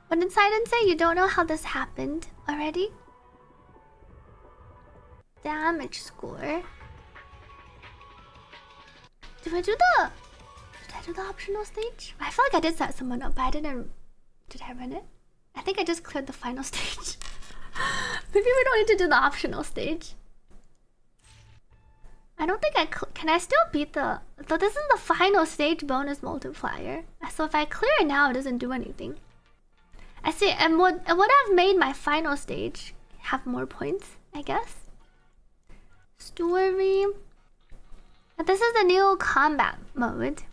What did Sidon say? You don't know how this happened already? Damage score. Did I do the optional stage? I feel like I did set someone up, but I didn't. Did I run it? I think I just cleared the final stage. Maybe we don't need to do the optional stage. I don't think can I still beat the... So this is the final stage bonus multiplier. So if I clear it now, it doesn't do anything. I see, it would have made my final stage have more points, I guess. Story. But this is the new combat mode.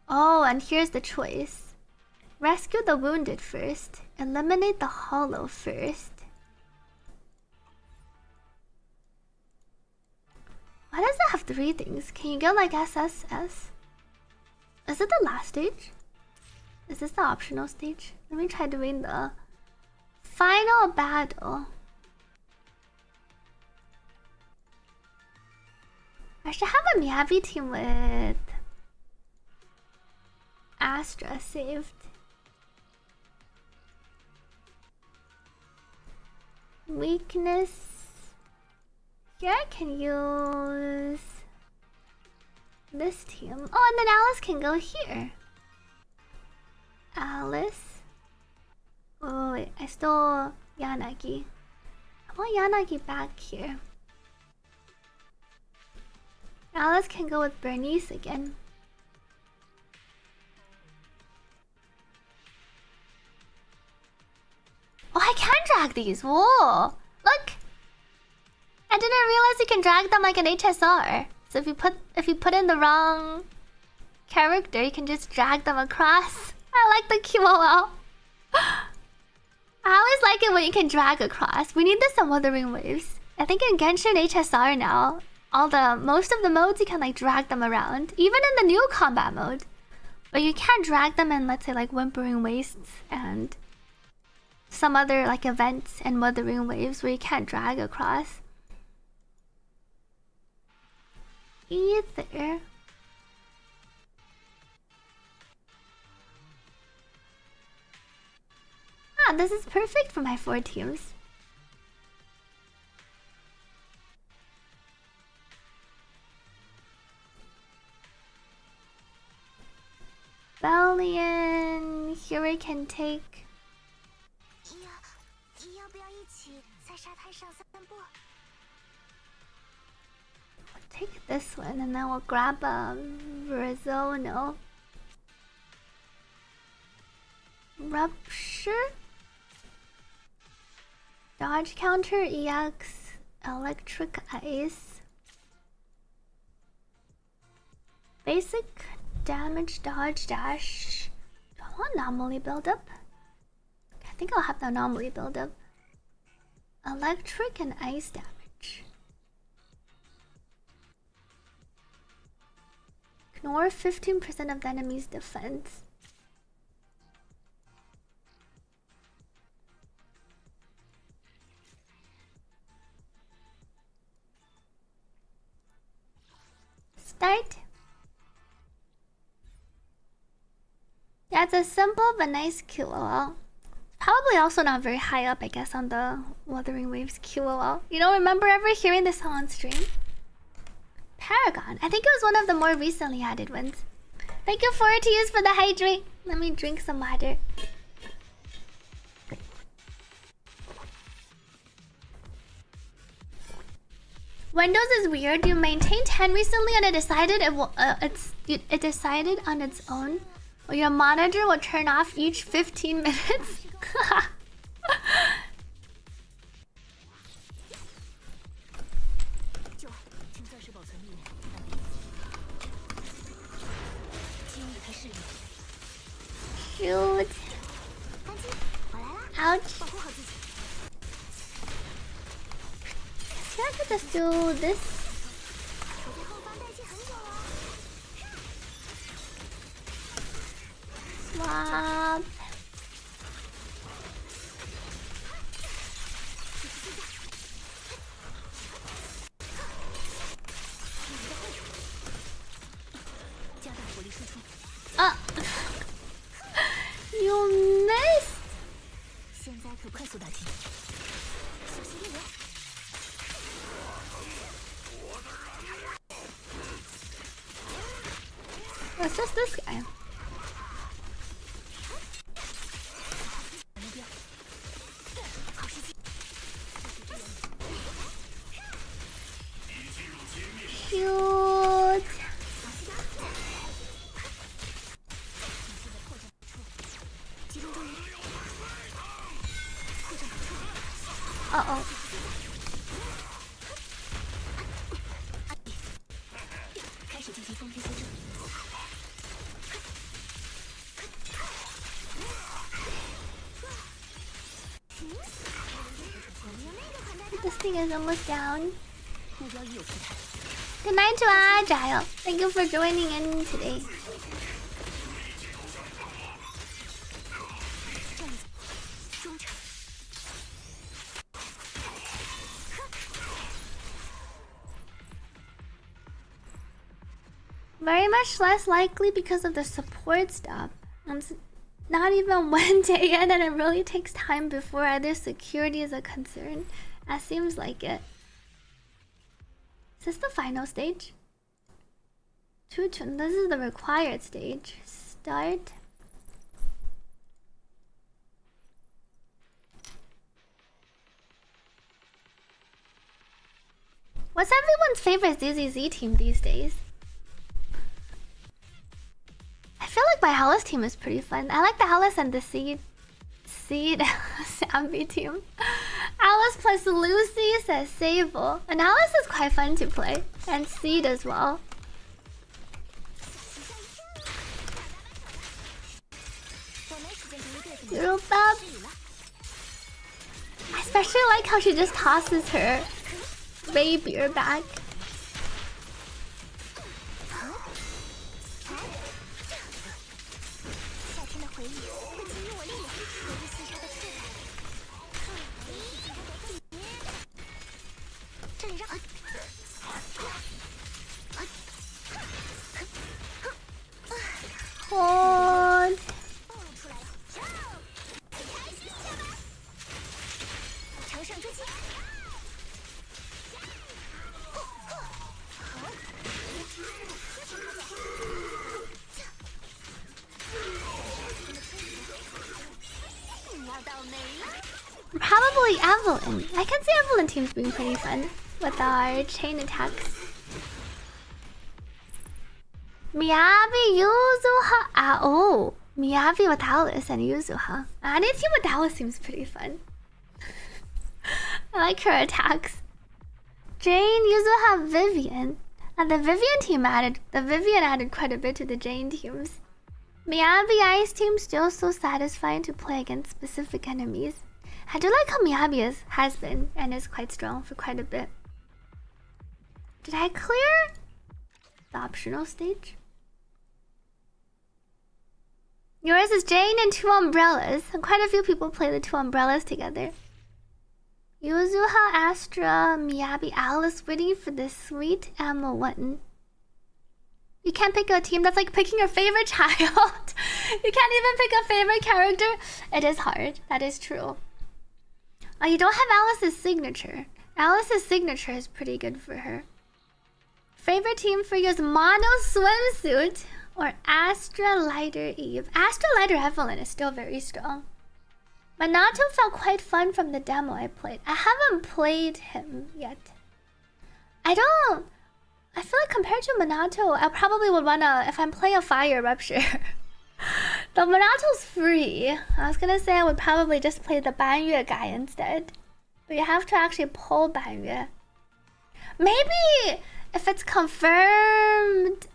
Oh, and here's the choice. Rescue the wounded first. Eliminate the hollow first. Why does it have 3 things? Can you get like SSS? Is it the last stage? Is this the optional stage? Let me try doing the final battle. I should have a Miyabi team with Astra saved. Weakness. Here I can use this team. Oh, and then Alice can go here. Alice. Oh wait, I stole Yanagi. I want Yanagi back here. Alice can go with Bernice again. Oh, I can drag these. Whoa! Look! I didn't realize you can drag them like an HSR. So if you put in the wrong character, you can just drag them across. I like the QOL. I always like it when you can drag across. We need this in Wuthering Waves. I think in Genshin HSR now, most of the modes you can like drag them around. Even in the new combat mode. But you can't drag them in, let's say, like Whimpering Wastes and some other like events and Wuthering Waves where you can't drag across. Either. Ah, this is perfect for my 4 teams. Bellion, here we can take. Take this one and then we'll grab a Rizzono. Rupture. Dodge counter EX. Electric Ice. Basic damage dodge dash. Do I want anomaly buildup? I think I'll have the anomaly buildup. Electric and ice damage. Ignore 15% of the enemy's defense. Start. Yeah, it's a simple but nice QOL. Probably also not very high up, I guess, on the Wuthering Waves QOL. You don't remember ever hearing this song on stream? Paragon. I think it was one of the more recently added ones. Thank you, Fortius, for the hydrate. Let me drink some water. Windows is weird. You maintained 10 recently, and it decided it decided on its own. Well, your monitor will turn off each 15 minutes. Shoot. Ouch. I could just do this. Swap. You missed. It's just this guy. cute. Uh-oh. This thing is almost down. Good night to Agile. Thank you for joining in today. Very much less likely because of the support stuff. Not even 1 day yet, and it really takes time before either security is a concern. That seems like it. Is this the final stage? Chuchun, this is the required stage. Start. What's everyone's favorite ZZZ team these days? I feel like my Hellas team is pretty fun. I like the Hellas and the Seed Sambi team. Alice plus Lucy says Sable. And Alice is quite fun to play. And Seed as well. Europa. I especially like how she just tosses her rapier back. Hold. Probably Evelyn. I can see Evelyn teams being pretty fun with our chain attacks. Miyabi, Yuzuha. Oh, Miyabi with Alice and Yuzuha. Any team with Alice seems pretty fun. I like her attacks. Jane, Yuzuha, Vivian. And the Vivian team added quite a bit to the Jane teams. Miyabi Ice team still so satisfying to play against specific enemies. I do like how Miyabi has been and is quite strong for quite a bit. Did I clear the optional stage? Yours is Jane and 2 umbrellas. And quite a few people play the 2 umbrellas together. Yuzuha, Astra, Miyabi, Alice waiting for the sweet Emma Wutton. You can't pick a team. That's like picking your favorite child. You can't even pick a favorite character. It is hard. That is true. You don't have Alice's signature. Alice's signature is pretty good for her. Favorite team for you is Mono Swimsuit or Astra Lighter Eve. Astra Lighter Evelyn is still very strong. Minato felt quite fun from the demo I played. I haven't played him yet. I feel like compared to Minato, I probably would wanna, if I'm playing a Fire Rupture. The Minato's free. I was gonna say I would probably just play the Banyue guy instead. But you have to actually pull Banyue. Maybe if it's confirmed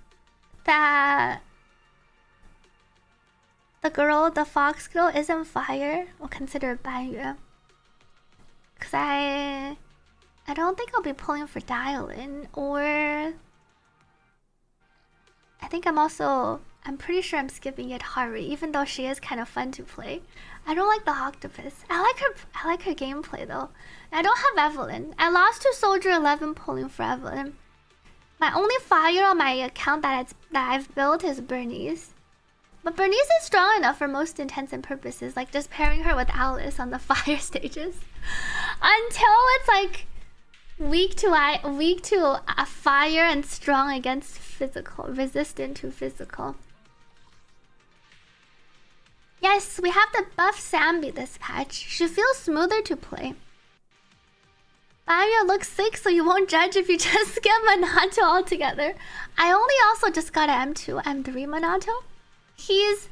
that the fox girl isn't fire, we'll consider Banyue. Cause I don't think I'll be pulling for Dial-In, or I think I'm pretty sure I'm skipping it Haru, even though she is kind of fun to play. I don't like the Octopus. I like her gameplay though. I don't have Evelyn. I lost to Soldier 11 pulling for Evelyn. My only fire on my account that I've built is Bernice. But Bernice is strong enough for most intents and purposes, like just pairing her with Alice on the fire stages. Until it's like weak to fire and strong against physical, resistant to physical. Yes, we have the buff Sambi this patch. She feels smoother to play. Barrier looks sick, so you won't judge if you just get Minato altogether. I only also just got an M2, M3 Minato. He's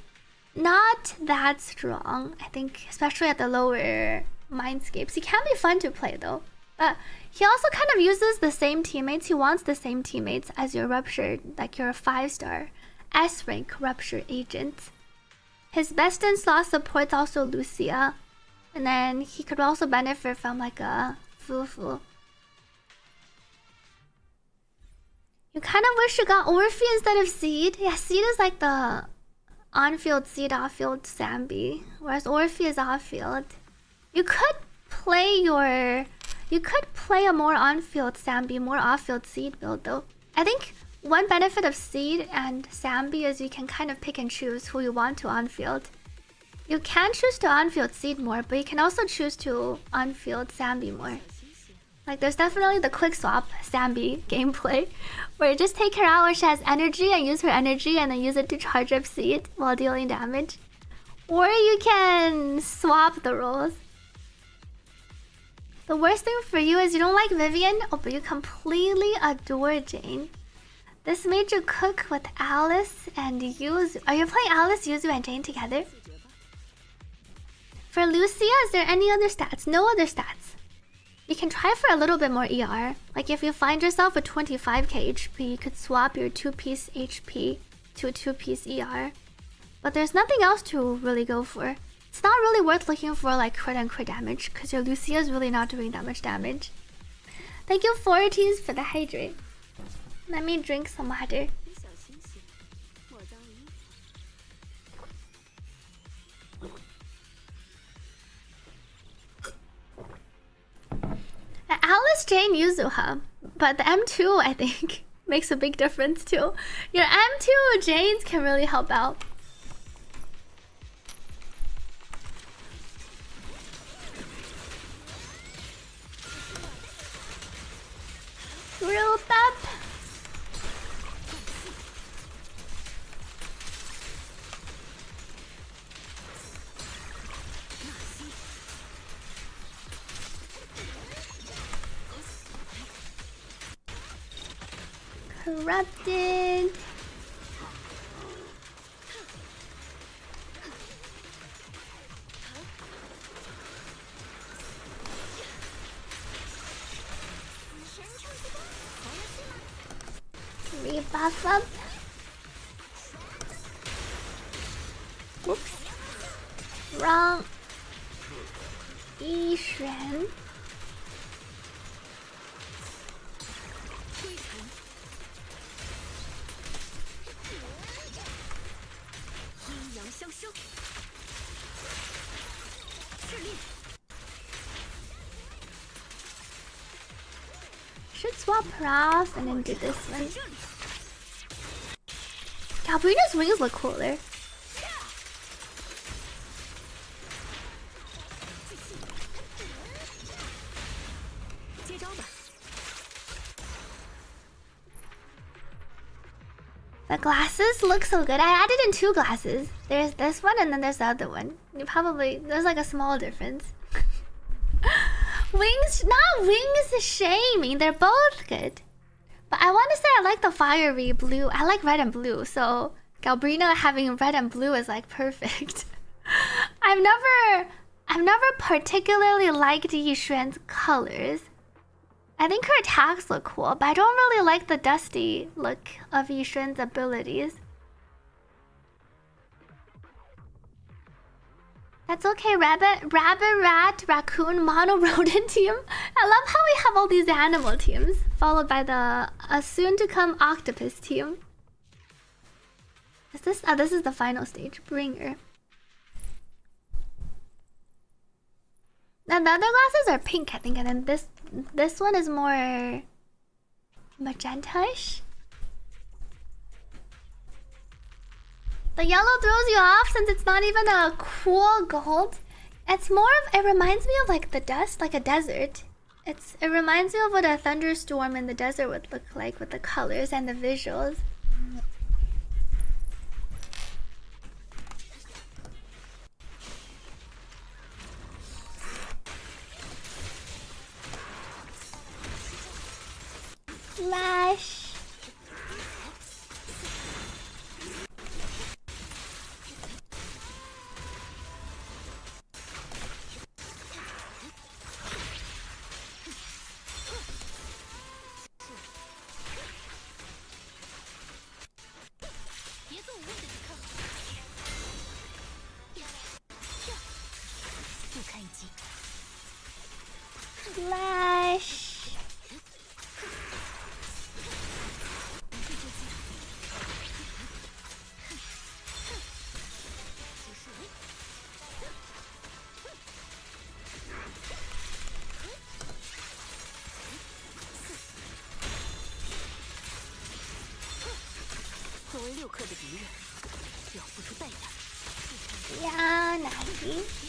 not that strong, I think, especially at the lower mindscapes. He can be fun to play though. But he also kind of uses the same teammates. He wants the same teammates as your ruptured, like your 5-star S rank rupture agent. His best in slot supports also Lucia. And then he could also benefit from like a Fufu. You kind of wish you got Orphe instead of Seed. Yeah, Seed is like the on-field Seed, off-field Sambi. Whereas Orphe is off-field. You could play a more on-field Sambi, more off-field Seed build though. I think one benefit of Seed and Sambi is you can kind of pick and choose who you want to on-field. You can choose to on-field Seed more, but you can also choose to on-field Sambi more. Like there's definitely the quick swap Sambi gameplay, where you just take her out when she has energy and use her energy and then use it to charge up Seed while dealing damage. Or you can swap the roles. The worst thing for you is you don't like Vivian, but you completely adore Jane. This made you cook with Alice and Yuzu. Are you playing Alice, Yuzu, and Jane together? For Lucia, is there any other stats? No other stats. You can try for a little bit more ER. Like if you find yourself with 25k HP, you could swap your 2-piece HP to a 2-piece ER. But there's nothing else to really go for. It's not really worth looking for like crit and crit damage, because your Lucia is really not doing that much damage. Thank you, Forties, for the hydrate. Let me drink some water. Alice, Jane, Yuzuha. But the M2, I think, makes a big difference too. Your M2 Janes can really help out. Grilled up. Corrupted. Rebuff up. Whoops. Wrong. Yishuan. Should swap her off and then do this one. Galbrina's wings look cooler. The glasses look so good. I added in 2 glasses. There's this one and then there's the other one. There's like a small difference. Wings, not wings shaming. They're both good. But I want to say I like the fiery blue. I like red and blue. So Galbrina having red and blue is like perfect. I've never particularly liked Yishuan's colors. I think her attacks look cool, but I don't really like the dusty look of Yishuan's abilities. That's okay, rabbit, rat, raccoon, mono, rodent team. I love how we have all these animal teams, followed by the soon-to-come octopus team. Is this? Oh, this is the final stage. Bringer. Now the other glasses are pink, I think, and then this one is more magenta-ish. The yellow throws you off since it's not even a cool gold. It's more of, it reminds me of like the dust, like a desert. It reminds me of what a thunderstorm in the desert would look like with the colors and the visuals. Flash. Flash. Yeah, nice.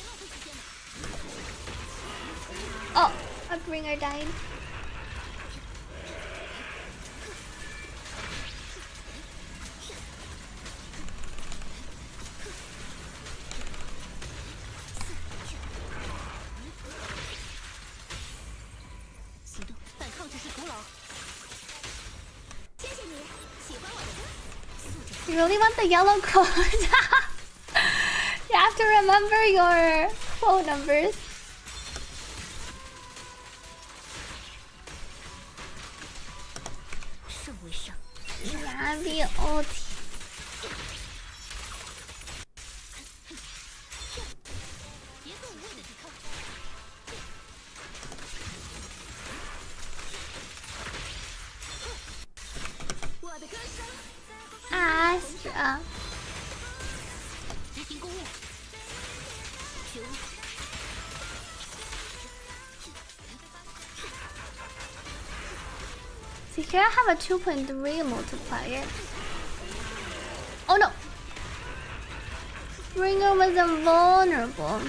Oh, a bringer died. You really want the yellow code? You have to remember your phone numbers. Yeah, the ulti. Astra. See, here I have a 2.3 multiplier. Oh no! Bringer was invulnerable.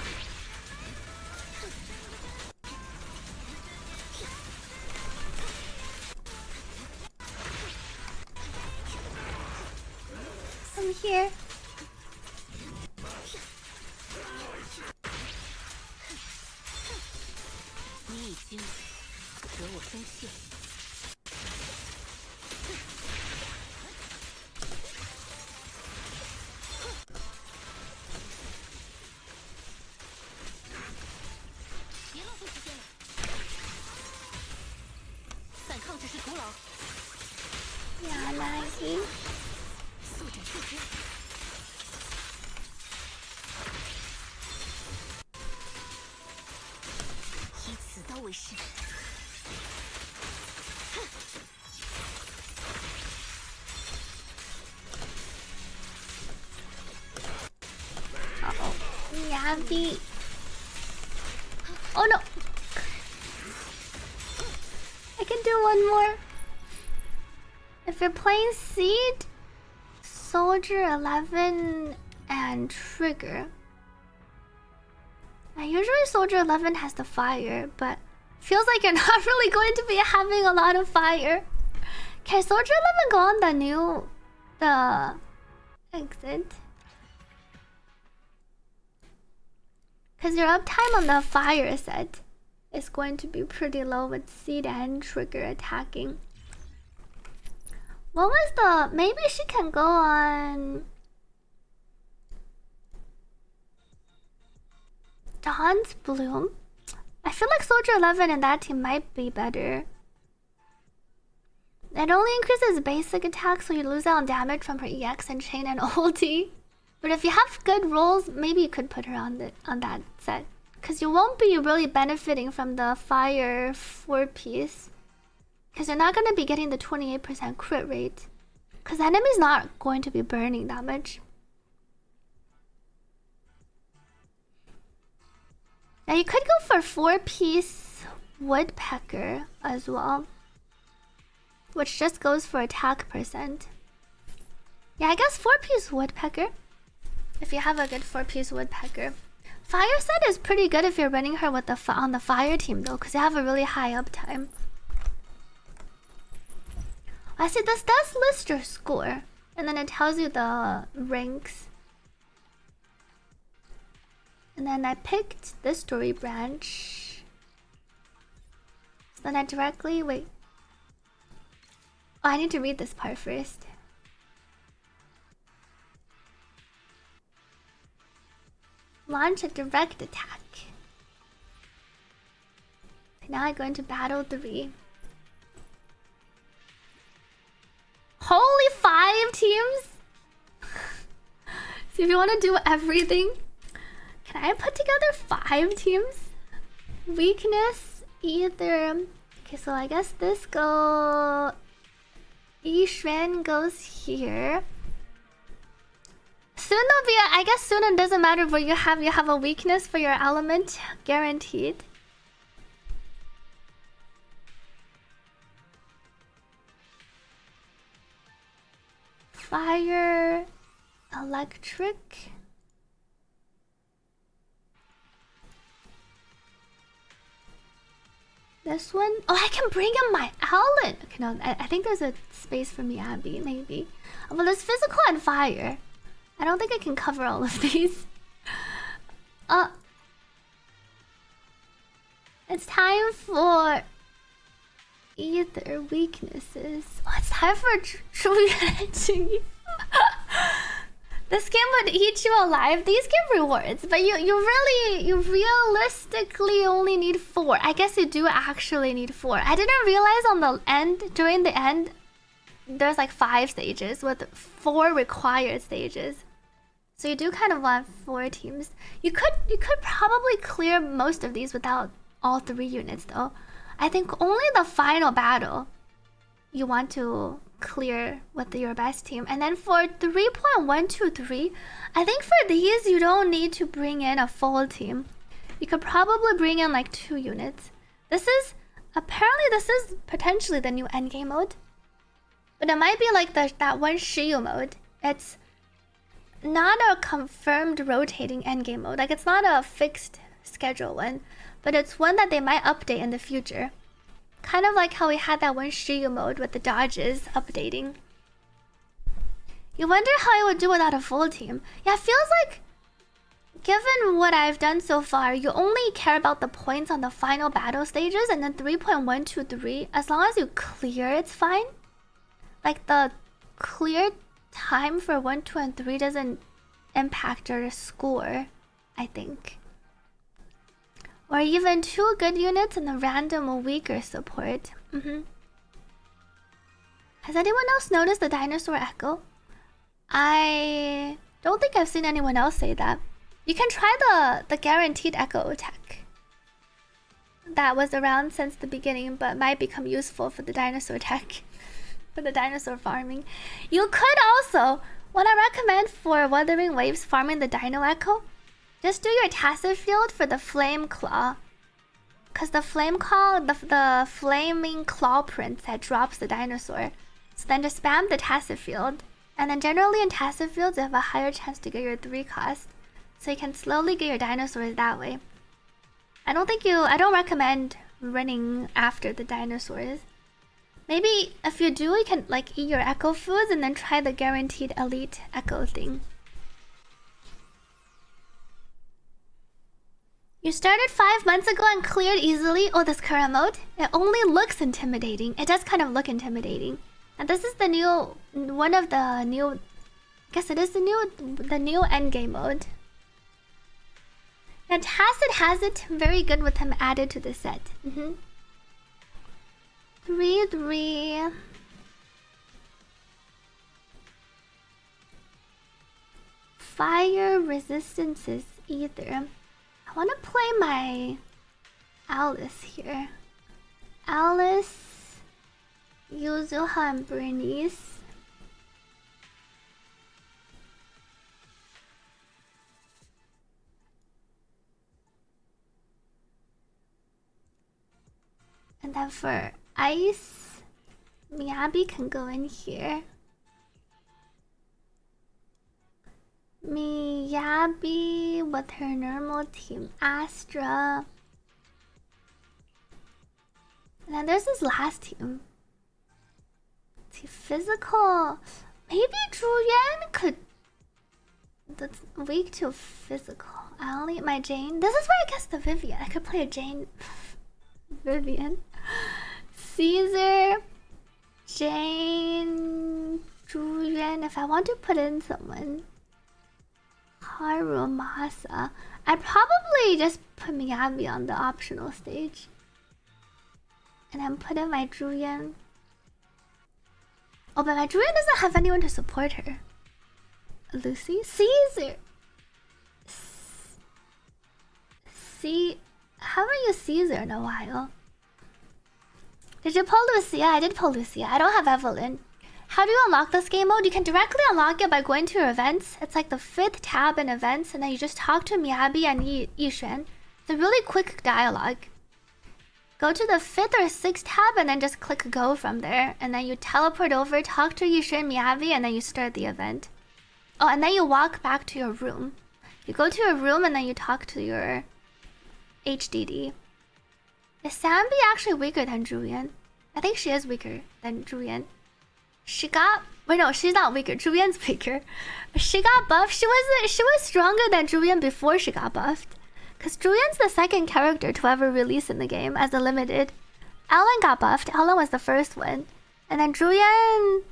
I'm here. Yeah, nice. Uh-oh. Yeah, the... Oh no! I can do one more. If you're playing Seed, Soldier 11 and Trigger. Now usually Soldier 11 has the fire, but feels like you're not really going to be having a lot of fire. Can Soldier 11 go on the exit? Because your uptime on the fire set is going to be pretty low with Seed and Trigger attacking. What was the... Maybe she can go on... Dawn's Bloom? I feel like Soldier 11 and that team might be better. It only increases basic attack, so you lose out on damage from her EX and chain and ulti. But if you have good rolls, maybe you could put her on that set. Because you won't be really benefiting from the fire 4-piece. Because you're not going to be getting the 28% crit rate. Because the enemy's not going to be burning that much. Now you could go for 4-piece Woodpecker as well. Which just goes for attack percent. Yeah, I guess 4-piece Woodpecker. If you have a good 4-piece Woodpecker. Fire set is pretty good if you're running her with on the fire team though. Because you have a really high uptime. I see this does list your score. And then it tells you the ranks. And then I picked this story branch. So then I directly... Wait. Oh, I need to read this part first. Launch a direct attack. Now I go into battle 3. Holy 5 teams! So if you want to do everything, can I put together 5 teams? Weakness, either... Okay, so I guess this go... Yishuan goes here. Soon there'll be I guess soon it doesn't matter where you have a weakness for your element, guaranteed. Fire, electric. This one, oh, I can bring in my Alan. Okay, no, I think there's a space for me, Abby, maybe. Oh, well, there's physical and fire. I don't think I can cover all of these. It's time for either weaknesses. Oh, it's time for true energy. This game would eat you alive. These give rewards, but you realistically only need 4. I guess you do actually need 4. I didn't realize on the end, during the end, there's like 5 stages with 4 required stages. So you do kind of want 4 teams. You could probably clear most of these without all 3 units though. I think only the final battle you want to clear with your best team. And then for 3.123, I think for these you don't need to bring in a full team. You could probably bring in like 2 units. This is potentially the new endgame mode. But it might be like that one Shiyu mode. It's not a confirmed rotating endgame mode. Like it's not a fixed schedule one, but it's one that they might update in the future. Kind of like how we had that one Shiyu mode with the dodges updating. You wonder how I would do without a full team. Yeah, it feels like, given what I've done so far, you only care about the points on the final battle stages, and then 3.123, as long as you clear, it's fine. Like the clear time for 1, 2, and 3 doesn't impact your score, I think. Or even 2 good units and a random weaker support. Has anyone else noticed the dinosaur echo? I don't think I've seen anyone else say that. You can try the guaranteed echo attack. That was around since the beginning, but might become useful for the dinosaur tech. For the dinosaur farming. You could also, what I recommend for Wuthering Waves farming the Dino Echo, just do your tacit field for the Flame Claw. Because the Flame Claw, the flaming claw print that drops the dinosaur. So then just spam the tacit field. And then generally in tacit fields you have a higher chance to get your 3 cost. So you can slowly get your dinosaurs that way. I don't recommend running after the dinosaurs. Maybe if you do, you can like eat your echo foods and then try the guaranteed elite echo thing. You started 5 months ago and cleared easily. Oh, this current mode? It only looks intimidating. It does kind of look intimidating. And this is the new, one of the new, I guess it is the new endgame mode. And Tacit has it very good with him added to the set. 3. Fire resistances either. I want to play my Alice here. Alice, Yuzuha, and Bernice. And then for Ice, Miyabi can go in here. Miyabi with her normal team, Astra. And then there's this last team. See, physical. Maybe Julian could. That's weak to physical. I'll eat my Jane. This is where I guess the Vivian. I could play a Jane. Vivian. Caesar. Jane, Julian. If I want to put in someone, Harumasa, I'd probably just put Miyabi on the optional stage. And then put in my Julian. Oh, but my Julian doesn't have anyone to support her. Lucy? Caesar! See, haven't used Caesar in a while. Did you pull Lucia? I did pull Lucia. I don't have Evelyn. How do you unlock this game mode? You can directly unlock it by going to your events. It's like the 5th tab in events, and then you just talk to Miyabi and Yishuan. It's a really quick dialogue. Go to the 5th or 6th tab and then just click go from there. And then you teleport over, talk to Yishuan Miyabi, and then you start the event. Oh, and then you walk back to your room. You go to your room and then you talk to your HDD. Is Sambi actually weaker than Julian? I think she is weaker than Julian. She got... Wait, no, she's not weaker. Julian's weaker. She got buffed. She was stronger than Julian before she got buffed. Because Julian's the 2nd character to ever release in the game as a limited. Alan got buffed. Alan was the first one. And then Julian...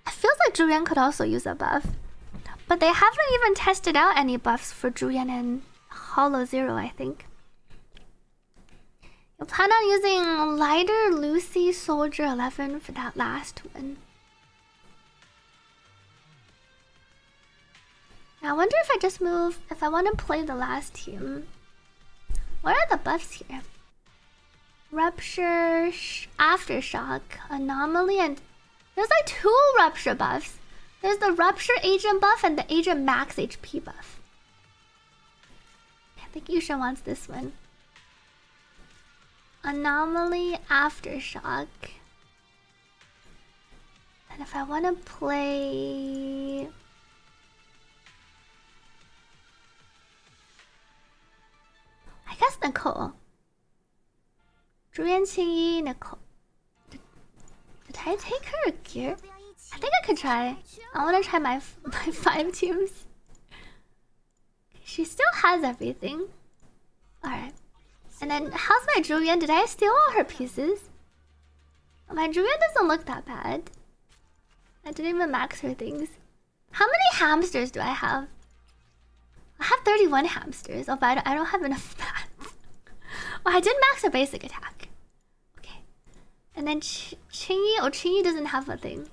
It feels like Julian could also use a buff. But they haven't even tested out any buffs for Julian in Hollow Zero, I think. You'll plan on using Lighter, Lucy, Soldier 11 for that last one. Now, I wonder if I just move... If I want to play the last team. What are the buffs here? Rupture, Aftershock, Anomaly, and... There's like 2 Rupture buffs. There's the Rupture Agent buff and the Agent Max HP buff. I think Yusha wants this one. Anomaly, Aftershock. And if I want to play... I guess Nicole. Julian, Qingyi, Nicole. Did I take her gear? I think I could try. I want to try my 5 teams. She still has everything. Alright. And then, how's my Julian? Did I steal all her pieces? My Julian doesn't look that bad. I didn't even max her things. How many hamsters do I have? I have 31 hamsters. Oh, but I don't have enough mats. Well, I did max her basic attack. Okay. And then Qingyi. Oh, Qingyi doesn't have a thing.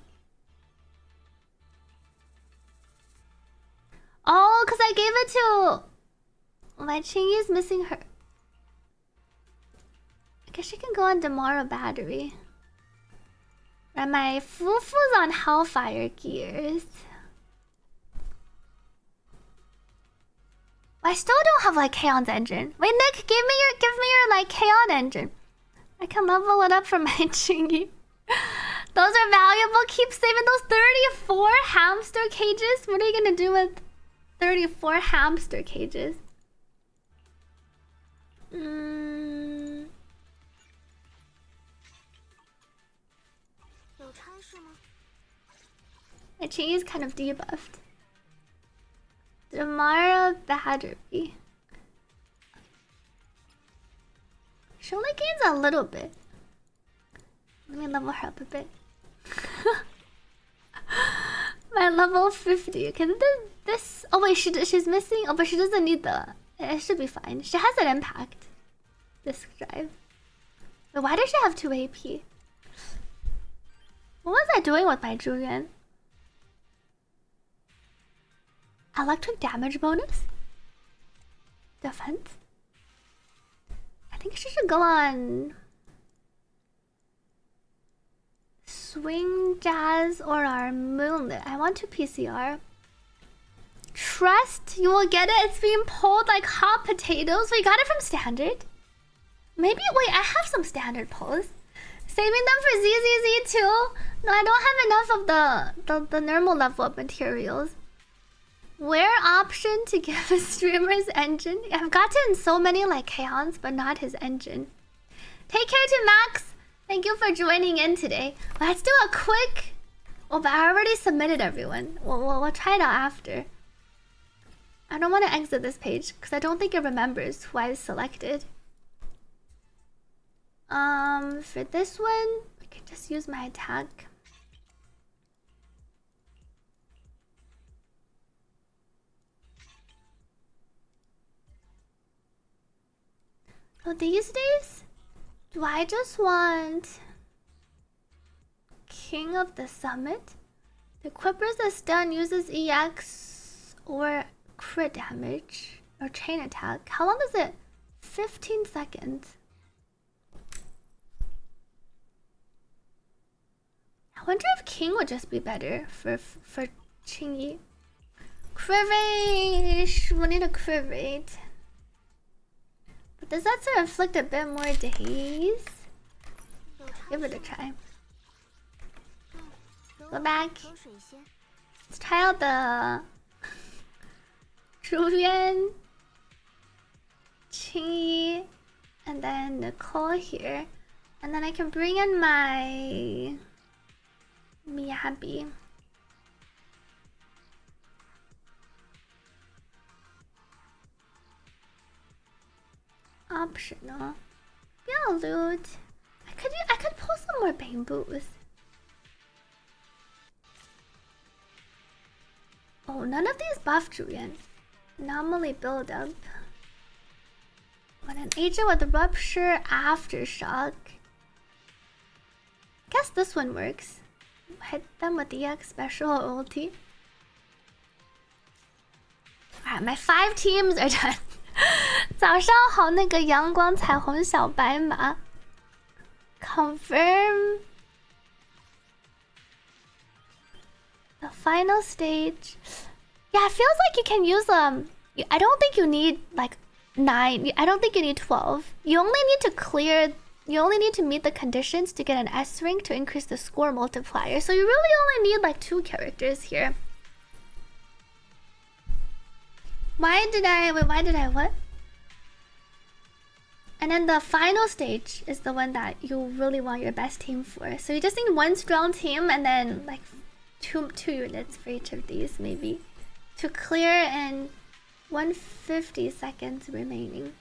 Oh, because I gave it to... My Qingyi's missing her... I guess she can go on Demara battery. And my Fufu's on Hellfire gears. I still don't have like K-On's engine. Wait, Nick, give me your like K-On engine. I can level it up for my Qingyi. Those are valuable. Keep saving those 34 hamster cages. What are you gonna do with 34 hamster cages? My Qingyi's kind of debuffed. Demara battery. She only gains a little bit. Let me level her up a bit. My level 50. Okay, this. Oh wait, she's missing. Oh, but she doesn't need the. It should be fine. She has an impact. Disk drive. But why does she have 2 AP? What was I doing with my Julian? Electric damage bonus? Defense? I think she should go on... Swing, Jazz, or our Moonlit. I want to PCR. Trust, you will get it. It's being pulled like hot potatoes. We got it from Standard. Maybe, wait, I have some Standard pulls. Saving them for ZZZ too? No, I don't have enough of the normal level up materials. Wear option to give a streamer's engine. I've gotten so many like K-On's, but not his engine. Take care to Max. Thank you for joining in today. Let's do a quick... Oh, but I already submitted everyone. We'll try it out after. I don't want to exit this page because I don't think it remembers who I selected. For this one, I can just use my attack. So these days, do I just want King of the Summit? The equippers that stun uses EX or crit damage or chain attack. How long is it? 15 seconds. I wonder if King would just be better for Qingyi. Crit rate. We need a crit rate. But does that sort of inflict a bit more days? Give it a try. Go back. Let's try out the Zhuyan, Qingyi, and then Nicole here. And then I can bring in my Miyabi. Optional. Yeah, loot. I could pull some more bamboos. Oh, none of these buff Julian. Anomaly buildup. But an agent with rupture aftershock. Guess this one works. Hit them with EX special ulti. Alright, my 5 teams are done. 早上好，那个阳光彩虹小白马。Confirm the final stage. Yeah, it feels like you can use I don't think you need like 9. I don't think you need 12. You only need to clear. You only need to meet the conditions to get an S rank to increase the score multiplier. So you really only need like 2 characters here. Why did I what? And then the final stage is the one that you really want your best team for. So you just need 1 strong team and then like two units for each of these maybe to clear in 150 seconds remaining.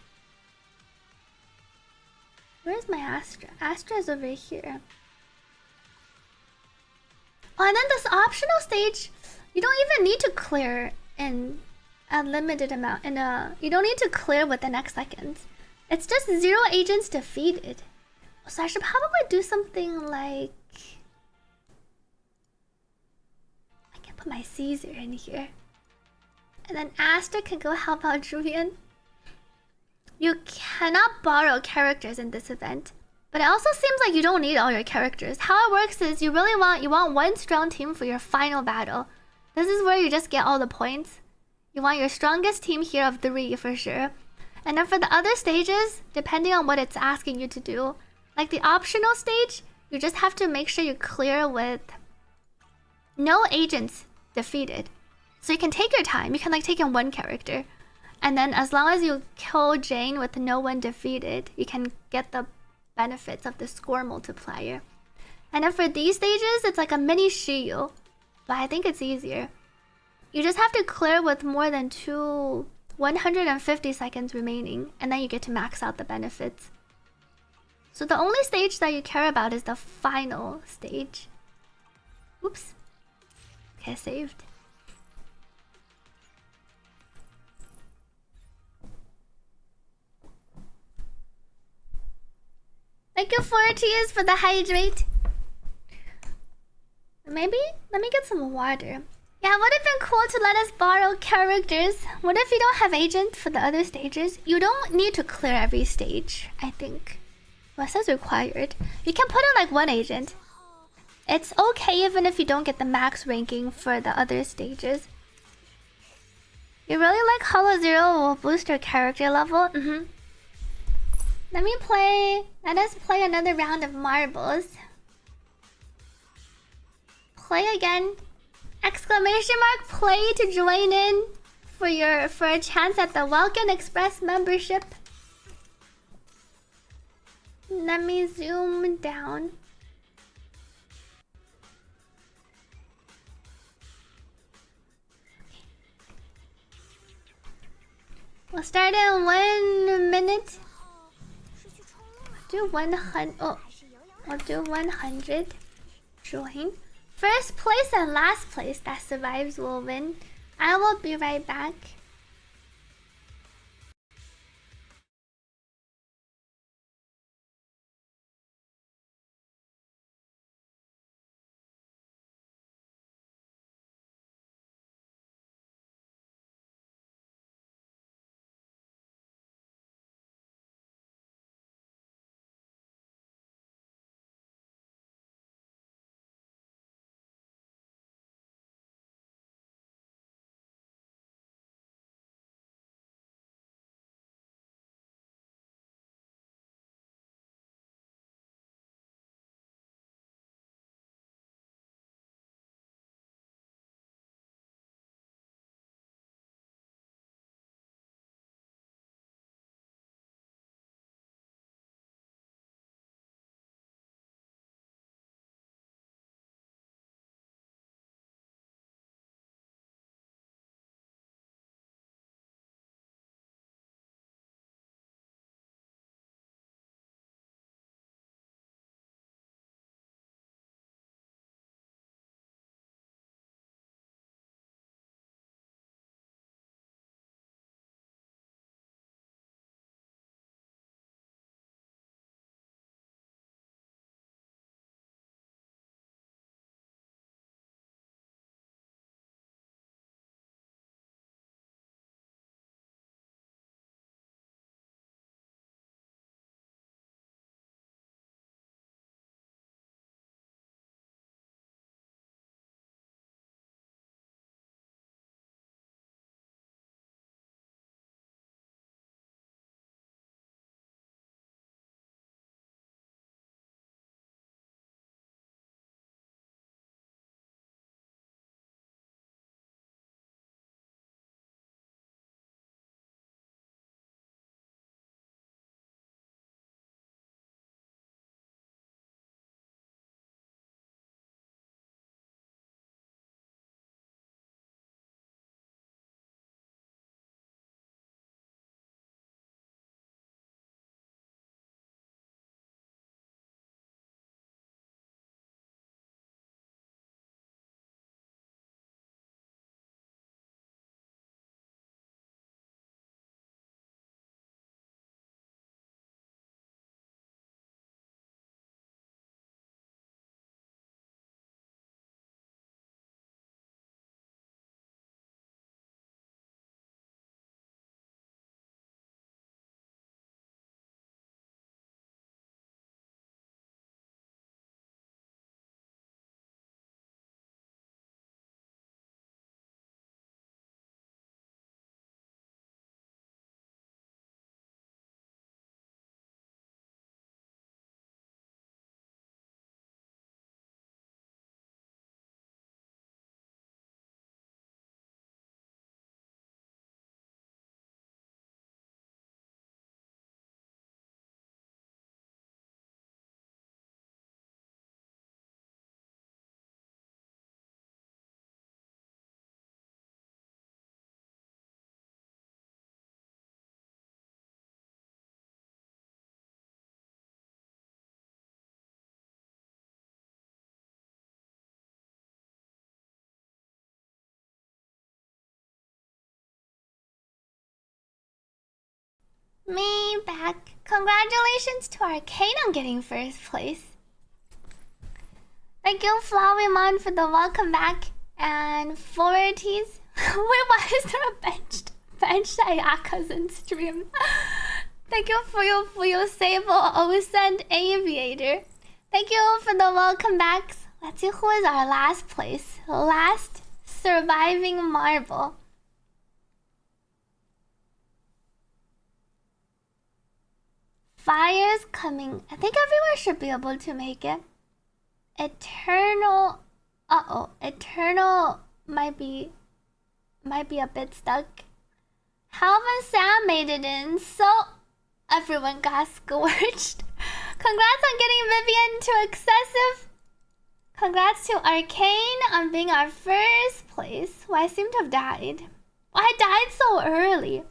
Where's my Astra? Astra's over here. Oh, and then this optional stage, you don't even need to clear in a limited amount. You don't need to clear within X seconds. It's just 0 agents defeated. So I should probably do something like... I can put my Caesar in here. And then Astra can go help out Julian. You cannot borrow characters in this event. But it also seems like you don't need all your characters. How it works is you want 1 strong team for your final battle. This is where you just get all the points. You want your strongest team here of 3 for sure. And then for the other stages, depending on what it's asking you to do, like the optional stage, you just have to make sure you clear with no agents defeated. So you can take your time. You can like take in 1 character. And then as long as you kill Jane with no one defeated, you can get the benefits of the score multiplier. And then for these stages, it's like a mini Shiyu. But I think it's easier. You just have to clear with more than 150 seconds remaining, and then you get to max out the benefits. So the only stage that you care about is the final stage. Oops. Okay, saved. Thank you, Fortius, for the hydrate. Maybe let me get some water. Yeah, it would have been cool to let us borrow characters. What if you don't have agents for the other stages? You don't need to clear every stage, I think. Well, it says required. You can put in like 1 agent. It's okay even if you don't get the max ranking for the other stages. You really like Hollow Zero will boost your character level? Let us play another round of marbles. Play again. Exclamation mark play to join in for a chance at the Welcome Express membership. Let me zoom down. We'll start in 1 minute. Do 100. Oh, I'll do 100. Join. First place and last place that survives will win. I will be right back. Me back. Congratulations to Arcane on getting first place. Thank you, Flowymon, for the welcome back. And Forties. Wait, why is there a bench Ayaka's in stream? Thank you for your Sable Osend Aviator. Thank you for the welcome backs. Let's see who is our last place. Last surviving marble. Fire's coming. I think everyone should be able to make it. Eternal. Eternal might be a bit stuck. Halvin Sam made it in, so everyone got scorched. Congrats on getting Vivian to excessive. Congrats to Arcane on being our first place. Well, I seem to have died. Well, I died so early.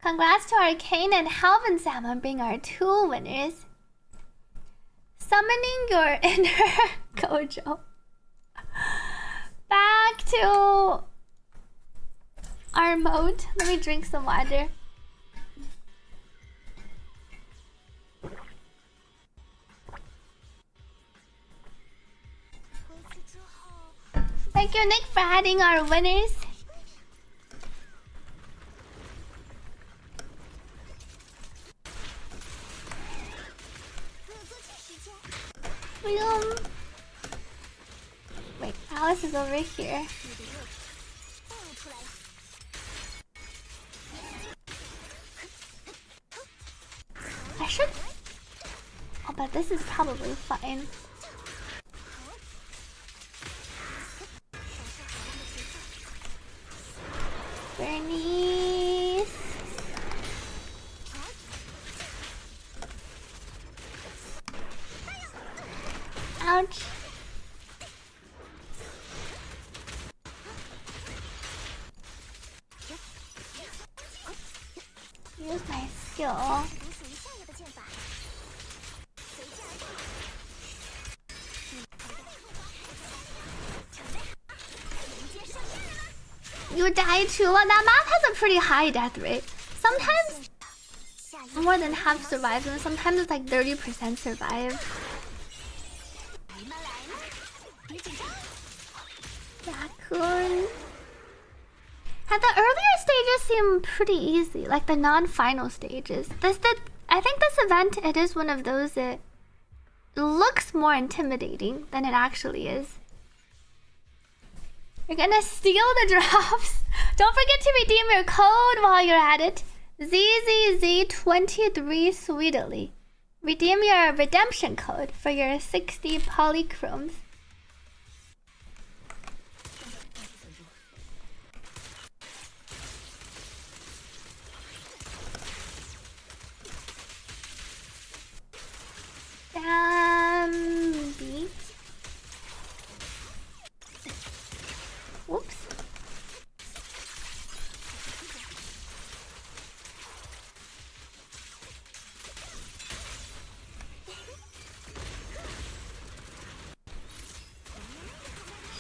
Congrats to Arcane and Halvin Sam on being our 2 winners. Summoning your inner Gojo. Back to our mode. Let me drink some water. Thank you, Nick, for adding our winners. Wait, Alice is over here. I should... Oh, but this is probably fine. Bernice. Ouch. Use my skill. You died too? Well, that map has a pretty high death rate. Sometimes more than half survives, and sometimes it's like 30% survive. Raccoon. And the earlier stages seem pretty easy, like the non-final stages. I think this event, it is one of those that looks more intimidating than it actually is. You're gonna steal the drops. Don't forget to redeem your code while you're at it. ZZZ23SWEETILY. Redeem your redemption code for your 60 polychromes. Damn. Whoops.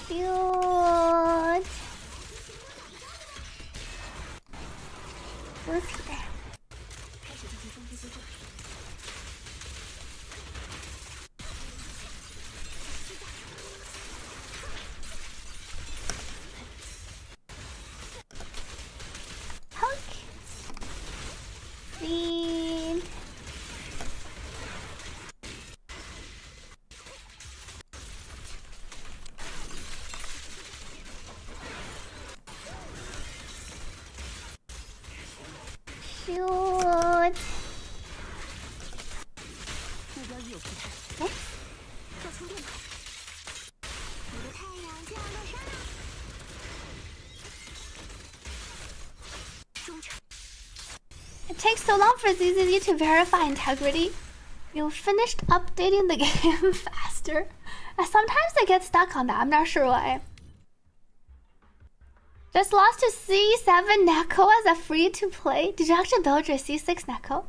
Cute. Who's here? Seed. Shoot. It takes so long for ZZZ to verify integrity. You finished updating the game faster. Sometimes I get stuck on that, I'm not sure why. Just lost to C7 Neko as a free-to-play. Did you actually build your C6 Neko?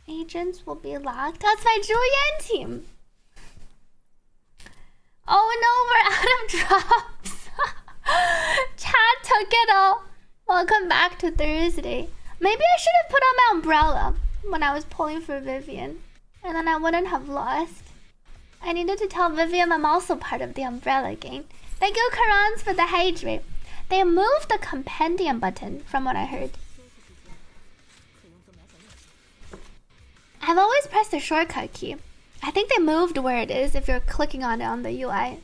Agents will be locked. That's my Julian team. Oh no, we're out of drops. Chat took it all. Welcome back to Thursday. Maybe I should have put on my umbrella when I was pulling for Vivian, and then I wouldn't have lost. I needed to tell Vivian I'm also part of the umbrella gang. Thank you, Karans, for the hydrate. They moved the compendium button, from what I heard. I've always pressed the shortcut key. I think they moved where it is if you're clicking on it on the UI.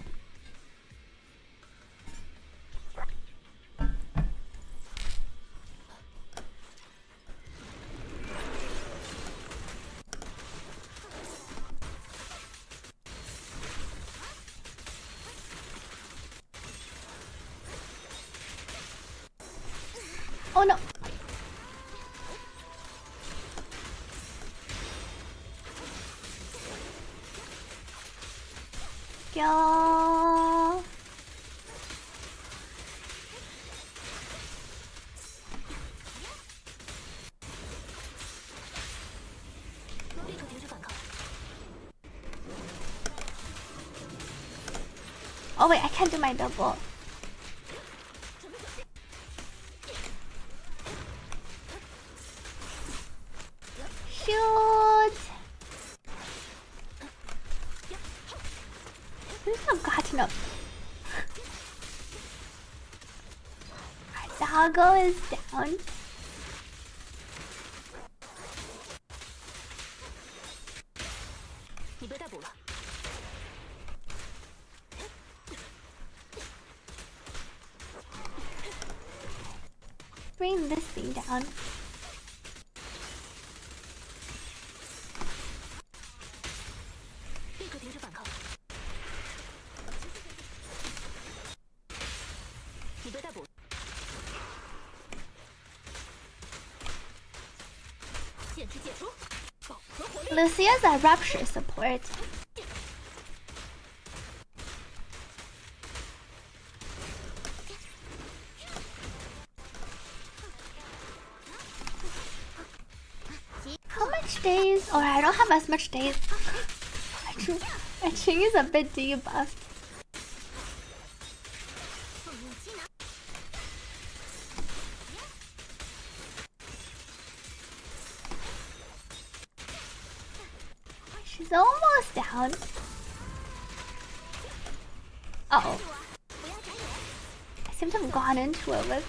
Oh no. Yo. Oh wait, I can't do my double. Shoot! Who's not gotten up? Our doggo is down. Bring this thing down. Lucia's a rupture support. How much days? Or I don't have as much days. I think is a bit debuffed. She's almost down. Uh-oh. I seem to have gone into it with...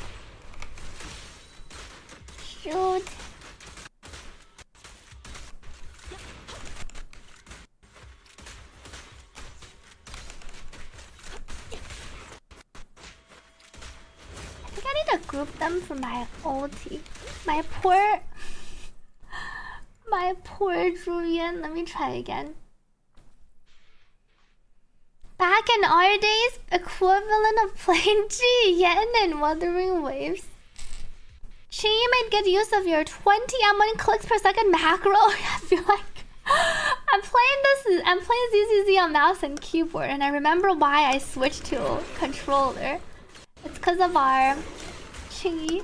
Shoot. I think I need to group them for my ulti. My poor Julian. Let me try again. Back in our days, equivalent of playing Yen and Wuthering Waves. Chi, you made good use of your 20 M1 clicks per second macro. I feel like I'm playing ZZZ on mouse and keyboard, and I remember why I switched to controller. It's because of our Chi.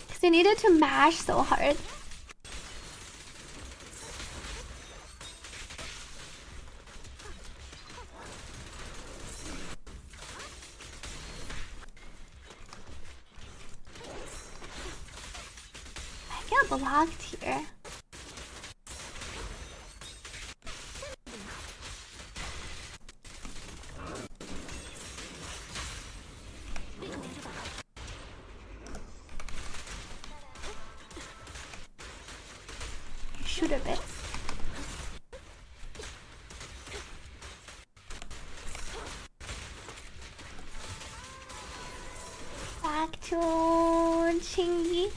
Because we needed to mash so hard. I get blocked here. Shoot a bit. Back to Chingy.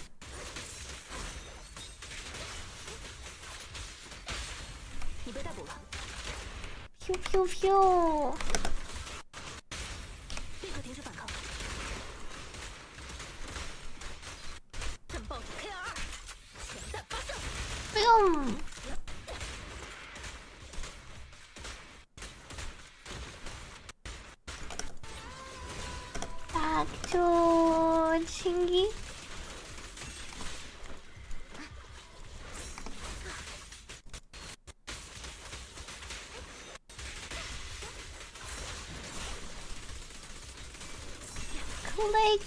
Pew pew pew. Boom. Back to Chingy. Like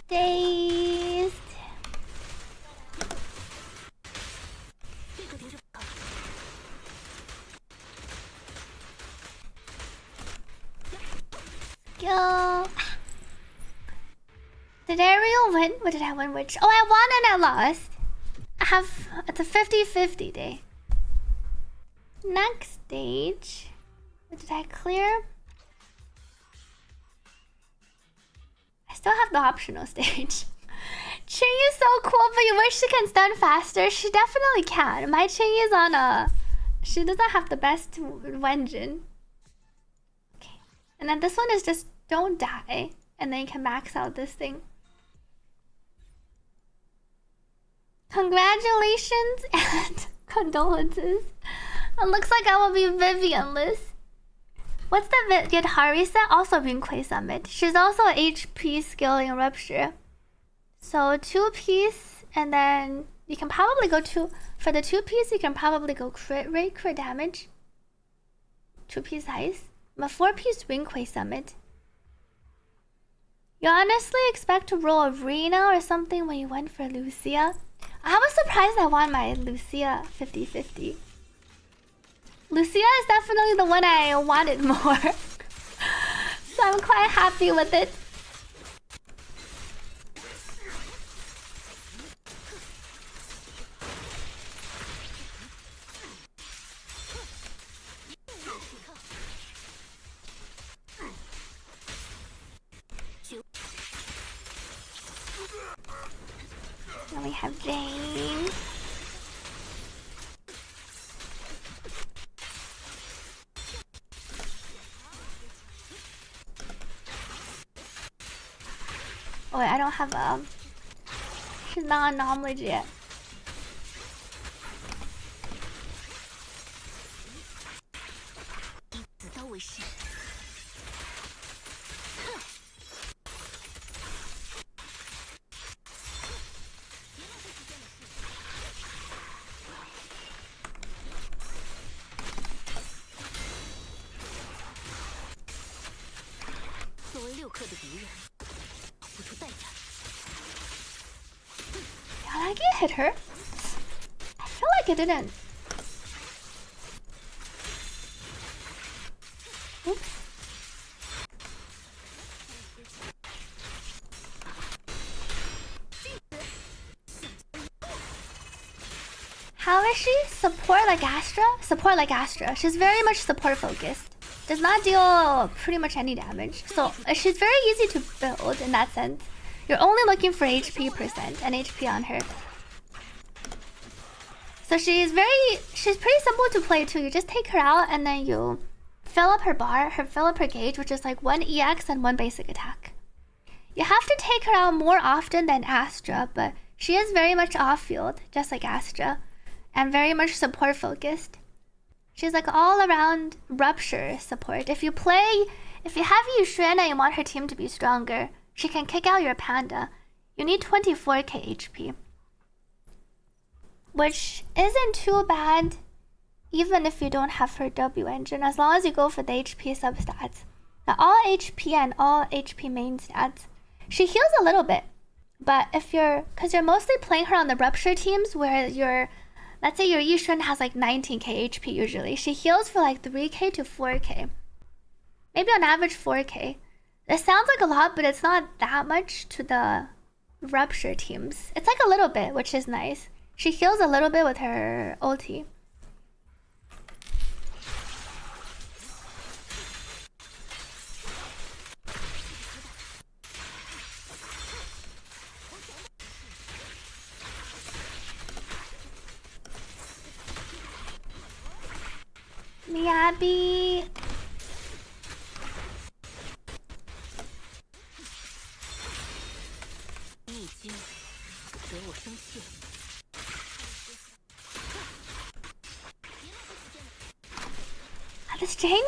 dazed. Go. Did Ariel win? What did I win? Which? Oh, I won and I lost. I have. It's a 50-50 day. Next stage. What did I clear? I still have the optional stage. Chingy is so cool, but you wish she can stun faster. She definitely can. My Chingy is on a. She doesn't have the best Wenjin. Okay. And then this one is just don't die. And then you can max out this thing. Congratulations and condolences. It looks like I will be Vivianless. What's the get Harisa? Also Rinquay Summit. She's also HP scaling Rupture. So 2-piece, and then you can probably go for the 2-piece, you can probably go crit rate, crit damage. 2-piece heist. A 4-piece Rinquay Summit. You honestly expect to roll Arena or something when you went for Lucia? I was surprised I won my Lucia 50-50. Lucia is definitely the one I wanted more. So I'm quite happy with it. Then we have Jane. Oh wait, I don't have she's not on knowledge yet. Did I get hit her? I feel like it didn't. Oops. How is she? Support like Astra? Support like Astra. She's very much support focused. Does not deal pretty much any damage. So she's very easy to build in that sense. You're only looking for HP percent and HP on her. So she's pretty simple to play too. You just take her out and then you fill up her bar, fill up her gauge, which is like 1 EX and 1 basic attack. You have to take her out more often than Astra, but she is very much off-field, just like Astra, and very much support focused. She's like all around Rupture support. If you have Yuxuan and you want her team to be stronger, she can kick out your Panda. You need 24k HP. Which isn't too bad, even if you don't have her W engine, as long as you go for the HP substats. Now all HP and all HP main stats. She heals a little bit, but because you're mostly playing her on the Rupture teams where let's say your Yishun has like 19k HP usually. She heals for like 3k to 4k. Maybe on average 4k. This sounds like a lot, but it's not that much to the Rupture teams. It's like a little bit, which is nice. She heals a little bit with her ulti. Miyabi. This Jane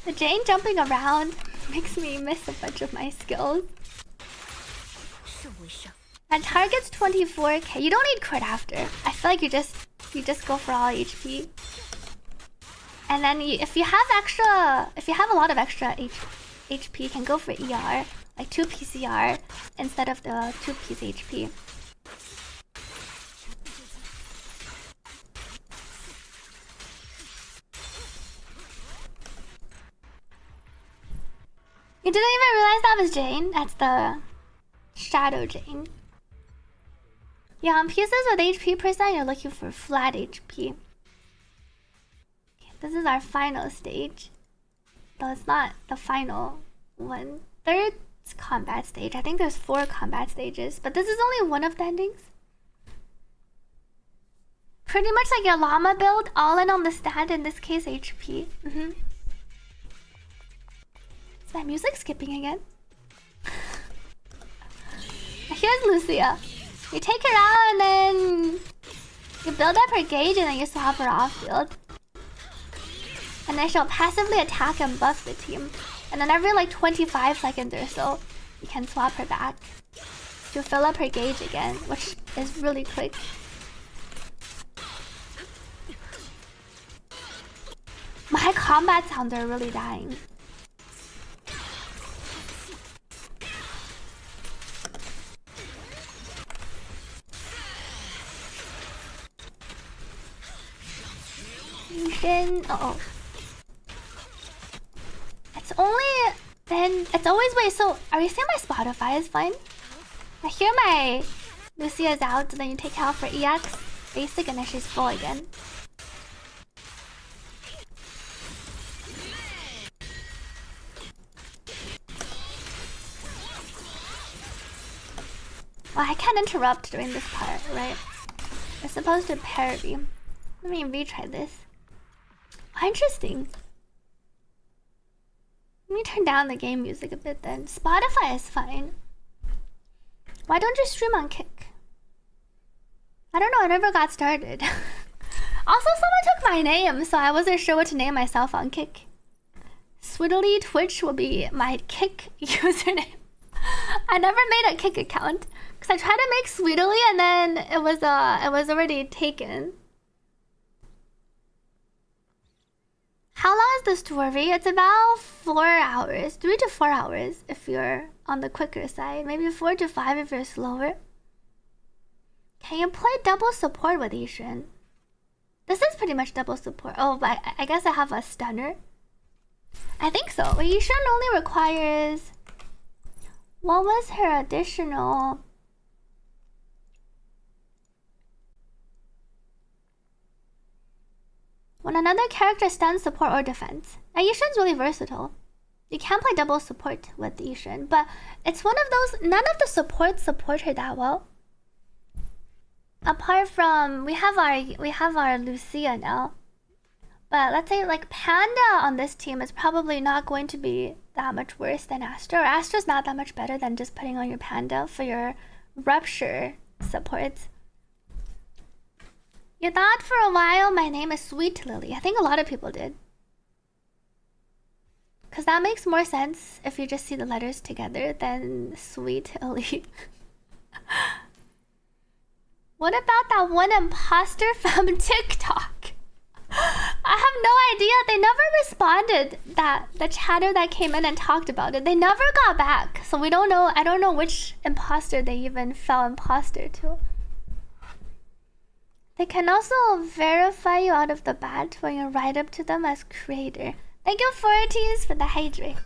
the Jane jumping around makes me miss a bunch of my skills. And target's 24k. You don't need crit after. I feel like you just go for all HP. And then if you have a lot of extra HP, you can go for ER, like 2 PCR instead of the 2 piece HP. You didn't even realize that was Jane? That's the Shadow Jane. Yeah, on pieces with HP percent, you're looking for flat HP. Okay, this is our final stage. Though it's not the final one. Third combat stage. I think there's 4 combat stages, but this is only one of the endings. Pretty much like your llama build, all in on the stat, in this case HP. Is my music skipping again? Here's Lucia. You take her out and then you build up her gauge and then you swap her off field. And then she'll passively attack and buff the team. And then every like 25 seconds or so, you can swap her back to fill up her gauge again, which is really quick. My combat sounds are really dying. Uh-oh. It's only then it's always wait, so are you saying my Spotify is fine? I hear my Lucia's out, and then you take her out for EX, basic, and then she's full again. Well, I can't interrupt during this part, right? It's supposed to parody. Let me retry this. Interesting. Let me turn down the game music a bit then. Spotify is fine. Why don't you stream on Kick? I don't know, I never got started. Also, someone took my name, so I wasn't sure what to name myself on Kick. Sweetily Twitch will be my Kick username. I never made a Kick account because I tried to make Sweetily and then it was already taken. How long is the story? It's about 4 hours, 3 to 4 hours if you're on the quicker side. Maybe 4 to 5 if you're slower. Can you play double support with Ishin? This is pretty much double support. Oh, but I guess I have a stunner. I think so. Well, Ishin only requires... What was her additional... When another character stuns support or defense. Now, Yishin's really versatile. You can play double support with Yishin, but it's one of those... None of the supports support her that well. Apart from... We have our Lucia now. But let's say like Panda on this team is probably not going to be that much worse than Astra. Or Astra's not that much better than just putting on your Panda for your Rupture supports. You thought for a while my name is Sweet Lily. I think a lot of people did. Because that makes more sense if you just see the letters together than Sweet Lily. What about that one imposter from TikTok? I have no idea. They never responded. The chatter that came in and talked about it. They never got back. So we don't know. I don't know which imposter they even fell imposter to. They can also verify you out of the bat when you write up to them as creator. Thank you, Forties, for the hydrate.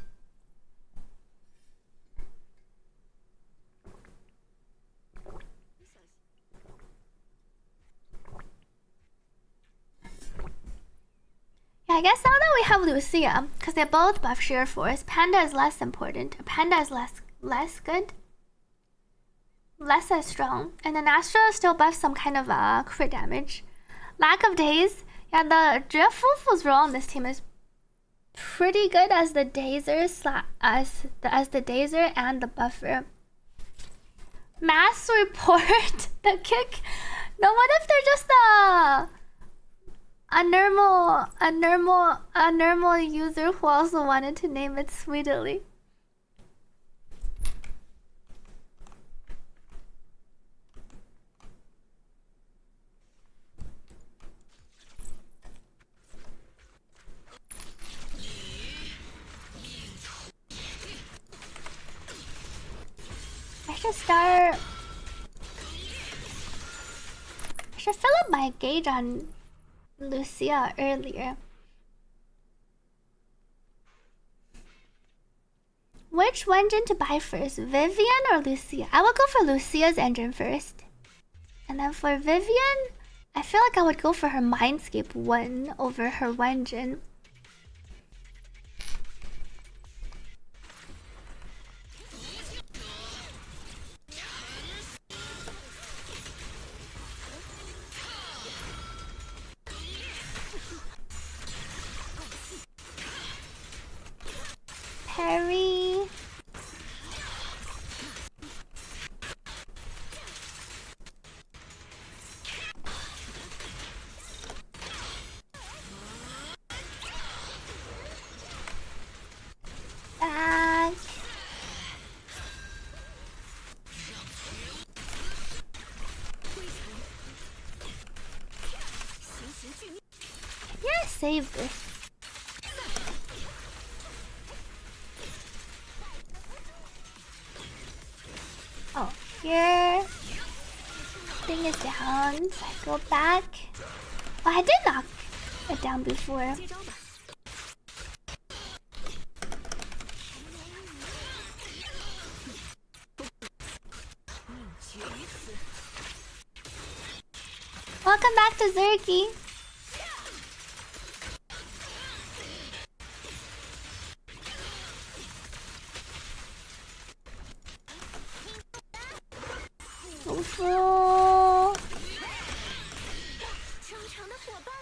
Yeah, I guess now that we have Lucia, because they both buff sheer force, Panda is less important. Panda is less good. Less as strong, and then Astra still buffs some kind of crit damage. Lack of daze, yeah. The Drift Fufus role on this team is pretty good as the dazer as the dazer and the buffer. Mass report the Kick. No, what if they're just a normal user who also wanted to name it Sweetily? to start. I should fill up my gauge on Lucia earlier. Which engine to buy first, Vivian or Lucia? I would go for Lucia's engine first. And then for Vivian, I feel like I would go for her Mindscape one over her engine. Perry. Back. Yeah, save this. Oh, here. Thing is down. So I go back. Oh, I did knock it down before. Welcome back to Zerky.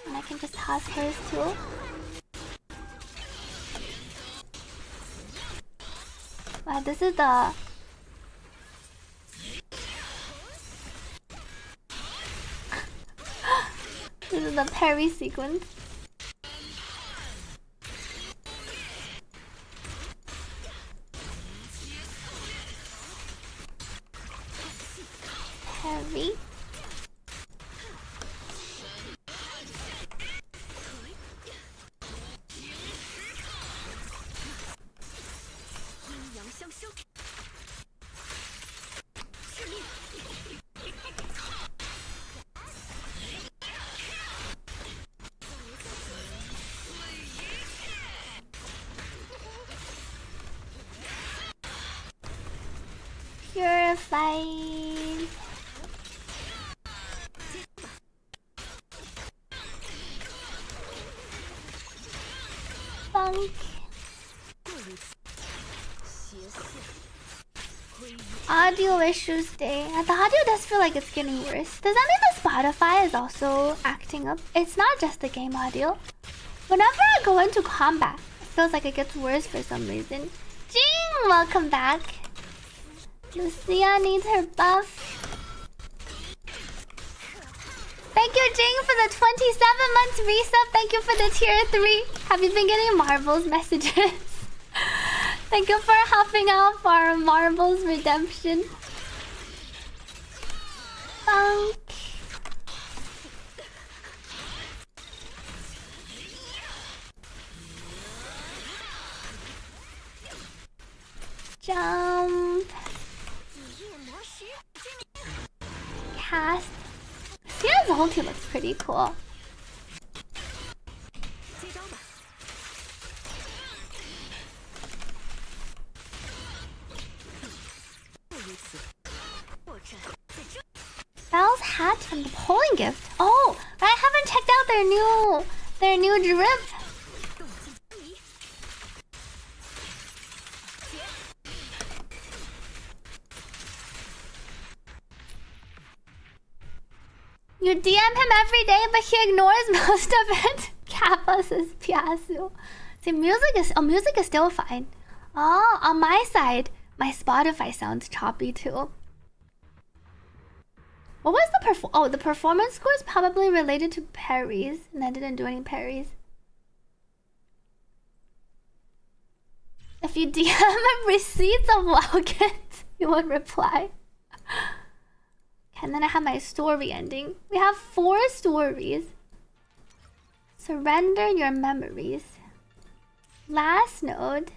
And I can just toss hers too. Wow, this is the this is the parry sequence. Parry. Purified. Funk. Audio issues day. The audio does feel like it's getting worse. Does that mean the Spotify is also acting up? It's not just the game audio. Whenever I go into combat, it feels like it gets worse for some reason. Jing, welcome back. Lucia needs her buff. Thank you, Jing, for the 27 months resub. Thank you for the tier 3. Have you been getting Marbles messages? Thank you for helping out for our Marbles redemption. Funk. Jump. Cast. Sia's ulti looks pretty cool. Belle's hat from the polling gift. Oh, I haven't checked out their new drip. You DM him every day, but he ignores most of it. Kappa says Piasu. See, music is still fine. Oh, on my side, my Spotify sounds choppy too. What was the the performance score is probably related to parries, and I didn't do any parries. If you DM him receipts of Logan, he won't reply. And then I have my story ending. We have 4 stories. Surrender your memories. Last node.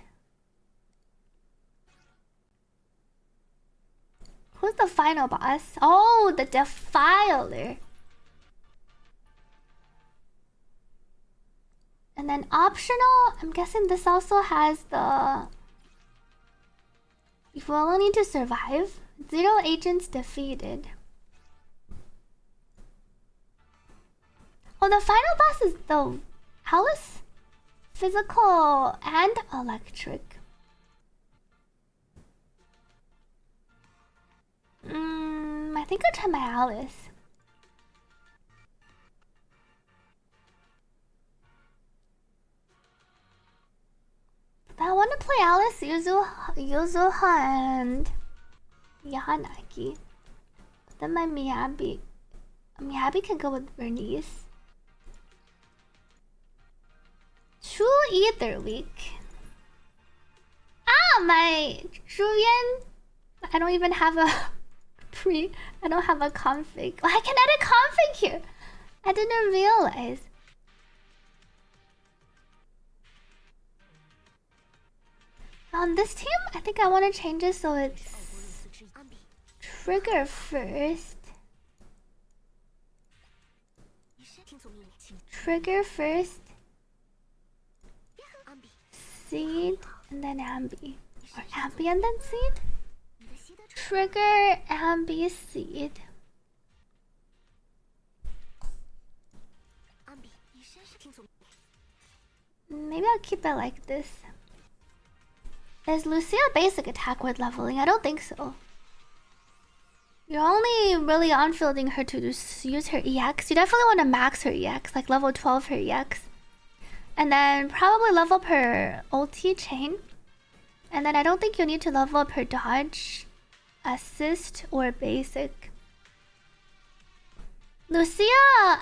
Who's the final boss? Oh, the Defiler. And then optional, I'm guessing this also has the... You will only need to survive. 0 agents defeated. Oh, the final boss is the Alice? Physical and electric. I think I'll try my Alice. I want to play Alice, Yuzuha, and Yahanaki. But then my Miyabi can go with Bernice. True Ether Week. Ah, my Julian. I don't even have a I don't have a config. Oh, I can add a config here. I didn't realize. On this team, I think I want to change it so it's trigger first. Trigger first. Seed and then Ambi. Or Ambi and then seed? Trigger Ambi seed. Maybe I'll keep it like this. Is Lucia basic attack worth leveling? I don't think so. You're only really on-fielding her to just use her EX. You definitely want to max her EX, like level 12 her EX. And then probably level up her ulti chain. And then I don't think you need to level up her dodge, assist, or basic. Lucia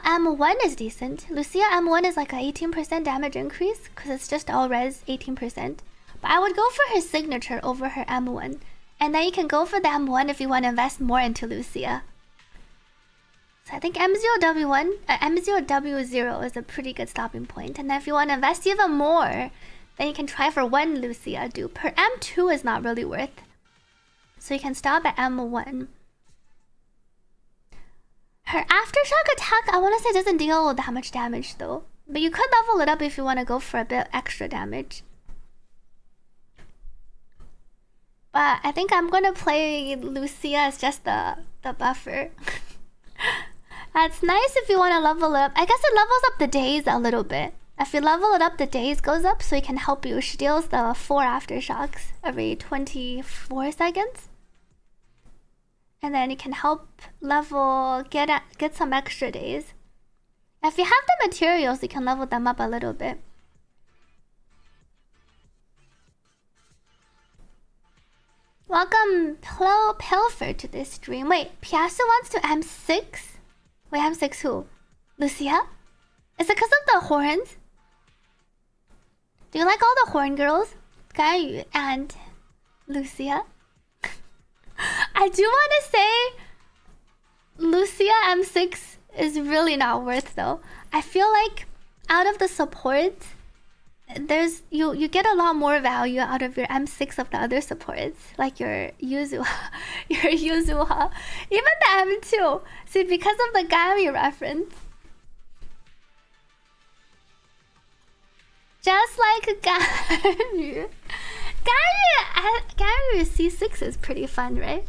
M1 is decent. Lucia M1 is like a 18% damage increase because it's just all res 18%. But I would go for her signature over her M1. And then you can go for the M1 if you want to invest more into Lucia. So I think M0W1, M0W0 is a pretty good stopping point. And then if you want to invest even more, then you can try for one Lucia dupe. Her M2 is not really worth. So you can stop at M1. Her aftershock attack, I want to say doesn't deal that much damage though. But you could level it up if you want to go for a bit extra damage. But I think I'm gonna play Lucia as just the buffer. That's nice if you want to level it up. I guess it levels up the days a little bit. If you level it up, the days goes up so it can help you. She deals the 4 aftershocks every 24 seconds. And then it can help level, get some extra days. If you have the materials, you can level them up a little bit. Welcome, Pilfer, to this stream. Wait, Piasso wants to M6? Wait, M6 who? Lucia? Is it because of the horns? Do you like all the horn girls? Gayu and Lucia? I do want to say Lucia M6 is really not worth though. I feel like out of the supports, there's you get a lot more value out of your M6 of the other supports, like your Yuzuha, even the M2. See, because of the Gami reference, just like Gami, Gami C6 is pretty fun, right?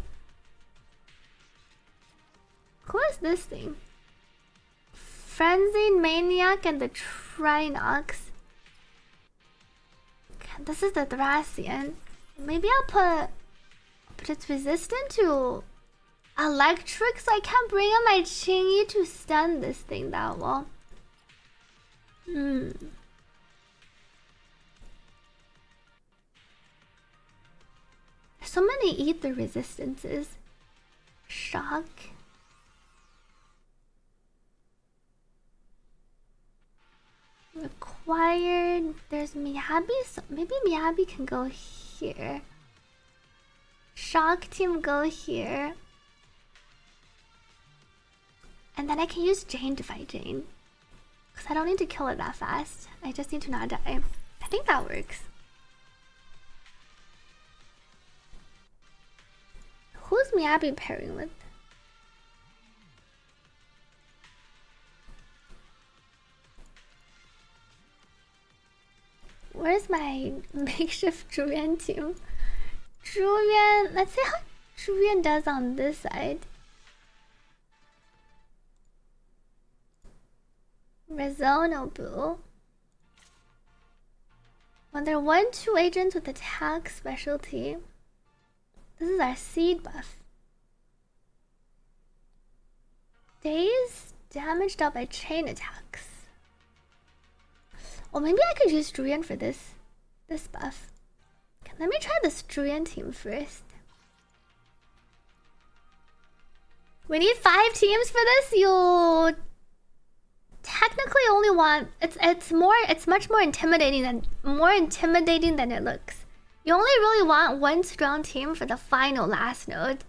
Who is this thing? Frenzied Maniac and the Trinox. This is the Thracian. Maybe I'll put... But it's resistant to electric, so I can't bring in my Chingy to stun this thing that well. There's so many ether resistances. Shock. Required. There's Miyabi, so maybe Miyabi can go here. Shock team go here. And then I can use Jane to fight Jane. Because I don't need to kill it that fast. I just need to not die. I think that works. Who's Who's Miyabi pairing with? Where's my makeshift Julian team? Julian, let's see how Julian does on this side. Rezonobu. When they're 1/2 agents with attack specialty. This is our seed buff. Days damage dealt by chain attacks. Well, maybe I could use Julian for this buff. Okay, let me try this Julian team first. We need 5 teams for this. You technically only want it's much more intimidating than it looks. You only really want 1 strong team for the final last node,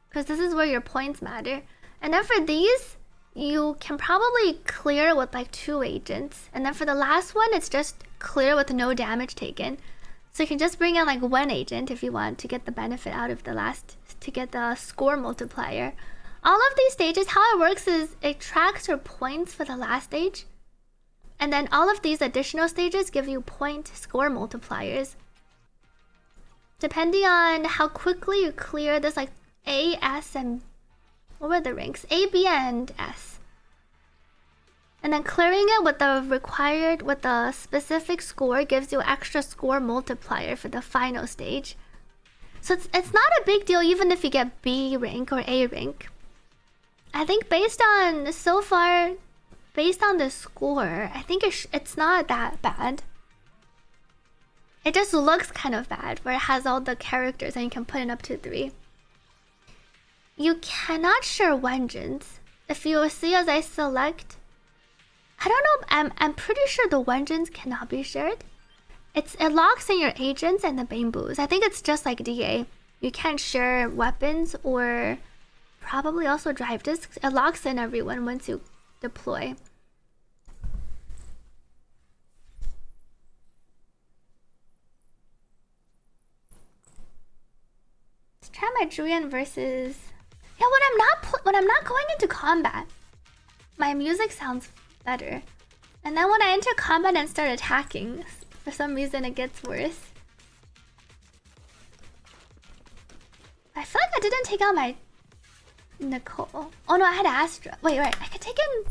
because this is where your points matter. And then for these, you can probably clear with like 2 agents, and then for the last one, it's just clear with no damage taken. So you can just bring in like 1 agent if you want to get the benefit out of the last, to get the score multiplier. All of these stages, how it works is it tracks your points for the last stage, and then all of these additional stages give you point score multipliers. Depending on how quickly you clear this, like A, S, and what were the ranks? A, B, and S. And then clearing it with the specific score gives you extra score multiplier for the final stage. So it's not a big deal even if you get B rank or A rank. I think based on the score, I think it's not that bad. It just looks kind of bad where it has all the characters and you can put it up to 3. You cannot share vengeance. If you see as I select, I don't know, I'm pretty sure the vengeance cannot be shared. It locks in your agents and the bamboos. I think it's just like DA. You can't share weapons or probably also drive discs. It locks in everyone once you deploy. Let's try my Julian versus. Yeah, when I'm not going into combat, my music sounds better. And then when I enter combat and start attacking, for some reason it gets worse. I feel like I didn't take out my Nicole. Oh no, I had Astra. Wait, I could take in.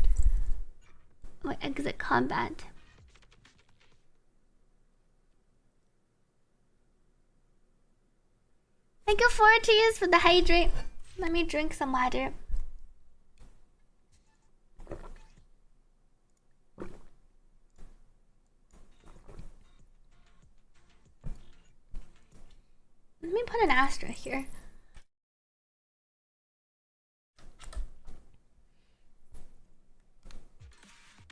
Wait, exit combat. Thank you 4 teas for the hydrate. Let me drink some water. Let me put an Astra here.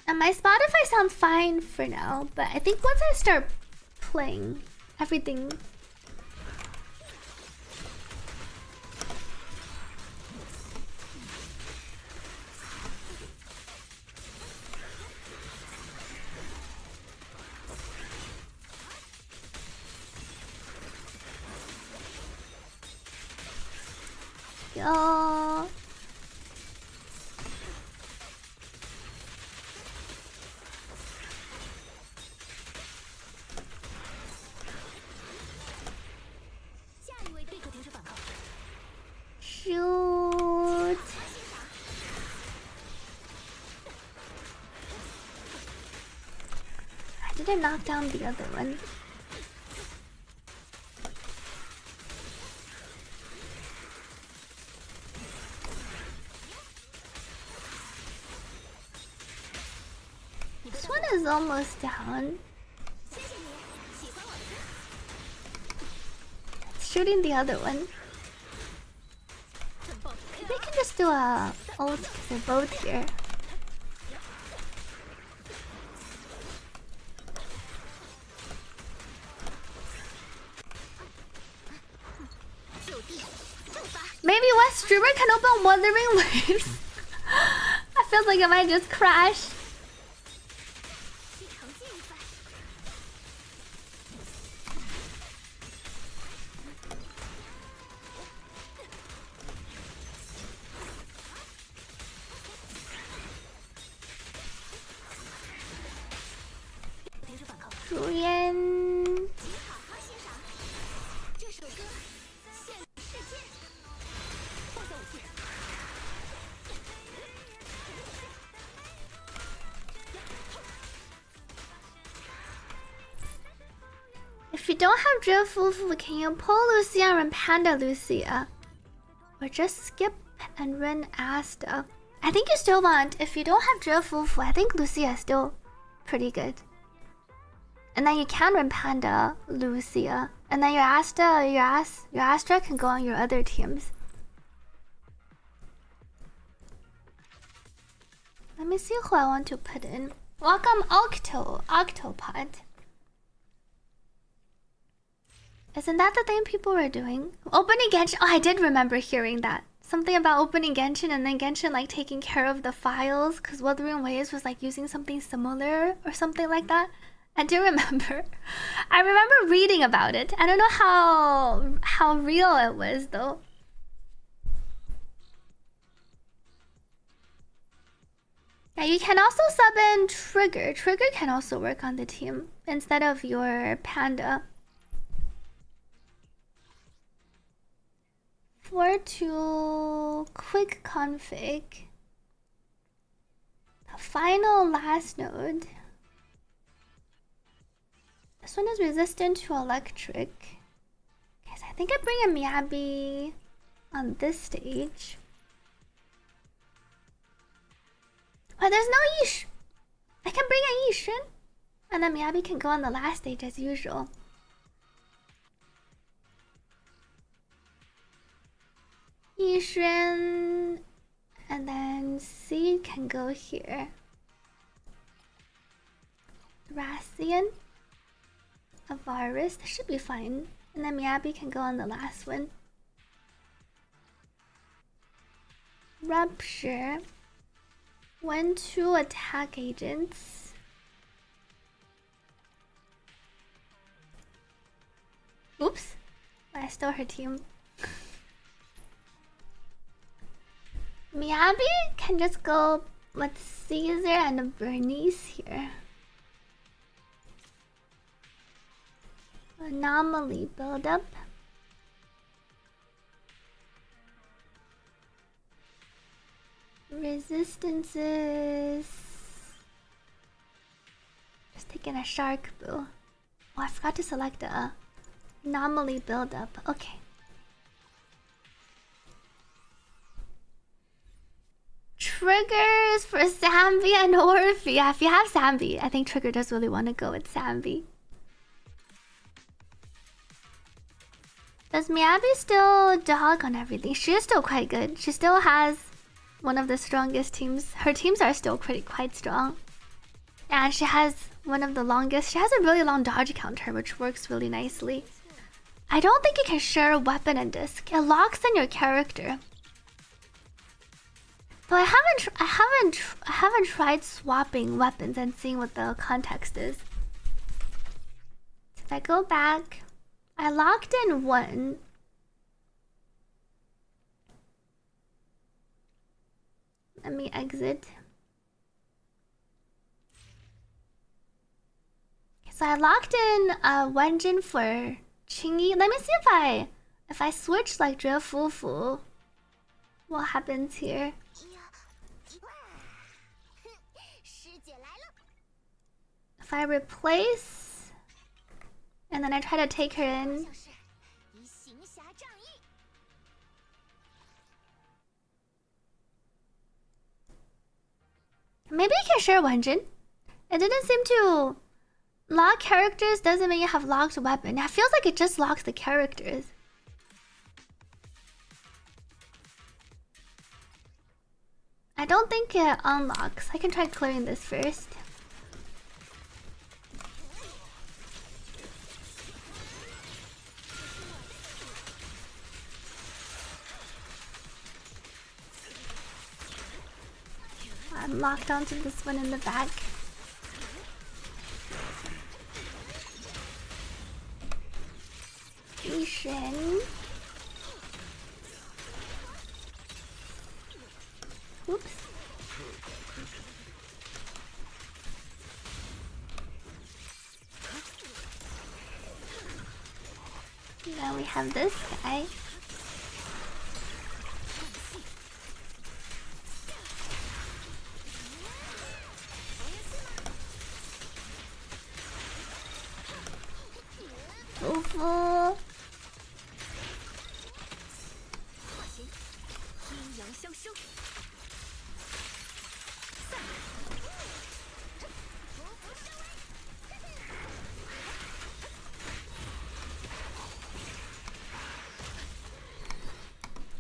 And my Spotify sounds fine for now, but I think once I start playing, everything. Yo. Shoot. I didn't knock down the other one. This one is almost down. It's shooting the other one. Maybe I can just do a ult because they're both here. Maybe West Streamer can open Wuthering Waves. I feel like it might just crash. 主演。If you don't have Drill Fufu, can you pull Lucia and Panda Lucia? Or just skip and run Asta? I think you still want, if you don't have Drill Fufu, I think Lucia is still pretty good. And then you can run Panda Lucia. And then your Asta, your Astra can go on your other teams. Let me see who I want to put in. Welcome Octopod. Isn't that the thing people were doing? Opening Genshin. Oh, I did remember hearing that. Something about opening Genshin and then Genshin like taking care of the files because Wuthering Waves was like using something similar or something like that. I do remember. I remember reading about it. I don't know how real it was though. Yeah, you can also sub in Trigger. Trigger can also work on the team instead of your Panda. 4 quick config. The final last node. This one is resistant to electric. Guys, I think I bring a Miyabi on this stage. Oh, there's no Yish. I can bring a Yishin. And then Miyabi can go on the last stage as usual. Yishin, and then C can go here. Rassian, Avaris, that should be fine. And then Miyabi can go on the last one. Rupture. 1-2 attack agents. Oops, I stole her team. Miyabi can just go with Caesar and Bernice here. Anomaly buildup. Resistances. Just taking a shark boo. Oh, I forgot to select a anomaly buildup. Okay. Triggers for Sambi and Orphe. Yeah, if you have Sambi, I think Trigger does really want to go with Sambi. Does Miyabi still dog on everything? She is still quite good. She still has one of the strongest teams. Her teams are still quite strong. And she has one of the longest. She has a really long dodge counter, which works really nicely. I don't think you can share a weapon and disc. It locks in your character. But I haven't tried swapping weapons and seeing what the context is. So if I go back, I locked in one. Let me exit. So I locked in Wenjin for Chingy. Let me see if I switch like Drill Fufu, what happens here? If I replace and then I try to take her in. Maybe you can share Wenjin. It didn't seem to lock characters. Doesn't mean you have locked weapon. It feels like it just locks the characters. I don't think it unlocks. I can try clearing this first. I'm locked onto this one in the back. Ishin. Oops. Now we have this guy. Fufu.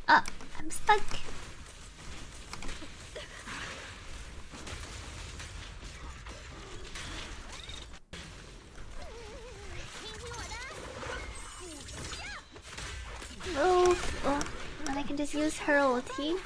Oh, I'm stuck. Oh, and I can just use her ulti.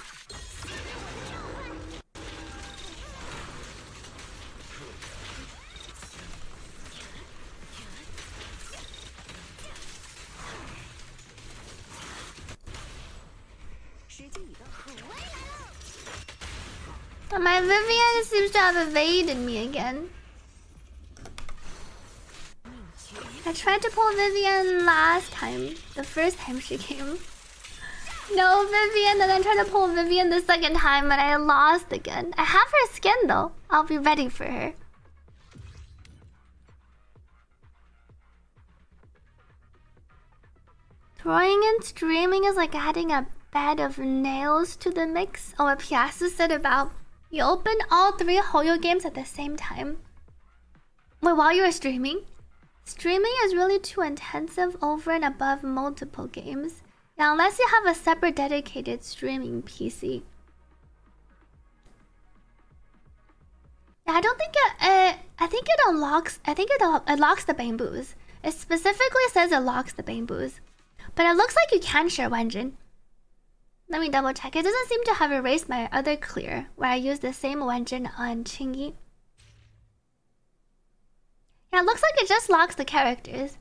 My Vivian seems to have evaded me again. I tried to pull Vivian last time, the first time she came. No Vivian, and then tried to pull Vivian the second time and I lost again. I have her skin though. I'll be ready for her. Throwing in streaming is like adding a bed of nails to the mix. Oh, what Piasu said about you open all 3 Hoyo games at the same time. Wait, while you were streaming? Streaming is really too intensive over and above multiple games. Yeah, unless you have a separate dedicated streaming PC. Yeah, I don't think it, I think it unlocks, it locks the bamboos. It specifically says it locks the bamboos. But it looks like you can share Wenjin. Let me double check. It doesn't seem to have erased my other clear, where I used the same Wenjin on Chingy. Yeah, it looks like it just locks the characters.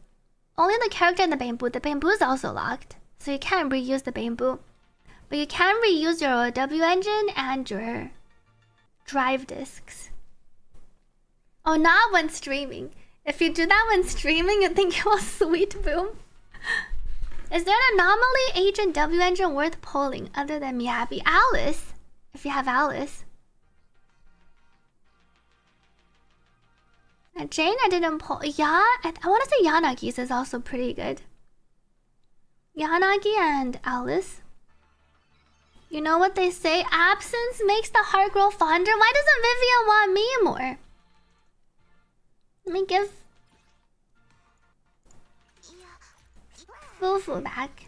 Only the character and the bamboo. The bamboo is also locked, so you can't reuse the bamboo. But you can reuse your W engine and your drive discs. Oh, not when streaming. If you do that when streaming, you think it was sweet boom. Is there an anomaly agent W engine worth pulling other than Miyabi? Alice, if you have Alice. And Jane, I didn't pull. Yeah, I want to say Yanagi's is also pretty good. Yanagi and Alice. You know what they say? Absence makes the heart grow fonder. Why doesn't Vivian want me more? Let me give Fufu back.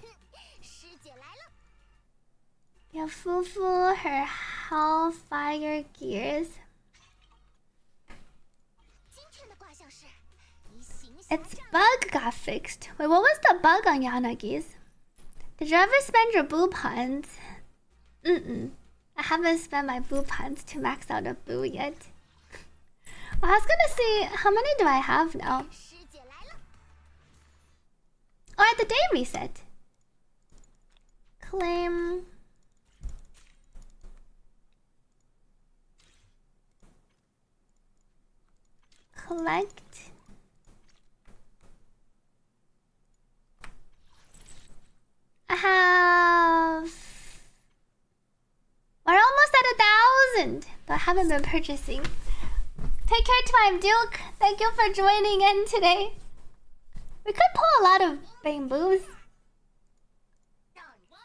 Yeah, Fufu, her Hellfire gears. Its bug got fixed. Wait, what was the bug on Yanagi's? Did you ever spend your boo puns? I haven't spent my boo puns to max out a boo yet. I was gonna see, how many do I have now? Oh, at the day reset. Claim. Collect. I have... We're almost at 1,000, but I haven't been purchasing. Take care, Time Duke. Thank you for joining in today. We could pull a lot of bamboos.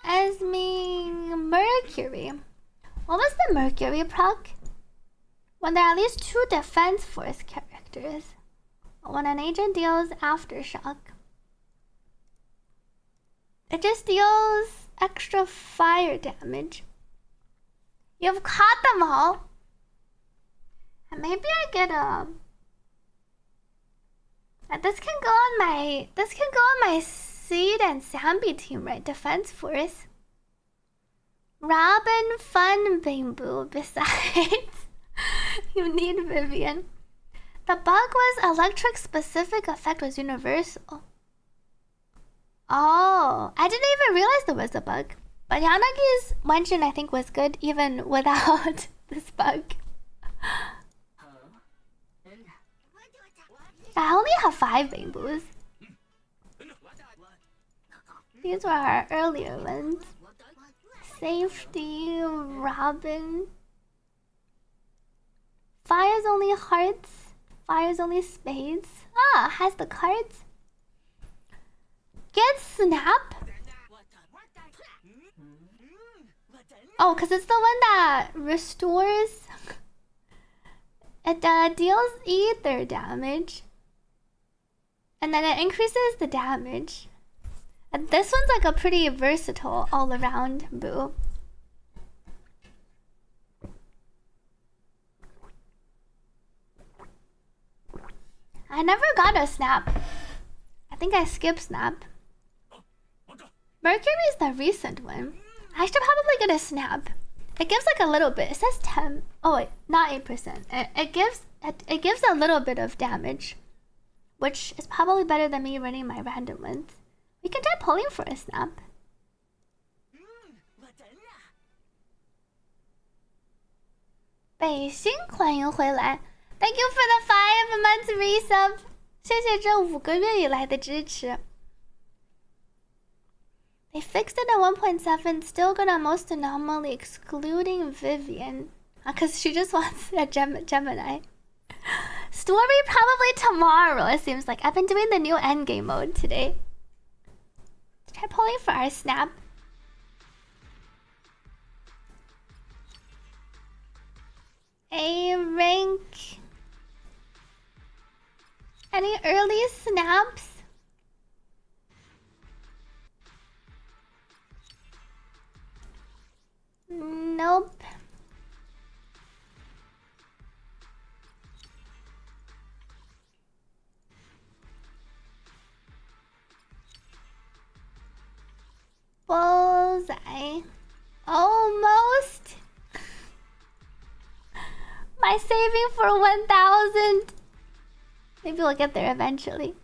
Esme Mercury. What was the Mercury proc? When there are at least 2 Defense Force characters. When an agent deals Aftershock. It just deals extra fire damage. You've caught them all. And maybe I get a... This can go on my Seed and Sambi team, right? Defense Force. Robin, Fun, Bamboo. Besides, you need Vivian. The bug was electric specific effect was universal. Oh, I didn't even realize there was a bug. But Yanagi's Wenjin I think was good even without this bug. I only have 5 bamboos. These were our earlier ones. Safety, Robin. Fire's only hearts. Fire's only spades. Ah, has the cards. Get Snap. Oh, because it's the one that restores. It deals ether damage. And then it increases the damage. And this one's like a pretty versatile all-around boo. I never got a Snap. I think I skipped Snap. Mercury's the recent one. I should probably get a Snap. It gives like a little bit. It says 10. Oh wait, not 8%. It gives a little bit of damage, which is probably better than me running my random ones. We can try pulling for a Snap. Beijing, 欢迎回来。Thank you for the 5 months resub. 谢谢这5个月以来的支持。They fixed it at 1.7, still good on most anomaly, excluding Vivian. Because she just wants a Gemini. Story probably tomorrow, it seems like. I've been doing the new endgame mode today. Let's try pulling for our Snap. A rank. Any early snaps? Nope. Bullseye. Almost. My saving for 1,000. Maybe we'll get there eventually.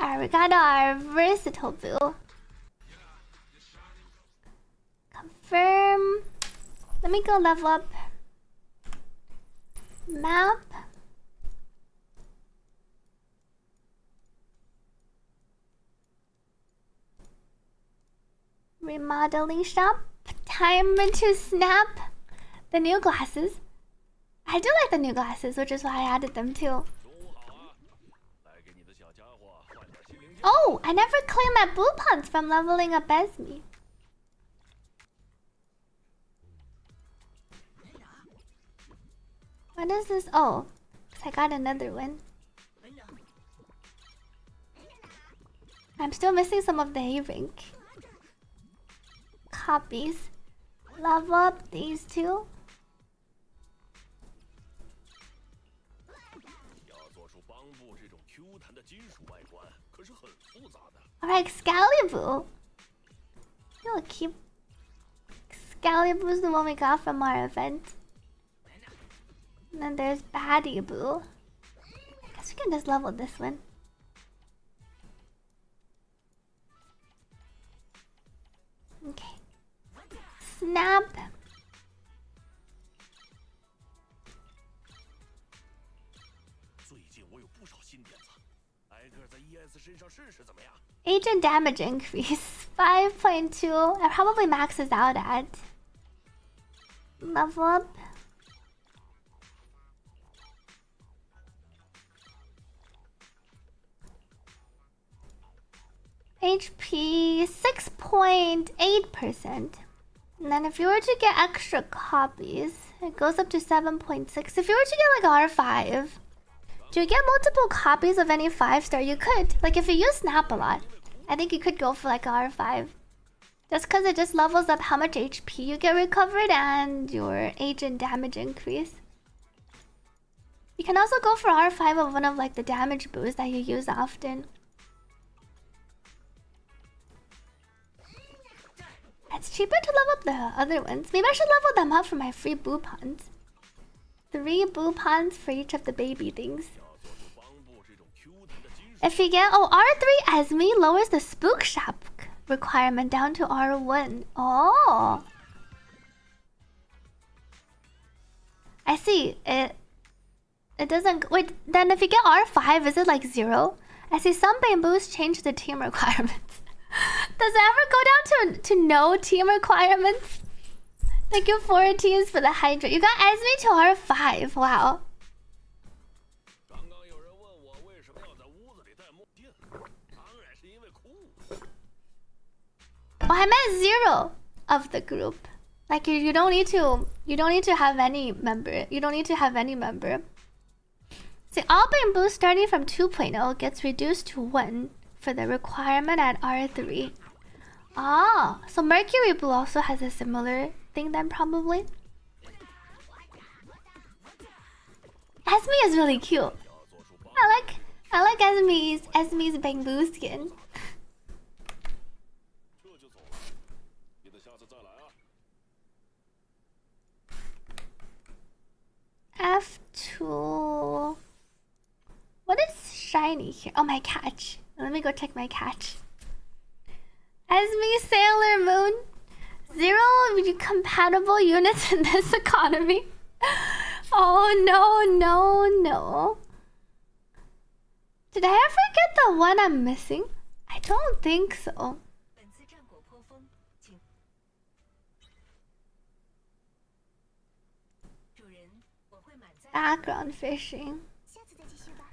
Alright, we got our versatile boo. Confirm. Let me go level up. Map. Remodeling shop. Time to snap. The new glasses. I do like the new glasses, which is why I added them too. Oh, I never claimed my boo puns from leveling up Esme. What is this? Oh, I got another one. I'm still missing some of the A-rank copies. Level up these two. Alright, Excalibur. We'll keep Excalibur's the one we got from our event. And then there's Baddie Boo. I guess we can just level this one. Okay. Snap. Agent damage increase 5.2. I probably maxes out at. Level up. HP 6.8%. And then if you were to get extra copies, it goes up to 7.6. If you were to get like R5, do you get multiple copies of any 5-star? You could. Like if you use Snap a lot, I think you could go for like R5. Just because it just levels up how much HP you get recovered and your agent damage increase. You can also go for R5 of one of like the damage boosts that you use often. It's cheaper to level up the other ones. Maybe I should level them up for my free boo puns. 3 boo puns for each of the baby things. If you get R3 Esme lowers the spook shop requirement down to R1. Oh, I see. It doesn't wait. Then if you get R5, is it like 0? I see some bamboos change the team requirements. Does it ever go down to no team requirements? Thank you 4 teams for the hydrate. You got Esme to R5. Wow. Oh, I meant 0 of the group. Like you don't need to have any member. You don't need to have any member. See, All-Bane boost starting from 2.0 gets reduced to 1 for the requirement at R3. Ah, so Mercury Blue also has a similar thing then probably. Esme is really cute. I like Esme's bamboo skin. F2. What is shiny here? Oh, my catch. Let me go check my catch. Esme Sailor Moon. 0 compatible units in this economy. Oh no. Did I ever get the one I'm missing? I don't think so. Background fishing.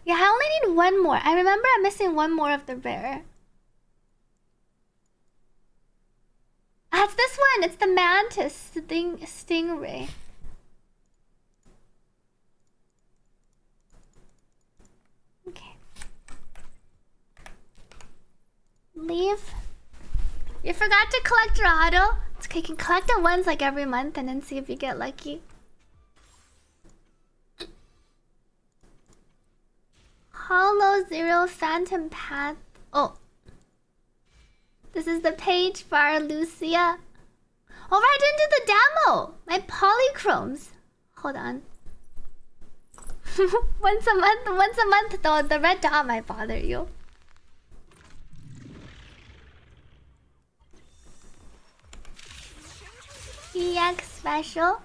Yeah, I only need 1 more. I remember I'm missing 1 more of the rare. Ah, it's this one. It's the mantis stingray. Okay. Leave. You forgot to collect your auto. It's okay. You can collect it once like every month and then see if you get lucky. Hollow 0 Phantom Path. Oh. This is the page for our LUCIA. Oh, right, I didn't do the demo. My polychromes. Hold on. Once a month though, the red dot might bother you. EX special.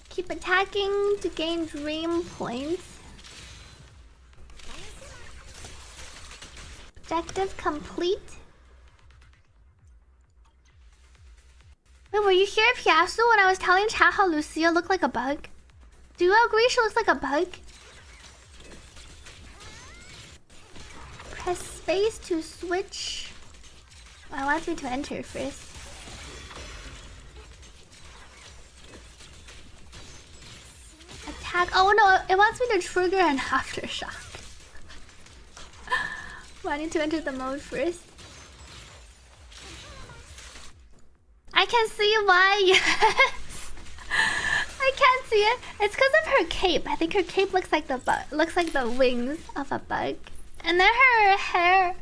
Keep attacking to gain dream points. Objective complete. Wait, were you here, Piasu, when I was telling chat how Lucia looked like a bug? Do you agree she looks like a bug? Press space to switch. Oh, I want me to enter first. Attack. Oh no, it wants me to trigger an aftershock. I need to enter the mode first. I can see why, yes. I can't see it. It's because of her cape. I think her cape looks like the wings of a bug. And then her hair.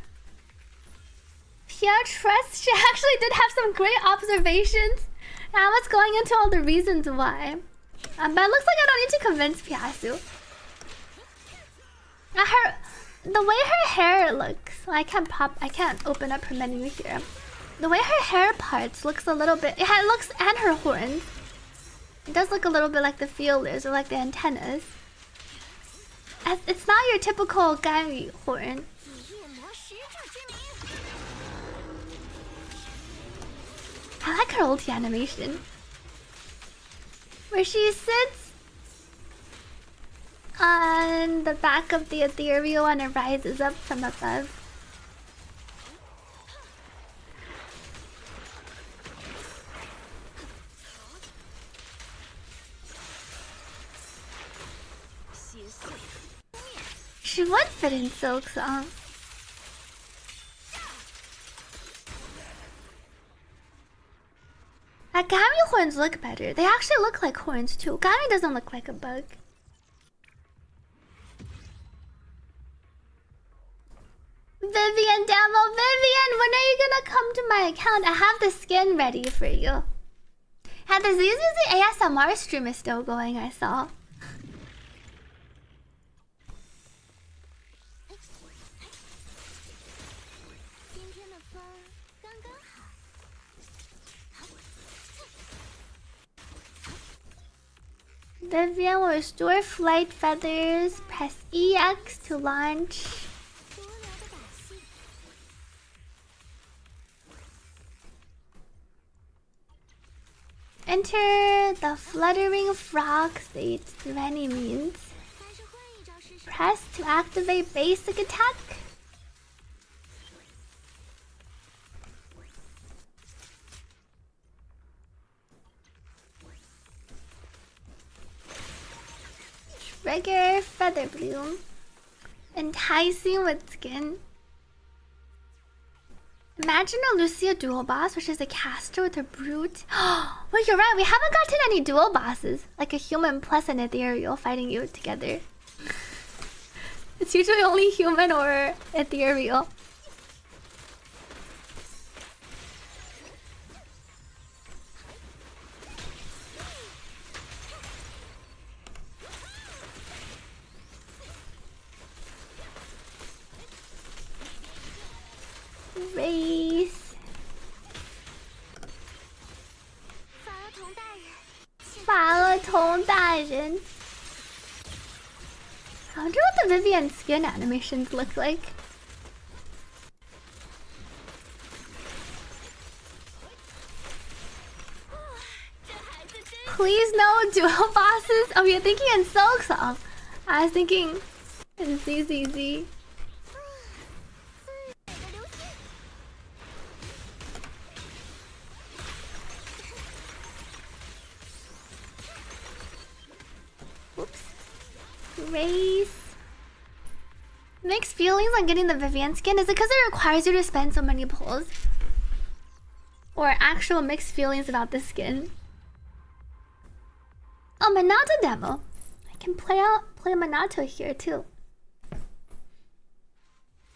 Pure trust. She actually did have some great observations. Now it's going into all the reasons why. But it looks like I don't need to convince Piasu. The way her hair looks, I can't open up her menu here. The way her hair parts looks a little bit, it looks, and her horns. It does look a little bit like the feelers or like the antennas. It's not your typical Gary horn. I like her ulti animation. Where she sits on the back of the ethereal and it rises up from above. She would fit in Silk Song. Gami horns look better. They actually look like horns too. Gami doesn't look like a bug. Vivian demo. Vivian, when are you gonna come to my account? I have the skin ready for you. And the ZZZ ASMR stream is still going, I saw. Vivian will restore flight feathers. Press EX to launch. Enter the fluttering frog state through any means. Press to activate basic attack. Trigger feather bloom. Enticing with skin. Imagine a Lucia dual boss, which is a caster with a brute. Well, you're right. We haven't gotten any dual bosses, like a human plus an ethereal fighting you together. It's usually only human or ethereal. Race. 法厄同大人. I wonder what the Vivian skin animations look like. Please no dual bosses. Oh, you're thinking in Silk Song. I was thinking in ZZZ. Whoops. Race. Mixed feelings on getting the Vivian skin. Is it because it requires you to spend so many pulls? Or actual mixed feelings about the skin? Oh, Minato demo. I can play Minato here too.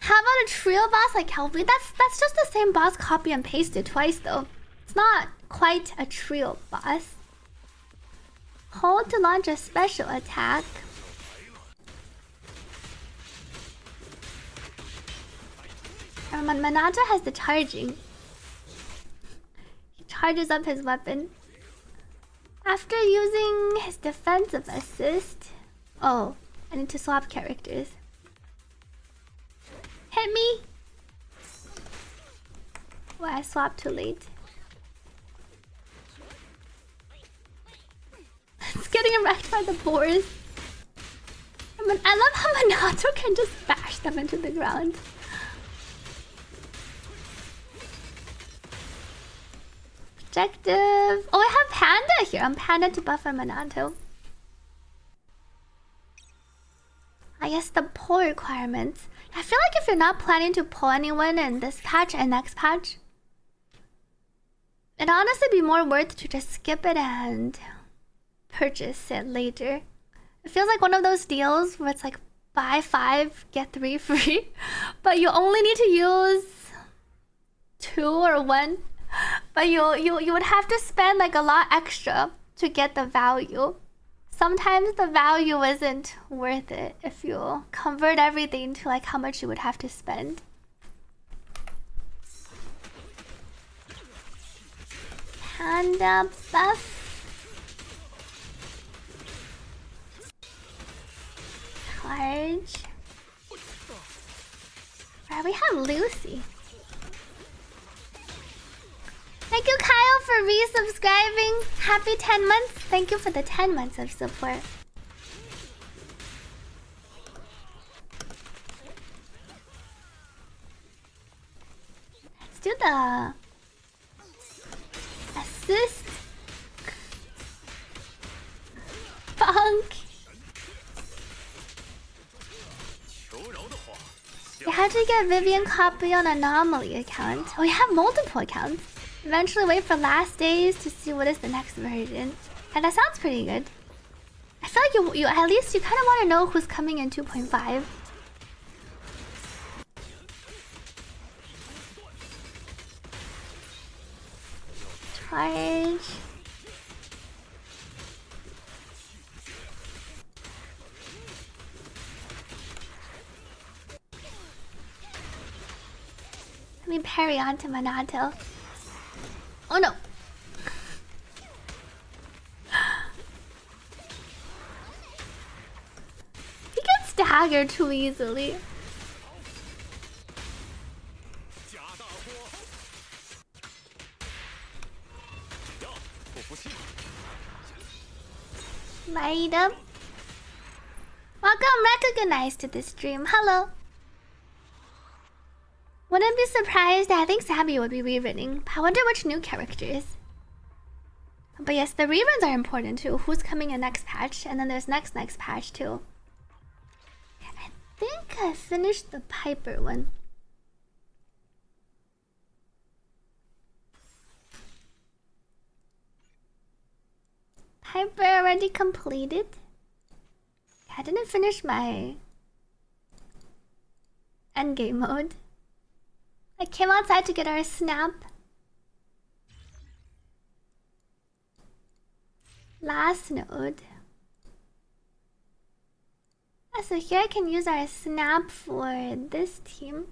How about a trio boss like Hellblade? That's just the same boss copy and pasted twice though. It's not quite a trio boss. Hold to launch a special attack. And Minato has the charging. He charges up his weapon. After using his defensive assist... Oh, I need to swap characters. Hit me! Well, I swapped too late. It's getting wrecked by the boars. I love how Minato can just bash them into the ground. Objective. Oh, I have Panda here. I'm Panda to buffer Minato. I guess the pull requirements. I feel like if you're not planning to pull anyone in this patch and next patch, it'd honestly be more worth to just skip it and purchase it later. It feels like one of those deals where it's like buy 5, get 3 free, but you only need to use 2 or 1. But you would have to spend like a lot extra to get the value. Sometimes the value isn't worth it if you convert everything to like how much you would have to spend. Panda buff. Charge. Right, we have Lucy. Thank you, Kyle, for resubscribing. Happy 10 months. Thank you for the 10 months of support. Let's do the assist. Funk. You have to get Vivian copy on Anomaly account. Oh, you have multiple accounts. Eventually wait for last days to see what is the next version. And that sounds pretty good. I feel like you at least you kind of want to know who's coming in 2.5. Charge. Let me parry onto Minato. Oh no! tag her too easily. Maida. Welcome, recognized to this stream. Hello. Wouldn't be surprised. I think Sabby would be rerunning. I wonder which new characters. But yes, the reruns are important too. Who's coming in next patch, and then there's next patch too. I think I finished the Piper one. Piper already completed. I didn't finish my endgame mode. I came outside to get our snap. Last node. So here I can use our snap for this team.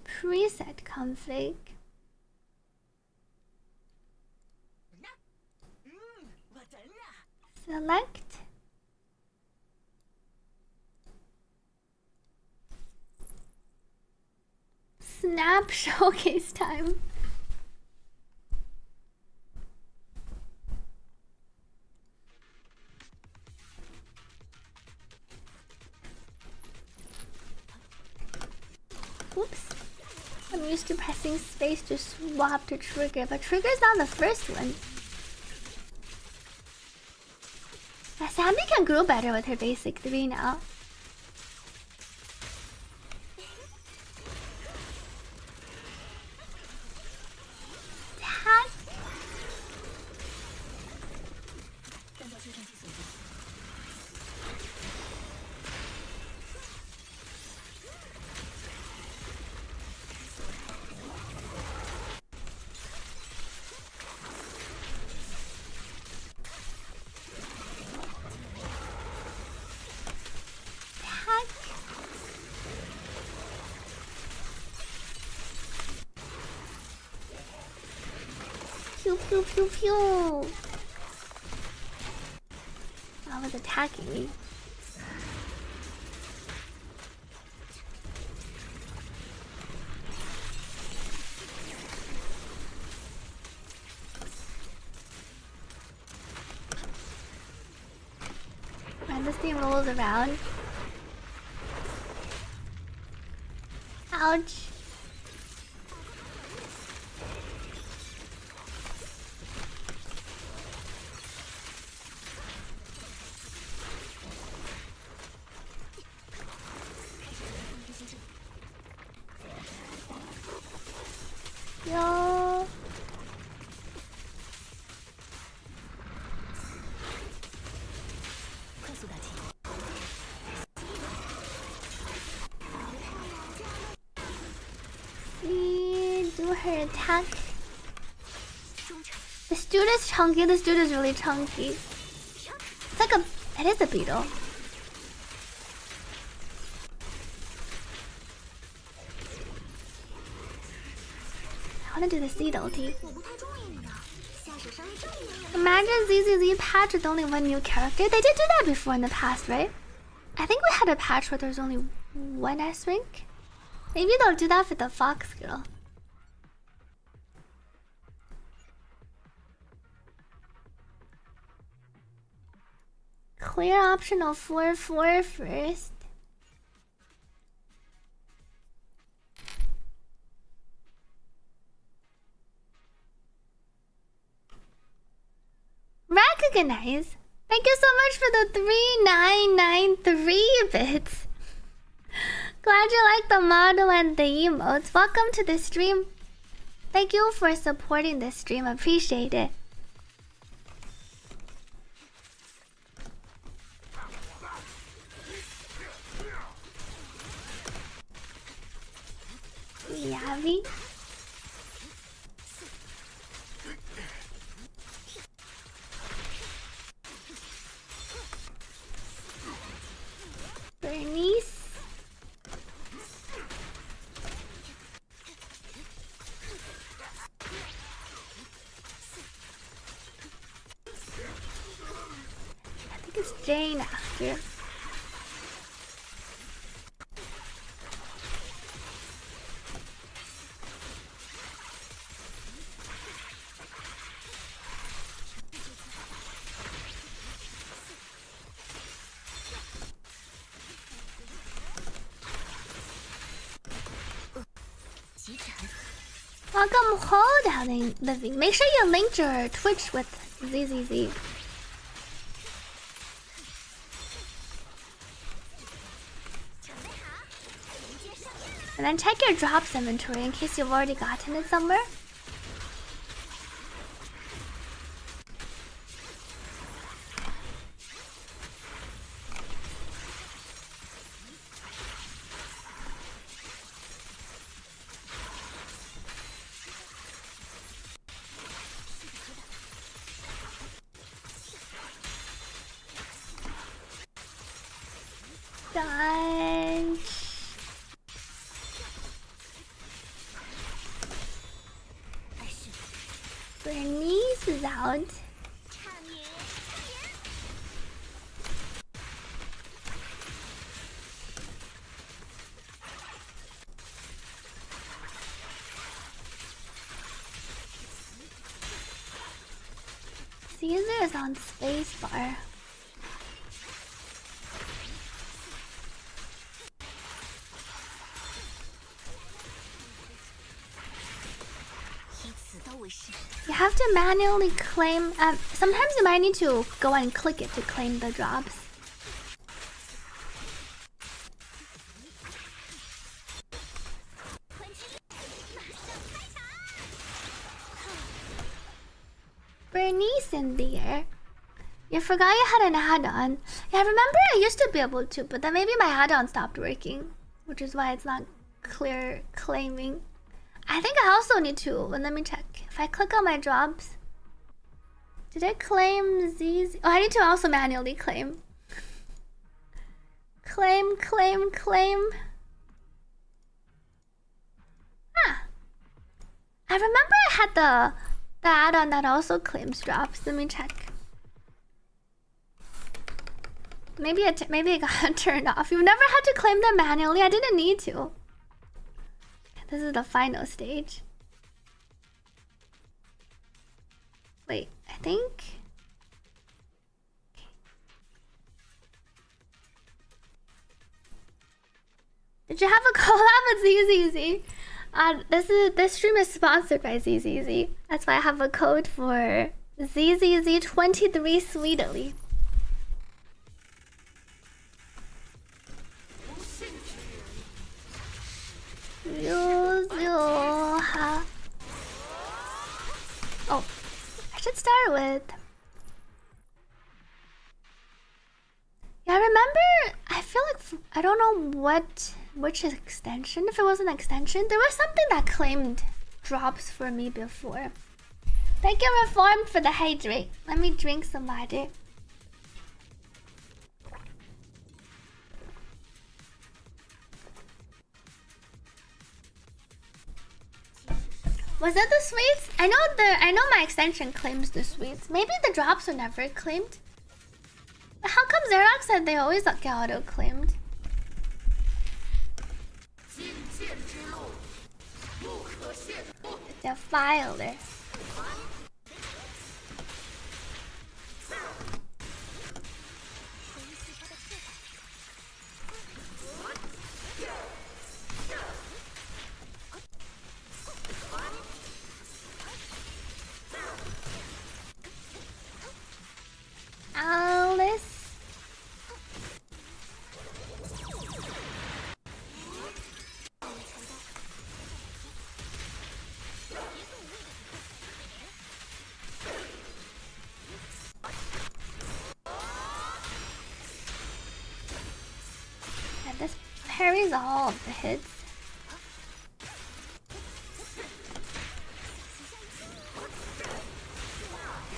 Preset config. Select. Snap showcase time. Oops. I'm used to pressing space to swap to trigger, but trigger's not the first one. Yeah, Sammy can grow better with her basic 3 now. Tag. Pew pew pew pew. I was attacking me. And this thing rolls around. Ouch. Yo. See, do her attack. This dude is chunky. This dude is really chunky. It's like a. It is a beetle. I want to do the seed ulti. Imagine ZZZ patch with only one new character. They did do that before in the past, right? I think we had a patch where there's only one S-rank. Maybe they'll do that for the Fox Girl. Clear optional 4/4 first. Recognize. Thank you so much for the 3993 bits. Glad you like the model and the emotes. Welcome to the stream. Thank you for supporting this stream. Appreciate it. Yavi. Bernice. I think it's Jane after. Welcome, Hold Living. Make sure you link your Twitch with ZZZ. And then check your drops inventory in case you've already gotten it somewhere. Done. Bernice is out. Caesar is on spacebar. You have to manually claim. Sometimes you might need to go and click it to claim the drops. Bernice in there. You forgot you had an add-on. Yeah, I remember I used to be able to, but then maybe my add-on stopped working, which is why it's not clear claiming. I think I also need to. Let me check. If I click on my drops, did it claim ZZ? Oh, I need to also manually claim. Claim. Huh. I remember I had the add-on that also claims drops. Let me check. Maybe it got turned off. You've never had to claim them manually? I didn't need to. This is the final stage. Wait, I think... Did you have a collab with ZZZ? This stream is sponsored by ZZZ. That's why I have a code for ZZZ23SWEETILY. Oh, I should start with... Yeah, I remember, I feel like, I don't know which extension, if it was an extension, there was something that claimed drops for me before. Thank you, Reformed, for the hydrate. Let me drink some water. Was that the sweets? I know my extension claims the sweets. Maybe the drops were never claimed. But how come Xerox said they always get auto-claimed? The filer. Alice. And this parries all of the hits.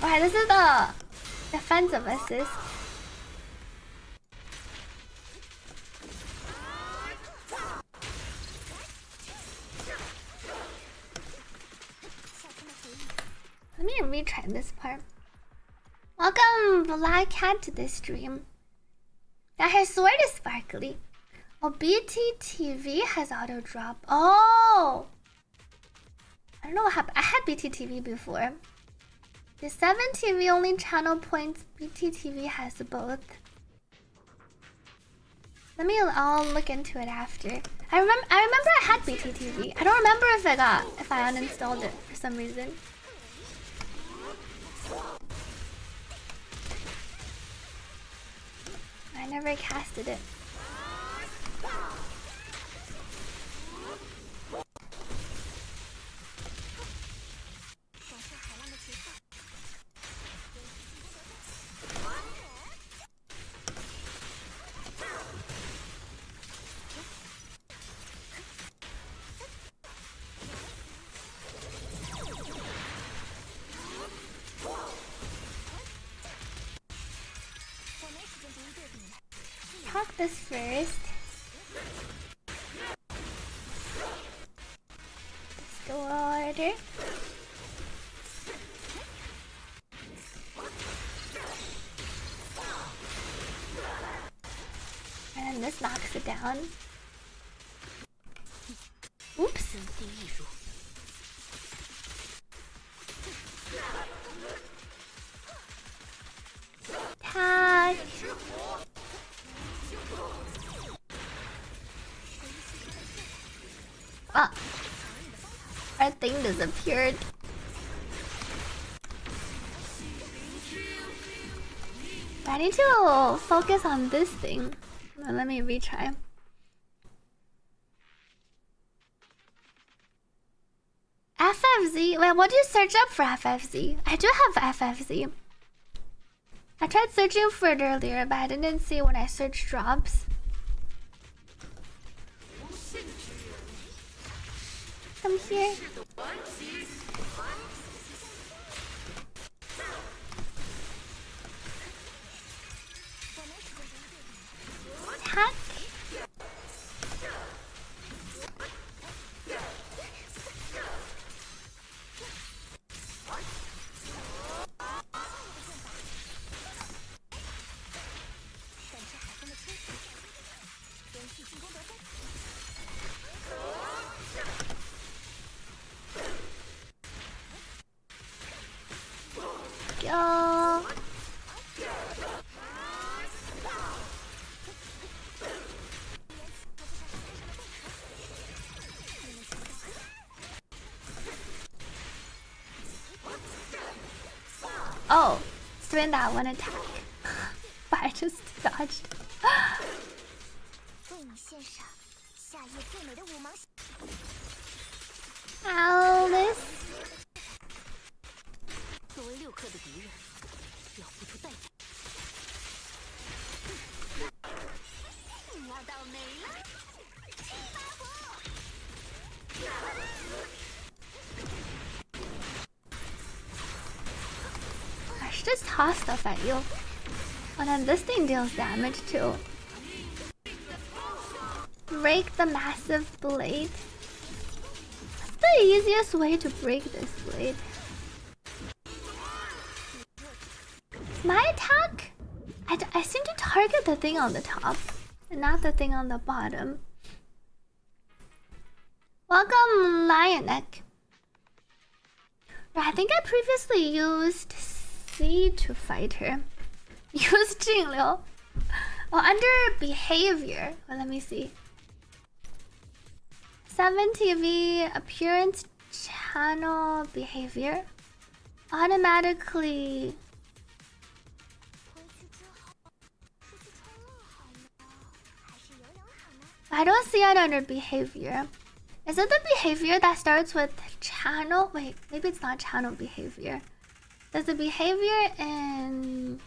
Alright, this is the defensive assist. Let me retry this part. Welcome, Black Cat, to this stream. Now her sword is sparkly. Oh, BTTV has auto drop. Oh! I don't know what happened. I had BTTV before. The 7TV only channel points. BTTV has both. I'll look into it after. I remember I had BTTV. I don't remember if I uninstalled it for some reason. I never casted it. Talk this first. Store order. And then this knocks it down. Oops. Tag. Ah, our thing disappeared. I need to focus on this thing. Let me retry. FFZ? Wait, what do you search up for FFZ? I do have FFZ. I tried searching for it earlier, but I didn't see when I searched drops. Come here. Attack. Go. Oh, it's doing that one attack. But I just dodged. Alice. 作为6克的敌人，要付出代价。你要倒霉了，气把火！ I should just toss stuff at you. And then this thing deals damage too. Break the massive blade. What's the easiest way to break this blade? My attack? I seem to target the thing on the top and not the thing on the bottom. Welcome, Lionek. I think I previously used C to fight her. Use Jingliu. Oh, under behavior. Well, let me see. 7 TV appearance channel behavior. Automatically. I don't see it under behavior. Is it the behavior that starts with channel? Wait, maybe it's not channel behavior. There's the behavior in...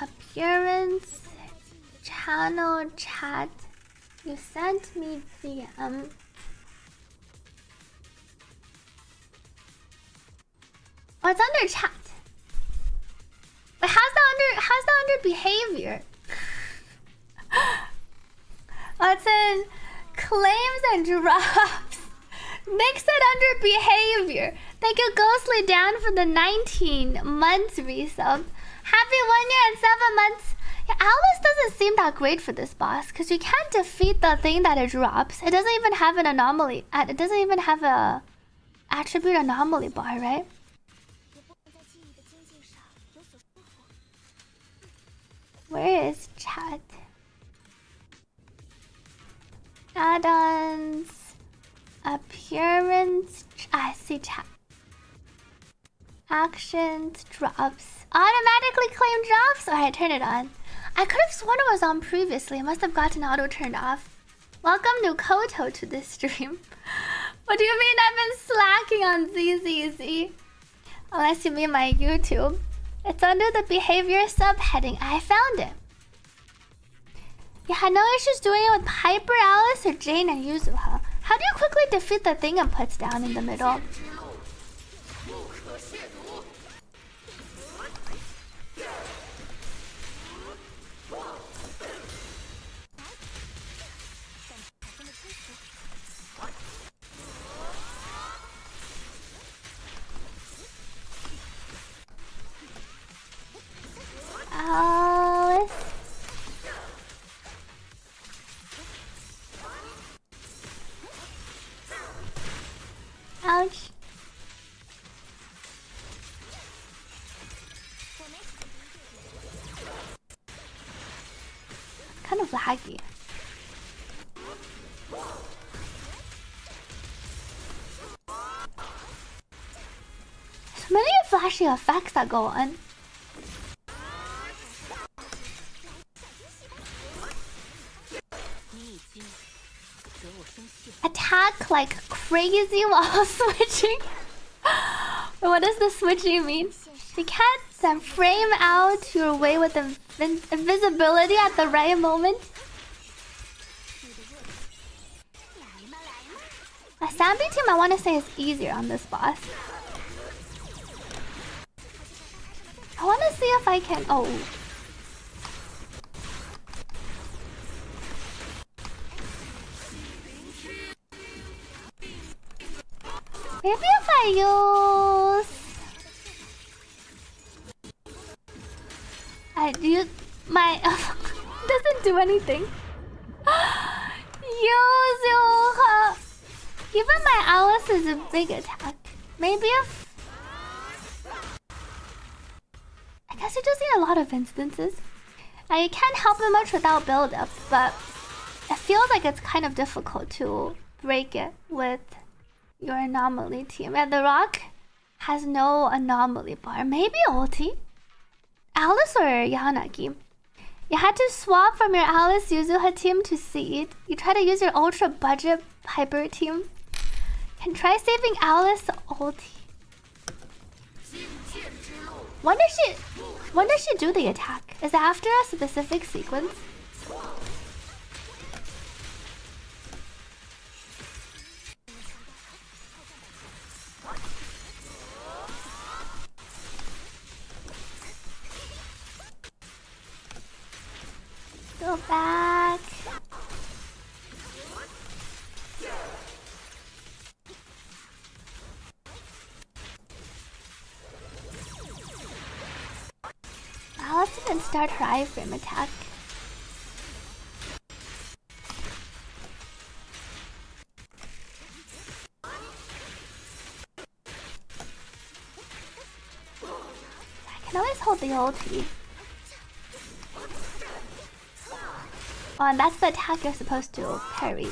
appearance, channel, chat. You sent me DM. Oh, it's under chat. But how's that under behavior? Oh, it's in claims and drops. Mix it under behavior. Thank you, Ghostly Dan, for the 19 months resub. Happy 1 year and 7 months. Yeah, Alice doesn't seem that great for this boss because you can't defeat the thing that it drops. It doesn't even have an anomaly. It doesn't even have a attribute anomaly bar, right? Where is chat? Add-ons. Appearance. I see chat. Actions. Drops. Automatically claim drops? Alright, turn it on. I could have sworn it was on previously. I must have gotten auto turned off. Welcome new Koto to this stream. What do you mean I've been slacking on ZZZ? Unless you mean my YouTube. It's under the behavior subheading. I found it. You had no issues doing it with Piper, Alice, or Jane and Yuzuha. How do you quickly defeat the thing and puts down in the middle? Alice. Ouch. Kind of laggy. So many flashy effects that go on. Attack like crazy while switching. What does the switching mean? You can't then frame out your way with invisibility at the right moment. A Sambi team I want to say is easier on this boss. I want to see if I can... Oh. Maybe if I use... I use my... doesn't do anything. Yuzuha! Even my Alice is a big attack. Maybe if... I guess it just need a lot of instances. I can't help it much without build-up, but it feels like it's kind of difficult to break it with your anomaly team. And the Rock has no anomaly bar. Maybe ulti? Alice or Yahanagi? You had to swap from your Alice Yuzuha team to Seed. You try to use your ultra budget Piper team. Can try saving Alice ulti. When does she do the attack? Is it after a specific sequence? Go back. Alice didn't start her iframe attack. I can always hold the ulti. Oh, and that's the attack you're supposed to parry.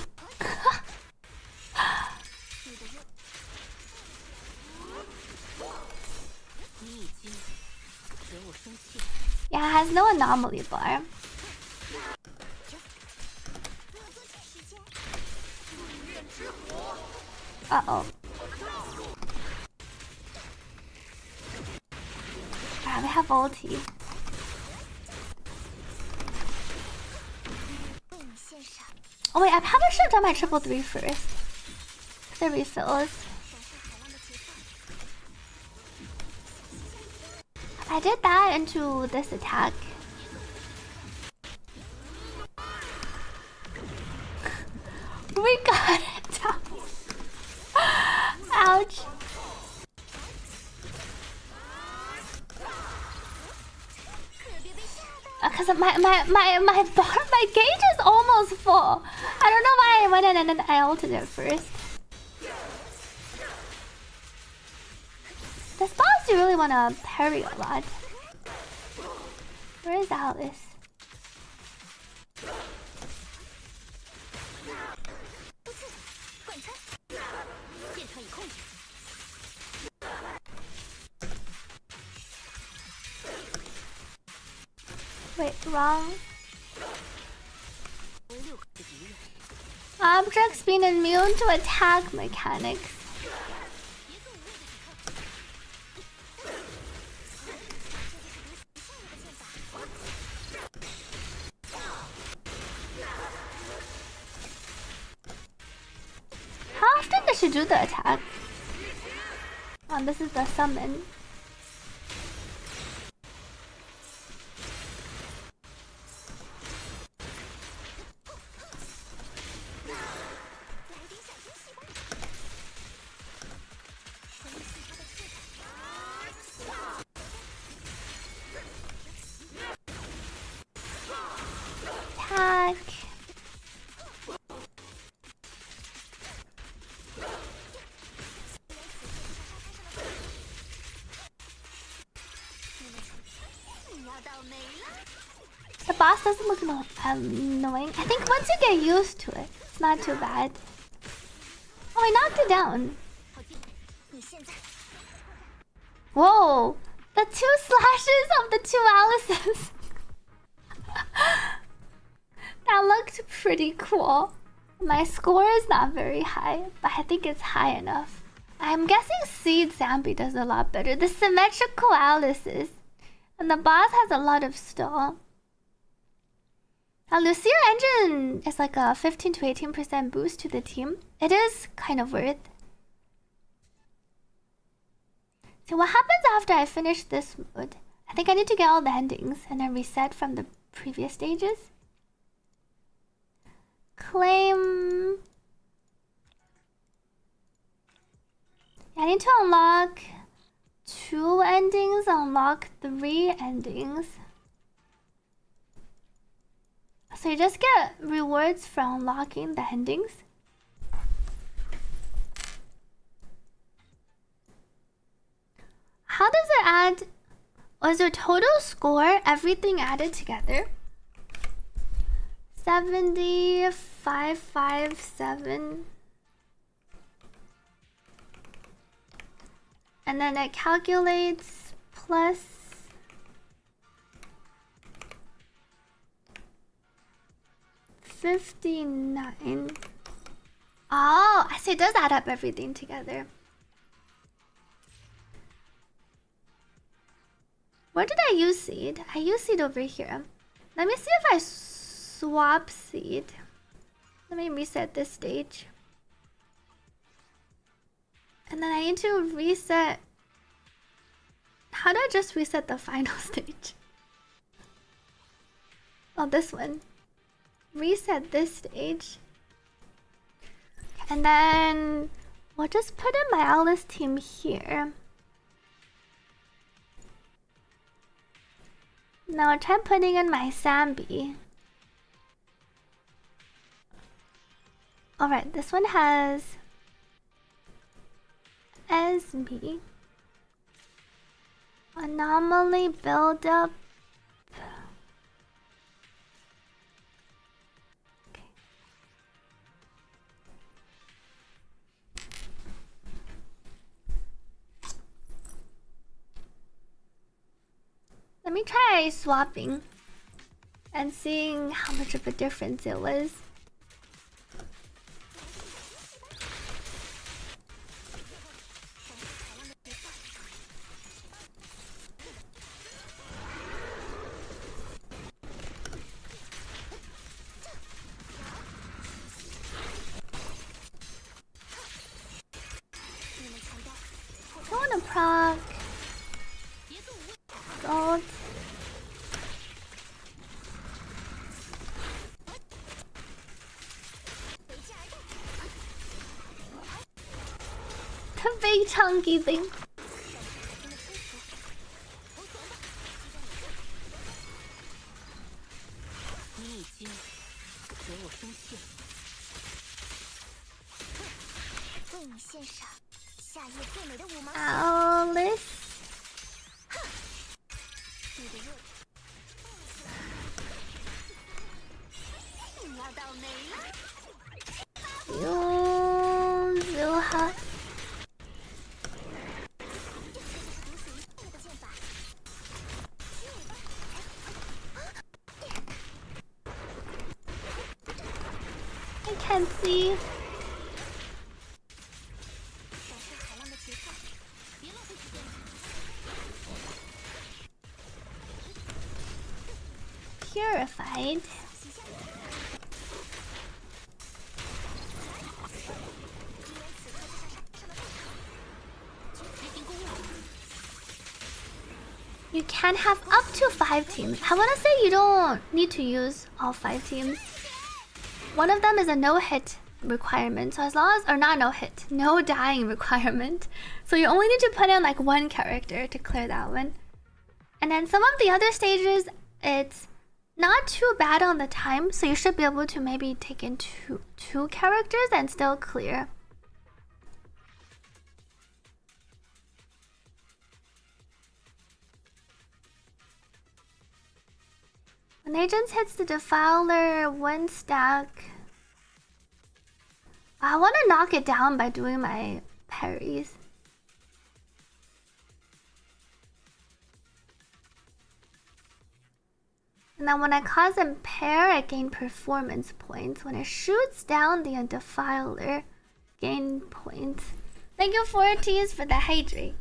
Yeah, it has no anomaly bar. Uh-oh. Ah, we have ulti. Oh wait, I probably should have done my 333 first. The refills. I did that into this attack. We got it down. Ouch. Because my gauge is almost full. I don't know why I went in and then I ulted it first. This boss you really want to parry a lot. Where is Alice? Wait, wrong. Objects being immune to attack mechanics. How often does she do the attack? Oh, this is the summon. Attack. The boss doesn't look annoying. I think once you get used to it, it's not too bad. Oh, I knocked it down. Whoa! The 2 slashes of the 2 Alices. That looked pretty cool. My score is not very high, but I think it's high enough. I'm guessing Seed Zambi does a lot better. The symmetrical Alices. And the boss has a lot of stall. LUCIA engine is like a 15 to 18% boost to the team. It is kind of worth. So what happens after I finish this mode? I think I need to get all the endings and then reset from the previous stages. Claim. I need to unlock 2 endings, unlock 3 endings. So you just get rewards for unlocking the endings. How does it add? Was your total score everything added together? 7557. And then it calculates plus 59. Oh, I see, it does add up everything together. Where did I use seed? I use seed over here. Let me see if I swap seed. Let me reset this stage. And then I need to reset. How do I just reset the final stage? Oh, this one. Reset this stage. And then we'll just put in my Alice team here. Now I'll try putting in my Zambi. Alright, this one has Esme. Anomaly buildup. Okay. Let me try swapping and seeing how much of a difference it was. I want to proc gold. The big chunky thing. Alice. Zuha. I can't see. 展示海浪的节奏，别浪费时间。 Purified. You can have up to 5 teams. I want to say you don't need to use all 5 teams. One of them is a no-hit requirement. So as long as, or not no-hit, no dying requirement. So you only need to put in like 1 character to clear that one. And then some of the other stages, it's not too bad on the time. So you should be able to maybe take in two characters and still clear. When agents hits the defiler, 1 stack. I want to knock it down by doing my parries. And then when I cause impair, I gain performance points. When it shoots down the defiler, gain points. Thank you, 4Ts, for the hydrate.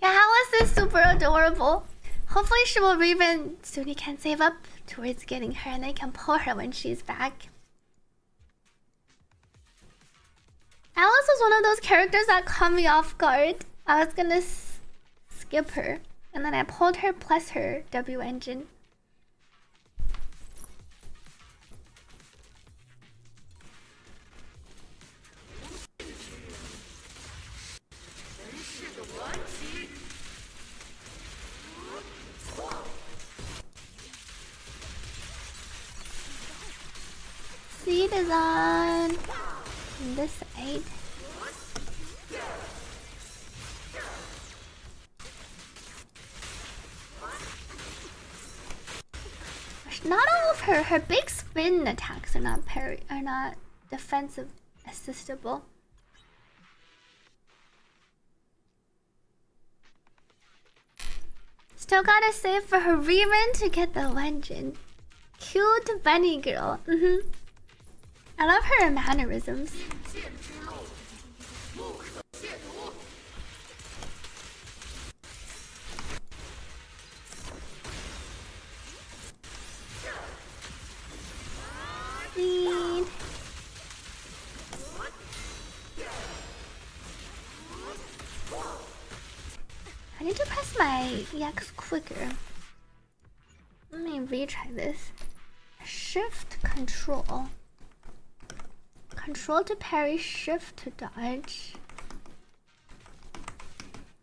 Yeah, how was this super adorable? Hopefully she will even Suni can save up towards getting her and I can pull her when she's back. Alice was one of those characters that caught me off guard. I was gonna skip her and then I pulled her plus her W engine. Seed is on this side. Not all of her big spin attacks are not defensive assistable. Still gotta save for her rerun to get the legend. Cute bunny girl. I love her mannerisms. Speed. I need to press my EX quicker. Let me retry this. Shift control. Control to parry, shift to dodge.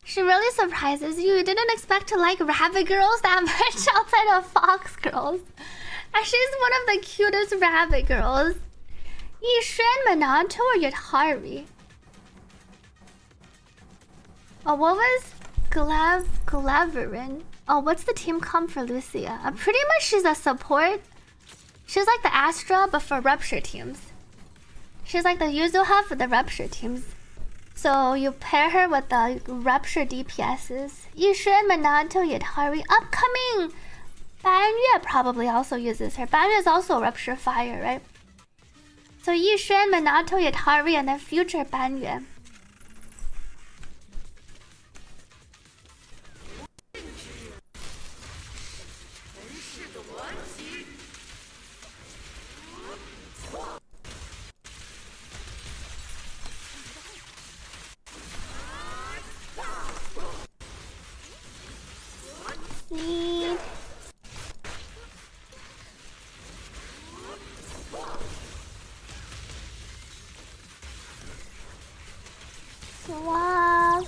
She really surprises you. You didn't expect to like rabbit girls that much outside of fox girls. And she's one of the cutest rabbit girls. Yishuan, Minato, or Yadhari? Oh, what was Glaverin? Oh, what's the team comp for Lucia? Pretty much she's a support. She's like the Astra, but for rupture teams. She's like the Yuzuha for the rupture teams. So you pair her with the rupture DPSs. Yishuan, Minato, Yadhari. Upcoming! Banyue probably also uses her. Banyue is also rupture fire, right? So Yishuan, Minato, Yadhari, and then future Banyue. Speed. Swap.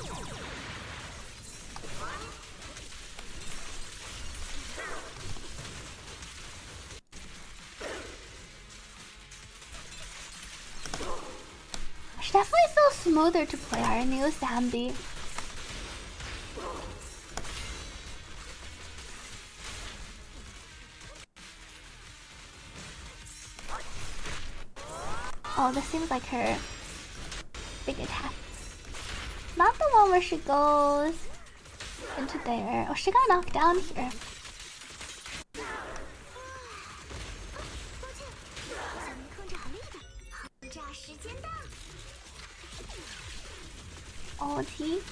She definitely feels smoother to play our new Zambi. Oh, this seems like her big attack. Not the one where she goes into there. Oh, she got knocked down here. 抱歉，好像没控制好力道。爆炸时间到！ Ulti.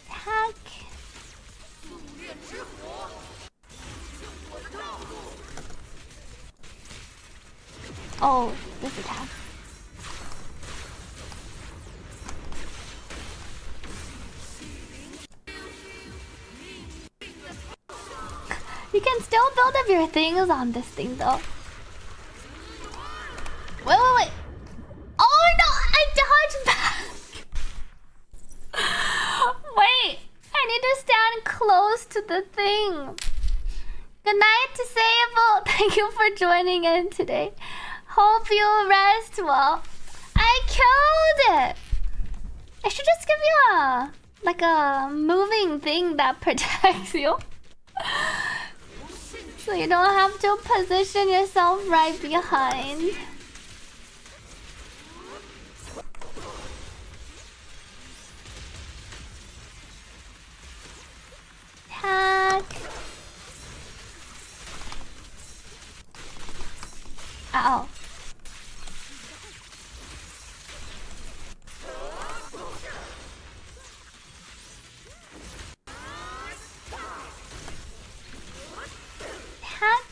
Hack. Oh, this attack. You can still build up your things on this thing though. Wait. Oh no, I dodged back. Wait, I need to stand close to the thing. Good night, Disable. Thank you for joining in today. Hope you rest well. I killed it. I should just give you a moving thing that protects you. So you don't have to position yourself right behind. Attack. Ow. Attack.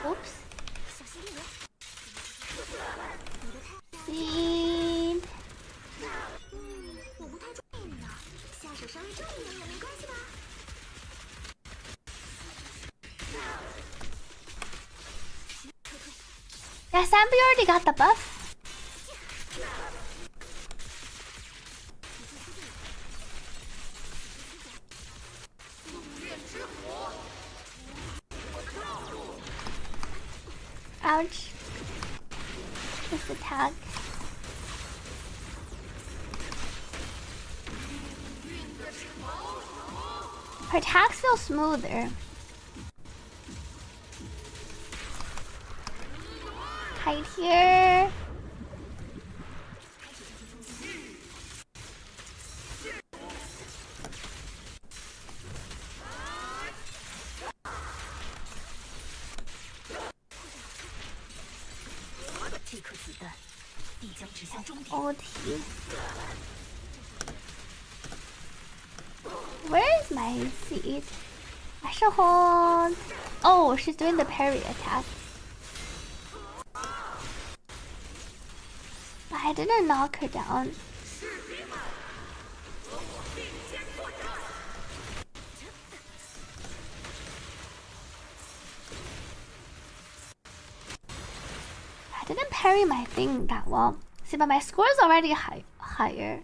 Oops. 小心地点。 Seed. 我不太注意呢，下手稍微重一点也没关系吧？ Yeah, Sambi already got the buff. Ouch. This attack. Her attacks feel smoother. Hide here. Ulti. Where is my seed? I should hold. Oh, she's doing the parry attack. I didn't knock her down. I didn't parry my thing that well. See, but my score is already higher.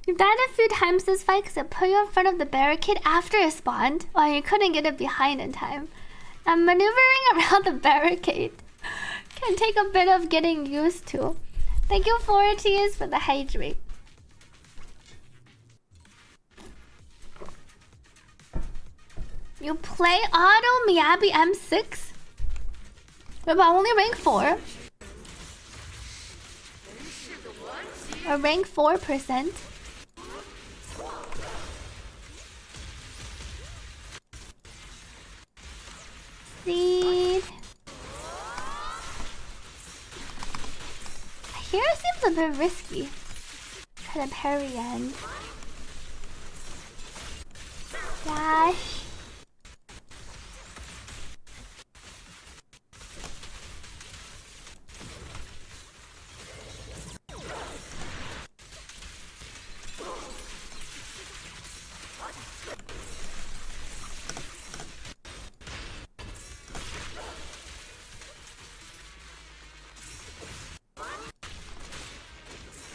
You've died a few times this fight because it put you in front of the barricade after it spawned. Oh, you couldn't get it behind in time. And maneuvering around the barricade can take a bit of getting used to. Thank you, 4Ts, for the hydrate. You play Auto Miyabi M6? But only rank 4? Or rank 4%? Seed. Here seems a bit risky. Try to parry in. Dash.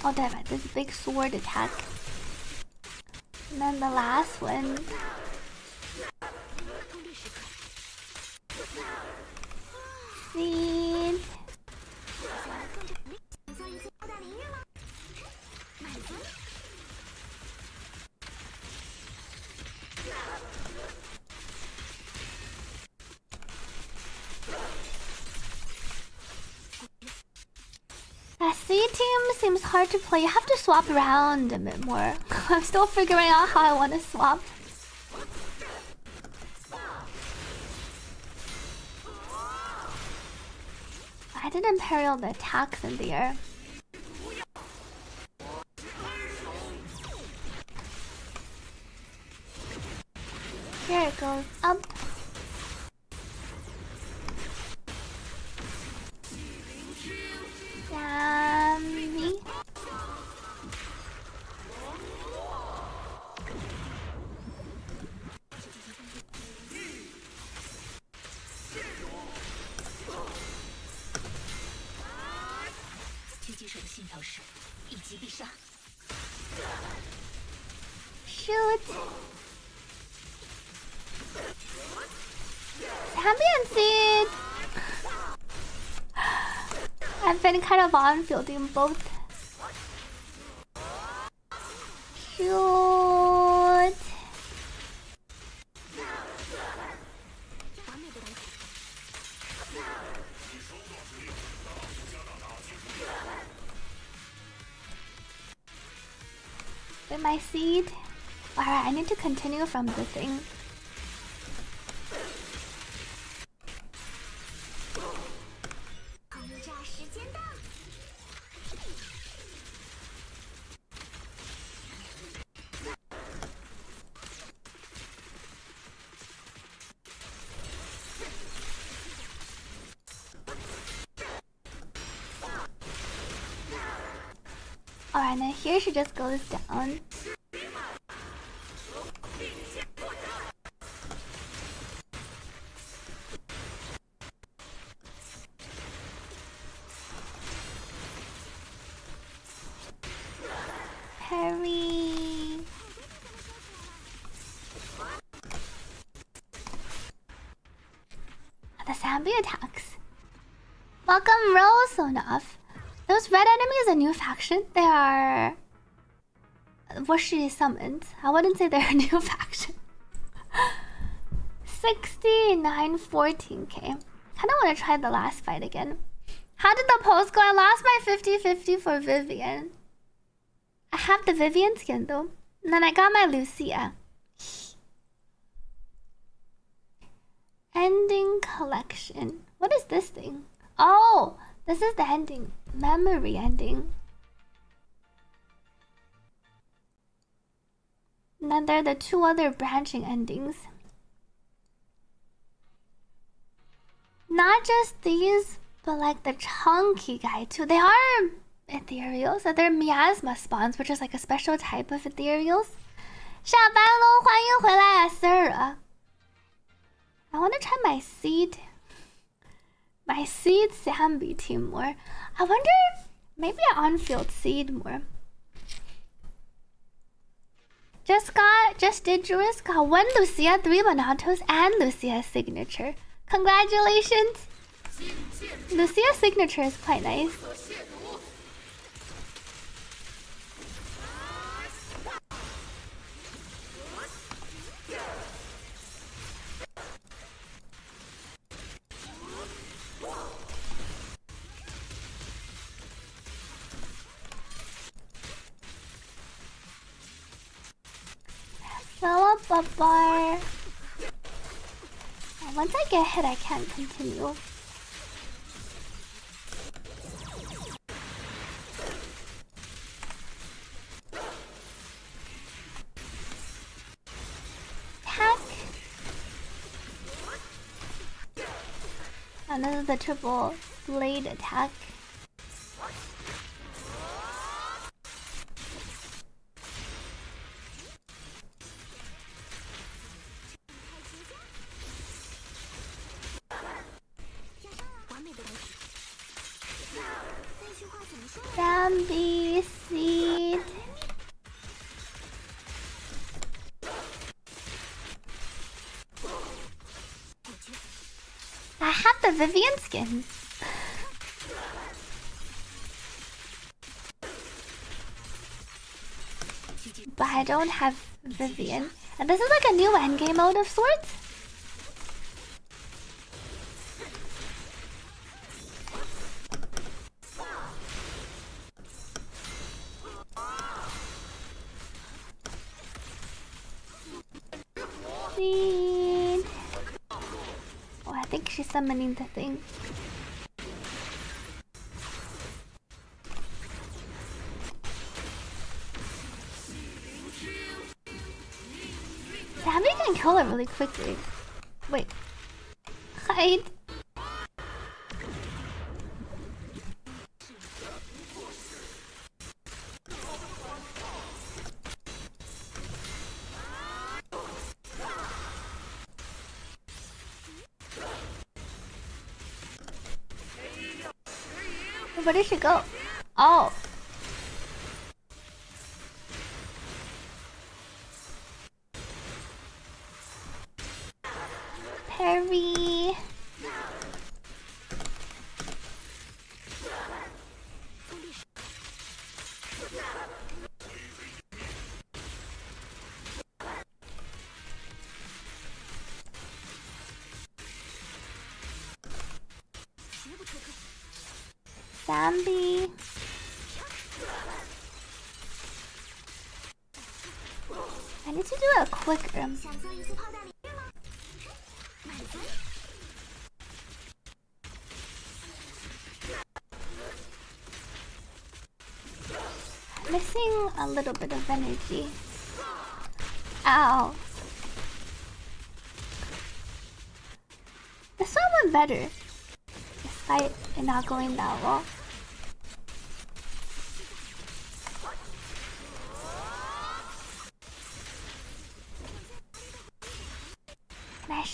Oh, damn it, this big sword attack. And then the last one. Seed. That C team seems hard to play. You have to swap around a bit more. I'm still figuring out how I want to swap. I did Imperial the attacks in the air. Here it goes up. Yummy. Shoot. Ambient seed. I've been kind of on-fielding both. Shoot. With my seed. Alright, I need to continue from the thing. Alright, now here she just goes down. Parry. The Zambi attacks. Welcome, Rosonov. Those red enemies, a new faction. They are Wushi summoned. I wouldn't say they're a new faction. 6914k. Kinda wanna try the last fight again. How did the post go? I lost my 50-50 for Vivian. I have the Vivian skin though. And then I got my Lucia. Ending collection. What is this thing? Oh, this is the ending. Memory ending. And then there are the two other branching endings. Not just these, but like the chunky guy too. They are ethereals. So they're miasma spawns, which is like a special type of ethereals. 下班喽，欢迎回来 Sir. I want to try my seed. My seed Zambi team more. I wonder, maybe I on-field seed more. Just did Juris got 1 Lucia, 3 Monatos, and Lucia's signature. Congratulations! Lucia's signature is quite nice. Fill up a bar. Once I get hit, I can't continue. Attack. And this is the triple blade attack. Zambi. Very sweet. I have the Vivian skin. But I don't have Vivian. And this is like a new endgame mode of sorts. Sweet. Oh, I think she's summoning the thing. Sammy can kill her really quickly. Wait. Hide. Where did she go? Oh. Perry. Zambi. I need to do it quicker. Missing a little bit of energy. Ow. This one went better. Despite it not going that well.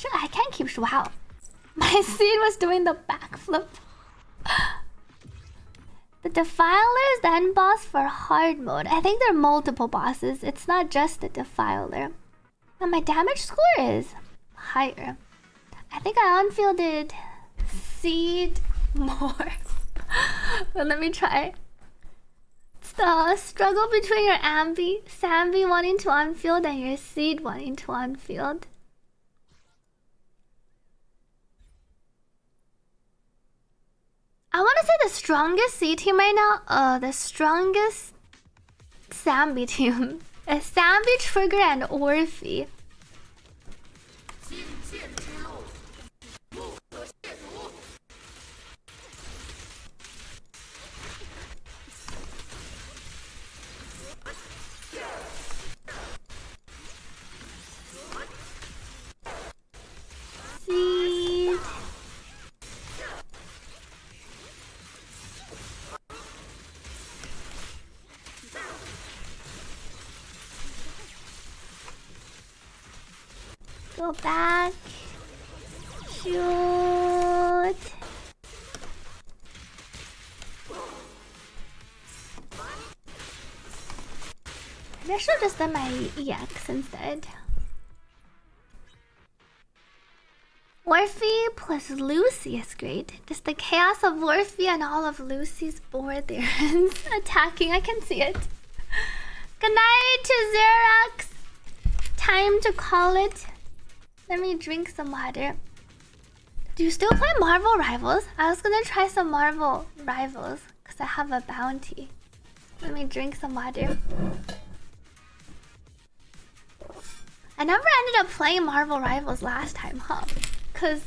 And I can't keep. Wow. My seed was doing the backflip. The Defiler is the end boss for hard mode. I think there are multiple bosses. It's not just the Defiler. And my damage score is higher. I think I unfielded seed more. But let me try. It's the struggle between your Sambi wanting to unfield and your seed wanting to unfield. I want to say the strongest C team right now, the strongest Sambi team is Sambi, Trigger, and Orphe. Seed. Go back. Shoot. I should have just done my EX instead. Orphe plus Lucy is great. Just the chaos of Orphe and all of Lucy's board there attacking. I can see it. Good night to Xerox. Time to call it. Let me drink some water. Do you still play Marvel Rivals? I was gonna try some Marvel Rivals because I have a bounty. Let me drink some water. I never ended up playing Marvel Rivals last time, huh? Because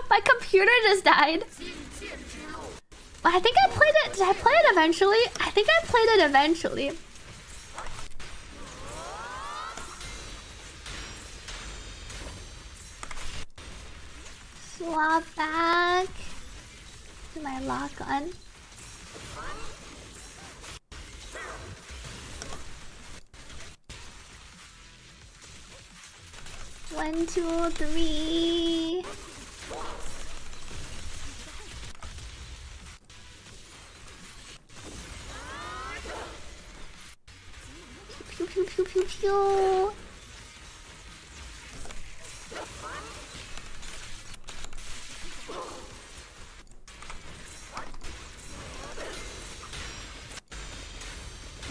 my computer just died. But I think I played it. Did I play it eventually? I think I played it eventually. Swap back to my lock on. One, two, three. pew pew pew pew.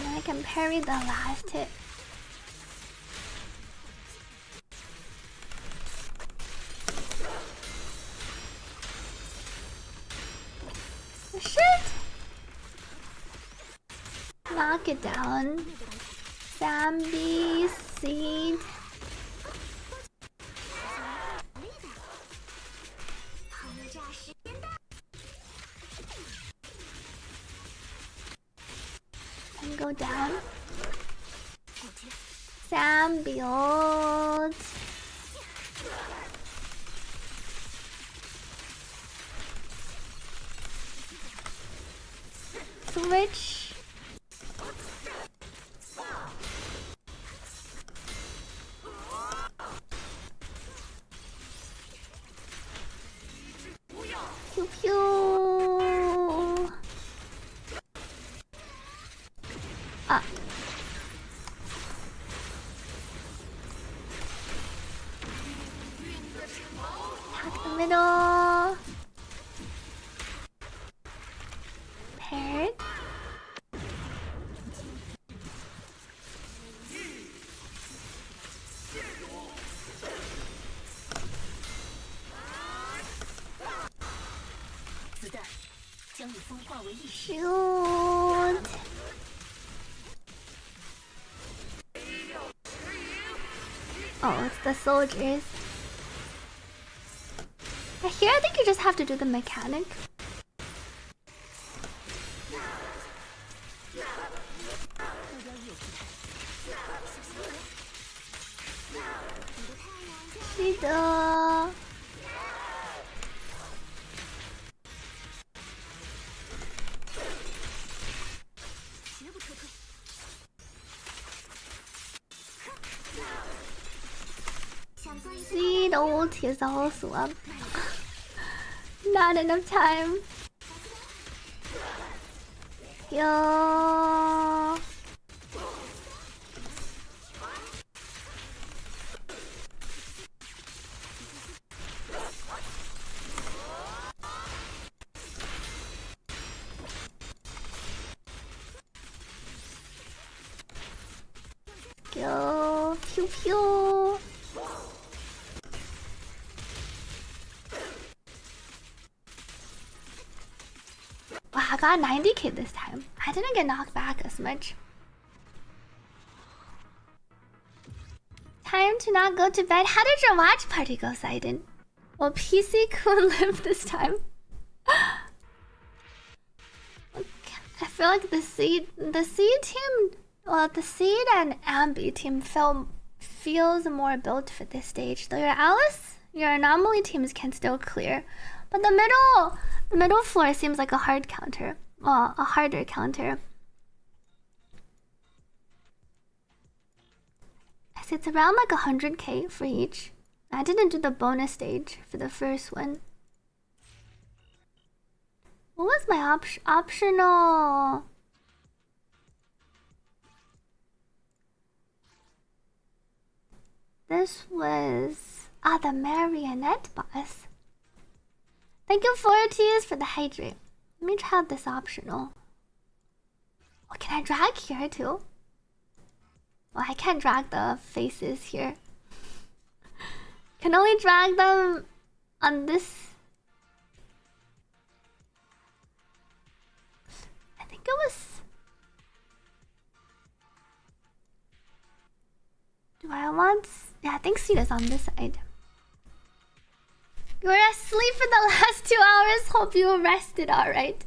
And I can parry the last hit. Shit! Knock it down. Zambi seed. And go down. Zambiot. Switch. Pew pew. Ah. Attack the middle. Parrot. Shoot. Oh, it's the soldiers. Here, I think you just have to do the mechanic. Shida. Seed ult is also up. Not enough time. Yo. Yo. Pew pew. Wow, I got 90k this time. I didn't get knocked back as much. Time to not go to bed. How did your watch party go, Sidon? Well, PC could live this time. I feel like the seed team, well, the seed and Ambi team feels more built for this stage. Though your Alice, your anomaly teams can still clear, but the middle floor seems like a hard counter. Well, a harder counter. I see it's around like 100k for each. I didn't do the bonus stage for the first one. What was my optional? This was the marionette boss. Thank you, 4Ts, for the hydrate. Let me try out this optional. Oh, can I drag here too? Well, I can't drag the faces here. Can only drag them on this. I think it was. Do I want? Yeah, I think Sita's on this side. You were asleep for the last 2 hours. Hope you rested alright.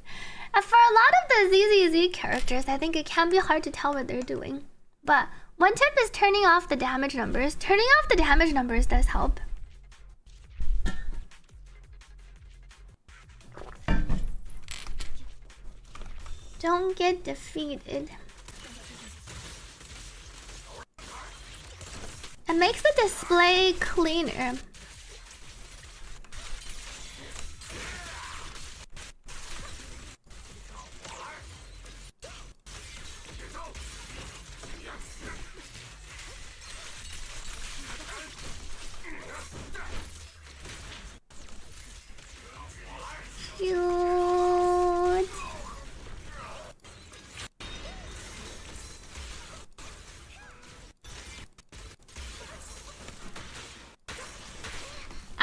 For a lot of the ZZZ characters, I think it can be hard to tell what they're doing. But one tip is turning off the damage numbers. Turning off the damage numbers does help. Don't get defeated. It makes the display cleaner.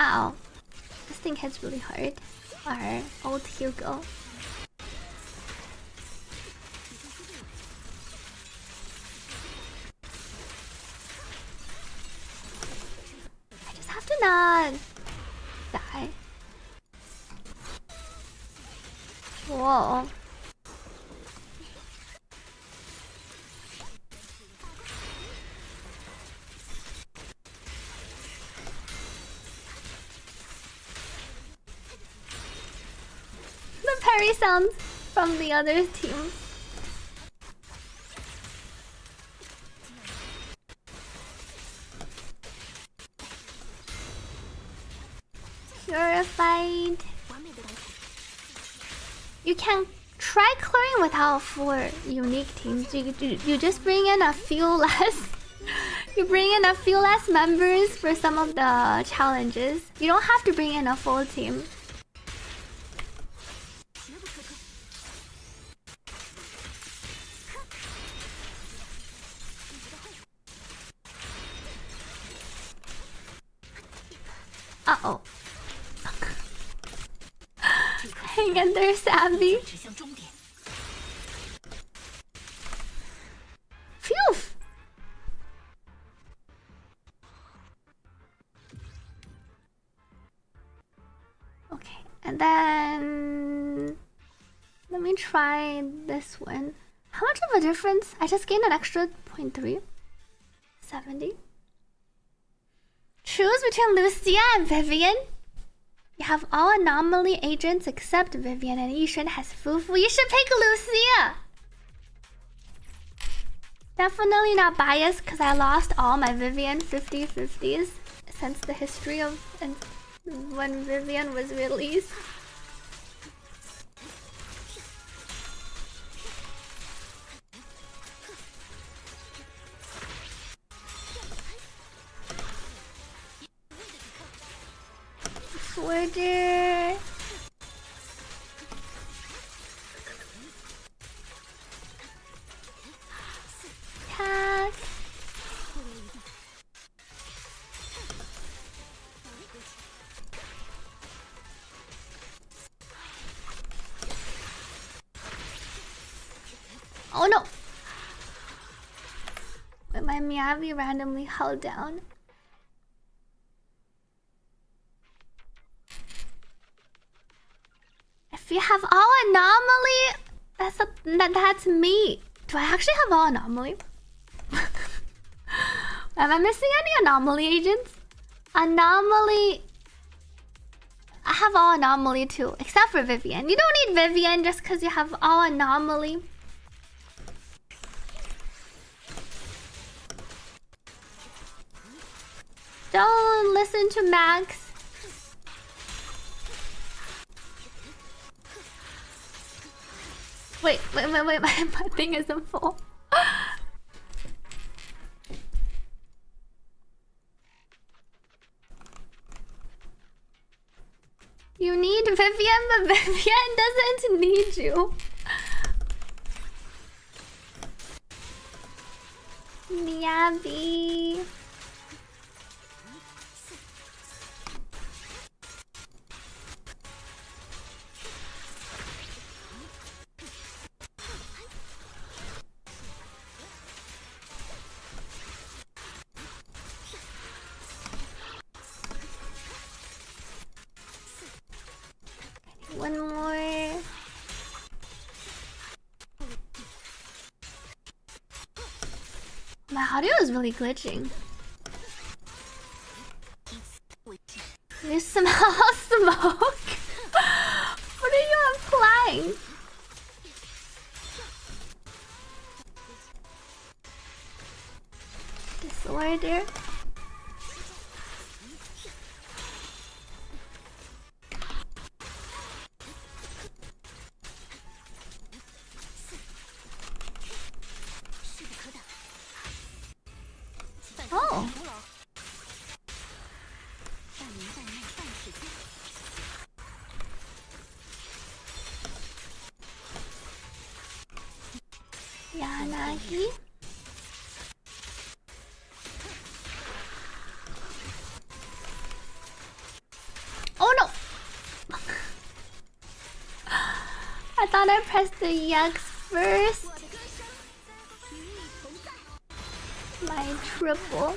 Ow. This thing hits really hard. Alright, ult, here we go. I just have to not die. Whoa. The parry sounds from the other team. Purified. You can try clearing without 4 unique teams. You just bring in a few less. You bring in a few less members for some of the challenges. You don't have to bring in a full team. Uh-oh. Hang in there, Savvy. Phew! Okay, and then... let me try this one. How much of a difference? I just gained an extra 0.3. 70. Choose between Lucia and Vivian. You have all anomaly agents except Vivian, and Yishin has Fufu. You should pick Lucia! Definitely not biased because I lost all my Vivian 50/50s since the history of when Vivian was released. Order. Attack. Oh no! But my Miyavi randomly held down. If you have all anomaly, that's me. Do I actually have all anomaly? Am I missing any anomaly agents? Anomaly. I have all anomaly too, except for Vivian. You don't need Vivian just because you have all anomaly. Don't listen to Max. Wait, my thing isn't full. You need Vivian, but Vivian doesn't need you. Miyabi. One more. My audio is really glitching. You smell smoke? What are you implying? Disorder. Oh. Yanagi. thought I pressed the EX first. My triple.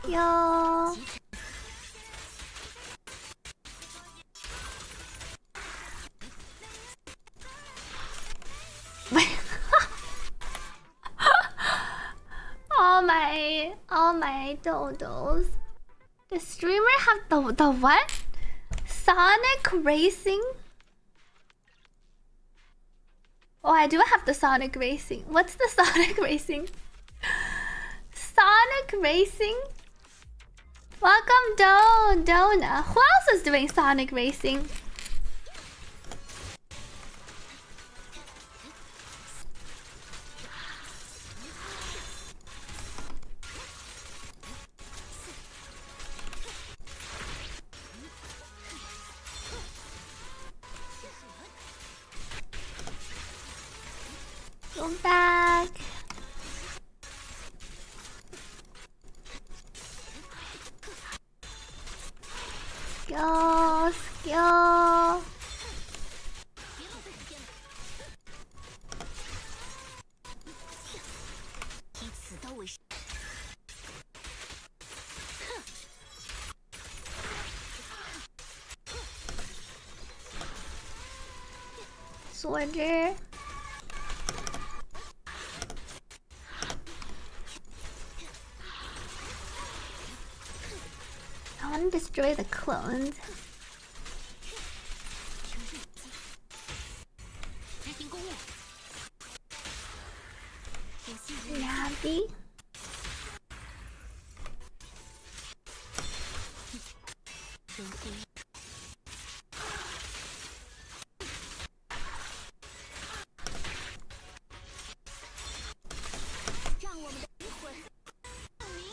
Yo. all my dodos. The streamer have the what? Sonic Racing? Oh, I do have the Sonic Racing. What's the Sonic Racing? Sonic Racing? Welcome, Dona. Who else is doing Sonic Racing? Go back. Skill. Soldier. I want to destroy the clones. Navi.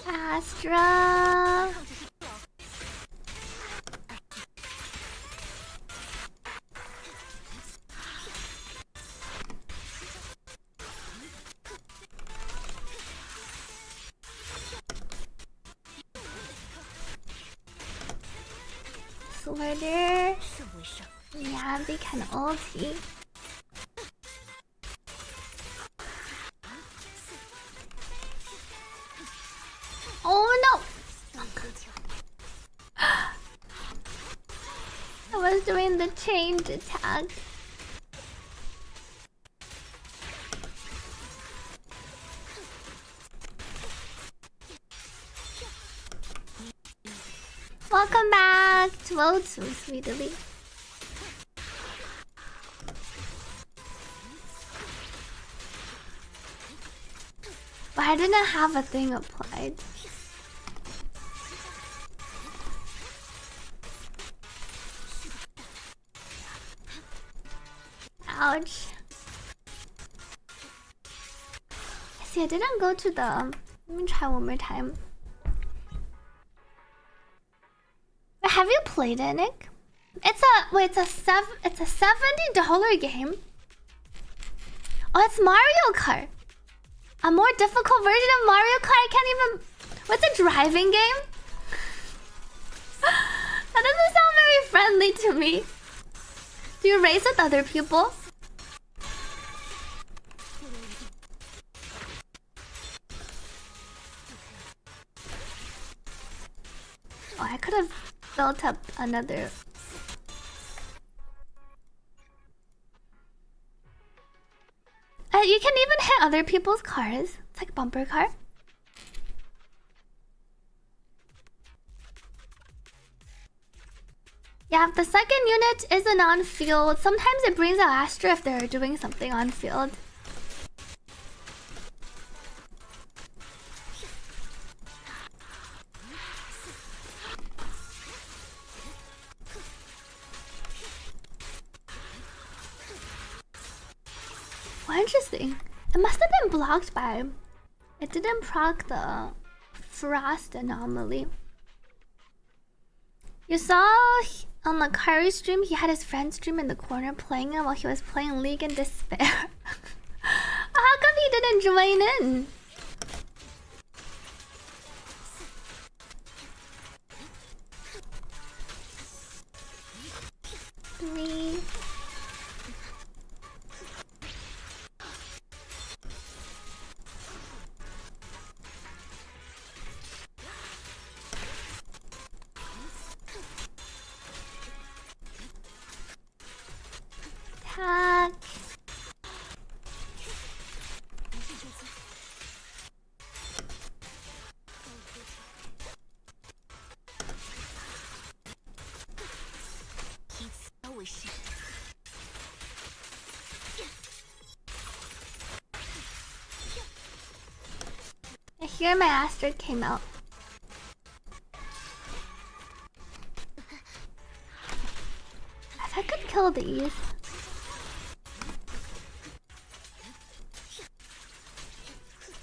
Astra. Sworder. Navi can ulti. Oh no! I was doing the change attack. Welcome back to ZZZ23SWEETILY. But I didn't have a thing applied. Ouch. See, I didn't go to the... Let me try one more time. Have you played it, Nick? It's a $70 game. Oh, it's Mario Kart. A more difficult version of Mario Kart. I can't even... What's a driving game? That doesn't sound very friendly to me. Do you race with other people? Oh, I could have built up another. You can even hit other people's cars. It's like bumper car. Yeah, if the second unit isn't on field, sometimes it brings out Astra if they're doing something on field. Well, interesting. It must have been blocked by... It didn't proc the frost anomaly. You saw on the Kari stream, he had his friend stream in the corner playing it while he was playing League in Despair. How come he didn't join in? Attack. I hear my Astrid came out. If I could kill these.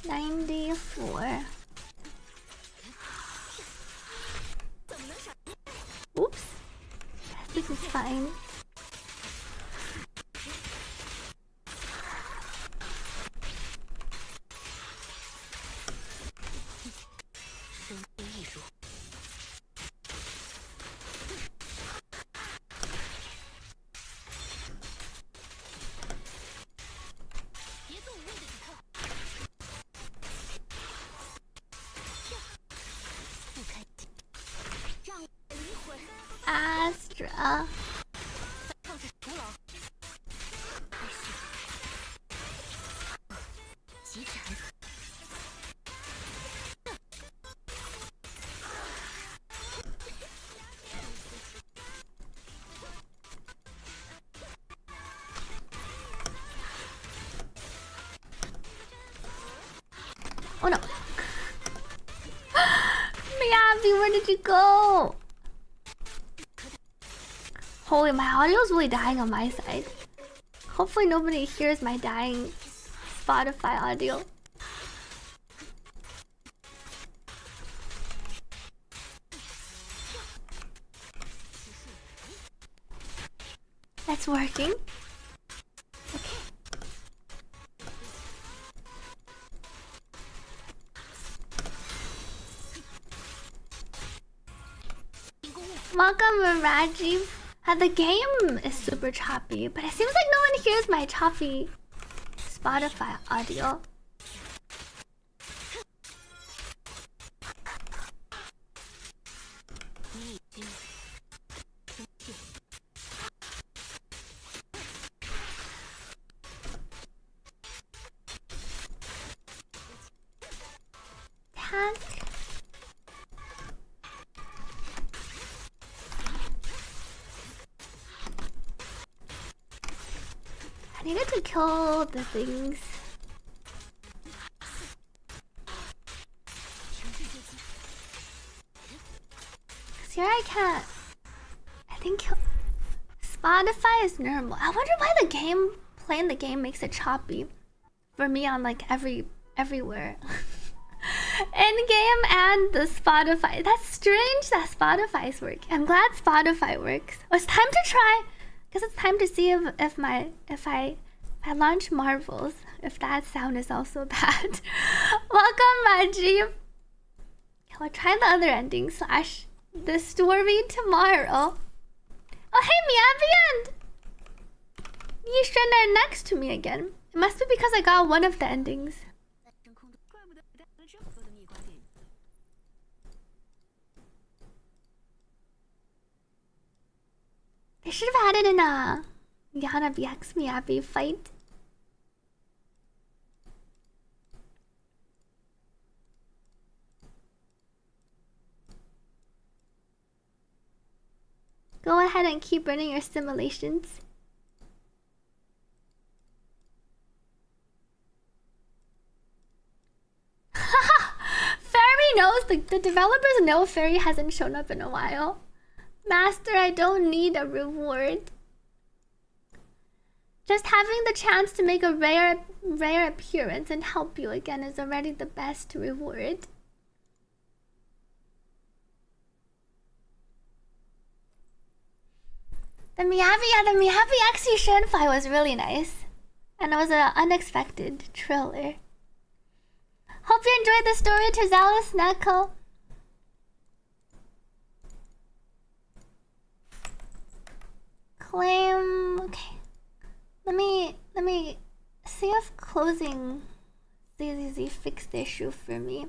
$94. Oops. This is fine. Astra. Oh no. Miyabi, where did you go? Holy, my audio is really dying on my side. Hopefully nobody hears my dying Spotify audio. That's working. Okay. Welcome, Rajiv. The game is super choppy, but it seems like no one hears my choppy Spotify audio. Tag. I needed to kill the things. Cause here I can't. I think Spotify is normal. I wonder why the game playing the game makes it choppy for me on like everywhere. In game and the Spotify. That's strange that Spotify's working. I'm glad Spotify works. Oh, it's time to try. Guess it's time to see if I launch Marvels, if that sound is also bad. Welcome, Majib. I'll try the other ending / the story tomorrow. Oh hey, Miavian! You are next to me again. It must be because I got one of the endings. They should have added in a Yana VX Miyabi fight. Go ahead and keep running your simulations. Fairy knows, the developers know Fairy hasn't shown up in a while. Master, I don't need a reward. Just having the chance to make a rare appearance and help you again is already the best reward. The Miyabi actually Shenfai was really nice. And it was an unexpected thriller. Hope you enjoyed the story, Terzalis Neko. Claim. Okay. Let me see if closing ZZZ fixed the issue for me.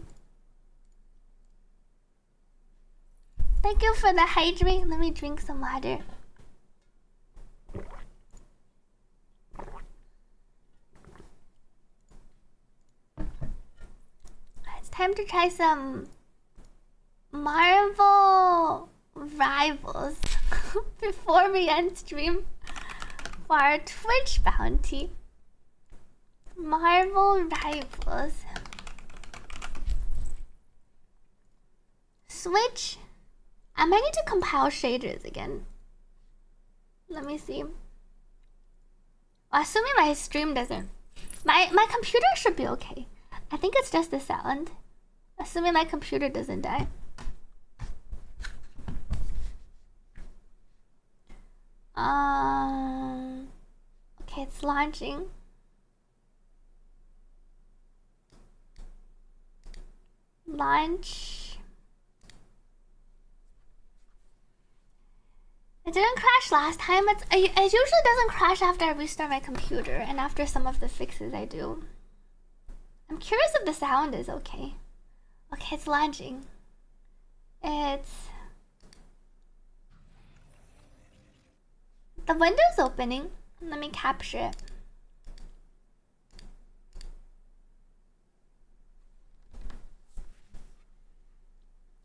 Thank you for the hydrate. Let me drink some water. Time to try some Marvel Rivals before we end stream for our Twitch bounty. Marvel Rivals. Switch. I might need to compile shaders again. Let me see. Assuming my stream doesn't. My computer should be okay. I think it's just the sound. Assuming my computer doesn't die. Okay, it's launching. Launch. It didn't crash last time. It usually doesn't crash after I restart my computer and after some of the fixes I do. I'm curious if the sound is okay. Okay, it's launching. It's... The window's opening. Let me capture it.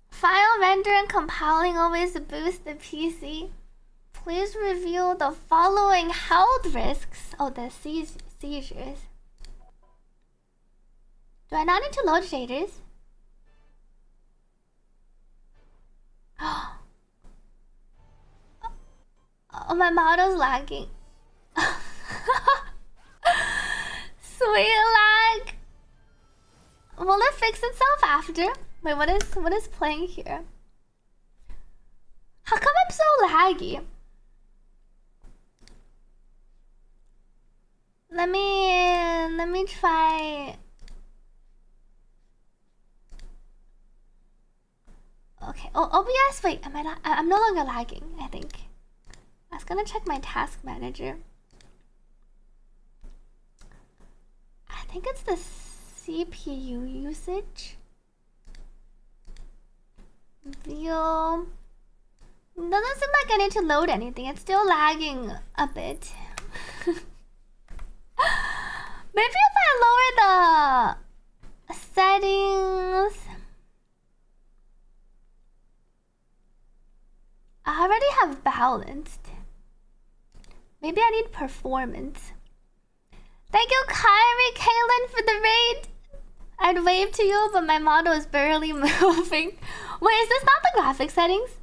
File render and compiling always boost the PC. Please review the following health risks. Oh, the seizures. Do I not need to load shaders? Oh, my model's lagging. Sweet lag. Will it fix itself after? Wait, what is playing here? How come I'm so laggy? Let me try. Okay. Oh, OBS. Wait, I'm no longer lagging. I think. I was gonna check my task manager. I think it's the CPU usage. View. Doesn't seem like I need to load anything. It's still lagging a bit. Maybe if I lower the settings. I already have balanced. Maybe I need performance. Thank you, Kyrie Kaylin, for the raid. I'd wave to you, but my model is barely moving. Wait, is this not the graphic settings?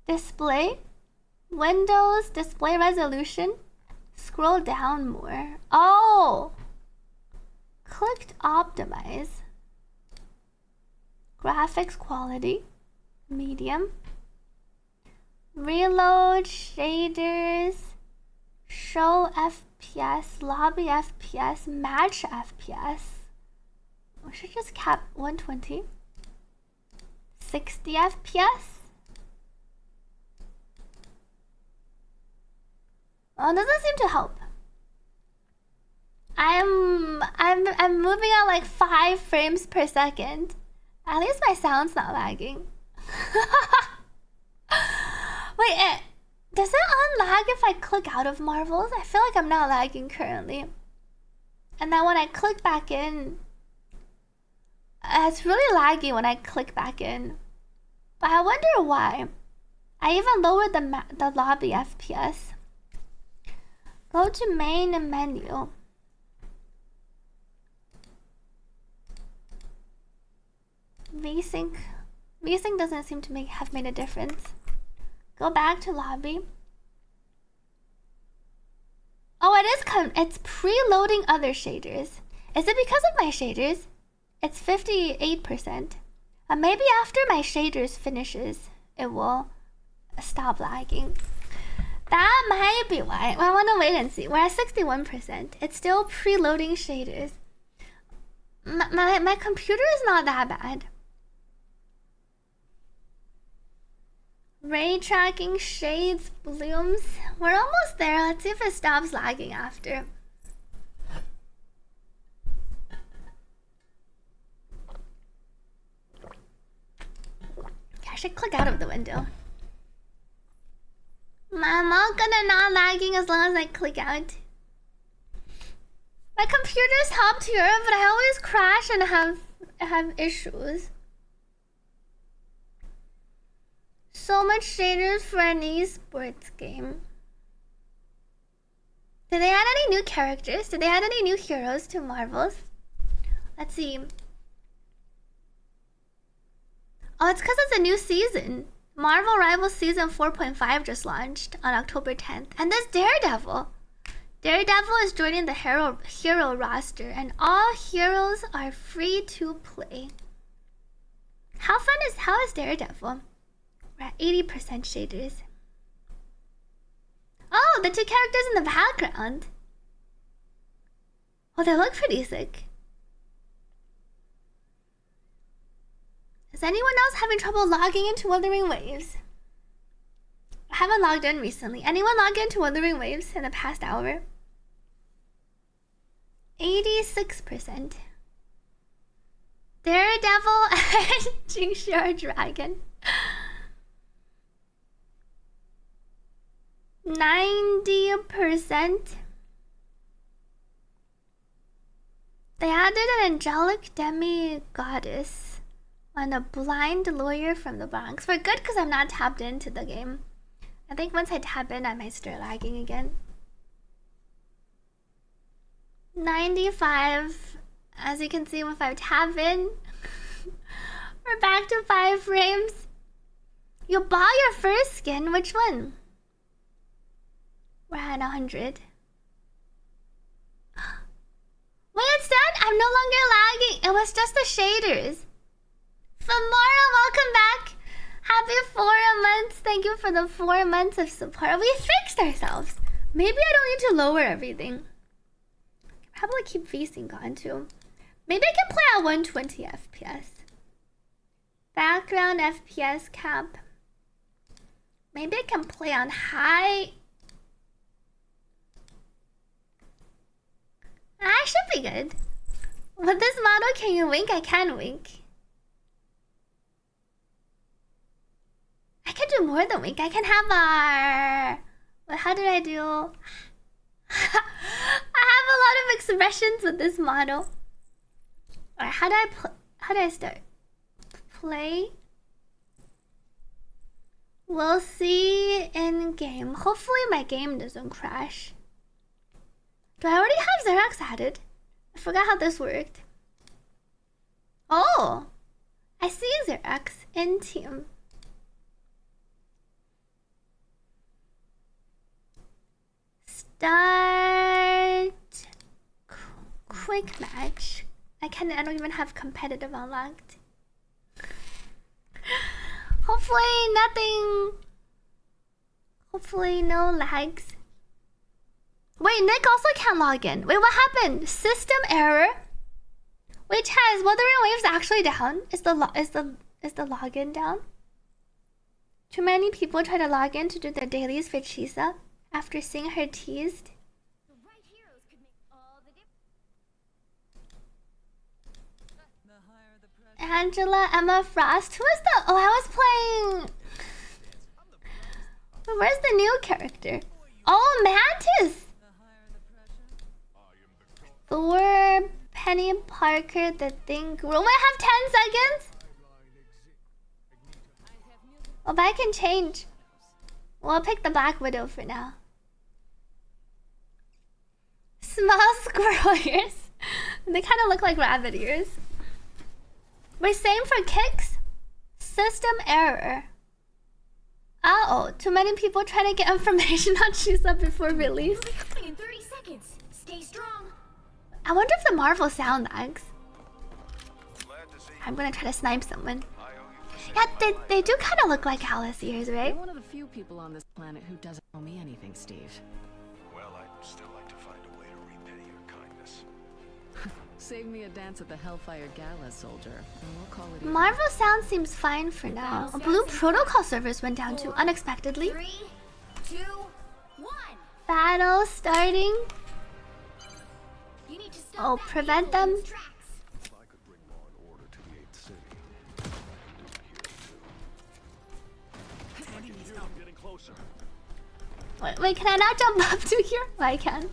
Display, Windows, display resolution. Scroll down more. Oh! Clicked optimize. Graphics quality, medium. Reload, shaders, show FPS, lobby FPS, match FPS. We should just cap 120. 60 FPS. Oh, it doesn't seem to help. I'm moving at like 5 frames per second. At least my sound's not lagging. Wait, does it unlag if I click out of Marvels? I feel like I'm not lagging currently. And then when I click back in, it's really laggy when I click back in. But I wonder why. I even lowered the lobby FPS. Go to main menu. VSync. VSync doesn't seem to have made a difference. Go back to lobby. Oh, it's preloading other shaders. Is it because of my shaders? It's 58%. Maybe after my shaders finishes, it will stop lagging. That might be why. Well, I want to wait and see. We're at 61%. It's still preloading shaders. My computer is not that bad. Ray tracking, shades, blooms. We're almost there. Let's see if it stops lagging after. I should click out of the window. I'm all gonna not lagging as long as I click out. My computer's top tier, but I always crash and have issues. So much shaders for an esports game. Did they add any new characters? Did they add any new heroes to Marvels? Let's see. Oh, it's because it's a new season. Marvel Rivals Season 4.5 just launched on October 10th. And there's Daredevil. Daredevil is joining the hero roster, and all heroes are free to play. How is Daredevil? We're at 80% shaders. Oh, the two characters in the background. Oh, they look pretty sick. Is anyone else having trouble logging into Wuthering Waves? I haven't logged in recently. Anyone log into Wuthering Waves in the past hour? 86%. Daredevil and Jingxiar Dragon. 90%. They added an angelic demi-goddess and a blind lawyer from the Bronx. We're good because I'm not tapped into the game. I think once I tap in, I might start lagging again. 95. As you can see, if I tap in, we're back to 5 frames. You bought your first skin? Which one? We're at 100. Wait, it's done? I'm no longer lagging. It was just the shaders. Femora, welcome back. Happy 4 months. Thank you for the 4 months of support. We fixed ourselves. Maybe I don't need to lower everything. Probably keep facing on too. Maybe I can play at 120 FPS. Background FPS cap. Maybe I can play on high. I should be good. With this model, can you wink? I can wink. I can do more than wink. I can have our... But how did I do? I have a lot of expressions with this model. Alright, how do I start? Play. We'll see in game. Hopefully my game doesn't crash. Do I already have Xerax added? I forgot how this worked. Oh! I see Xerax in team. Start quick match. I don't even have competitive unlocked. Hopefully no lags. Wait, Nick also can't log in. Wait, what happened? System error. Wait, Chaz, Wuthering Waves actually down? Is the login down? Too many people try to log in to do their dailies for Chisa after seeing her teased. The right heroes could make all the difference. Angela, Emma Frost. Who is the... Oh, I was playing... Where's the new character? Oh, Mantis! Thor, Penny Parker, the Thing. Will I have 10 seconds? Oh, but I can change. Well, I'll pick the Black Widow for now. Small squirrel ears. They kind of look like rabbit ears. Wait, same for kicks? System error. Uh-oh, too many people trying to get information on Shisa before release. In 30 seconds. Stay strong. I wonder if the Marvel sound lags. I'm gonna try to snipe someone. Yeah, they do kind of look like Alice ears, right? You're one of the few people on this planet who doesn't owe me anything, Steve. Well, I'd still like to find a way to repay your kindness. Save me a dance at the Hellfire Gala, soldier, and we'll call it even. Marvel sound seems fine for now. A Blue Protocol servers went down too, unexpectedly. 3, 2, 1. Battle starting. You need to stop Oh, that prevent vehicle in them. its tracks. If I could bring law and order to the 8th city, I can hear them getting closer. Wait, can I not jump up to here? Oh, I can.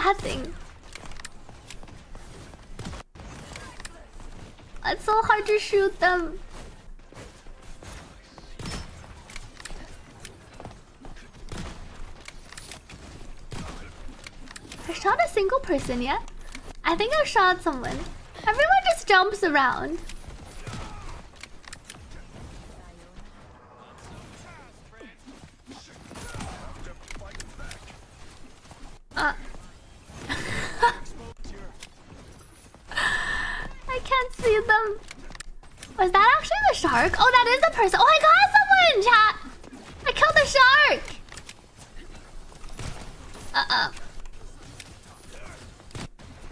that thing? It's so hard to shoot them. I shot a single person yet? I think I shot someone. Everyone just jumps around. I can't see them. Was that actually the shark? Oh, that is the person. Oh, I got someone, chat. I killed the shark.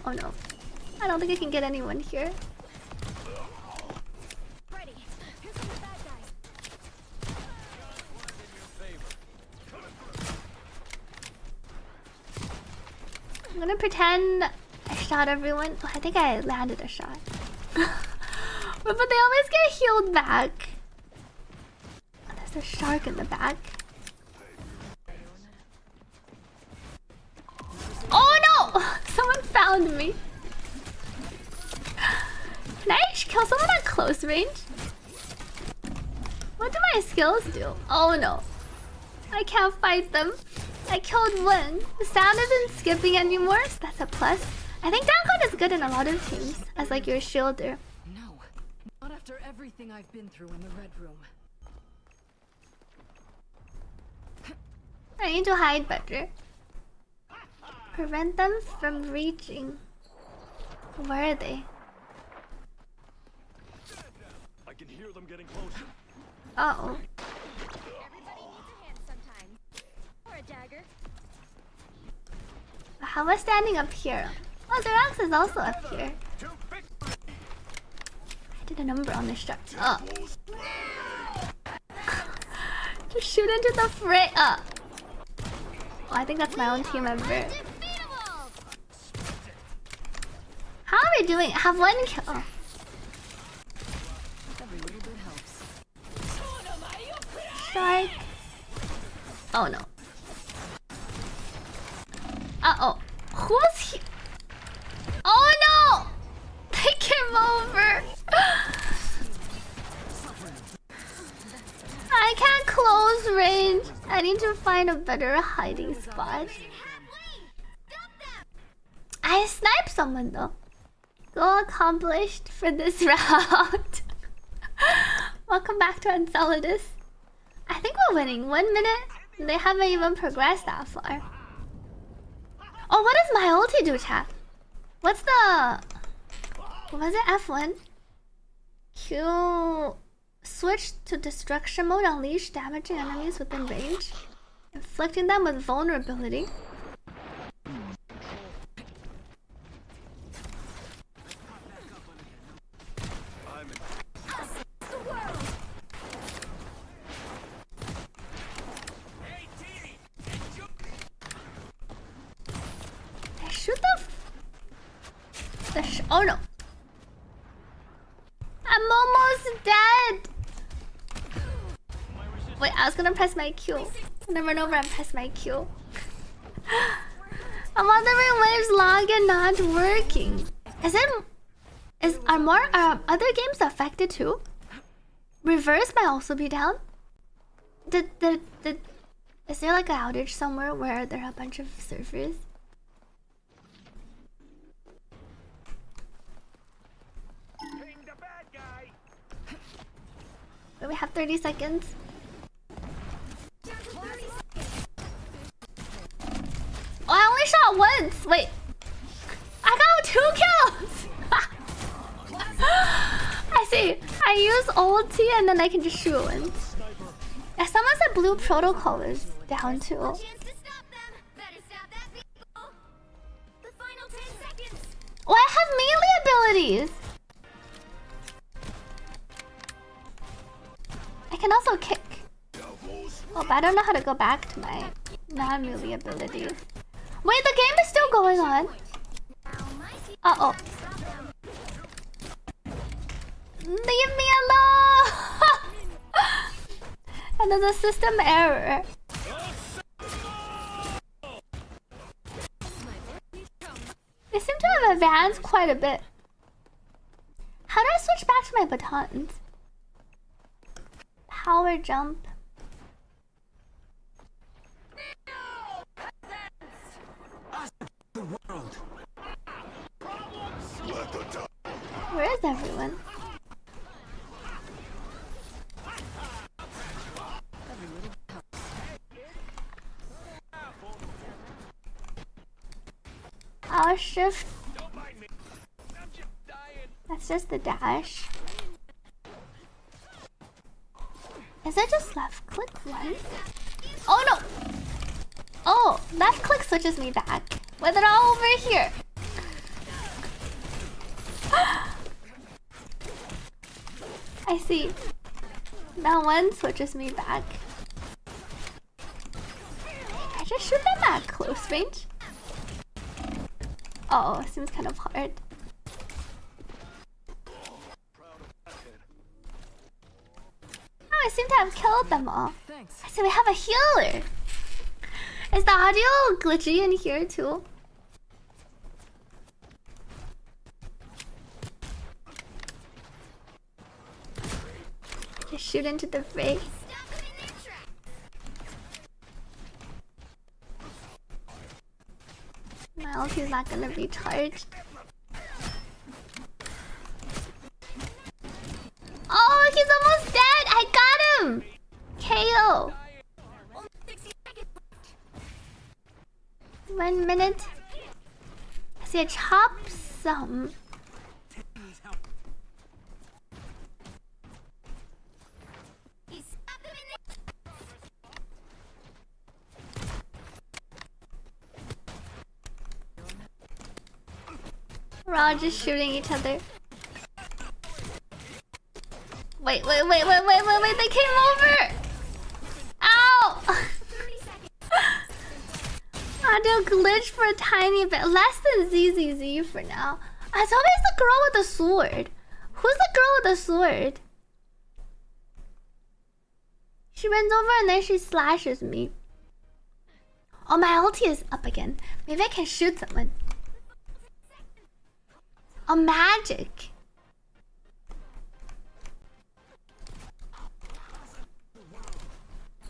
Oh no. I don't think I can get anyone here. Ready. Here's some of the bad guys. I'm gonna pretend I shot everyone. Oh, I think I landed a shot. but they always get healed back. Oh, there's a shark in the back. Oh no! Someone found me. Can I kill someone at close range? What do my skills do? Oh no. I can't fight them. I killed one. The sound isn't skipping anymore, so that's a plus. I think Dankon is good in a lot of teams as like your shielder. No, not after everything I've been through in the Red Room. I need to hide better. Prevent them from reaching. Where are they? I can hear them getting closer. Uh-oh. Everybody needs a hand sometimes. Or a dagger. How was standing up here? Oh, Zerax is also up here. I did a number on this shot. Oh. Just shoot into the fray. Oh, I think that's my own team member. How are we doing? I have one kill. Every little bit helps. Shark. Oh no. Uh-oh. Who's he? Oh no! They came over. I can't close range. I need to find a better hiding spot. I sniped someone though. Goal accomplished for this round. Welcome back to Enceladus. I think we're winning. 1 minute. They haven't even progressed that far. Oh, what does my ulti do, chat? What's the... Was it F1? Q... Switch to destruction mode, unleash damaging enemies within range, inflicting them with vulnerability. I shoot oh no. I'm almost dead. Wait, I was gonna press my Q. I'm gonna run over and press my Q. I'm wondering why is login not working. Are other games affected too? Reverse might also be down. Is there like an outage somewhere where there are a bunch of servers? Wait, we have 30 seconds. Oh, I only shot once. Wait, I got 2 kills. I see. I use ulti and then I can just shoot one. Yeah, someone said blue protocol is down too. Chance to stop them. Better stop that, people. The final 10 seconds. Oh, I have melee abilities. I can also kick. Oh, but I don't know how to go back to my non-melee abilities. Wait, the game is still going on. Uh-oh. Leave me alone! And there's a system error. advance quite a bit. How do I switch back to my batons? Power jump. Where is everyone? I'll shift. That's just the dash. Is it just left click one? Oh no! Oh, left click switches me back. With it all over here. I see. Now one switches me back. I just shoot them at close range. Oh, it seems kind of hard. Oh, I seem to have killed them all. Thanks. I see we have a healer. Is the audio glitchy in here too? Just shoot into the face. My ulti's not gonna be charged. Oh, he's almost dead! I got him! KO. 1 minute. I see a chop some. We're all just shooting each other. Wait, they came over! Ow! Audio glitch for a tiny bit. Less than ZZZ for now. It's always the girl with the sword. Who's the girl with the sword? She runs over and then she slashes me. Oh, my ulti is up again. Maybe I can shoot someone. Oh, magic.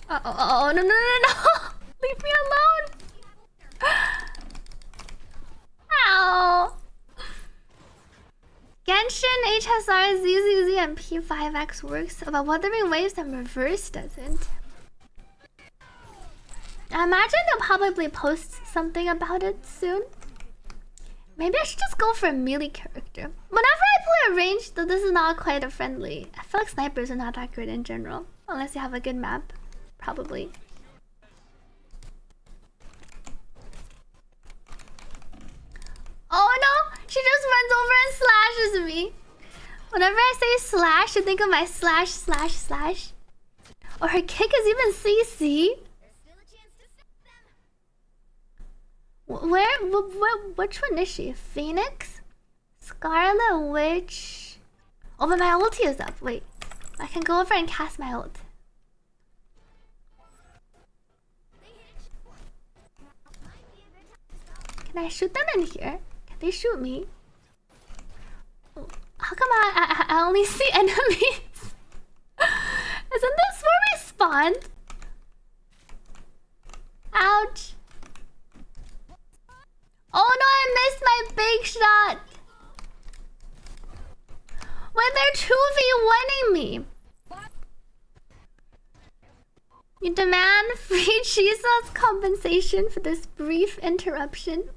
Oh, no. Leave me alone. Ow. Genshin, HSR, ZZZ, and P5X works, but Wuthering Waves and Reverse doesn't. I imagine they'll probably post something about it soon. Maybe I should just go for a melee character. Whenever I play a ranged, though, this is not quite a friendly. I feel like snipers are not that good in general, unless you have a good map. Probably. Oh no! She just runs over and slashes me. Whenever I say slash, I think of my slash. Or her kick is even CC. Which one is she? Phoenix? Scarlet Witch? Oh, but my ulti is up. Wait. I can go over and cast my ult. Can I shoot them in here? Can they shoot me? Oh, how come I only see enemies? Isn't this where we spawned? Ouch. Oh no, I missed my big shot. When they're 2v1ing me. You demand free cheese sauce compensation for this brief interruption.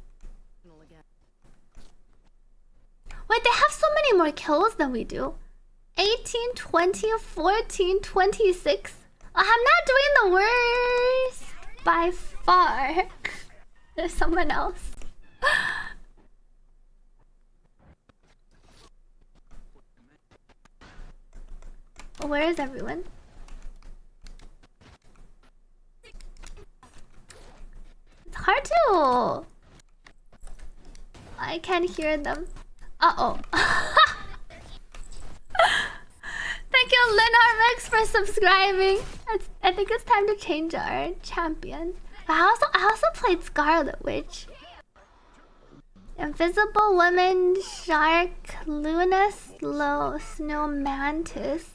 Wait, they have so many more kills than we do. 18, 20, 14, 26. I'm not doing the worst by far. There's someone else. Where is everyone? It's hard to... I can't hear them. Uh-oh. Thank you, Linarmex, for subscribing. I think it's time to change our champion. I also played Scarlet Witch. Invisible woman, shark, Luna, slow, snow mantis,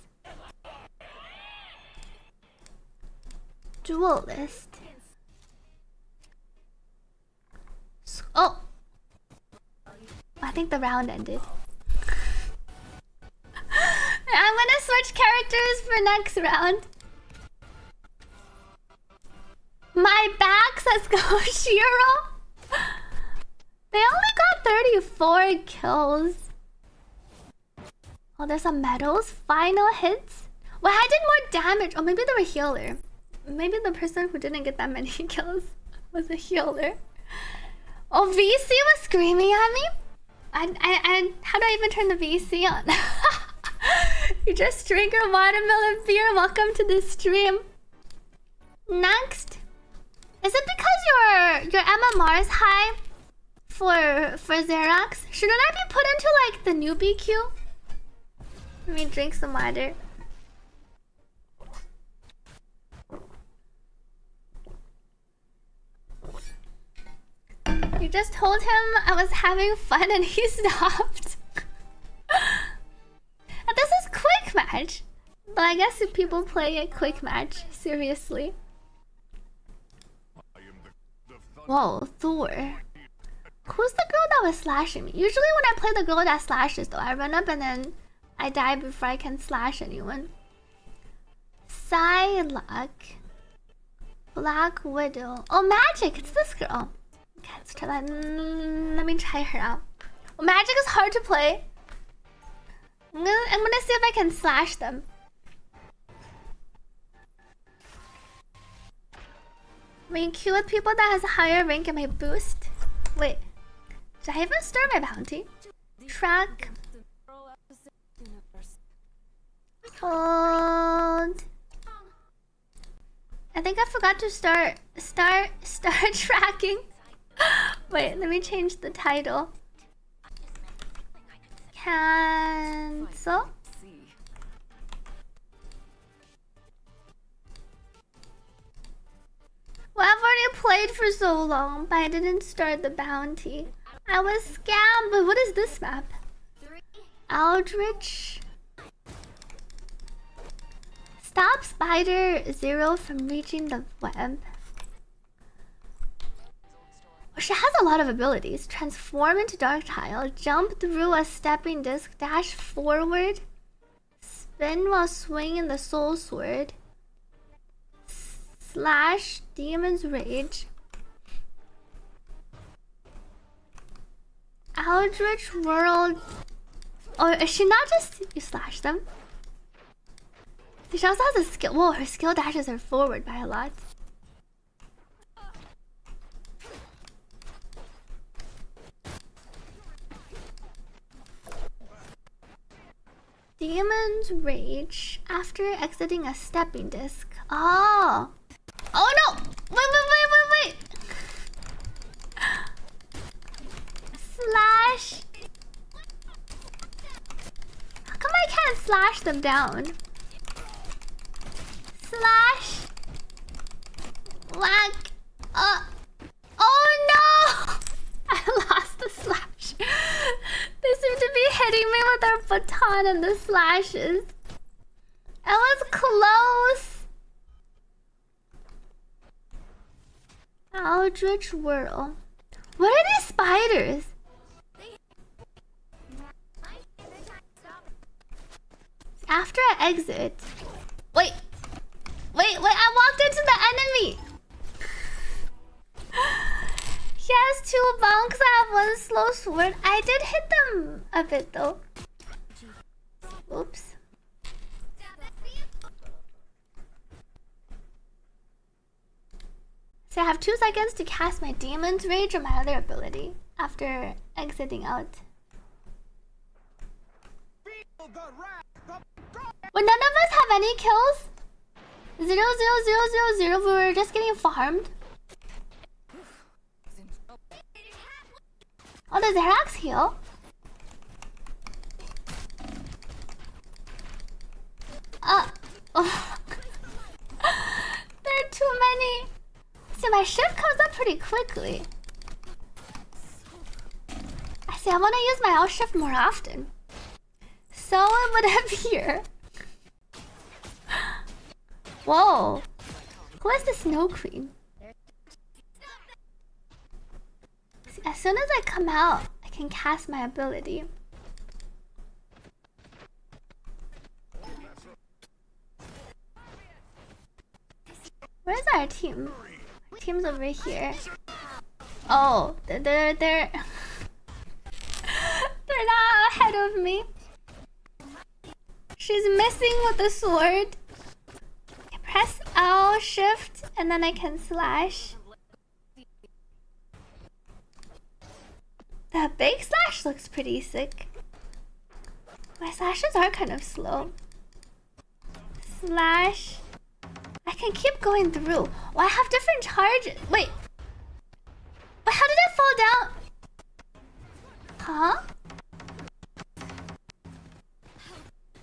duelist. Oh, I think the round ended. I'm gonna switch characters for next round. My back says go Shiro. They only got 34 kills. Oh, there's some medals. Final hits. Well, I did more damage. Oh, maybe they were healer. Maybe the person who didn't get that many kills was a healer. Oh, VC was screaming at me. How do I even turn the VC on? You just drink your watermelon beer. Welcome to the stream. Next, is it because your MMR is high for Xerax? Shouldn't I be put into like the newbie queue? Let me drink some water. You just told him I was having fun and he stopped. And this is quick match. But I guess if people play a quick match seriously. Whoa, Thor. Who's the girl that was slashing me? Usually when I play the girl that slashes though, I run up and then I die before I can slash anyone. Psylocke. Black Widow. Oh, Magic! It's this girl. Okay, let's try that. Let me try her out. Well, Magic is hard to play. I'm gonna see if I can slash them. I mean, queue with people that has a higher rank and may boost. Wait, did I even start my bounty? Track. Hold. I think I forgot to start tracking. Wait, let me change the title. Cancel. Well, I've already played for so long, but I didn't start the bounty. I was scammed, but what is this map? Aldrich. Stop Spider Zero from reaching the web. She has a lot of abilities. Transform into Dark Child, jump through a stepping disc, dash forward, spin while swinging the Soul Sword, slash Demon's Rage, Eldritch World. Oh, is she not just you slash them? She also has a skill. Whoa, her skill dashes her forward by a lot. Demon's Rage after exiting a stepping disc. Oh! Oh no! Wait! Slash. How come I can't slash them down? Slash. Whack. Oh no! I lost the slash. They seem to be hitting me with their baton and the slashes. It was close. Eldritch Whirl. What are these spiders? After I exit. Wait, I walked into the enemy. He has 2 bonks, I have 1 slow sword. I did hit them a bit though. Oops. So I have 2 seconds to cast my Demon's Rage or my other ability after exiting out. Well, none of us have any kills. 0, we were just getting farmed. Oh, the Xerax heal. Oh. There are too many. See, my shift comes up pretty quickly. See, I want to use my alt shift more often. So it would appear. Whoa. Who is the Snow Queen? See, as soon as I come out, I can cast my ability. Where's our team? Our team's over here. Oh, they're they're not ahead of me. She's missing with the sword. I press L shift and then I can slash. The big slash looks pretty sick. My slashes are kind of slow. Slash. I can keep going through. Oh, I have different charges. Wait. But how did I fall down? Huh?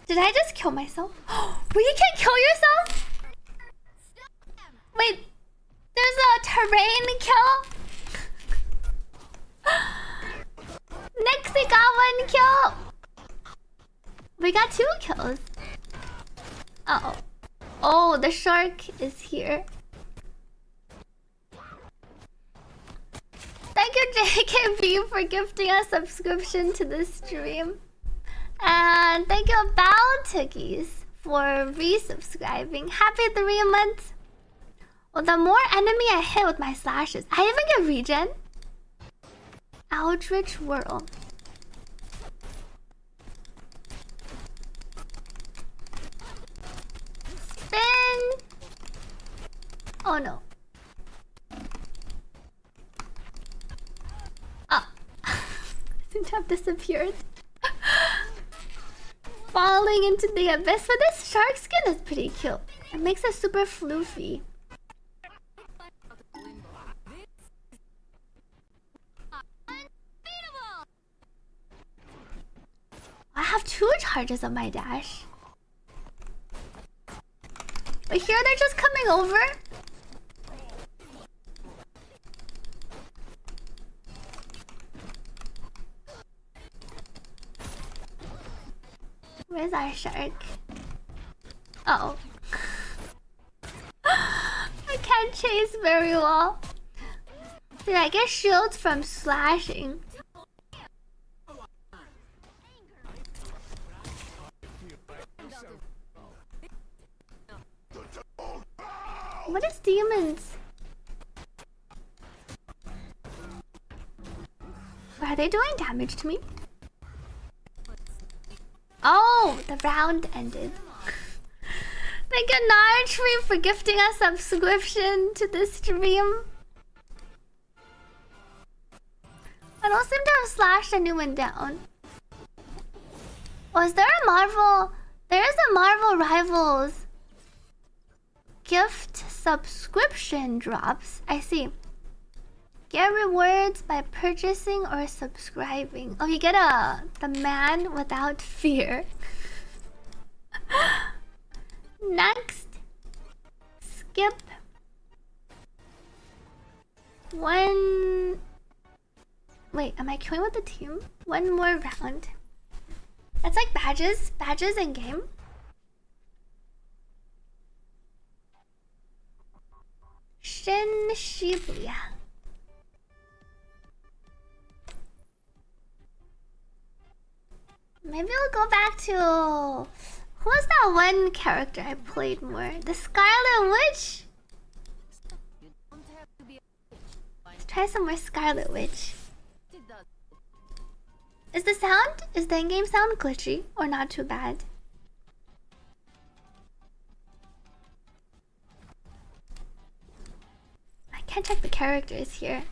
Did I just kill myself? Wait, you can't kill yourself? Wait. There's a terrain kill? Nixie got 1 kill. We got 2 kills. Uh-oh. Oh, the shark is here. Thank you, JKB, for gifting a subscription to this stream. And thank you, Baltickies, for resubscribing. Happy 3 months. Well, the more enemy I hit with my slashes, I even get regen. Eldritch Whirl. Spin. Oh no. Ah. I seem to have disappeared. Falling into the abyss. But this shark skin is pretty cute. It makes it super floofy. I have 2 charges of my dash. But here they're just coming over. Where's our shark? Uh oh. I can't chase very well. Did I get shields from slashing? What is demons? Are they doing damage to me? Oh, the round ended. Thank you, Nartree, for gifting a subscription to the stream. I don't seem to have slashed anyone down. Oh, is there a Marvel? There is a Marvel Rivals gift subscription drops. I see. Get rewards by purchasing or subscribing. Oh, you get the man without fear. Next, skip 1. Wait, am I queuing with the team? 1 more round. It's like badges in game. Shin Shibuya. Maybe we'll go back to... Who was that one character I played more? The Scarlet Witch? Let's try some more Scarlet Witch. Is the in-game sound glitchy or not too bad? I can't check the characters here.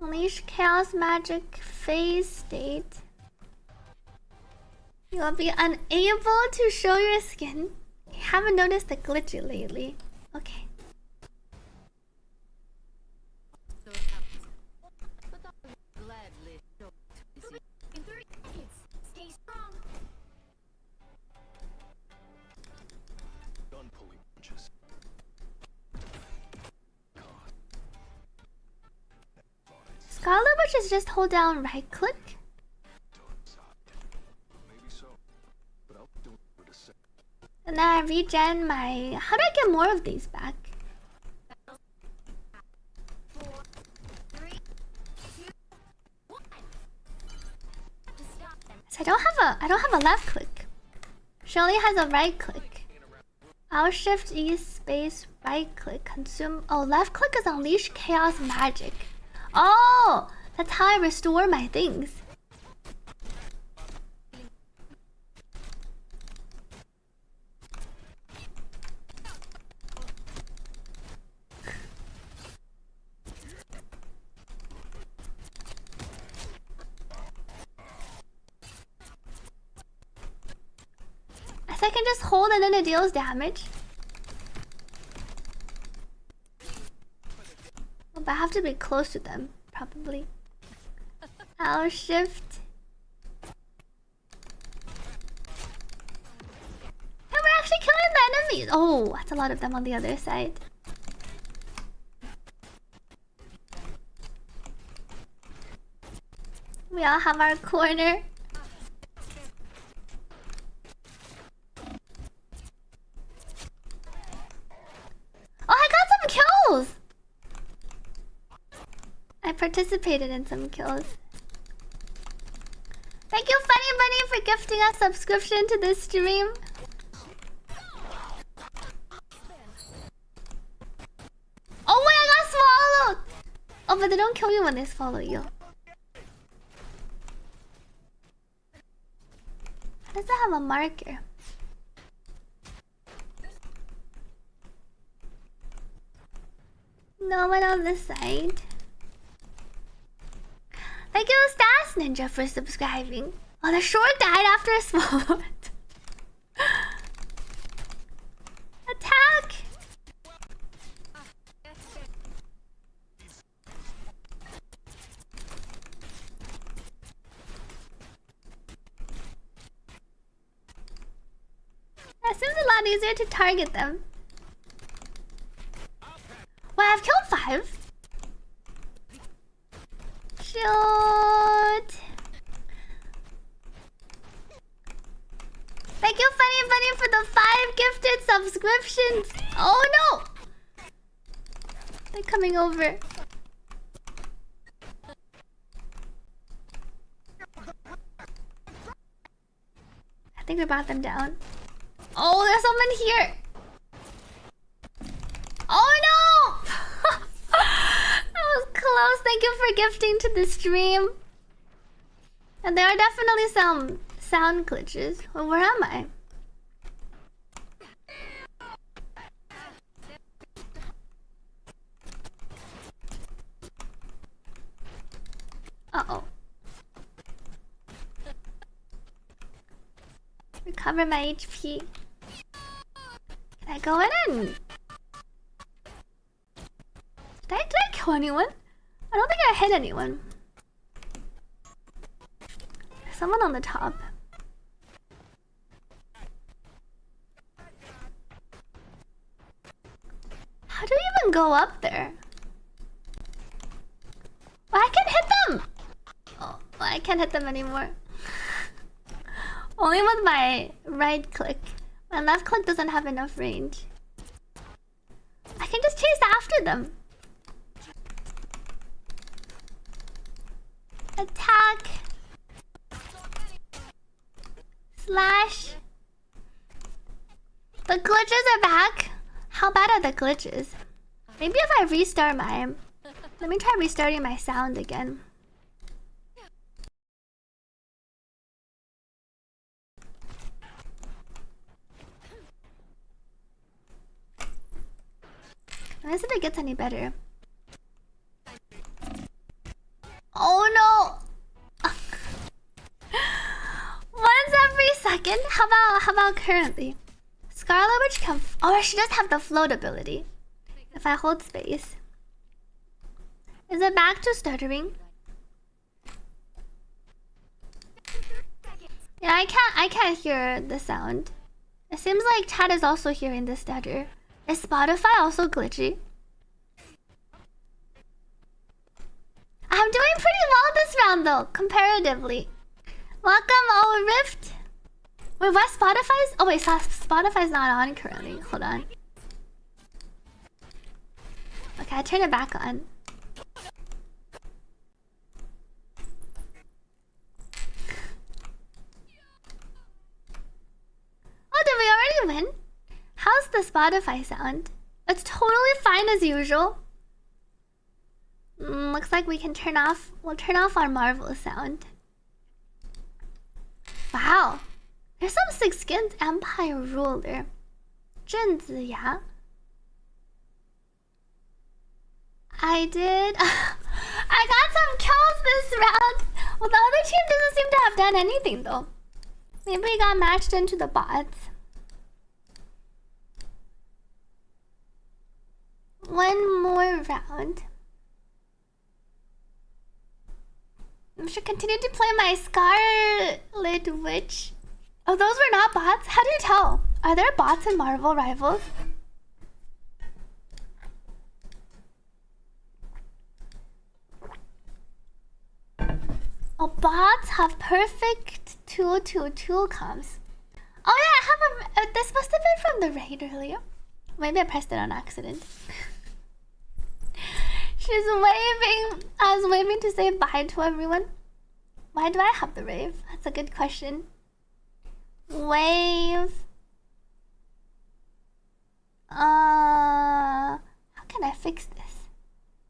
Unleash Chaos Magic Phase State. You will be unable to show your skin. I haven't noticed the glitchy lately. Okay. Gun pulling punches. Scarlet Witch is just hold down right click. Maybe so. But I'll do it to say. And then I regen my... How do I get more of these back? So I don't have a left click. She only has a right click. I'll shift E space right click consume. Oh, left click is unleash chaos magic. Oh, that's how I restore my things. I can just hold and then it deals damage. Oh, but I have to be close to them, probably. I'll shift. And we're actually killing the enemies. Oh, that's a lot of them on the other side. We all have our corner. Oh, I got some kills! I participated in some kills. Thank you, Funny Bunny, for gifting us subscription to this stream. Oh wait, I got swallowed! Oh, but they don't kill you when they swallow you. How does that have a marker? No one on this side. Thank you, Stas Ninja, for subscribing. Oh, the short died after a sword. Attack! That seems a lot easier to target them. Well, I've killed 5. Shoot. Thank you, Funny Bunny, for the 5 gifted subscriptions. Oh no! They're coming over. I think we brought them down. Oh, there's someone here. Oh no! That was close. Thank you for gifting to the stream. And there are definitely some sound glitches. Well, where am I? Uh-oh. Recover my HP. Can I go in and... Did I kill anyone? I don't think I hit anyone. There's someone on the top. How do you even go up there? Oh, I can hit them! Oh, well, I can't hit them anymore. Only with my right click. My left click doesn't have enough range. I can just chase after them. Attack. Slash. The glitches are back. How bad are the glitches? Maybe if I restart my... Let me try restarting my sound again. Let's see if it gets any better. Oh no! Once every second? How about currently? Scarlet Witch can... Oh, she does have the float ability. If I hold space. Is it back to stuttering? Yeah, I can't hear the sound. It seems like chat is also hearing the stutter. Is Spotify also glitchy? I I'm doing pretty well this round though, comparatively. Welcome, oh Rift. Wait, what? Spotify's? Oh wait, Spotify's not on currently. Hold on. Okay, I turn it back on. Oh, did we already win? How's the Spotify sound? It's totally fine as usual. Looks like we can turn off. We'll turn off our Marvel sound. Wow, there's some six-skinned Empire ruler. 郑子牙. I did. I got some kills this round. Well, the other team doesn't seem to have done anything though. Maybe we got matched into the bots. One more round. I should continue to play my Scarlet Witch. Oh, those were not bots? How do you tell? Are there bots in Marvel Rivals? Oh, bots have perfect tool comms. Oh yeah, I have a... this must have been from the raid earlier. Maybe I pressed it on accident. She's waving. I was waving to say bye to everyone. Why do I have the rave? That's a good question. Wave. How can I fix this?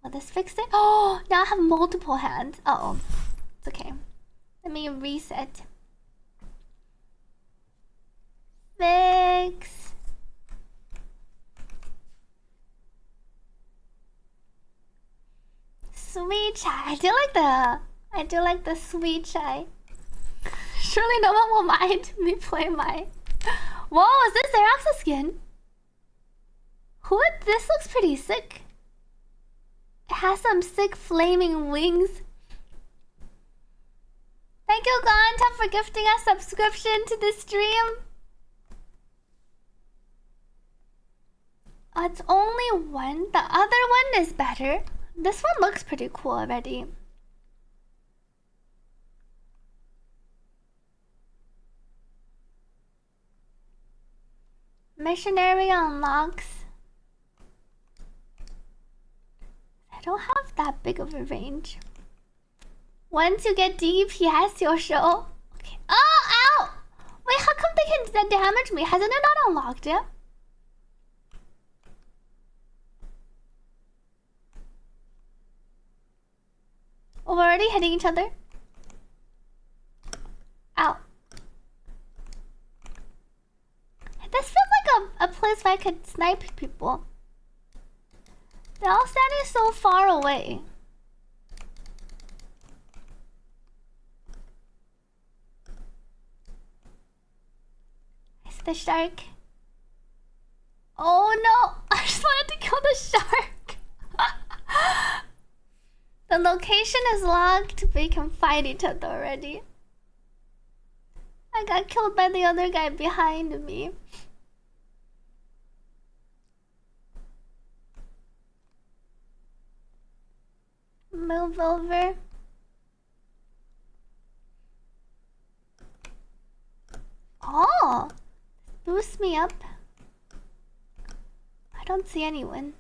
Will this fix it? Oh, now I have multiple hands. Uh-oh. It's okay. Let me reset. Fix. Sweet chai. I do like the sweet chai. Surely no one will mind me play my... Whoa, is this Xerox's skin? What? This looks pretty sick. It has some sick flaming wings. Thank you, Ganta, for gifting a subscription to the stream. Oh, it's only one. The other one is better. This one looks pretty cool already. Missionary unlocks. I don't have that big of a range. Once you get DPS, you'll show. Okay. Oh, ow! Wait, how come they can damage me? Hasn't it not unlocked yet? Oh, we're already hitting each other. Ow. This feels like a place where I could snipe people. They're all standing so far away. It's the shark. Oh no! I just wanted to kill the shark. The location is locked. We can fight each other already. I got killed by the other guy behind me. Move over. Oh! Boost me up. I don't see anyone.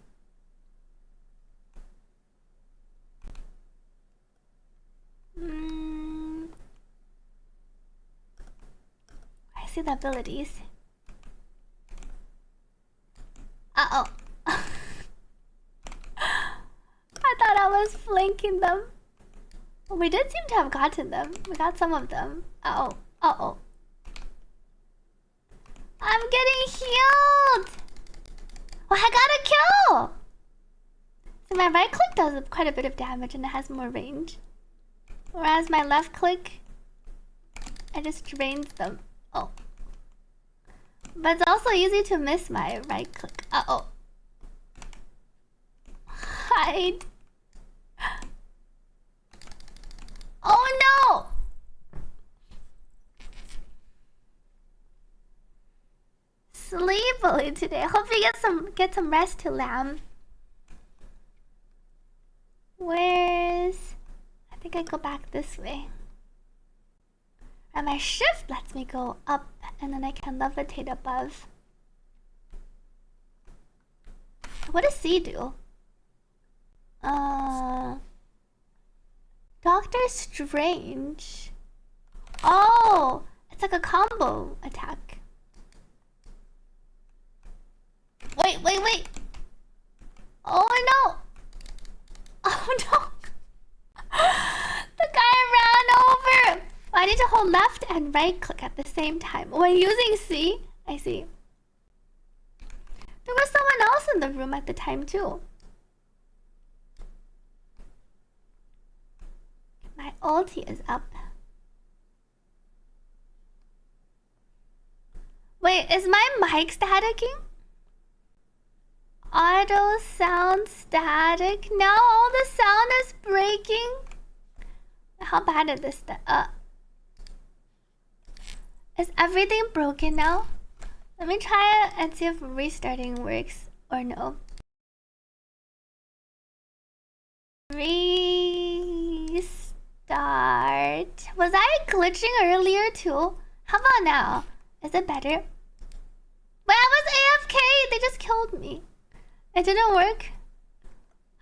I see the abilities. Uh-oh. I thought I was flanking them. Well, we did seem to have gotten them. We got some of them. Uh-oh. Uh-oh. I'm getting healed! Oh, I got a kill! So my right click does quite a bit of damage and it has more range. Whereas my left click, I just drains them. Oh. But it's also easy to miss my right click. Uh-oh. Hide. Oh no! Sleepily today. Hope you get some rest to lamb. Where's think I go back this way. And my shift lets me go up, and then I can levitate above. What does C do? Doctor Strange. Oh, it's like a combo attack. Wait. Oh no. Oh no. The guy ran over. I need to hold left and right click at the same time. When using C, I see. There was someone else in the room at the time too. My ulti is up. Wait, is my mic staticking? Auto sound static. Now all the sound is breaking. How bad is this? Is everything broken now? Let me try it and see if restarting works or no. Restart. Was I glitching earlier too? How about now? Is it better? Wait, I was AFK! They just killed me. It didn't work.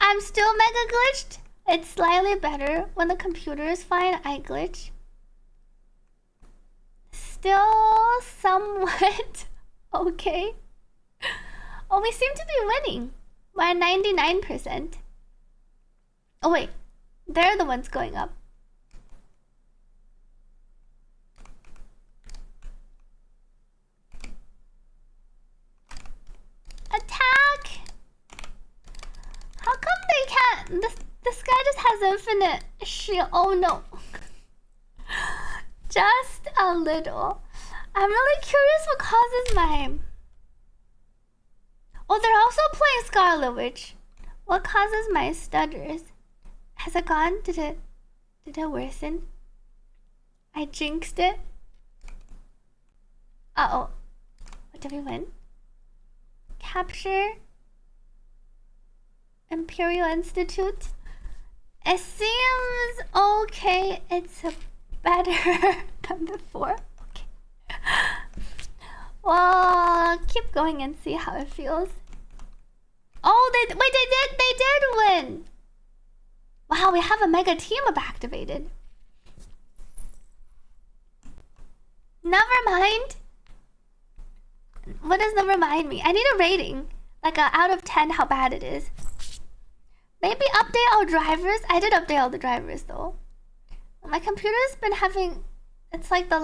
I'm still mega glitched. It's slightly better. When the computer is fine, I glitch. Still somewhat okay. Oh, we seem to be winning. We're at 99%. Oh wait, they're the ones going up. Attack! How come they can't? This guy just has infinite shield. Oh no. Just a little. I'm really curious what causes my... Oh, they're also playing Scarlet Witch. What causes my stutters? Has it gone? Did it worsen? I jinxed it. Uh-oh. What did we win? Capture Imperial Institute. It seems okay. It's better than before. Okay. Well, keep going and see how it feels. Oh, they did win. Wow, we have a mega team up activated. Never mind. What does never mind me? I need a rating. Like a out of 10 how bad it is. Maybe update all drivers. I did update all the drivers though. My computer's been having... It's like the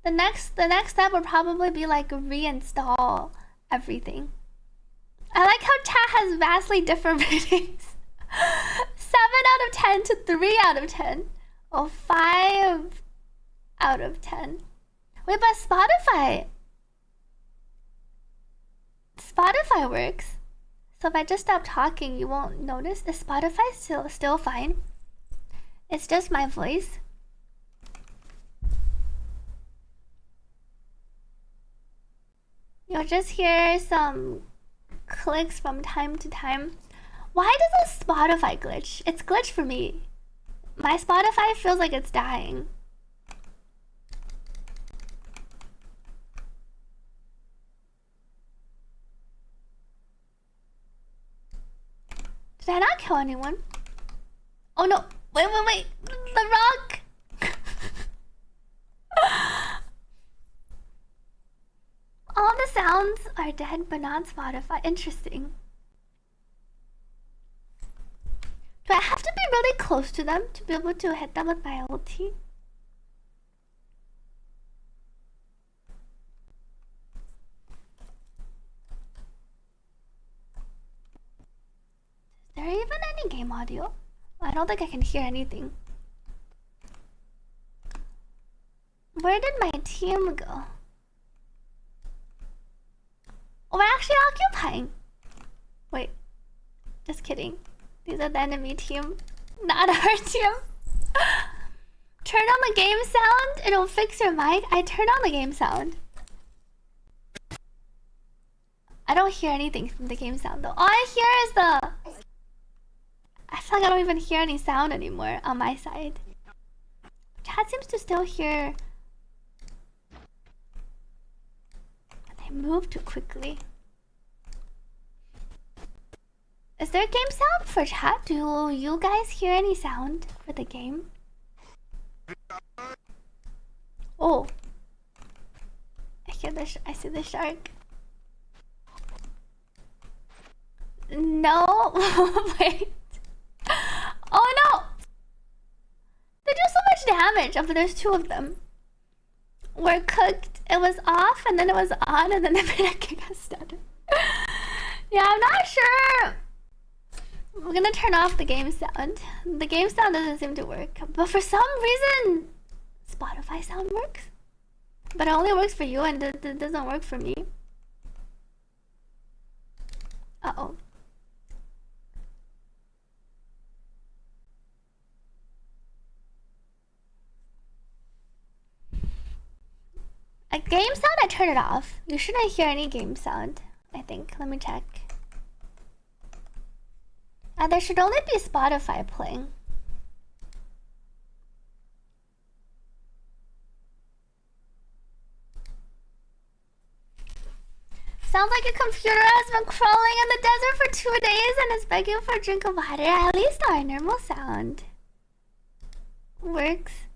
next step would probably be like reinstall everything. I like how chat has vastly different ratings. 7 out of 10 to 3 out of 10. Oh, 5 out of 10. Wait, but Spotify works. So if I just stop talking, you won't notice. Is Spotify still fine? It's just my voice. You'll just hear some clicks from time to time. Why does a Spotify glitch? It's glitched for me. My Spotify feels like it's dying. Did I not kill anyone? Oh no. Wait. The rock. All the sounds are dead, but not Spotify. Interesting. Do I have to be really close to them to be able to hit them with my ulti? Is there even any game audio? I don't think I can hear anything. Where did my team go? Oh, we're actually occupying. Wait, just kidding. These are the enemy team, not our team. Turn on the game sound, it'll fix your mic. I turned on the game sound. I don't hear anything from the game sound though. All I hear is I feel like I don't even hear any sound anymore on my side. Chat seems to still hear. They move too quickly. Is there game sound for chat? Do you guys hear any sound for the game? Oh. I see the shark. No. Wait. Oh no. They do so much damage. Oh, but there's two of them. We're cooked. It was off and then it was on and then the minute got started. Yeah, I'm not sure. We're gonna turn off the game sound. The game sound doesn't seem to work. But for some reason, Spotify sound works. But it only works for you and it doesn't work for me. Uh-oh. A game sound, I turn it off. You shouldn't hear any game sound, I think. Let me check. There should only be Spotify playing. Sounds like your computer has been crawling in the desert for 2 days and is begging for a drink of water. At least our normal sound works.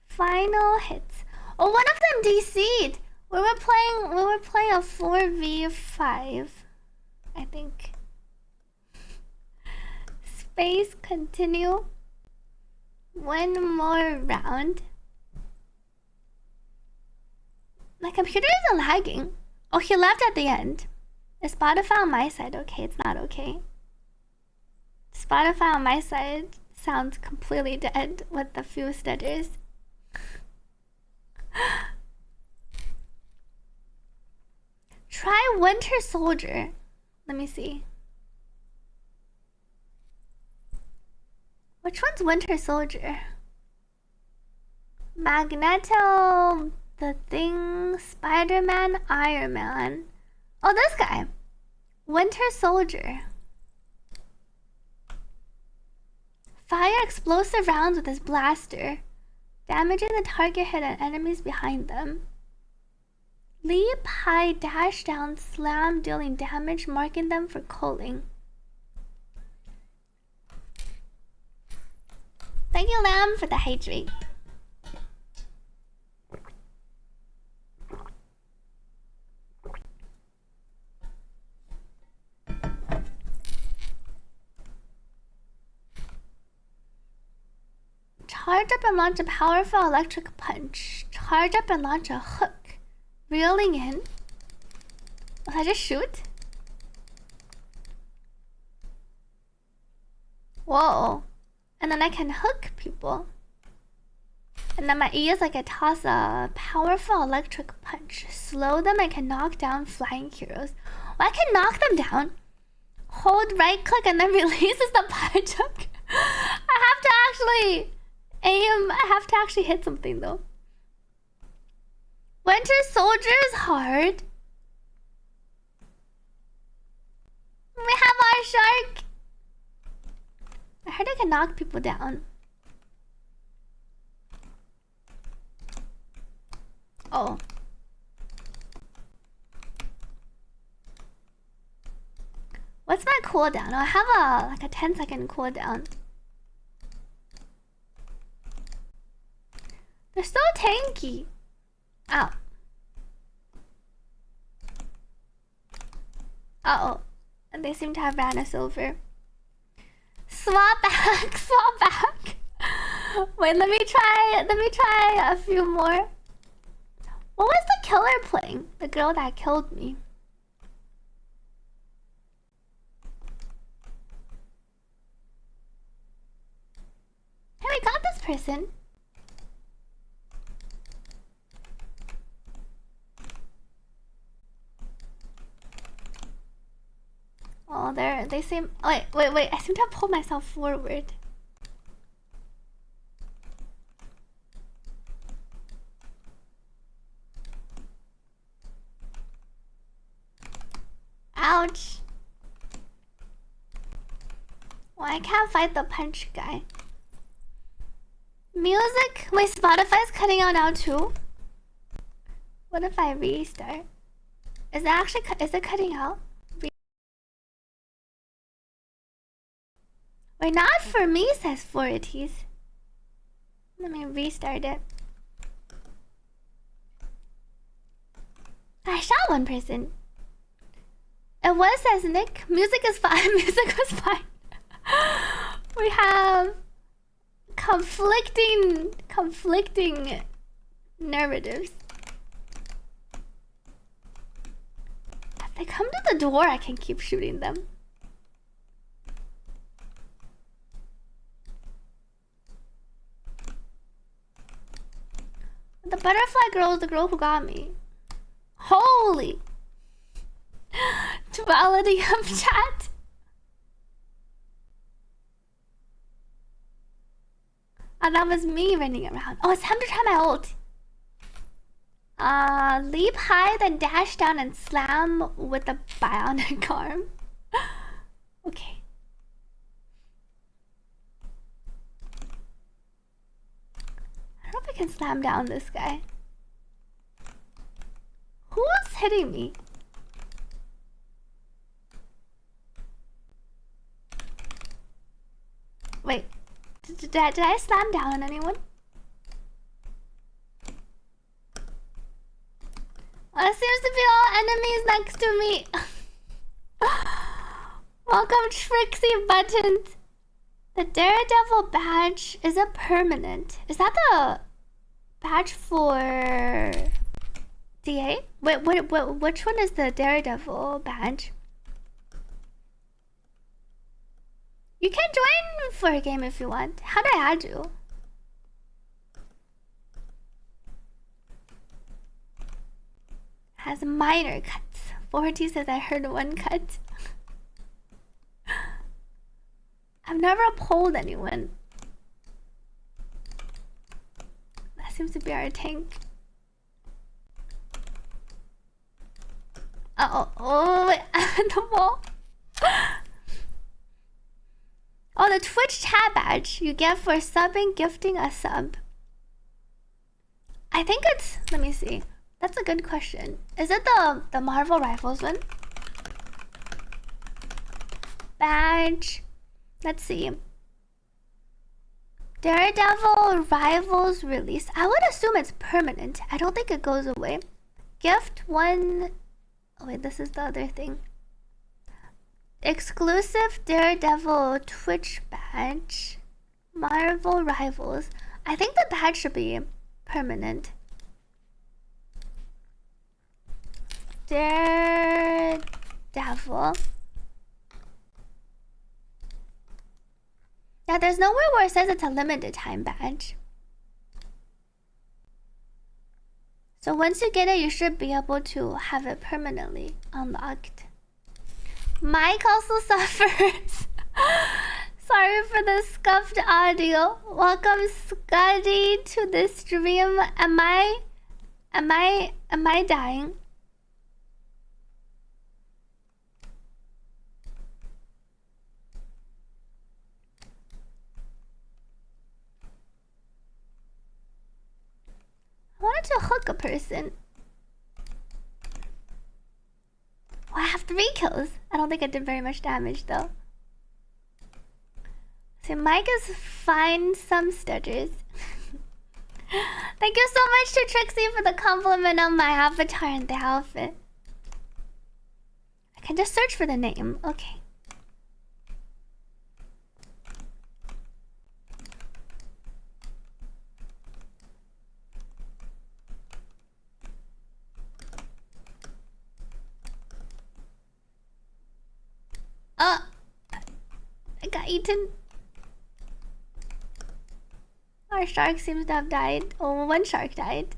Final hits. Oh, one of them DC'd. We were playing a 4v5, I think. Space continue. One more round. My computer isn't lagging. Oh, he left at the end. Is Spotify on my side okay? It's not okay. Spotify on my side sounds completely dead with a few stutters. Try Winter Soldier. Let me see. Which one's Winter Soldier? Magneto, The Thing, Spider-Man, Iron Man. Oh, this guy. Winter Soldier. Fire explosive rounds with his blaster, damaging the target head and enemies behind them. Leap high, dash down, slam, dealing damage, marking them for culling. Thank you, Lamb, for the hydrate. Charge up and launch a powerful electric punch. Charge up and launch a hook. Reeling in. Will I just shoot? Whoa. And then I can hook people. And then my E is like I toss a powerful electric punch. Slow them and can knock down flying heroes. Well, I can knock them down. Hold right click and then releases the punch. I have to actually aim. I have to actually hit something though. Winter Soldier is hard. We have our shark. I heard I can knock people down. Oh. What's my cooldown? Oh, I have like a 10-second cooldown. They're so tanky. Ow. Uh-oh. And they seem to have ran us over. Swap back, swap back. Wait, let me try a few more. What was the killer playing? The girl that killed me. Hey, we got this person. Oh, they seem. Wait. I seem to have pulled myself forward. Ouch. I can't fight the punch guy. Music? Wait, Spotify's cutting out now too? What if I restart? Is it actually is it cutting out? Wait, not for me, says 40s. Let me restart it. I shot one person. It was, says Nick. Music is fine. Music was fine. We have conflicting narratives. If they come to the door, I can keep shooting them. The butterfly girl is the girl who got me. Holy duality of chat. Oh, that was me running around. Oh, it's time to try my ult. Leap high, then dash down and slam with the bionic arm. Okay. I don't know if I can slam down this guy. Who's hitting me? Wait, did I slam down on anyone? Well, it seems to be all enemies next to me. Welcome, Trixie Buttons. The Daredevil badge is a permanent. Is that the badge for DA? Wait, which one is the Daredevil badge? You can join for a game if you want. How do I add you? Has minor cuts. 40 says I heard one cut. I've never pulled anyone. That seems to be our tank. Oh, wait, the wall. Oh, the Twitch chat badge you get for subbing, gifting a sub. I think it's, let me see. That's a good question. Is it the Marvel Rivals one? Badge. Let's see. Daredevil Rivals release. I would assume it's permanent. I don't think it goes away. Gift one. Oh wait, this is the other thing. Exclusive Daredevil Twitch badge. Marvel Rivals. I think the badge should be permanent. Daredevil. Yeah, there's nowhere where it says it's a limited time badge. So once you get it, you should be able to have it permanently unlocked. Mike also suffers. Sorry for the scuffed audio. Welcome, Scotty, to the stream. Am I dying? I wanted to hook a person. Oh, I have 3 kills. I don't think I did very much damage though. So Mike is fine, some stutters. Thank you so much to Trixie for the compliment on my avatar and the outfit. I can just search for the name. Okay. I got eaten. Our shark seems to have died. Oh, one shark died.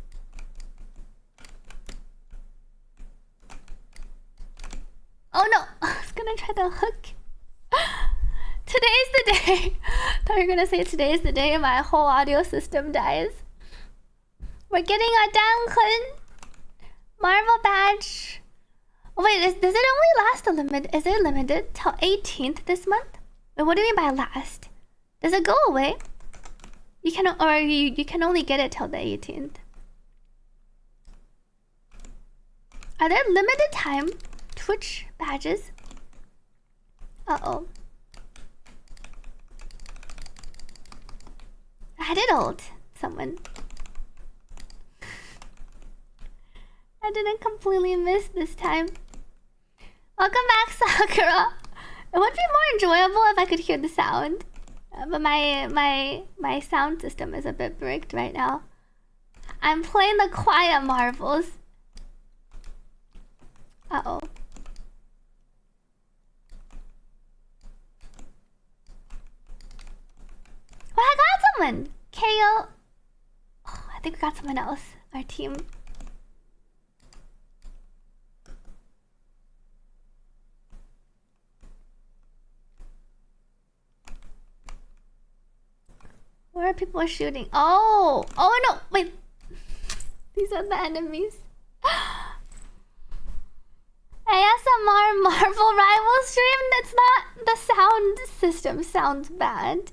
Oh no! I was gonna try the hook. Today's the day. I thought you were gonna say today's the day my whole audio system dies. We're getting a Dankun Marvel badge. Oh wait, does it only last a limit? Is it limited till 18th this month? Wait, what do you mean by last? Does it go away? You can only get it till the 18th. Are there limited time Twitch badges? Uh-oh. I did ult someone. I didn't completely miss this time. Welcome back, Sakura. It would be more enjoyable if I could hear the sound. But my sound system is a bit bricked right now. I'm playing the quiet marvels. Uh-oh. Well, I got someone! KO. Oh, I think we got someone else. Our team. Where are people shooting? Oh! Oh no! Wait! These are the enemies. ASMR Marvel Rival stream? That's not... The sound system sounds bad.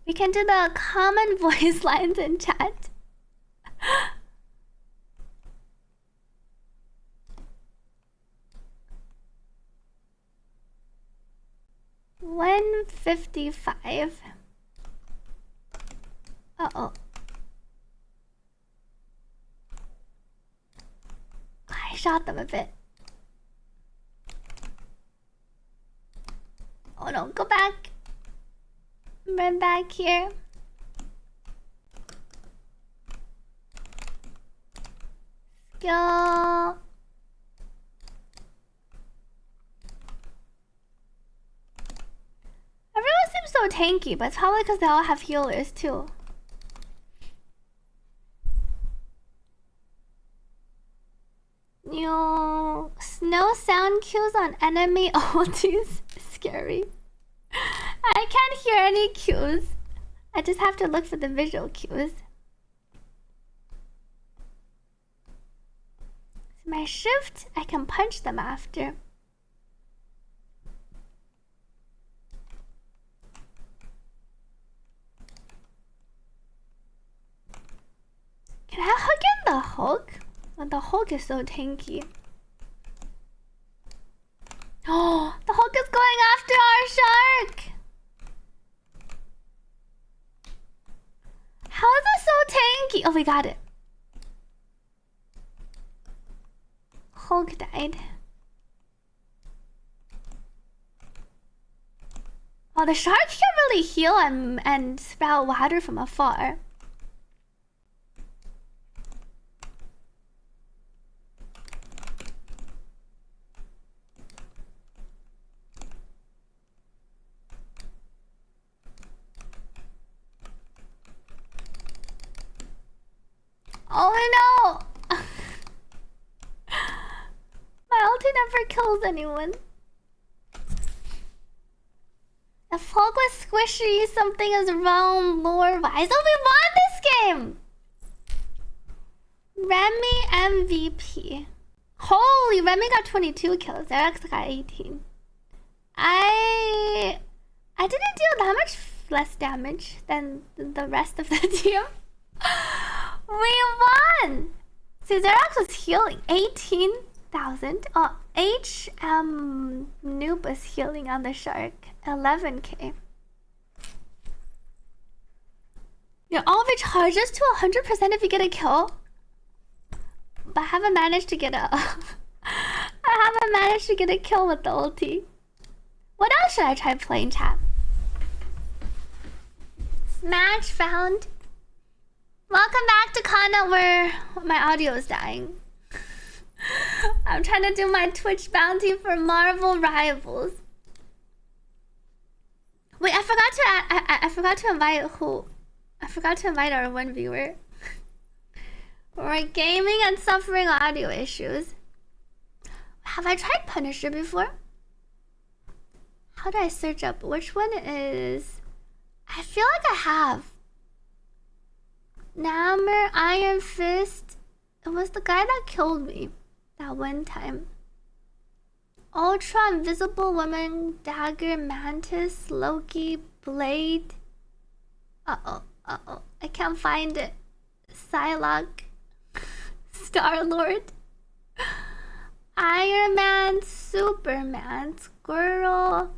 We can do the common voice lines in chat. 155. Uh-oh. I shot them a bit. Oh no, go back. Run back here. Skill. Everyone seems so tanky, but it's probably because they all have healers too. New no sound cues on enemy ultis. Scary. I can't hear any cues. I just have to look for the visual cues. So my shift, I can punch them after. Can I hook in the Hulk? Oh, the Hulk is so tanky. Oh, the Hulk is going after our shark! How is it so tanky? Oh, we got it. Hulk died. Oh, the shark can really heal and spout water from afar. Oh no! My ulti never kills anyone. If Hulk was squishy, something is wrong lore-wise. Oh, we won this game! Remy MVP. Holy, Remy got 22 kills. Xerax got 18. I didn't do that much less damage than the rest of the team. We won! So Xerax was healing 18,000. Oh, Noob was healing on the shark 11k. Your all recharges to 100% if you get a kill. But I haven't managed to get a kill with the ulti. What else should I try playing, chat? Smash found. Welcome back to Kana where my audio is dying. I'm trying to do my Twitch bounty for Marvel Rivals. Wait, I forgot to invite who? I forgot to invite our one viewer. We're gaming and suffering audio issues. Have I tried Punisher before? How do I search up? Which one is... I feel like I have. Namor, Iron Fist. It was the guy that killed me. that one time. Ultra Invisible Woman, Dagger, Mantis, Loki, Blade. Uh-oh. I can't find it. Psylocke. Star-Lord. Iron Man, Superman, Squirrel,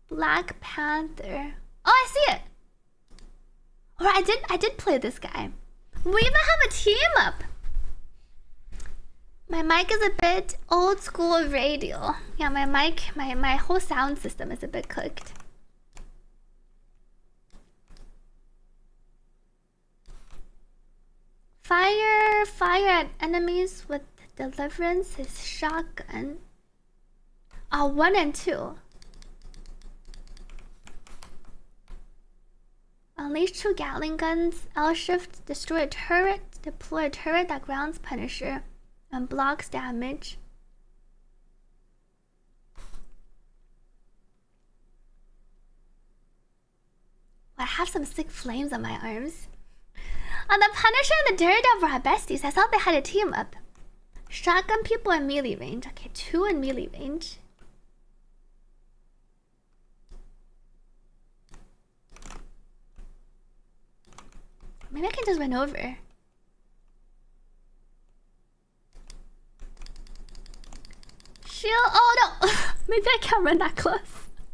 Black Panther. Oh, I see it! Or I did play this guy. We even have a team up. My mic is a bit old school radio. Yeah, my mic, my whole sound system is a bit cooked. Fire at enemies with Deliverance is shotgun. 1 and 2. Unleash 2 Gatling guns. L shift, destroy a turret. Deploy a turret that grounds Punisher and blocks damage. I have some sick flames on my arms. On the Punisher and the Daredevil are besties. I thought they had a team up. Shotgun people in melee range. Okay, 2 in melee range. Maybe I can just run over. Shield. Oh no! Maybe I can't run that close.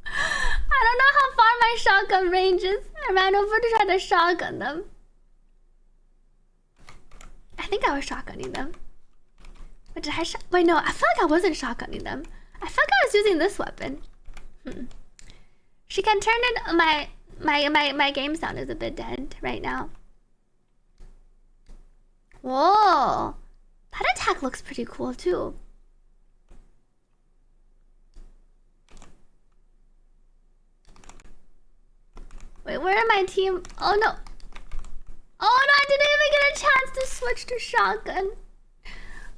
I don't know how far my shotgun range is. I ran over to try to shotgun them. I think I was shotgunning them. But did I wait, no, I feel like I wasn't shotgunning them. I felt like I was using this weapon. She can turn in my game sound is a bit dead right now. Whoa! That attack looks pretty cool too. Wait, where are my team? Oh no! Oh no, I didn't even get a chance to switch to shotgun.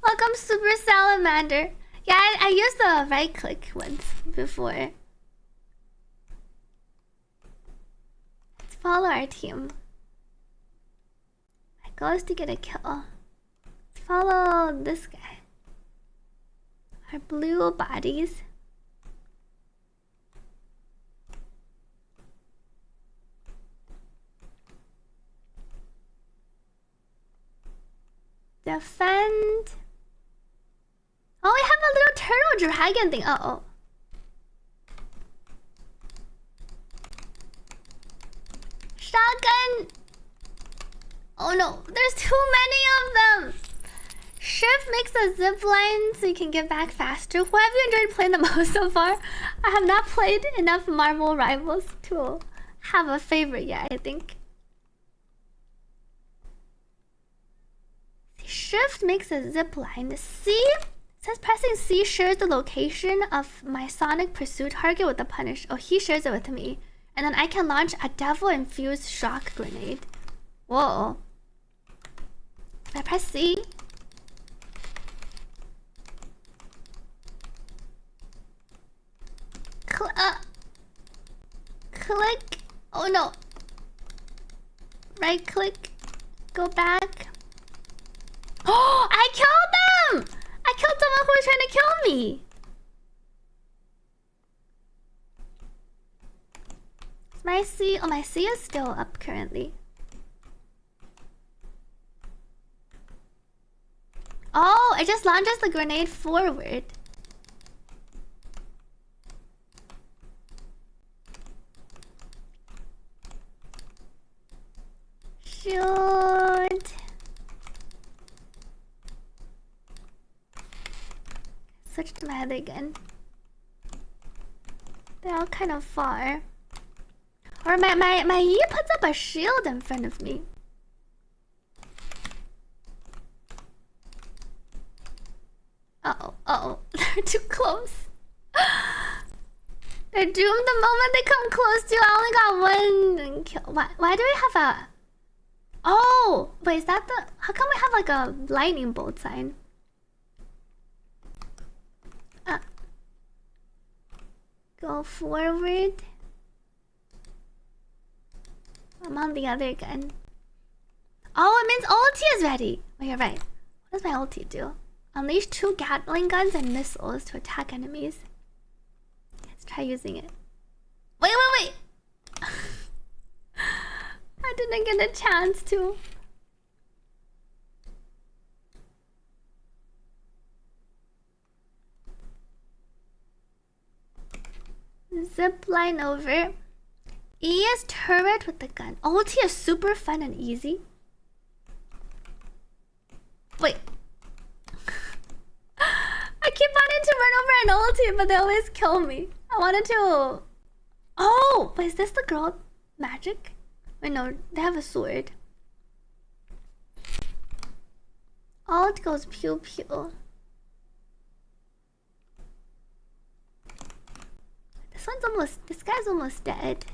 Welcome, Super Salamander. Yeah, I used the right click once before. Let's follow our team. My goal is to get a kill. Let's follow this guy. Our blue bodies. Defend. Oh, we have a little turtle dragon thing. Uh-oh. Shotgun. Oh no, there's too many of them. Shift makes a zip line so you can get back faster. Who have you enjoyed playing the most so far? I have not played enough Marvel Rivals to have a favorite yet, I think. Shift makes a zip line. C says pressing C shares the location of my Sonic Pursuit target with the Punish. Oh, he shares it with me. And then I can launch a Devil Infused Shock Grenade. Whoa. Can I press C? Click. Oh no. Right click. Go back. Oh, I killed them! I killed someone who was trying to kill me. Is my C? Oh, my C is still up currently. Oh, it just launches the grenade forward. Shoot. Switch to my other gun. They're all kind of far. Or my E puts up a shield in front of me. Uh-oh. They're too close. They're doomed the moment they come close to. I only got one kill. Why do we have a... Oh! Wait, is that the... How come we have like a lightning bolt sign? Go forward. I'm on the other gun. Oh, it means ulti is ready. Oh, you're right. What does my ulti do? Unleash 2 Gatling guns and missiles to attack enemies. Let's try using it. Wait. I didn't get a chance to. Zip line over. E is turret with the gun. Ulti is super fun and easy. Wait. I keep wanting to run over an ulti, but they always kill me. I wanted to... Oh! Wait, is this the girl magic? Wait, no, they have a sword. Ult goes pew pew. This guy's almost dead.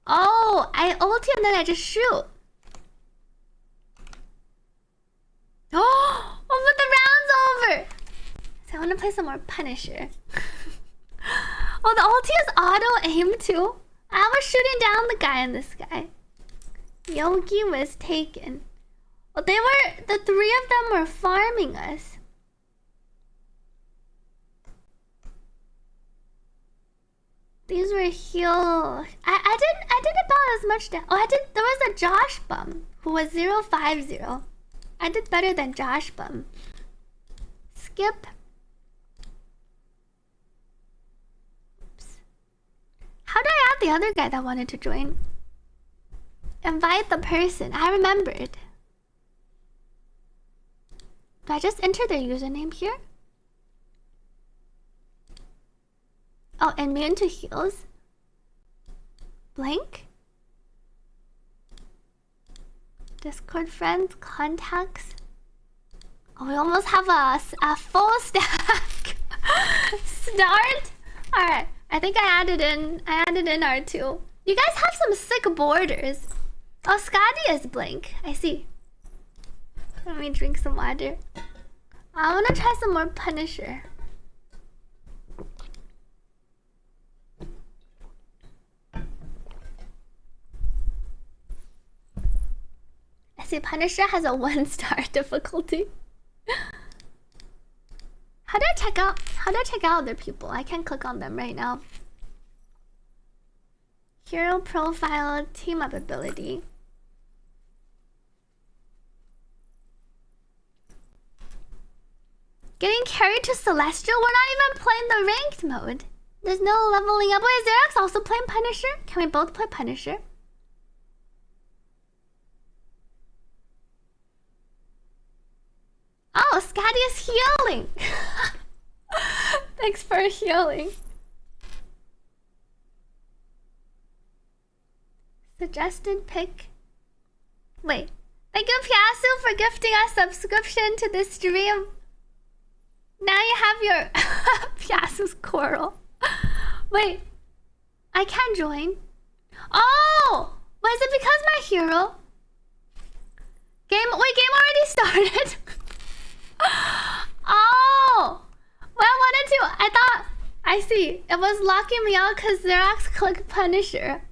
Oh, I ulti and then I just shoot. Oh, but the round's over. So I want to play some more Punisher. Oh, the ulti is auto aim too. I was shooting down the guy and this guy. Yogi was taken. Well, the 3 of them were farming us. These were heal. I did about as much damage. Oh, there was a Josh bum who was 050. I did better than Josh bum. Skip. Oops. How do I add the other guy that wanted to join? Invite the person. I remembered. Do I just enter their username here? Oh, immune to heals. Blank. Discord friends, contacts. Oh, we almost have a full stack. Start. All right. I think I added in R2. You guys have some sick borders. Oh, Scotty is blank. I see. Let me drink some water. I want to try some more Punisher. I see Punisher has a 1-star difficulty. How do I check out other people? I can't click on them right now. Hero profile, team up ability. Getting carried to Celestial? We're not even playing the ranked mode. There's no leveling up. Wait, is Xerox also playing Punisher? Can we both play Punisher? Oh, Scotty is healing. Thanks for healing. Suggested pick. Wait. Thank you, Piasu, for gifting us subscription to this stream. Now you have your Piasu's coral. Wait. I can't join. Oh! Was it because my hero? Game already started. Oh! Well, I see. It was locking me out because Xerox clicked Punisher.